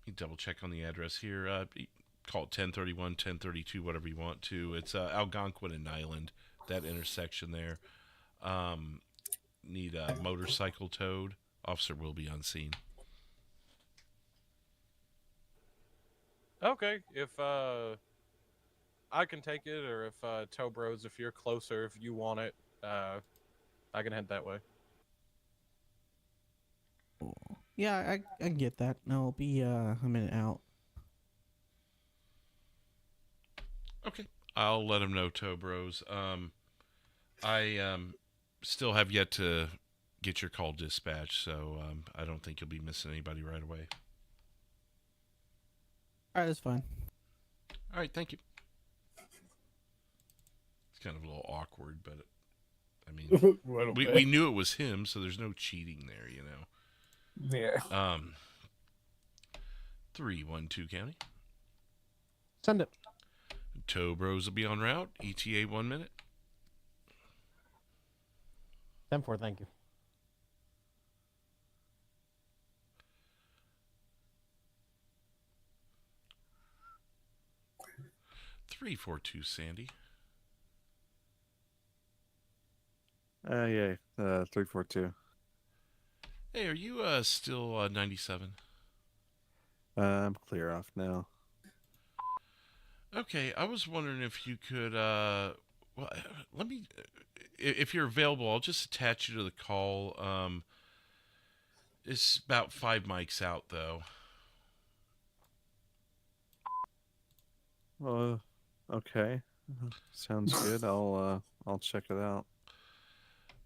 me double check on the address here. Call it 1031, 1032, whatever you want to. It's Algonquin and Nyland, that intersection there. Need a motorcycle towed. Officer will be on scene. Okay, if I can take it, or if Tow Bros, if you're closer, if you want it, I can head that way. Yeah, I get that. No, I'll be a minute out. Okay, I'll let him know, Tow Bros. I still have yet to get your call dispatched, so I don't think you'll be missing anybody right away. All right, that's fine. All right, thank you. It's kind of a little awkward, but I mean, we knew it was him, so there's no cheating there, you know. Yeah. 312 County. Send it. Tow Bros will be en route. ETA 1 minute. 10-4, thank you. Three, 4-2 Sandy. Yeah, 342. Hey, are you still 97? I'm clear off now. Okay, I was wondering if you could, well, let me, if you're available, I'll just attach you to the call. It's about 5 mics out, though. Okay. Sounds good. I'll check it out.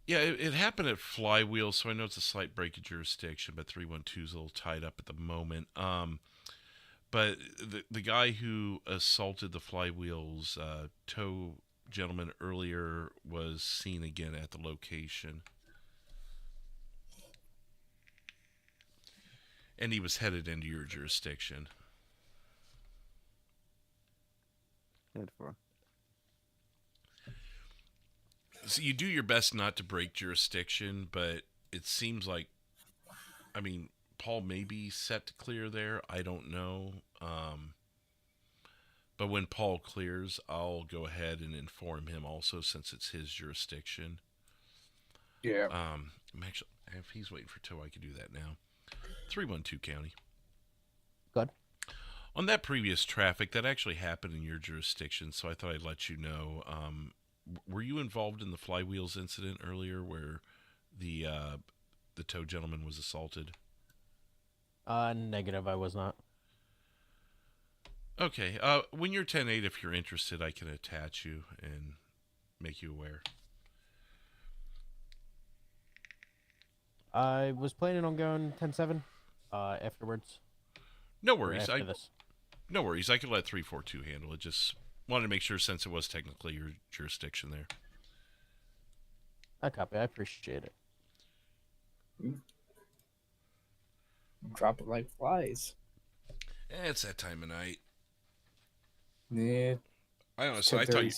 Yeah, it happened at Flywheel, so I know it's a slight break of jurisdiction, but 312 is a little tied up at the moment. But the guy who assaulted the Flywheels tow gentleman earlier was seen again at the location. And he was headed into your jurisdiction. So you do your best not to break jurisdiction, but it seems like, I mean, Paul may be set to clear there. I don't know. But when Paul clears, I'll go ahead and inform him also, since it's his jurisdiction. Yeah. I'm actually, if he's waiting for tow, I can do that now. 312 County. Good. On that previous traffic, that actually happened in your jurisdiction, so I thought I'd let you know. Were you involved in the Flywheels incident earlier where the tow gentleman was assaulted? Negative, I was not. Okay. When you're 10-8, if you're interested, I can attach you and make you aware. I was planning on going 10-7 afterwards. No worries. After this. No worries. I could let 342 handle it. Just wanted to make sure, since it was technically your jurisdiction there. I copy. I appreciate it. Drop it like flies. It's that time of night. Yeah. I don't know. So I thought you...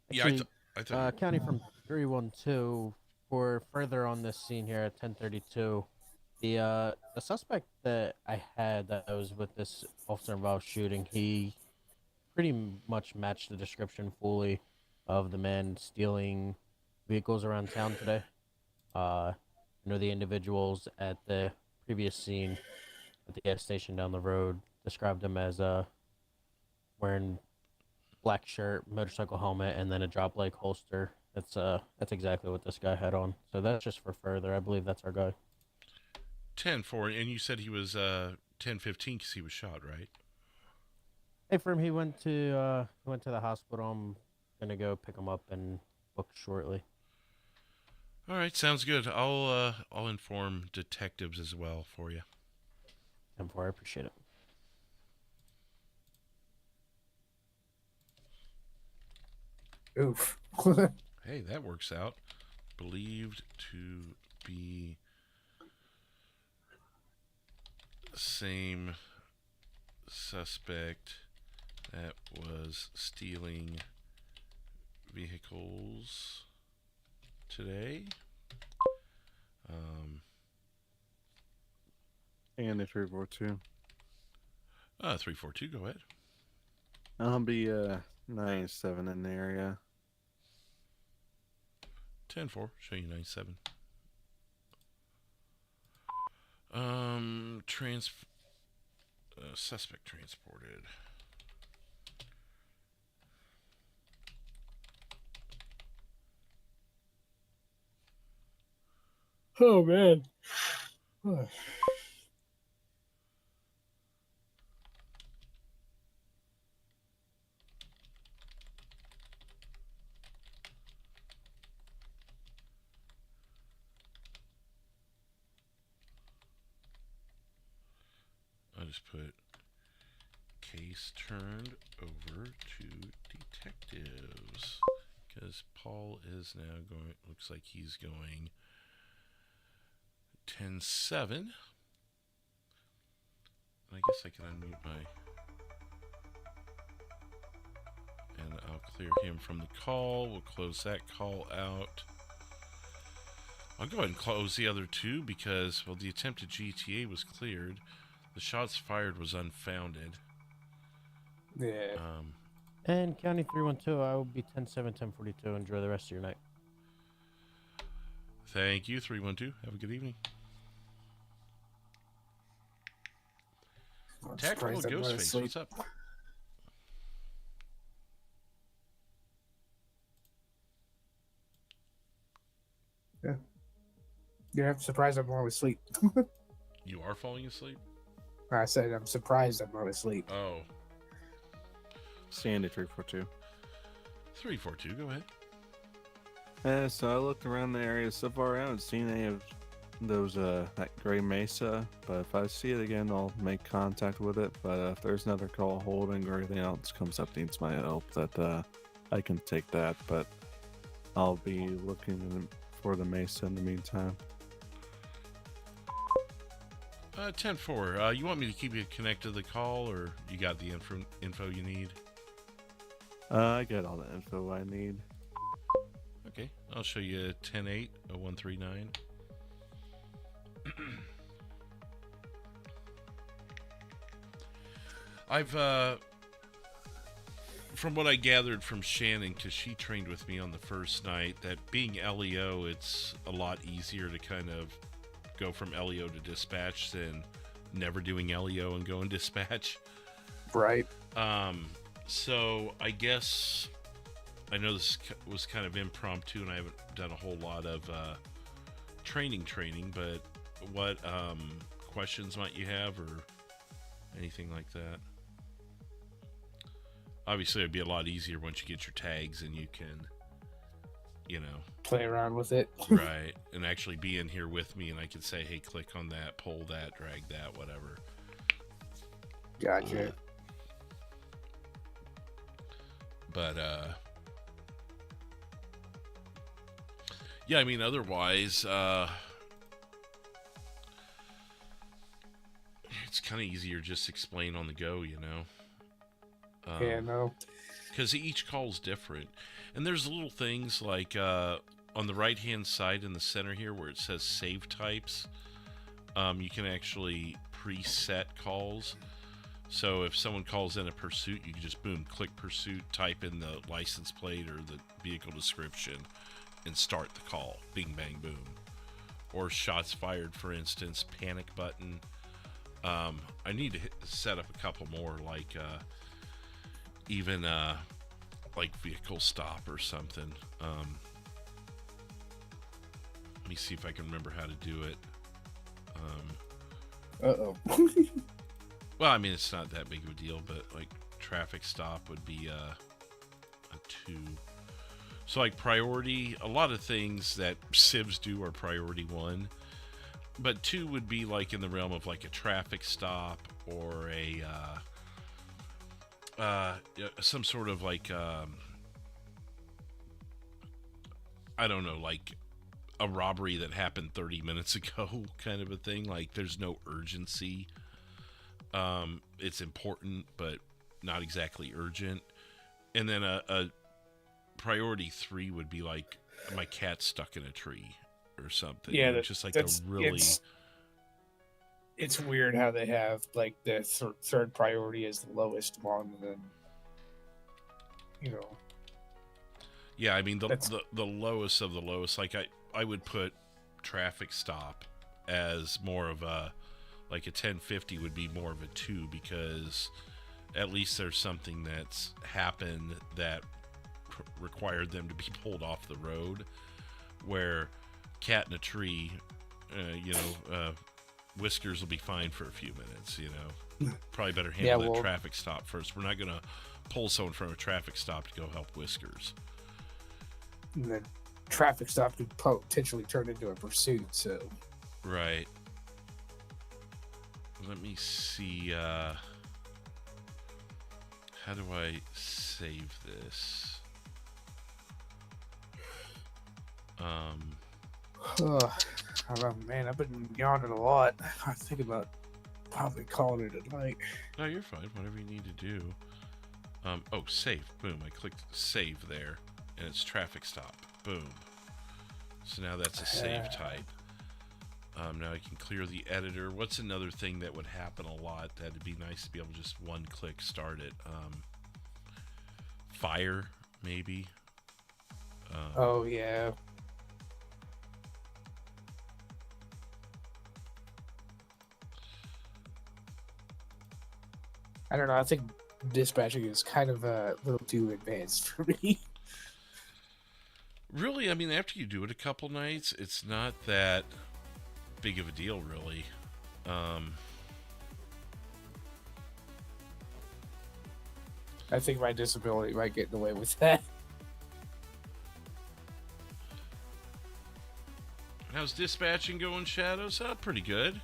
Yeah, Actually, I thought you... County from 312 for further on this scene here at 1032. The suspect that I had that was with this officer involved shooting, he pretty much matched the description fully of the man stealing vehicles around town today. I know the individuals at the previous scene at the gas station down the road described him as wearing black shirt, motorcycle helmet, and then a drop leg holster. That's exactly what this guy had on. So that's just for further. I believe that's our guy. 10-4, and you said he was 10-15 because he was shot, right? Hey, from he went to the hospital. I'm gonna go pick him up and book shortly. All right, sounds good. I'll inform detectives as well for you. 10-4, I appreciate it. Oof. Hey, that works out. Believed to be same suspect that was stealing vehicles today. And the 342. 342, go ahead. I'll be 9-7 in the area. 10-4, show you 9-7. Suspect transported. Oh man. I'll just put case turned over to detectives because Paul is now going, looks like he's going 10-7. I guess I can unmute my, and I'll clear him from the call. We'll close that call out. I'll go ahead and close the other two because, well, the attempted GTA was cleared. The shots fired was unfounded. Yeah. And County 312, I will be 10-7, 1042. Enjoy the rest of your night. Thank you, 312. Have a good evening. Tactical Ghostface, what's up? Yeah. Yeah, I'm surprised I'm only asleep. You are falling asleep? I said I'm surprised I'm not asleep. Oh. Sandy 342. 342, go ahead. So I looked around the area so far. I haven't seen any of that gray mesa, but if I see it again, I'll make contact with it. But if there's another call holding or anything else comes up needs my help, that I can take that. But I'll be looking for the mesa in the meantime. 10-4, you want me to keep you connected to the call, or you got the info you need? I got all the info I need. Okay, I'll show you 10-8, 0139. I've, from what I gathered from Shannon, because she trained with me on the first night, that being LEO, it's a lot easier to kind of go from LEO to dispatch than never doing LEO and going dispatch. Right. So I guess I know this was kind of impromptu and I haven't done a whole lot of training, but what questions might you have or anything like that? Obviously, it'd be a lot easier once you get your tags and you can, you know, play around with it. Right. And actually be in here with me and I can say, hey, click on that, pull that, drag that, whatever. Gotcha. But, yeah, I mean, otherwise, it's kind of easier just explain on the go, you know? Yeah, no. Because each call's different. And there's little things like on the right-hand side in the center here where it says save types, you can actually preset calls. So if someone calls in a pursuit, you can just, boom, click pursuit, type in the license plate or the vehicle description, and start the call. Bing, bang, boom. Or shots fired, for instance, panic button. I need to set up a couple more, like even like vehicle stop or something. Let me see if I can remember how to do it. Uh-oh. Well, I mean, it's not that big of a deal, but like traffic stop would be a 2. So like priority, a lot of things that civs do are priority 1, but 2 would be like in the realm of like a traffic stop or a some sort of like I don't know, like a robbery that happened 30 minutes ago kind of a thing. Like there's no urgency. It's important, but not exactly urgent. And then a priority 3 would be like my cat's stuck in a tree or something. Yeah, you know, just like a really. It's weird how they have like the third priority as the lowest one, and then you know. Yeah, I mean the lowest of the lowest. Like I would put traffic stop as more of a, like a 1050 would be more of a 2, because at least there's something that's happened that required them to be pulled off the road. Where cat in a tree, you know, Whiskers will be fine for a few minutes, you know. Probably better handle that traffic stop first. We're not going to pull someone from a traffic stop to go help Whiskers. And the traffic stop could potentially turn into a pursuit, so. Right. Let me see, how do I save this? Oh man, I've been yawning a lot. I think about probably calling it a night. No, you're fine. Whatever you need to do. Oh, save. Boom. I clicked save there, and it's traffic stop. Boom. So now that's a save type. Now I can clear the editor. What's another thing that would happen a lot that'd be nice to be able to just one click start it? Fire, maybe. Oh yeah. I don't know. I think dispatching is kind of a little too advanced for me. Really, I mean, after you do it a couple nights, it's not that big of a deal, really. I think my disability might get in the way with that. Now, How's dispatching going, Shadows? Pretty good.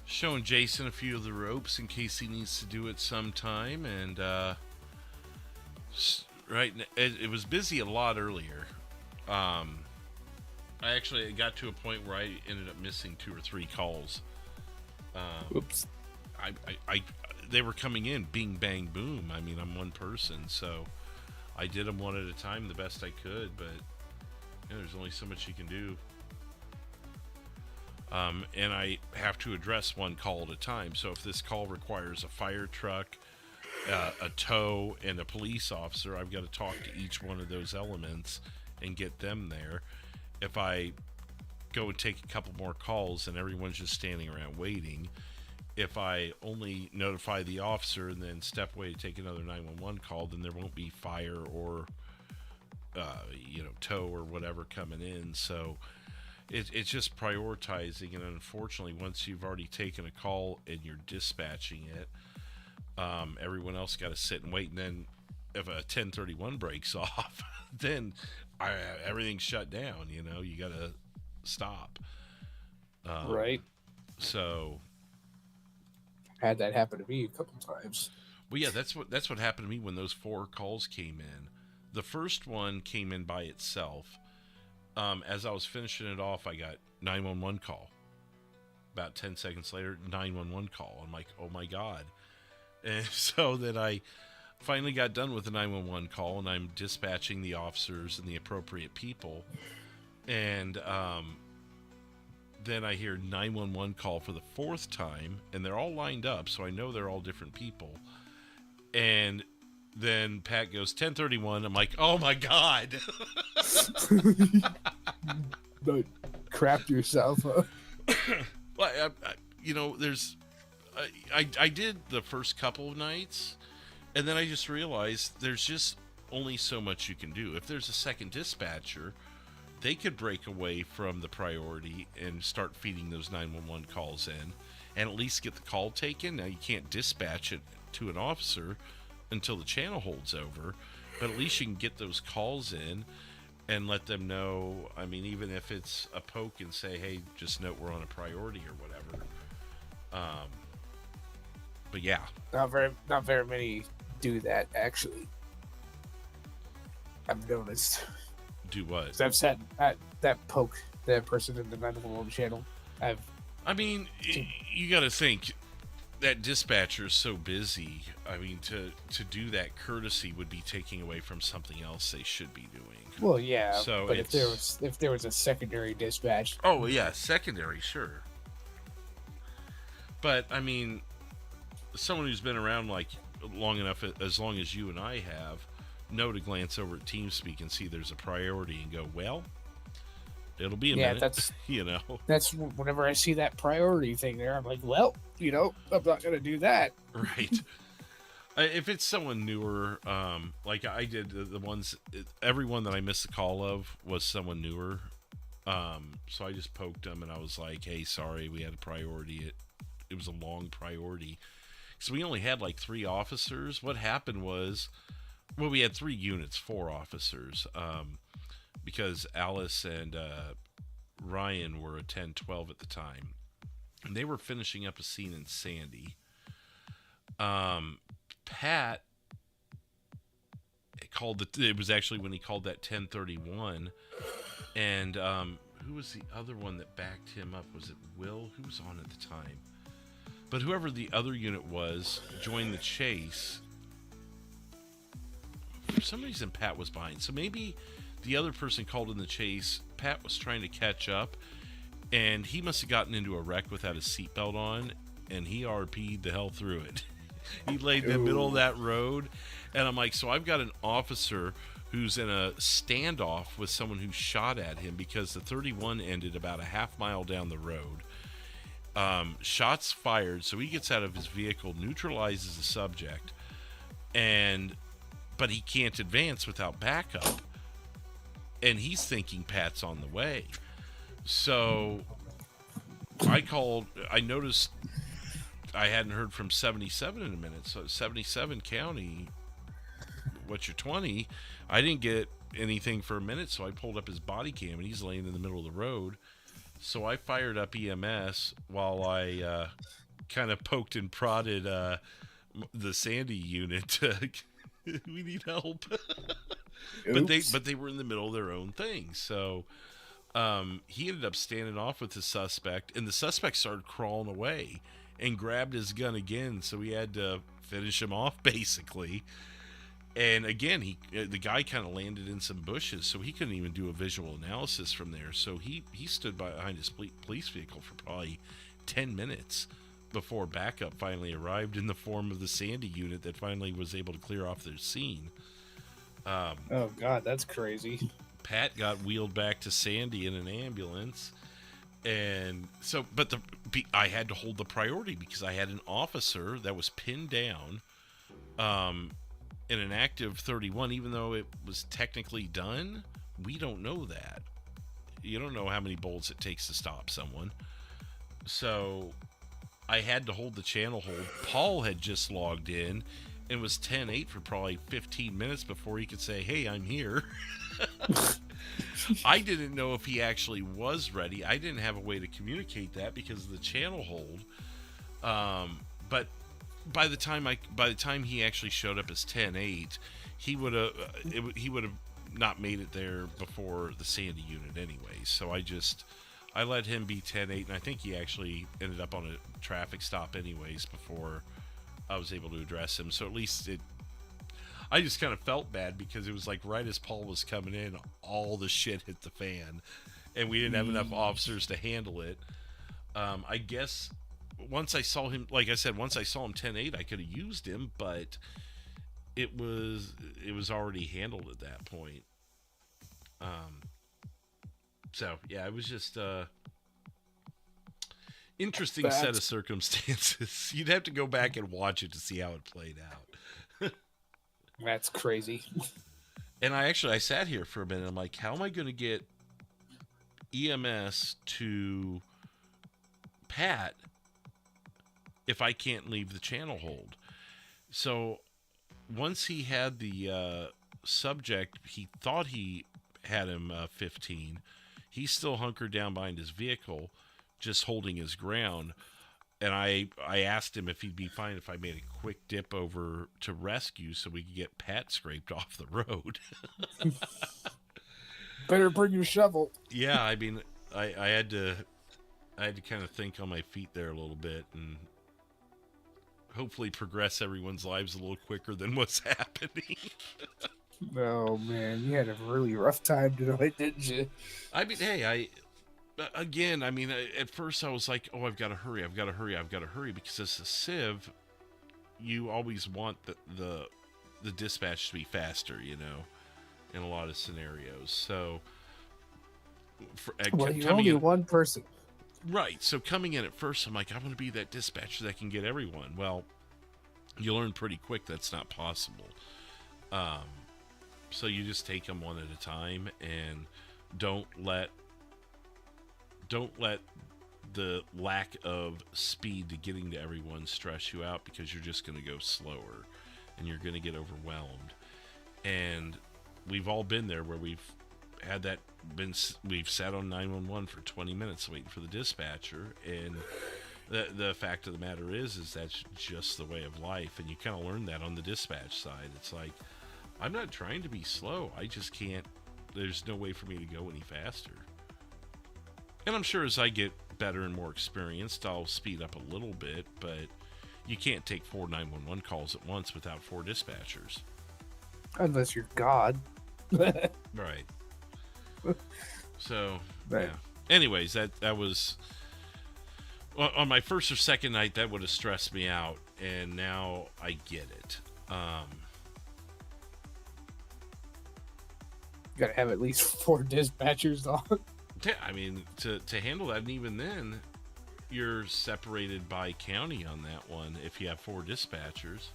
Showing Jason a few of the ropes in case he needs to do it sometime, and right, it was busy a lot earlier. I actually got to a point where I ended up missing 2 or 3 calls. Oops. They were coming in, bing, bang, boom. I mean, I'm one person, so I did them one at a time the best I could, but there's only so much you can do. And I have to address one call at a time. So if this call requires a fire truck, a tow, and a police officer, I've got to talk to each one of those elements and get them there. If I go and take a couple more calls and everyone's just standing around waiting, if I only notify the officer and then step away to take another 911 call, then there won't be fire or tow or whatever coming in. So it's just prioritizing, and unfortunately, once you've already taken a call and you're dispatching it, everyone else got to sit and wait. And then if a 1031 breaks off, then everything's shut down. You got to stop. Right. So had that happen to me a couple times. Well, yeah, that's what happened to me when those 4 calls came in. The first one came in by itself. As I was finishing it off, I got 911 call. About 10 seconds later, 911 call. I'm like, oh my God. And so that I finally got done with the 911 call, and I'm dispatching the officers and the appropriate people. And then I hear 911 call for the 4th time, and they're all lined up, so I know they're all different people. And then Pat goes 1031. I'm like, oh my God. Don't crap yourself up. Well, I did the first couple of nights, and then I just realized there's just only so much you can do. If there's a second dispatcher, they could break away from the priority and start feeding those 911 calls in and at least get the call taken. Now, you can't dispatch it to an officer until the channel holds over, but at least you can get those calls in and let them know. I mean, even if it's a poke and say, hey, just note we're on a priority or whatever. But yeah, Not very many do that, actually. I've noticed. Do what? 'Cause I've said that poke that person in the 911 channel. I mean, you got to think that dispatcher is so busy. I mean, to do that courtesy would be taking away from something else they should be doing. Well, yeah. So but if there was a secondary dispatch. Oh yeah, secondary, sure. But I mean, someone who's been around like long enough, as long as you and I have, know to glance over at TeamSpeak and see there's a priority and go, well, it'll be a minute. That's That's whenever I see that priority thing there, I'm like, well, I'm not gonna do that. Right. If it's someone newer, like I did, the ones, everyone that I missed the call of was someone newer. So I just poked them and I was like, hey, sorry, we had a priority. It was a long priority. So we only had like 3 officers. What happened was, well, we had 3 units, 4 officers, because Alice and Ryan were a 10-12 at the time. And they were finishing up a scene in Sandy. Pat called it was actually when he called that 1031, and who was the other one that backed him up? Was it Will? Who was on at the time? But whoever the other unit was joined the chase. For some reason, Pat was behind. So maybe the other person called in the chase. Pat was trying to catch up, and he must have gotten into a wreck without his seatbelt on, and he RP'd the hell through it. He laid in the middle of that road, and I'm like, so I've got an officer who's in a standoff with someone who shot at him because the 31 ended about a half mile down the road. Shots fired, so he gets out of his vehicle, neutralizes the subject, but he can't advance without backup, and he's thinking Pat's on the way. So I noticed I hadn't heard from 77 in a minute. So 77 County, what's your 20? I didn't get anything for a minute, so I pulled up his body cam, and he's laying in the middle of the road. So I fired up EMS while I kind of poked and prodded the Sandy unit. We need help. But they were in the middle of their own thing. So he ended up standing off with the suspect, and the suspect started crawling away and grabbed his gun again. So we had to finish him off, basically. And again, the guy kind of landed in some bushes, so he couldn't even do a visual analysis from there. So he stood behind his police vehicle for probably 10 minutes before backup finally arrived in the form of the Sandy unit that finally was able to clear off their scene. Oh God, that's crazy. Pat got wheeled back to Sandy in an ambulance, and so, but I had to hold the priority because I had an officer that was pinned down, in an active 31, even though it was technically done. We don't know that. You don't know how many bullets it takes to stop someone. So I had to hold the channel hold. Paul had just logged in and was 10-8 for probably 15 minutes before he could say, hey, I'm here. I didn't know if he actually was ready. I didn't have a way to communicate that because of the channel hold. But by the time he actually showed up as 10-8, he would have not made it there before the Sandy unit anyway. So I let him be 10-8, and I think he actually ended up on a traffic stop anyways before I was able to address him. So at least I just kind of felt bad because it was like right as Paul was coming in, all the shit hit the fan, and we didn't have enough officers to handle it. I guess once I saw him, like I said, once I saw him 10-8, I could have used him, but it was already handled at that point. So yeah, it was just interesting set of circumstances. You'd have to go back and watch it to see how it played out. That's crazy. And I sat here for a minute. I'm like, how am I going to get EMS to Pat if I can't leave the channel hold? So once he had the subject, he thought he had him 15. He's still hunkered down behind his vehicle, just holding his ground. And I asked him if he'd be fine if I made a quick dip over to rescue so we could get Pat scraped off the road. Better bring your shovel. Yeah, I mean, I had to kind of think on my feet there a little bit and hopefully progress everyone's lives a little quicker than what's happening. Oh man, you had a really rough time tonight, didn't you? I mean, hey, at first I was like, oh, I've got to hurry, because as a civ, you always want the dispatch to be faster, you know, in a lot of scenarios. So, well, you're only one person. Right, so coming in at first, I'm like, I want to be that dispatcher that can get everyone. Well, you learn pretty quick that's not possible. So you just take them one at a time, and don't let the lack of speed to getting to everyone stress you out, because you're just going to go slower and you're going to get overwhelmed. And we've all been there where we've sat on 911 for 20 minutes waiting for the dispatcher, and the fact of the matter is that's just the way of life. And you kind of learn that on the dispatch side. It's like, I'm not trying to be slow, I just can't, there's no way for me to go any faster. And I'm sure as I get better and more experienced, I'll speed up a little bit, but you can't take 4 911 calls at once without 4 dispatchers. Unless you're God. Right. So, yeah. Anyways, that was... on my first or second night, that would have stressed me out, and now I get it. You gotta have at least 4 dispatchers on. Yeah, I mean, to handle that, and even then, you're separated by county on that one if you have 4 dispatchers.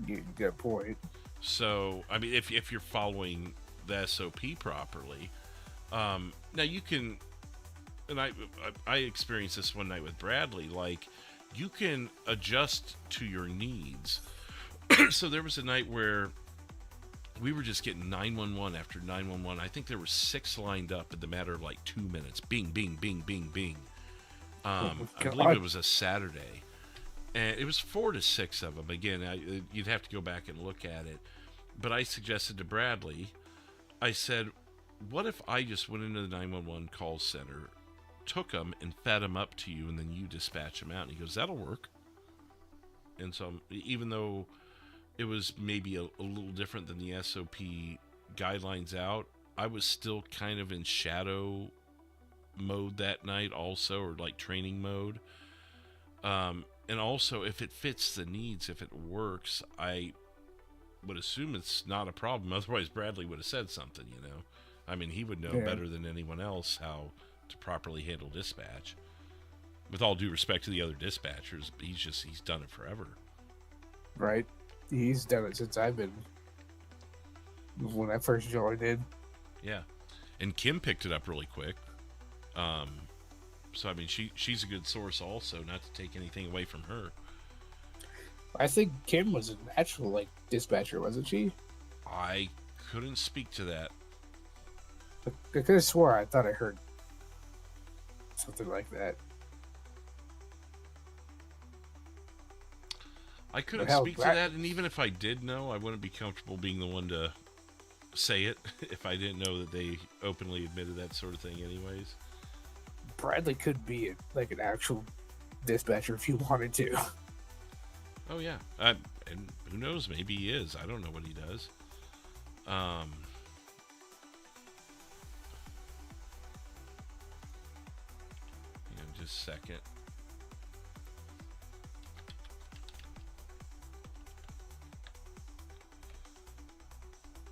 You got a point. So, I mean, if you're following the SOP properly, now you can, and I experienced this one night with Bradley, like, you can adjust to your needs. So there was a night where we were just getting 911 after 911. I think there were 6 lined up in the matter of like 2 minutes. Bing, bing, bing, bing, bing. I believe it was a Saturday. And it was 4 to 6 of them. Again, you'd have to go back and look at it. But I suggested to Bradley, I said, what if I just went into the 911 call center, took them and fed them up to you, and then you dispatch them out? And he goes, that'll work. And so even though it was maybe a little different than the SOP guidelines out, I was still kind of in shadow mode that night also, or like training mode. And also, if it fits the needs, if it works, I would assume it's not a problem. Otherwise, Bradley would have said something, you know. I mean, he would know better than anyone else how to properly handle dispatch. With all due respect to the other dispatchers, he's done it forever. Right. He's done it since I've been, when I first joined in. Yeah. And Kim picked it up really quick. So, I mean, she's a good source also, not to take anything away from her. I think Kim was an actual, like, dispatcher, wasn't she? I couldn't speak to that. I could have swore I thought I heard something like that. I couldn't speak to that, and even if I did know, I wouldn't be comfortable being the one to say it if I didn't know that they openly admitted that sort of thing anyways. Bradley could be like an actual dispatcher if you wanted to. Oh yeah, and who knows? Maybe he is. I don't know what he does. Just a second.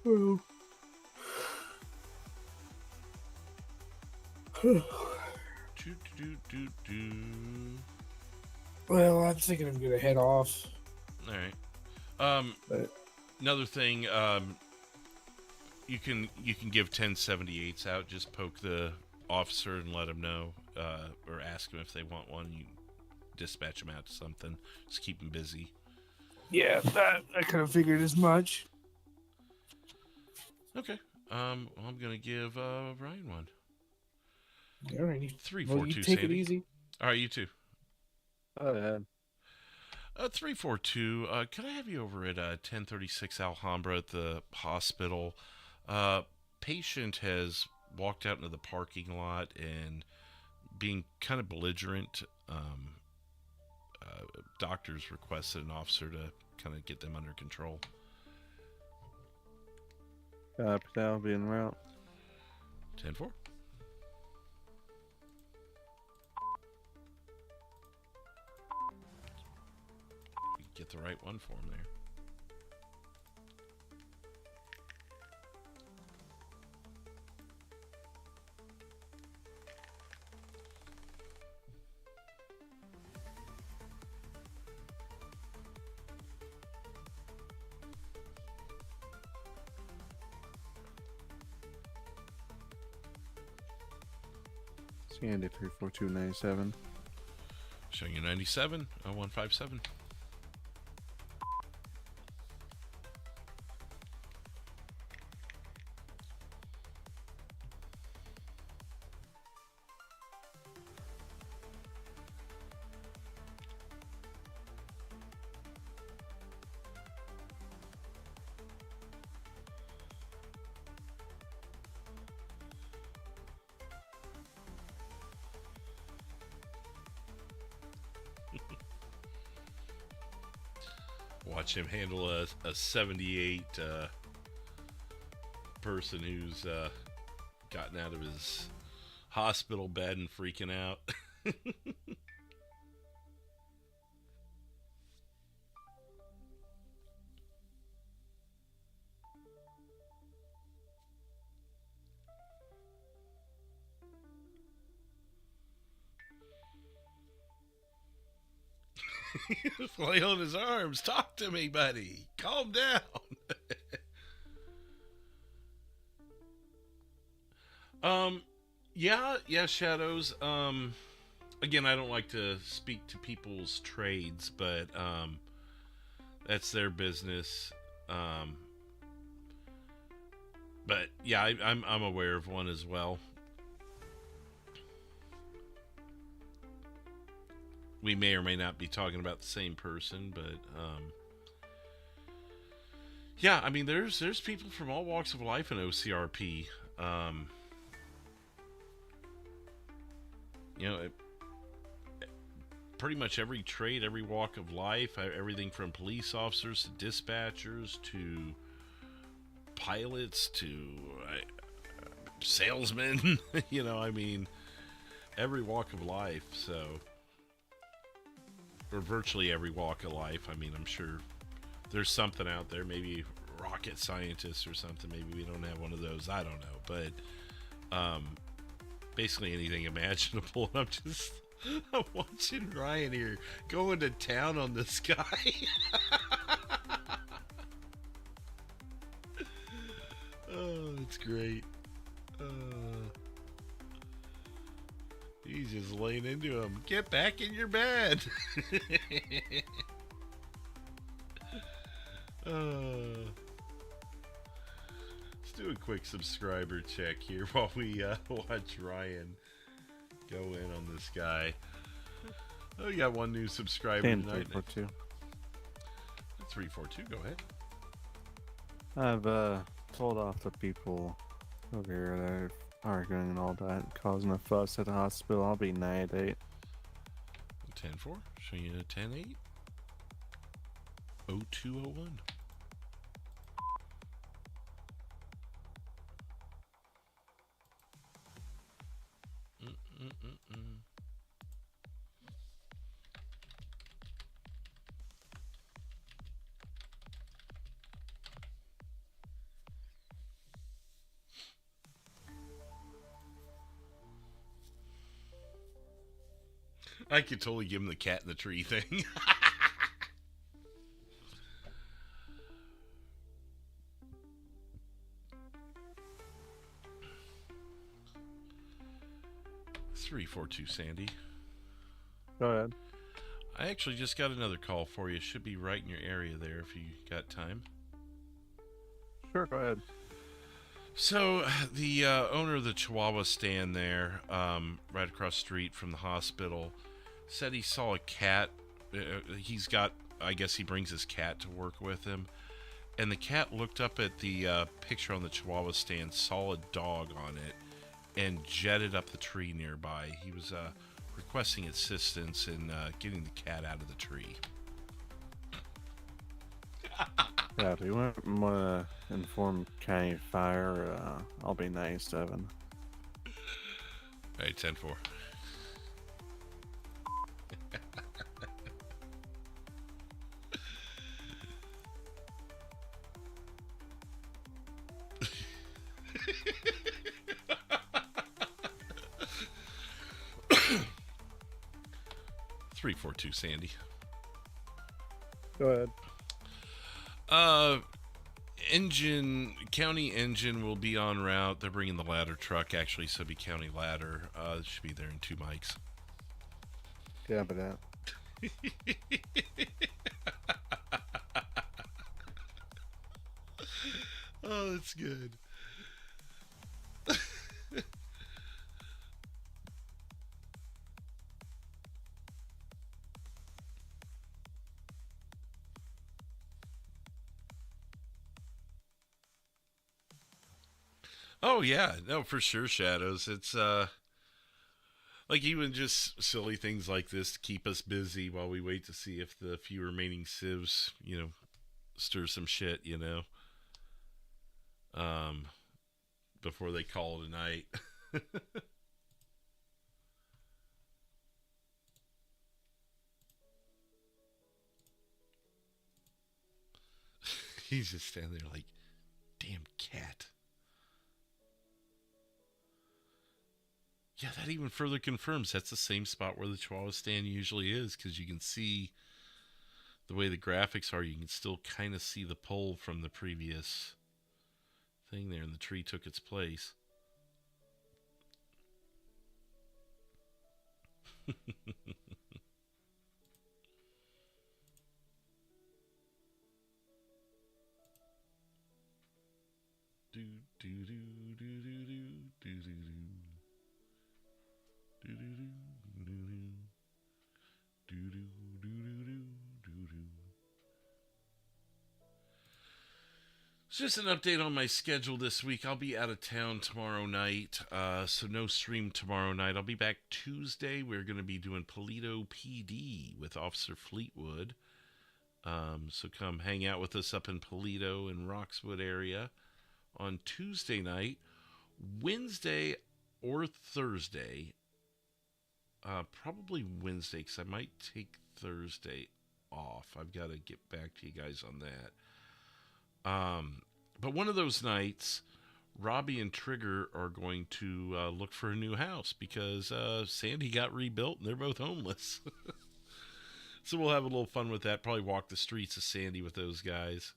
Well. Well, I'm thinking I'm gonna head off. All right. Another thing, you can give 1078s out. Just poke the officer and let them know, or ask them if they want one. You dispatch them out to something. Just keep them busy. Yeah, I kind of figured as much. Okay. I'm gonna give Ryan one. Alrighty. 342. Take Sandy. it easy. All right, you too. Oh, yeah. 342. Could I have you over at 1036 Alhambra at the hospital? Patient has walked out into the parking lot and being kind of belligerent. Doctors requested an officer to kind of get them under control. Patel be en route. 10-4. Get the right one for him there. Sandy 34297. Showing you 97, 0157. Watch him handle a 78 person who's gotten out of his hospital bed and freaking out. Flailing his arms. Talk to me, buddy. Calm down. Yeah, Shadows. Again, I don't like to speak to people's trades, but that's their business. But yeah, I'm aware of one as well. We may or may not be talking about the same person, but yeah, I mean, there's people from all walks of life in OCRP. You know, pretty much every trade, every walk of life, everything from police officers to dispatchers to pilots to salesmen. You know, I mean, every walk of life. So, or virtually every walk of life. I mean, I'm sure there's something out there, maybe rocket scientists or something. Maybe we don't have one of those. I don't know, but basically anything imaginable. I'm watching Ryan here going to town on this guy. Oh, it's great. He's just laying into him. Get back in your bed. Let's do a quick subscriber check here while we watch Ryan go in on this guy. Oh, we got one new subscriber tonight. 342. 342, go ahead. I've told off the people over here that are arguing and all that, causing a fuss at the hospital. I'll be 9-8. 10-4, showing you a 10-8. 0201. I could totally give him the cat in the tree thing. Three, 4-2, Sandy. Go ahead. I actually just got another call for you. Should be right in your area there if you got time. Sure, go ahead. So, the owner of the Chihuahua stand there, right across the street from the hospital, said he saw a cat. He's got, I guess he brings his cat to work with him. And the cat looked up at the picture on the Chihuahua stand, saw a dog on it, and jetted up the tree nearby. He was requesting assistance in getting the cat out of the tree. Yeah, if you want to inform County Fire, I'll be 9-7. Hey, 10-4. Three, 4-2, Sandy. Go ahead. County engine will be en route. They're bringing the ladder truck, actually, so it'll be county ladder. It should be there in 2 mics. Yeah, but that. Oh, that's good. Oh yeah, no, for sure, Shadows. It's like even just silly things like this to keep us busy while we wait to see if the few remaining civs, stir some shit, before they call it a night. He's just standing there like, damn cat. Yeah, that even further confirms that's the same spot where the Chihuahua stand usually is, because you can see the way the graphics are. You can still kind of see the pole from the previous thing there, and the tree took its place. It's just an update on my schedule this week. I'll be out of town tomorrow night, so no stream tomorrow night. I'll be back Tuesday. We're going to be doing Polito PD with Officer Fleetwood. So come hang out with us up in Polito and Roxwood area on Tuesday night. Wednesday or Thursday, probably Wednesday, because I might take Thursday off. I've got to get back to you guys on that. But one of those nights, Robbie and Trigger are going to look for a new house because Sandy got rebuilt and they're both homeless. So we'll have a little fun with that. Probably walk the streets of Sandy with those guys.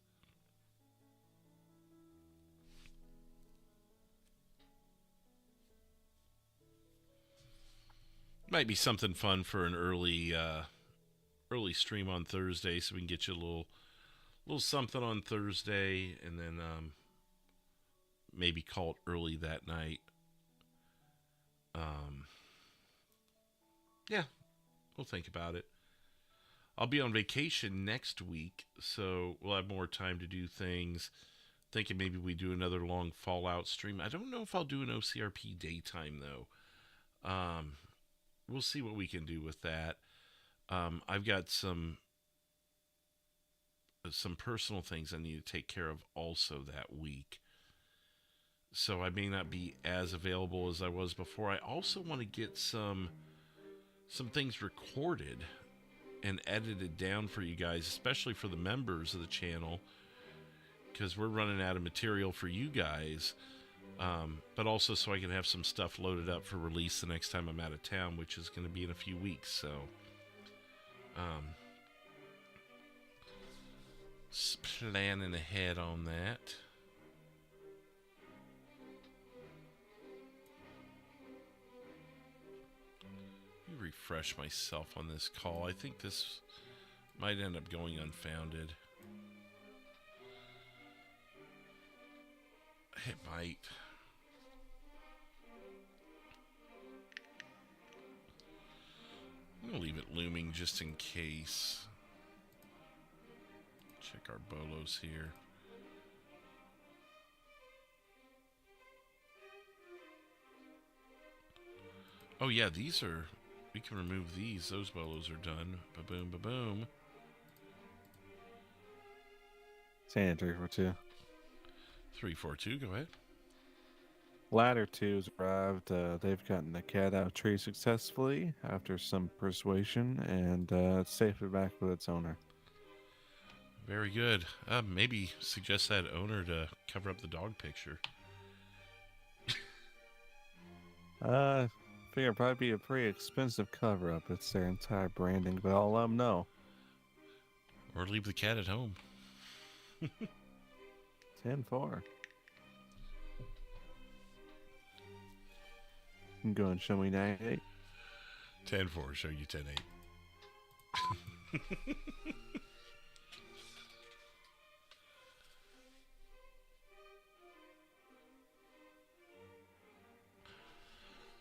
Might be something fun for an early stream on Thursday, so we can get you a little something on Thursday, and then maybe call it early that night. Yeah, we'll think about it. I'll be on vacation next week, so we'll have more time to do things. Thinking maybe we do another long Fallout stream. I don't know if I'll do an OCRP daytime, though. We'll see what we can do with that. I've got some personal things I need to take care of also that week. So I may not be as available as I was before. I also want to get some things recorded and edited down for you guys, especially for the members of the channel, because we're running out of material for you guys. But also so I can have some stuff loaded up for release the next time I'm out of town, which is going to be in a few weeks. So, planning ahead on that. Let me refresh myself on this call. I think this might end up going unfounded. It might. I'm going to leave it looming just in case. Check our bolos here. Oh yeah, these are... We can remove these. Those bolos are done. Ba-boom, ba-boom. Saying 342. 342, go ahead. Ladder 2's arrived. They've gotten the cat out of tree successfully after some persuasion, and it's safely back with its owner. Very good. Maybe suggest that owner to cover up the dog picture. Figure it'd probably be a pretty expensive cover-up. It's their entire branding, but I'll let them know. Or leave the cat at home. 10-4. You can go and show me 9-8. 10-4, show you 10-8.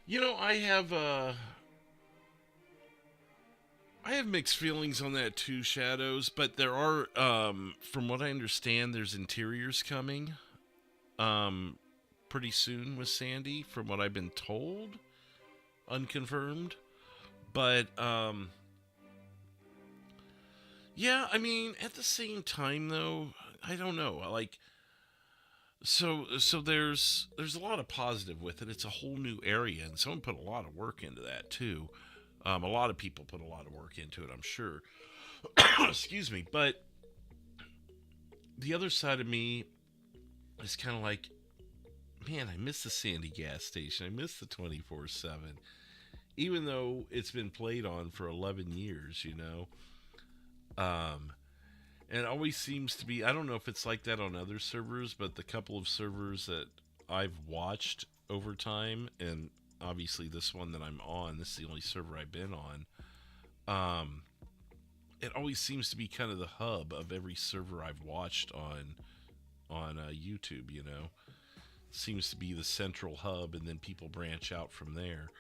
You know, I have mixed feelings on that too, Shadows, but there are, from what I understand, there's interiors coming pretty soon with Sandy, from what I've been told, unconfirmed, but yeah, I mean, at the same time though, I don't know, like, so there's a lot of positive with it. It's a whole new area, and someone put a lot of work into that too. A lot of people put a lot of work into it, I'm sure. Excuse me, but the other side of me is kind of like, man, I miss the Sandy gas station. I miss the 24/7, even though it's been played on for 11 years, you know. And it always seems to be, I don't know if it's like that on other servers, but the couple of servers that I've watched over time, and obviously this one that I'm on, this is the only server I've been on, it always seems to be kind of the hub of every server I've watched on YouTube, you know. seems to be the central hub, and then people branch out from there.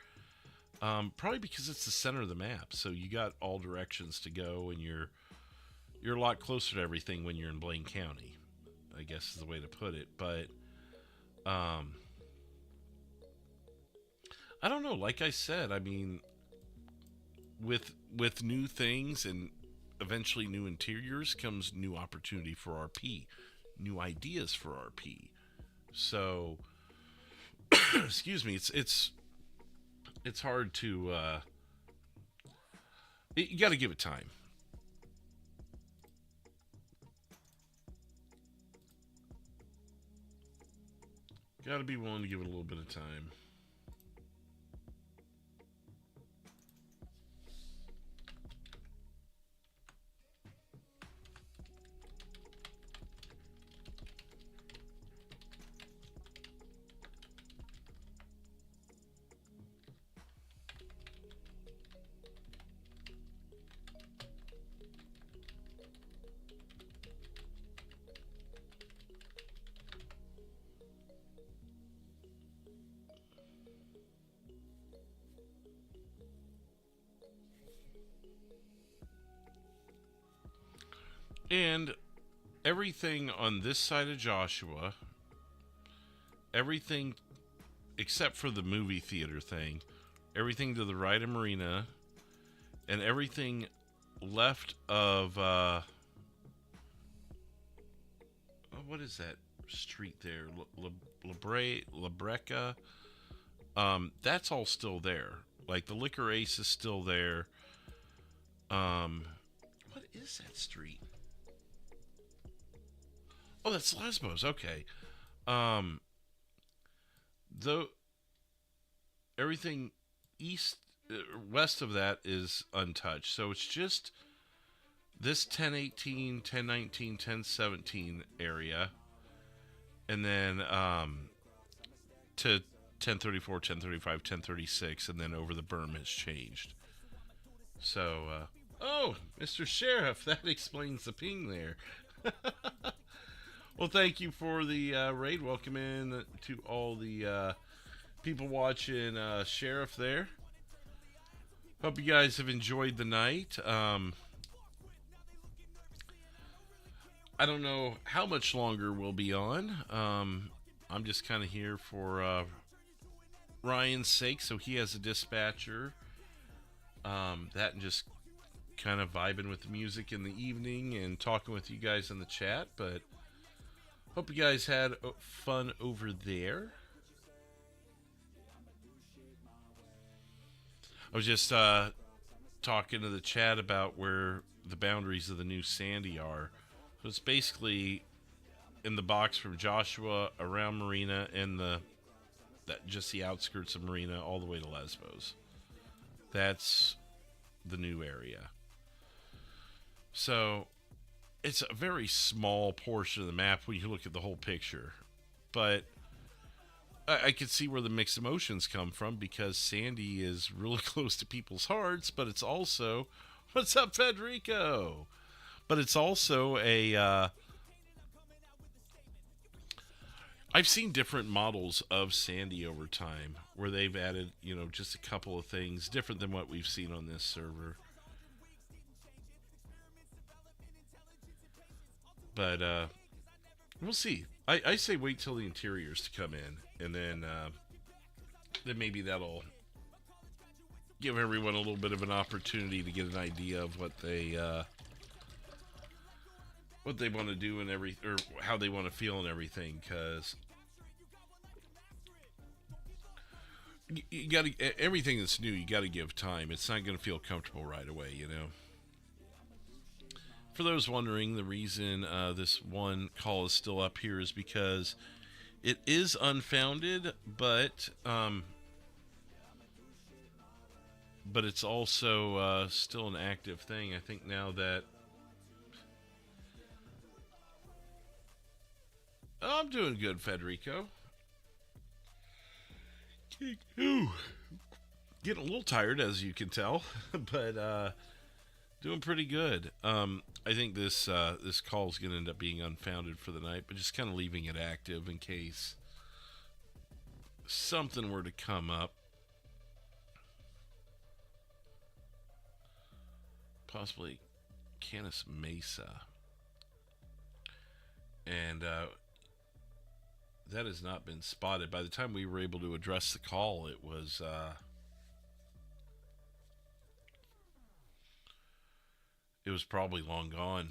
Probably because it's the center of the map, so you got all directions to go, and you're a lot closer to everything when you're in Blaine County, I guess is the way to put it. But I don't know. Like I said, I mean, with new things and eventually new interiors comes new opportunity for RP, new ideas for RP. So, excuse me, it's hard to you got to give it time. Got to be willing to give it a little bit of time. And everything on this side of Joshua, everything except for the movie theater thing, everything to the right of Marina, and everything left of what is that street there? Labreca. That's all still there. Like the Liquor Ace is still there. What is that street? Oh, that's Lesbos. Okay. Though everything west of that is untouched. So it's just this 1018, 1019, 1017 area. And then to 1034, 1035, 1036, and then over the berm has changed. So, oh, Mr. Sheriff, that explains the ping there. Well, thank you for the raid. Welcome in to all the people watching Sheriff there. Hope you guys have enjoyed the night. I don't know how much longer we'll be on. I'm just kind of here for Ryan's sake, so he has a dispatcher. That and just kind of vibing with the music in the evening and talking with you guys in the chat. But hope you guys had fun over there. I was just talking to the chat about where the boundaries of the new Sandy are. So it's basically in the box from Joshua around Marina and just the outskirts of Marina all the way to Lesbos. That's the new area. So it's a very small portion of the map when you look at the whole picture. But I could see where the mixed emotions come from, because Sandy is really close to people's hearts, but it's also... What's up, Federico? But it's also a... I've seen different models of Sandy over time, where they've added, just a couple of things different than what we've seen on this server. But we'll see. I say wait till the interiors to come in, and then maybe that'll give everyone a little bit of an opportunity to get an idea of what they want to do and or how they want to feel and everything. Because you got to, everything that's new, you got to give time. It's not going to feel comfortable right away, For those wondering, the reason this one call is still up here is because it is unfounded, but it's also still an active thing. I think now that I'm doing good, Federico. Ooh, getting a little tired, as you can tell, but doing pretty good. I think this call is going to end up being unfounded for the night, but just kind of leaving it active in case something were to come up, possibly Canis Mesa, and that has not been spotted. By the time we were able to address the call, it was probably long gone.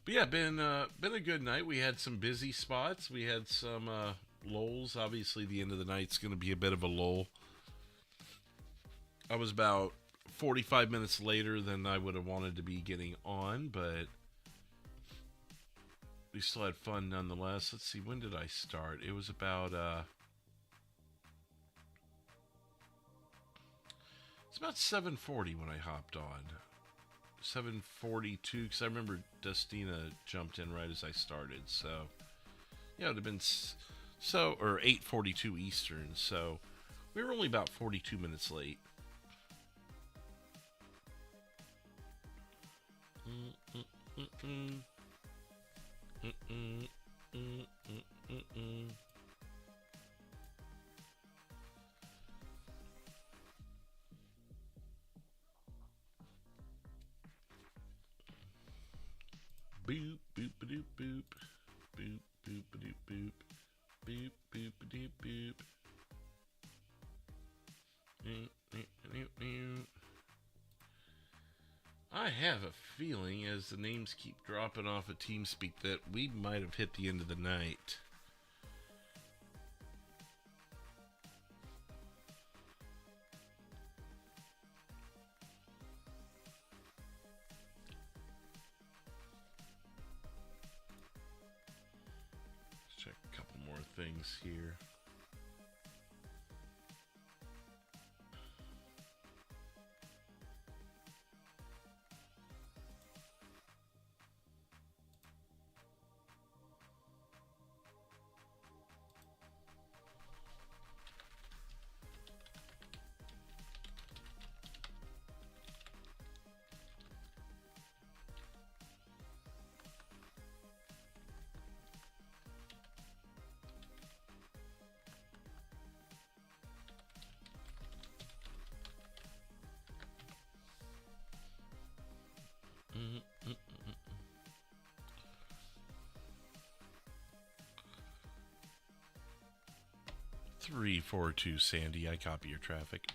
But yeah, been a good night. We had some busy spots. We had some lulls. Obviously, the end of the night's going to be a bit of a lull. I was about 45 minutes later than I would have wanted to be getting on, but we still had fun nonetheless. Let's see, when did I start? It was about it's about 7:40 when I hopped on. 7:42, because I remember Dustina jumped in right as I started. So yeah, it would have been or 8:42 Eastern. So we were only about 42 minutes late. Boop boop doop boop boop boop doop boop boop boop doop boop. I have a feeling, as the names keep dropping off of TeamSpeak, that we might have hit the end of the night. Let's check a couple more things here. Three, 4, 2, Sandy. I copy your traffic.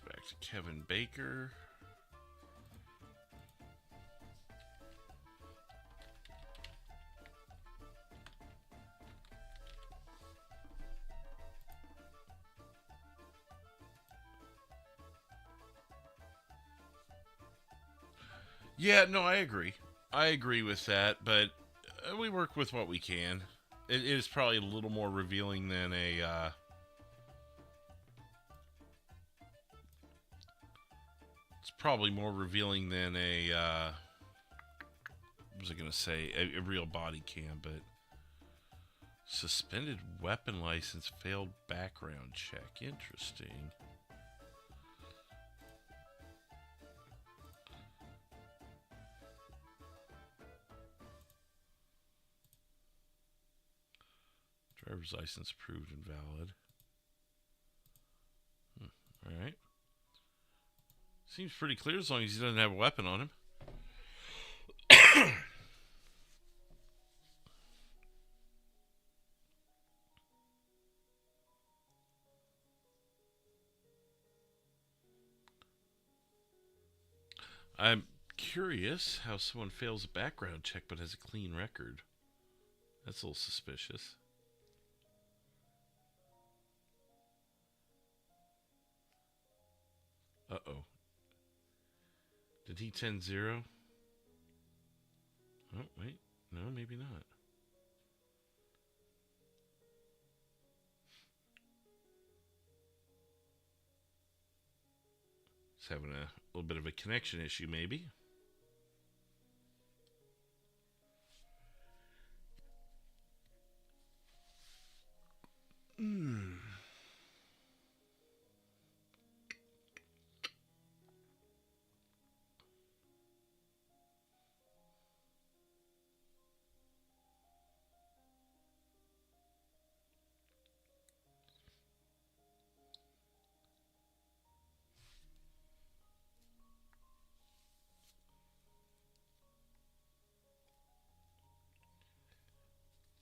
Back to Kevin Baker. Yeah, no, I agree. I agree with that, but we work with what we can. It is probably a little more revealing than a probably more revealing than a what was I gonna say, a real body cam, but suspended weapon license, failed background check. Interesting. Driver's license proved invalid. All right. Seems pretty clear as long as he doesn't have a weapon on him. I'm curious how someone fails a background check but has a clean record. That's a little suspicious. Uh-oh. Did he 10-0? Oh, wait. No, maybe not. He's having a little bit of a connection issue, maybe.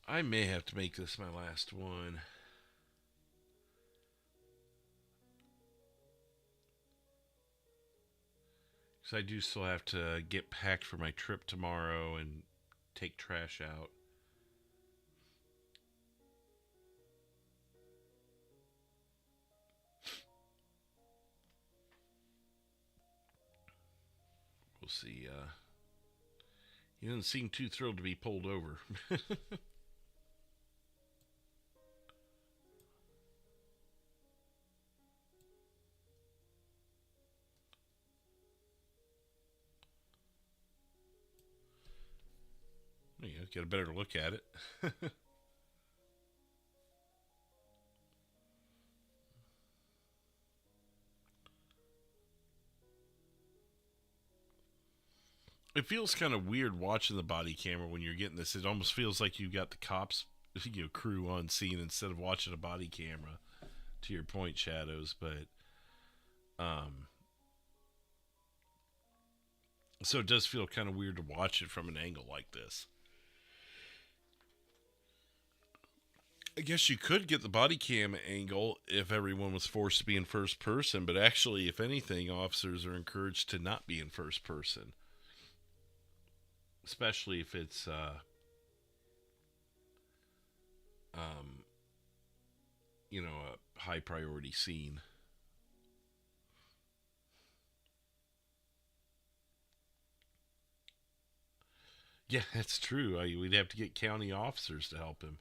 I may have to make this my last one. Because I do still have to get packed for my trip tomorrow and take trash out. We'll see. He doesn't seem too thrilled to be pulled over. You know, get a better look at it. It feels kind of weird watching the body camera when you're getting this. It almost feels like you got the cops, crew on scene instead of watching a body camera. To your point, Shadows, but so it does feel kind of weird to watch it from an angle like this. I guess you could get the body cam angle if everyone was forced to be in first person, but actually, if anything, officers are encouraged to not be in first person. Especially if it's, a high priority scene. Yeah, that's true. We'd have to get county officers to help him.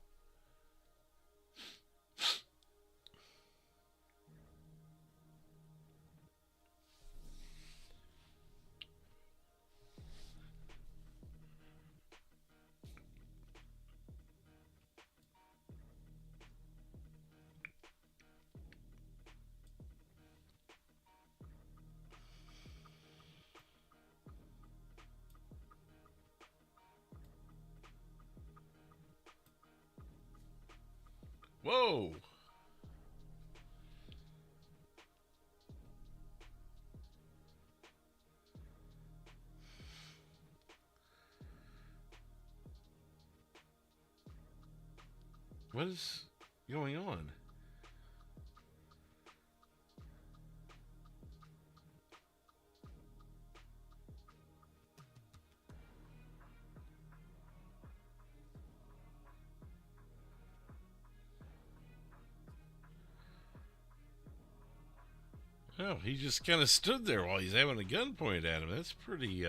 Whoa! What is going on? Oh, he just kind of stood there while he's having a gun pointed at him. That's pretty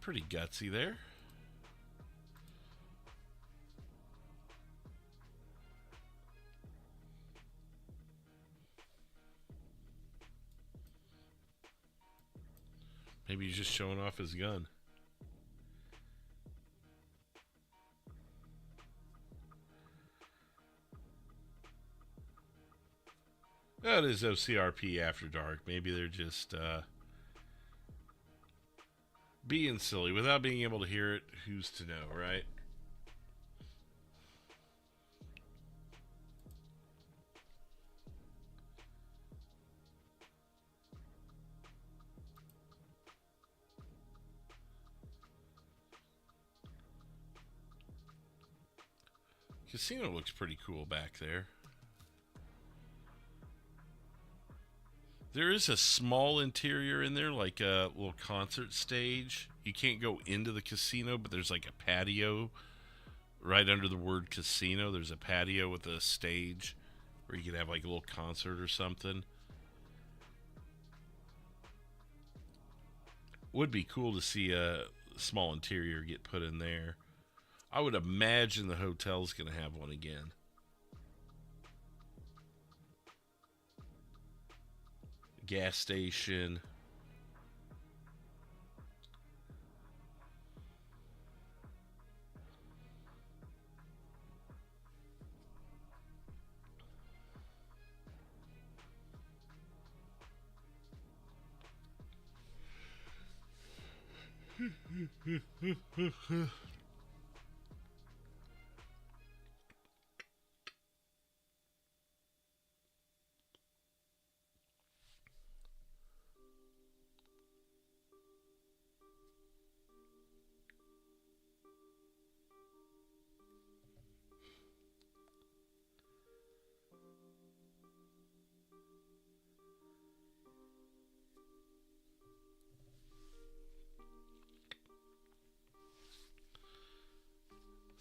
gutsy there. Maybe he's just showing off his gun. That is OCRP After Dark. Maybe they're just being silly without being able to hear it. Who's to know, right? Casino looks pretty cool back there. There is a small interior in there, like a little concert stage. You can't go into the casino, but there's like a patio right under the word casino. There's a patio with a stage where you could have like a little concert or something. Would be cool to see a small interior get put in there. I would imagine the hotel's going to have one again. Gas station.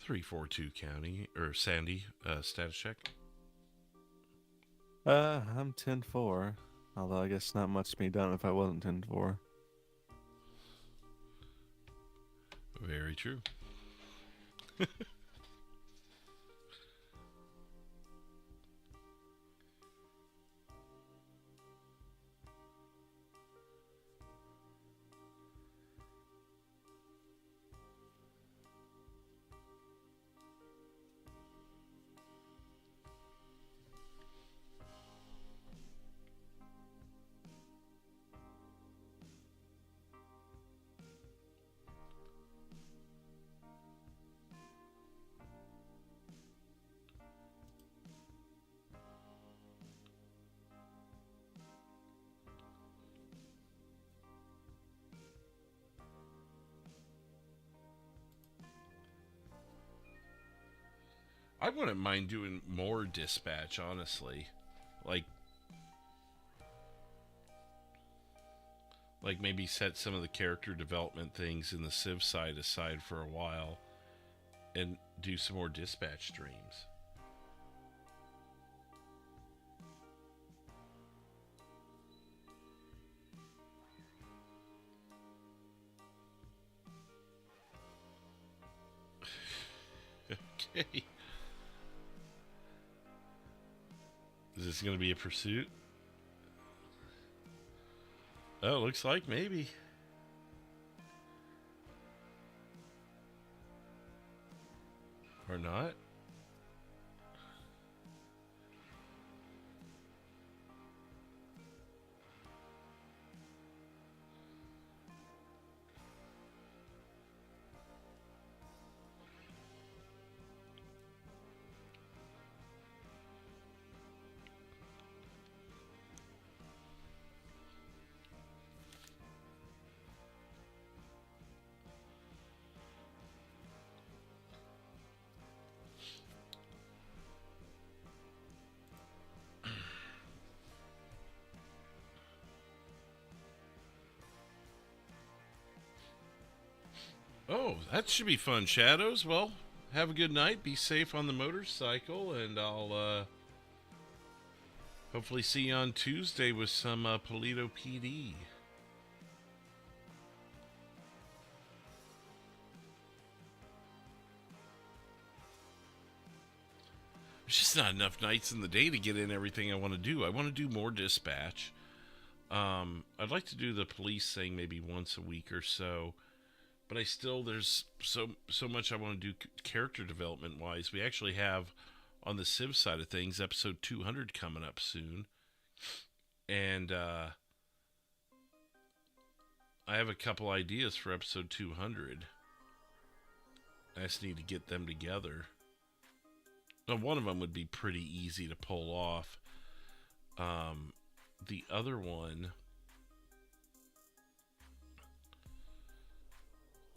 .342 County or Sandy, status check. I'm 10-4. Although I guess not much to be done if I wasn't 10-4. Very true. I wouldn't mind doing more dispatch, honestly. Like maybe set some of the character development things in the Civ side aside for a while and do some more dispatch streams. Okay. Is this going to be a pursuit? Oh, looks like maybe. Or not. Oh, that should be fun, Shadows. Well, have a good night. Be safe on the motorcycle, and I'll hopefully see you on Tuesday with some Polito PD. There's just not enough nights in the day to get in everything I want to do. I want to do more dispatch. I'd like to do the police thing maybe once a week or so. But there's so much I want to do character development wise. We actually have on the Civ side of things episode 200 coming up soon, and I have a couple ideas for episode 200. I just need to get them together. Now, one of them would be pretty easy to pull off. The other one.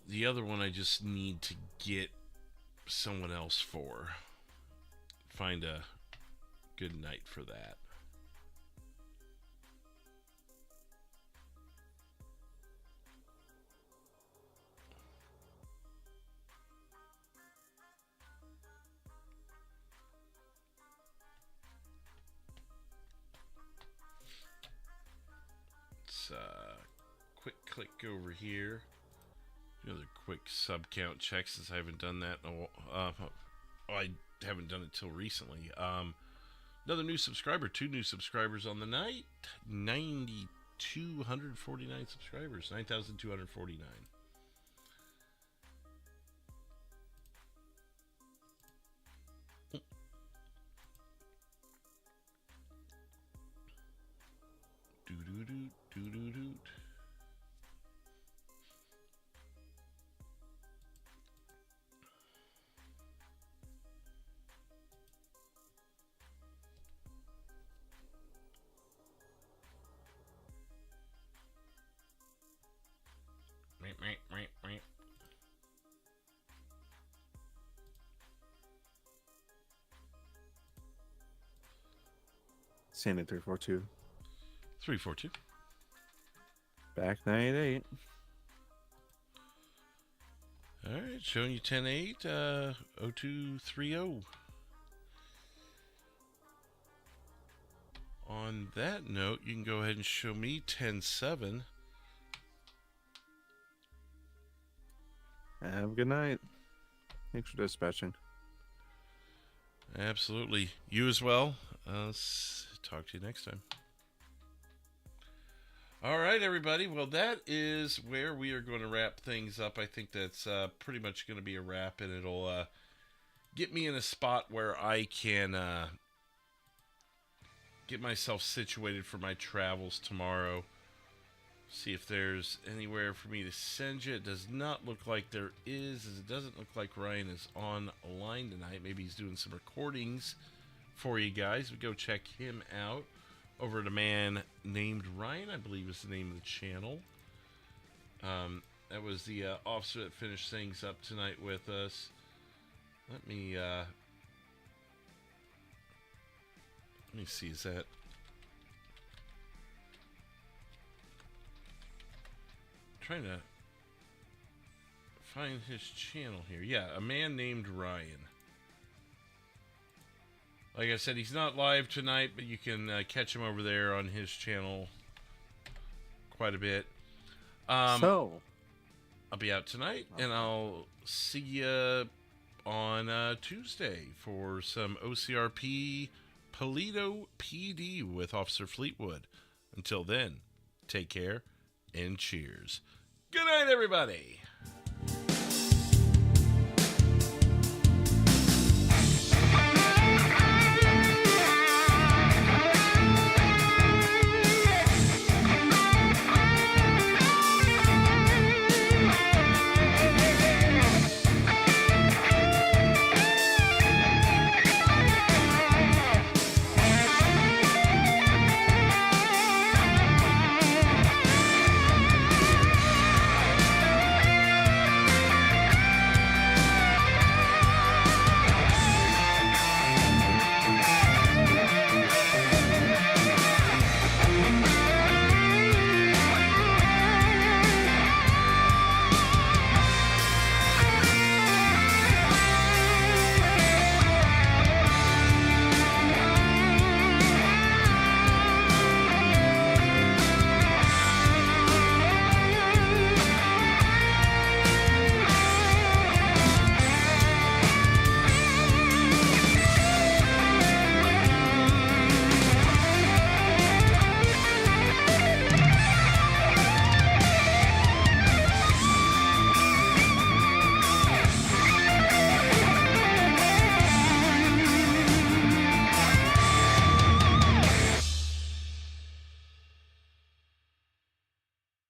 The other one I just need to get someone else for. Find a good night for that. click over here. Another quick sub count check since I haven't done that. I haven't done it till recently. Another new subscriber, 2 new subscribers on the night. 9,249 subscribers, 9,249. Doo-doo-doo, doo-doo-doo. Sandy 342. 342. Back 98. All right, showing you 10-8, 0230. On that note, you can go ahead and show me 10-7. Have a good night. Thanks for dispatching. Absolutely. You as well. Talk to you next time. All right, everybody. Well, that is where we are going to wrap things up. I think that's pretty much going to be a wrap, and it'll get me in a spot where I can get myself situated for my travels tomorrow. See if there's anywhere for me to send you. It does not look like there is, as it doesn't look like Ryan is online tonight. Maybe he's doing some recordings for you guys. We go check him out over at a man named Ryan, I believe is the name of the channel. That was the officer that finished things up tonight with us. Let me see, is that... trying to find his channel here. Yeah, a man named Ryan. Like I said, he's not live tonight, but you can catch him over there on his channel quite a bit. So, I'll be out tonight, and I'll see you on Tuesday for some OCRP Paleto PD with Officer Fleetwood. Until then, take care and cheers. Good night, everybody.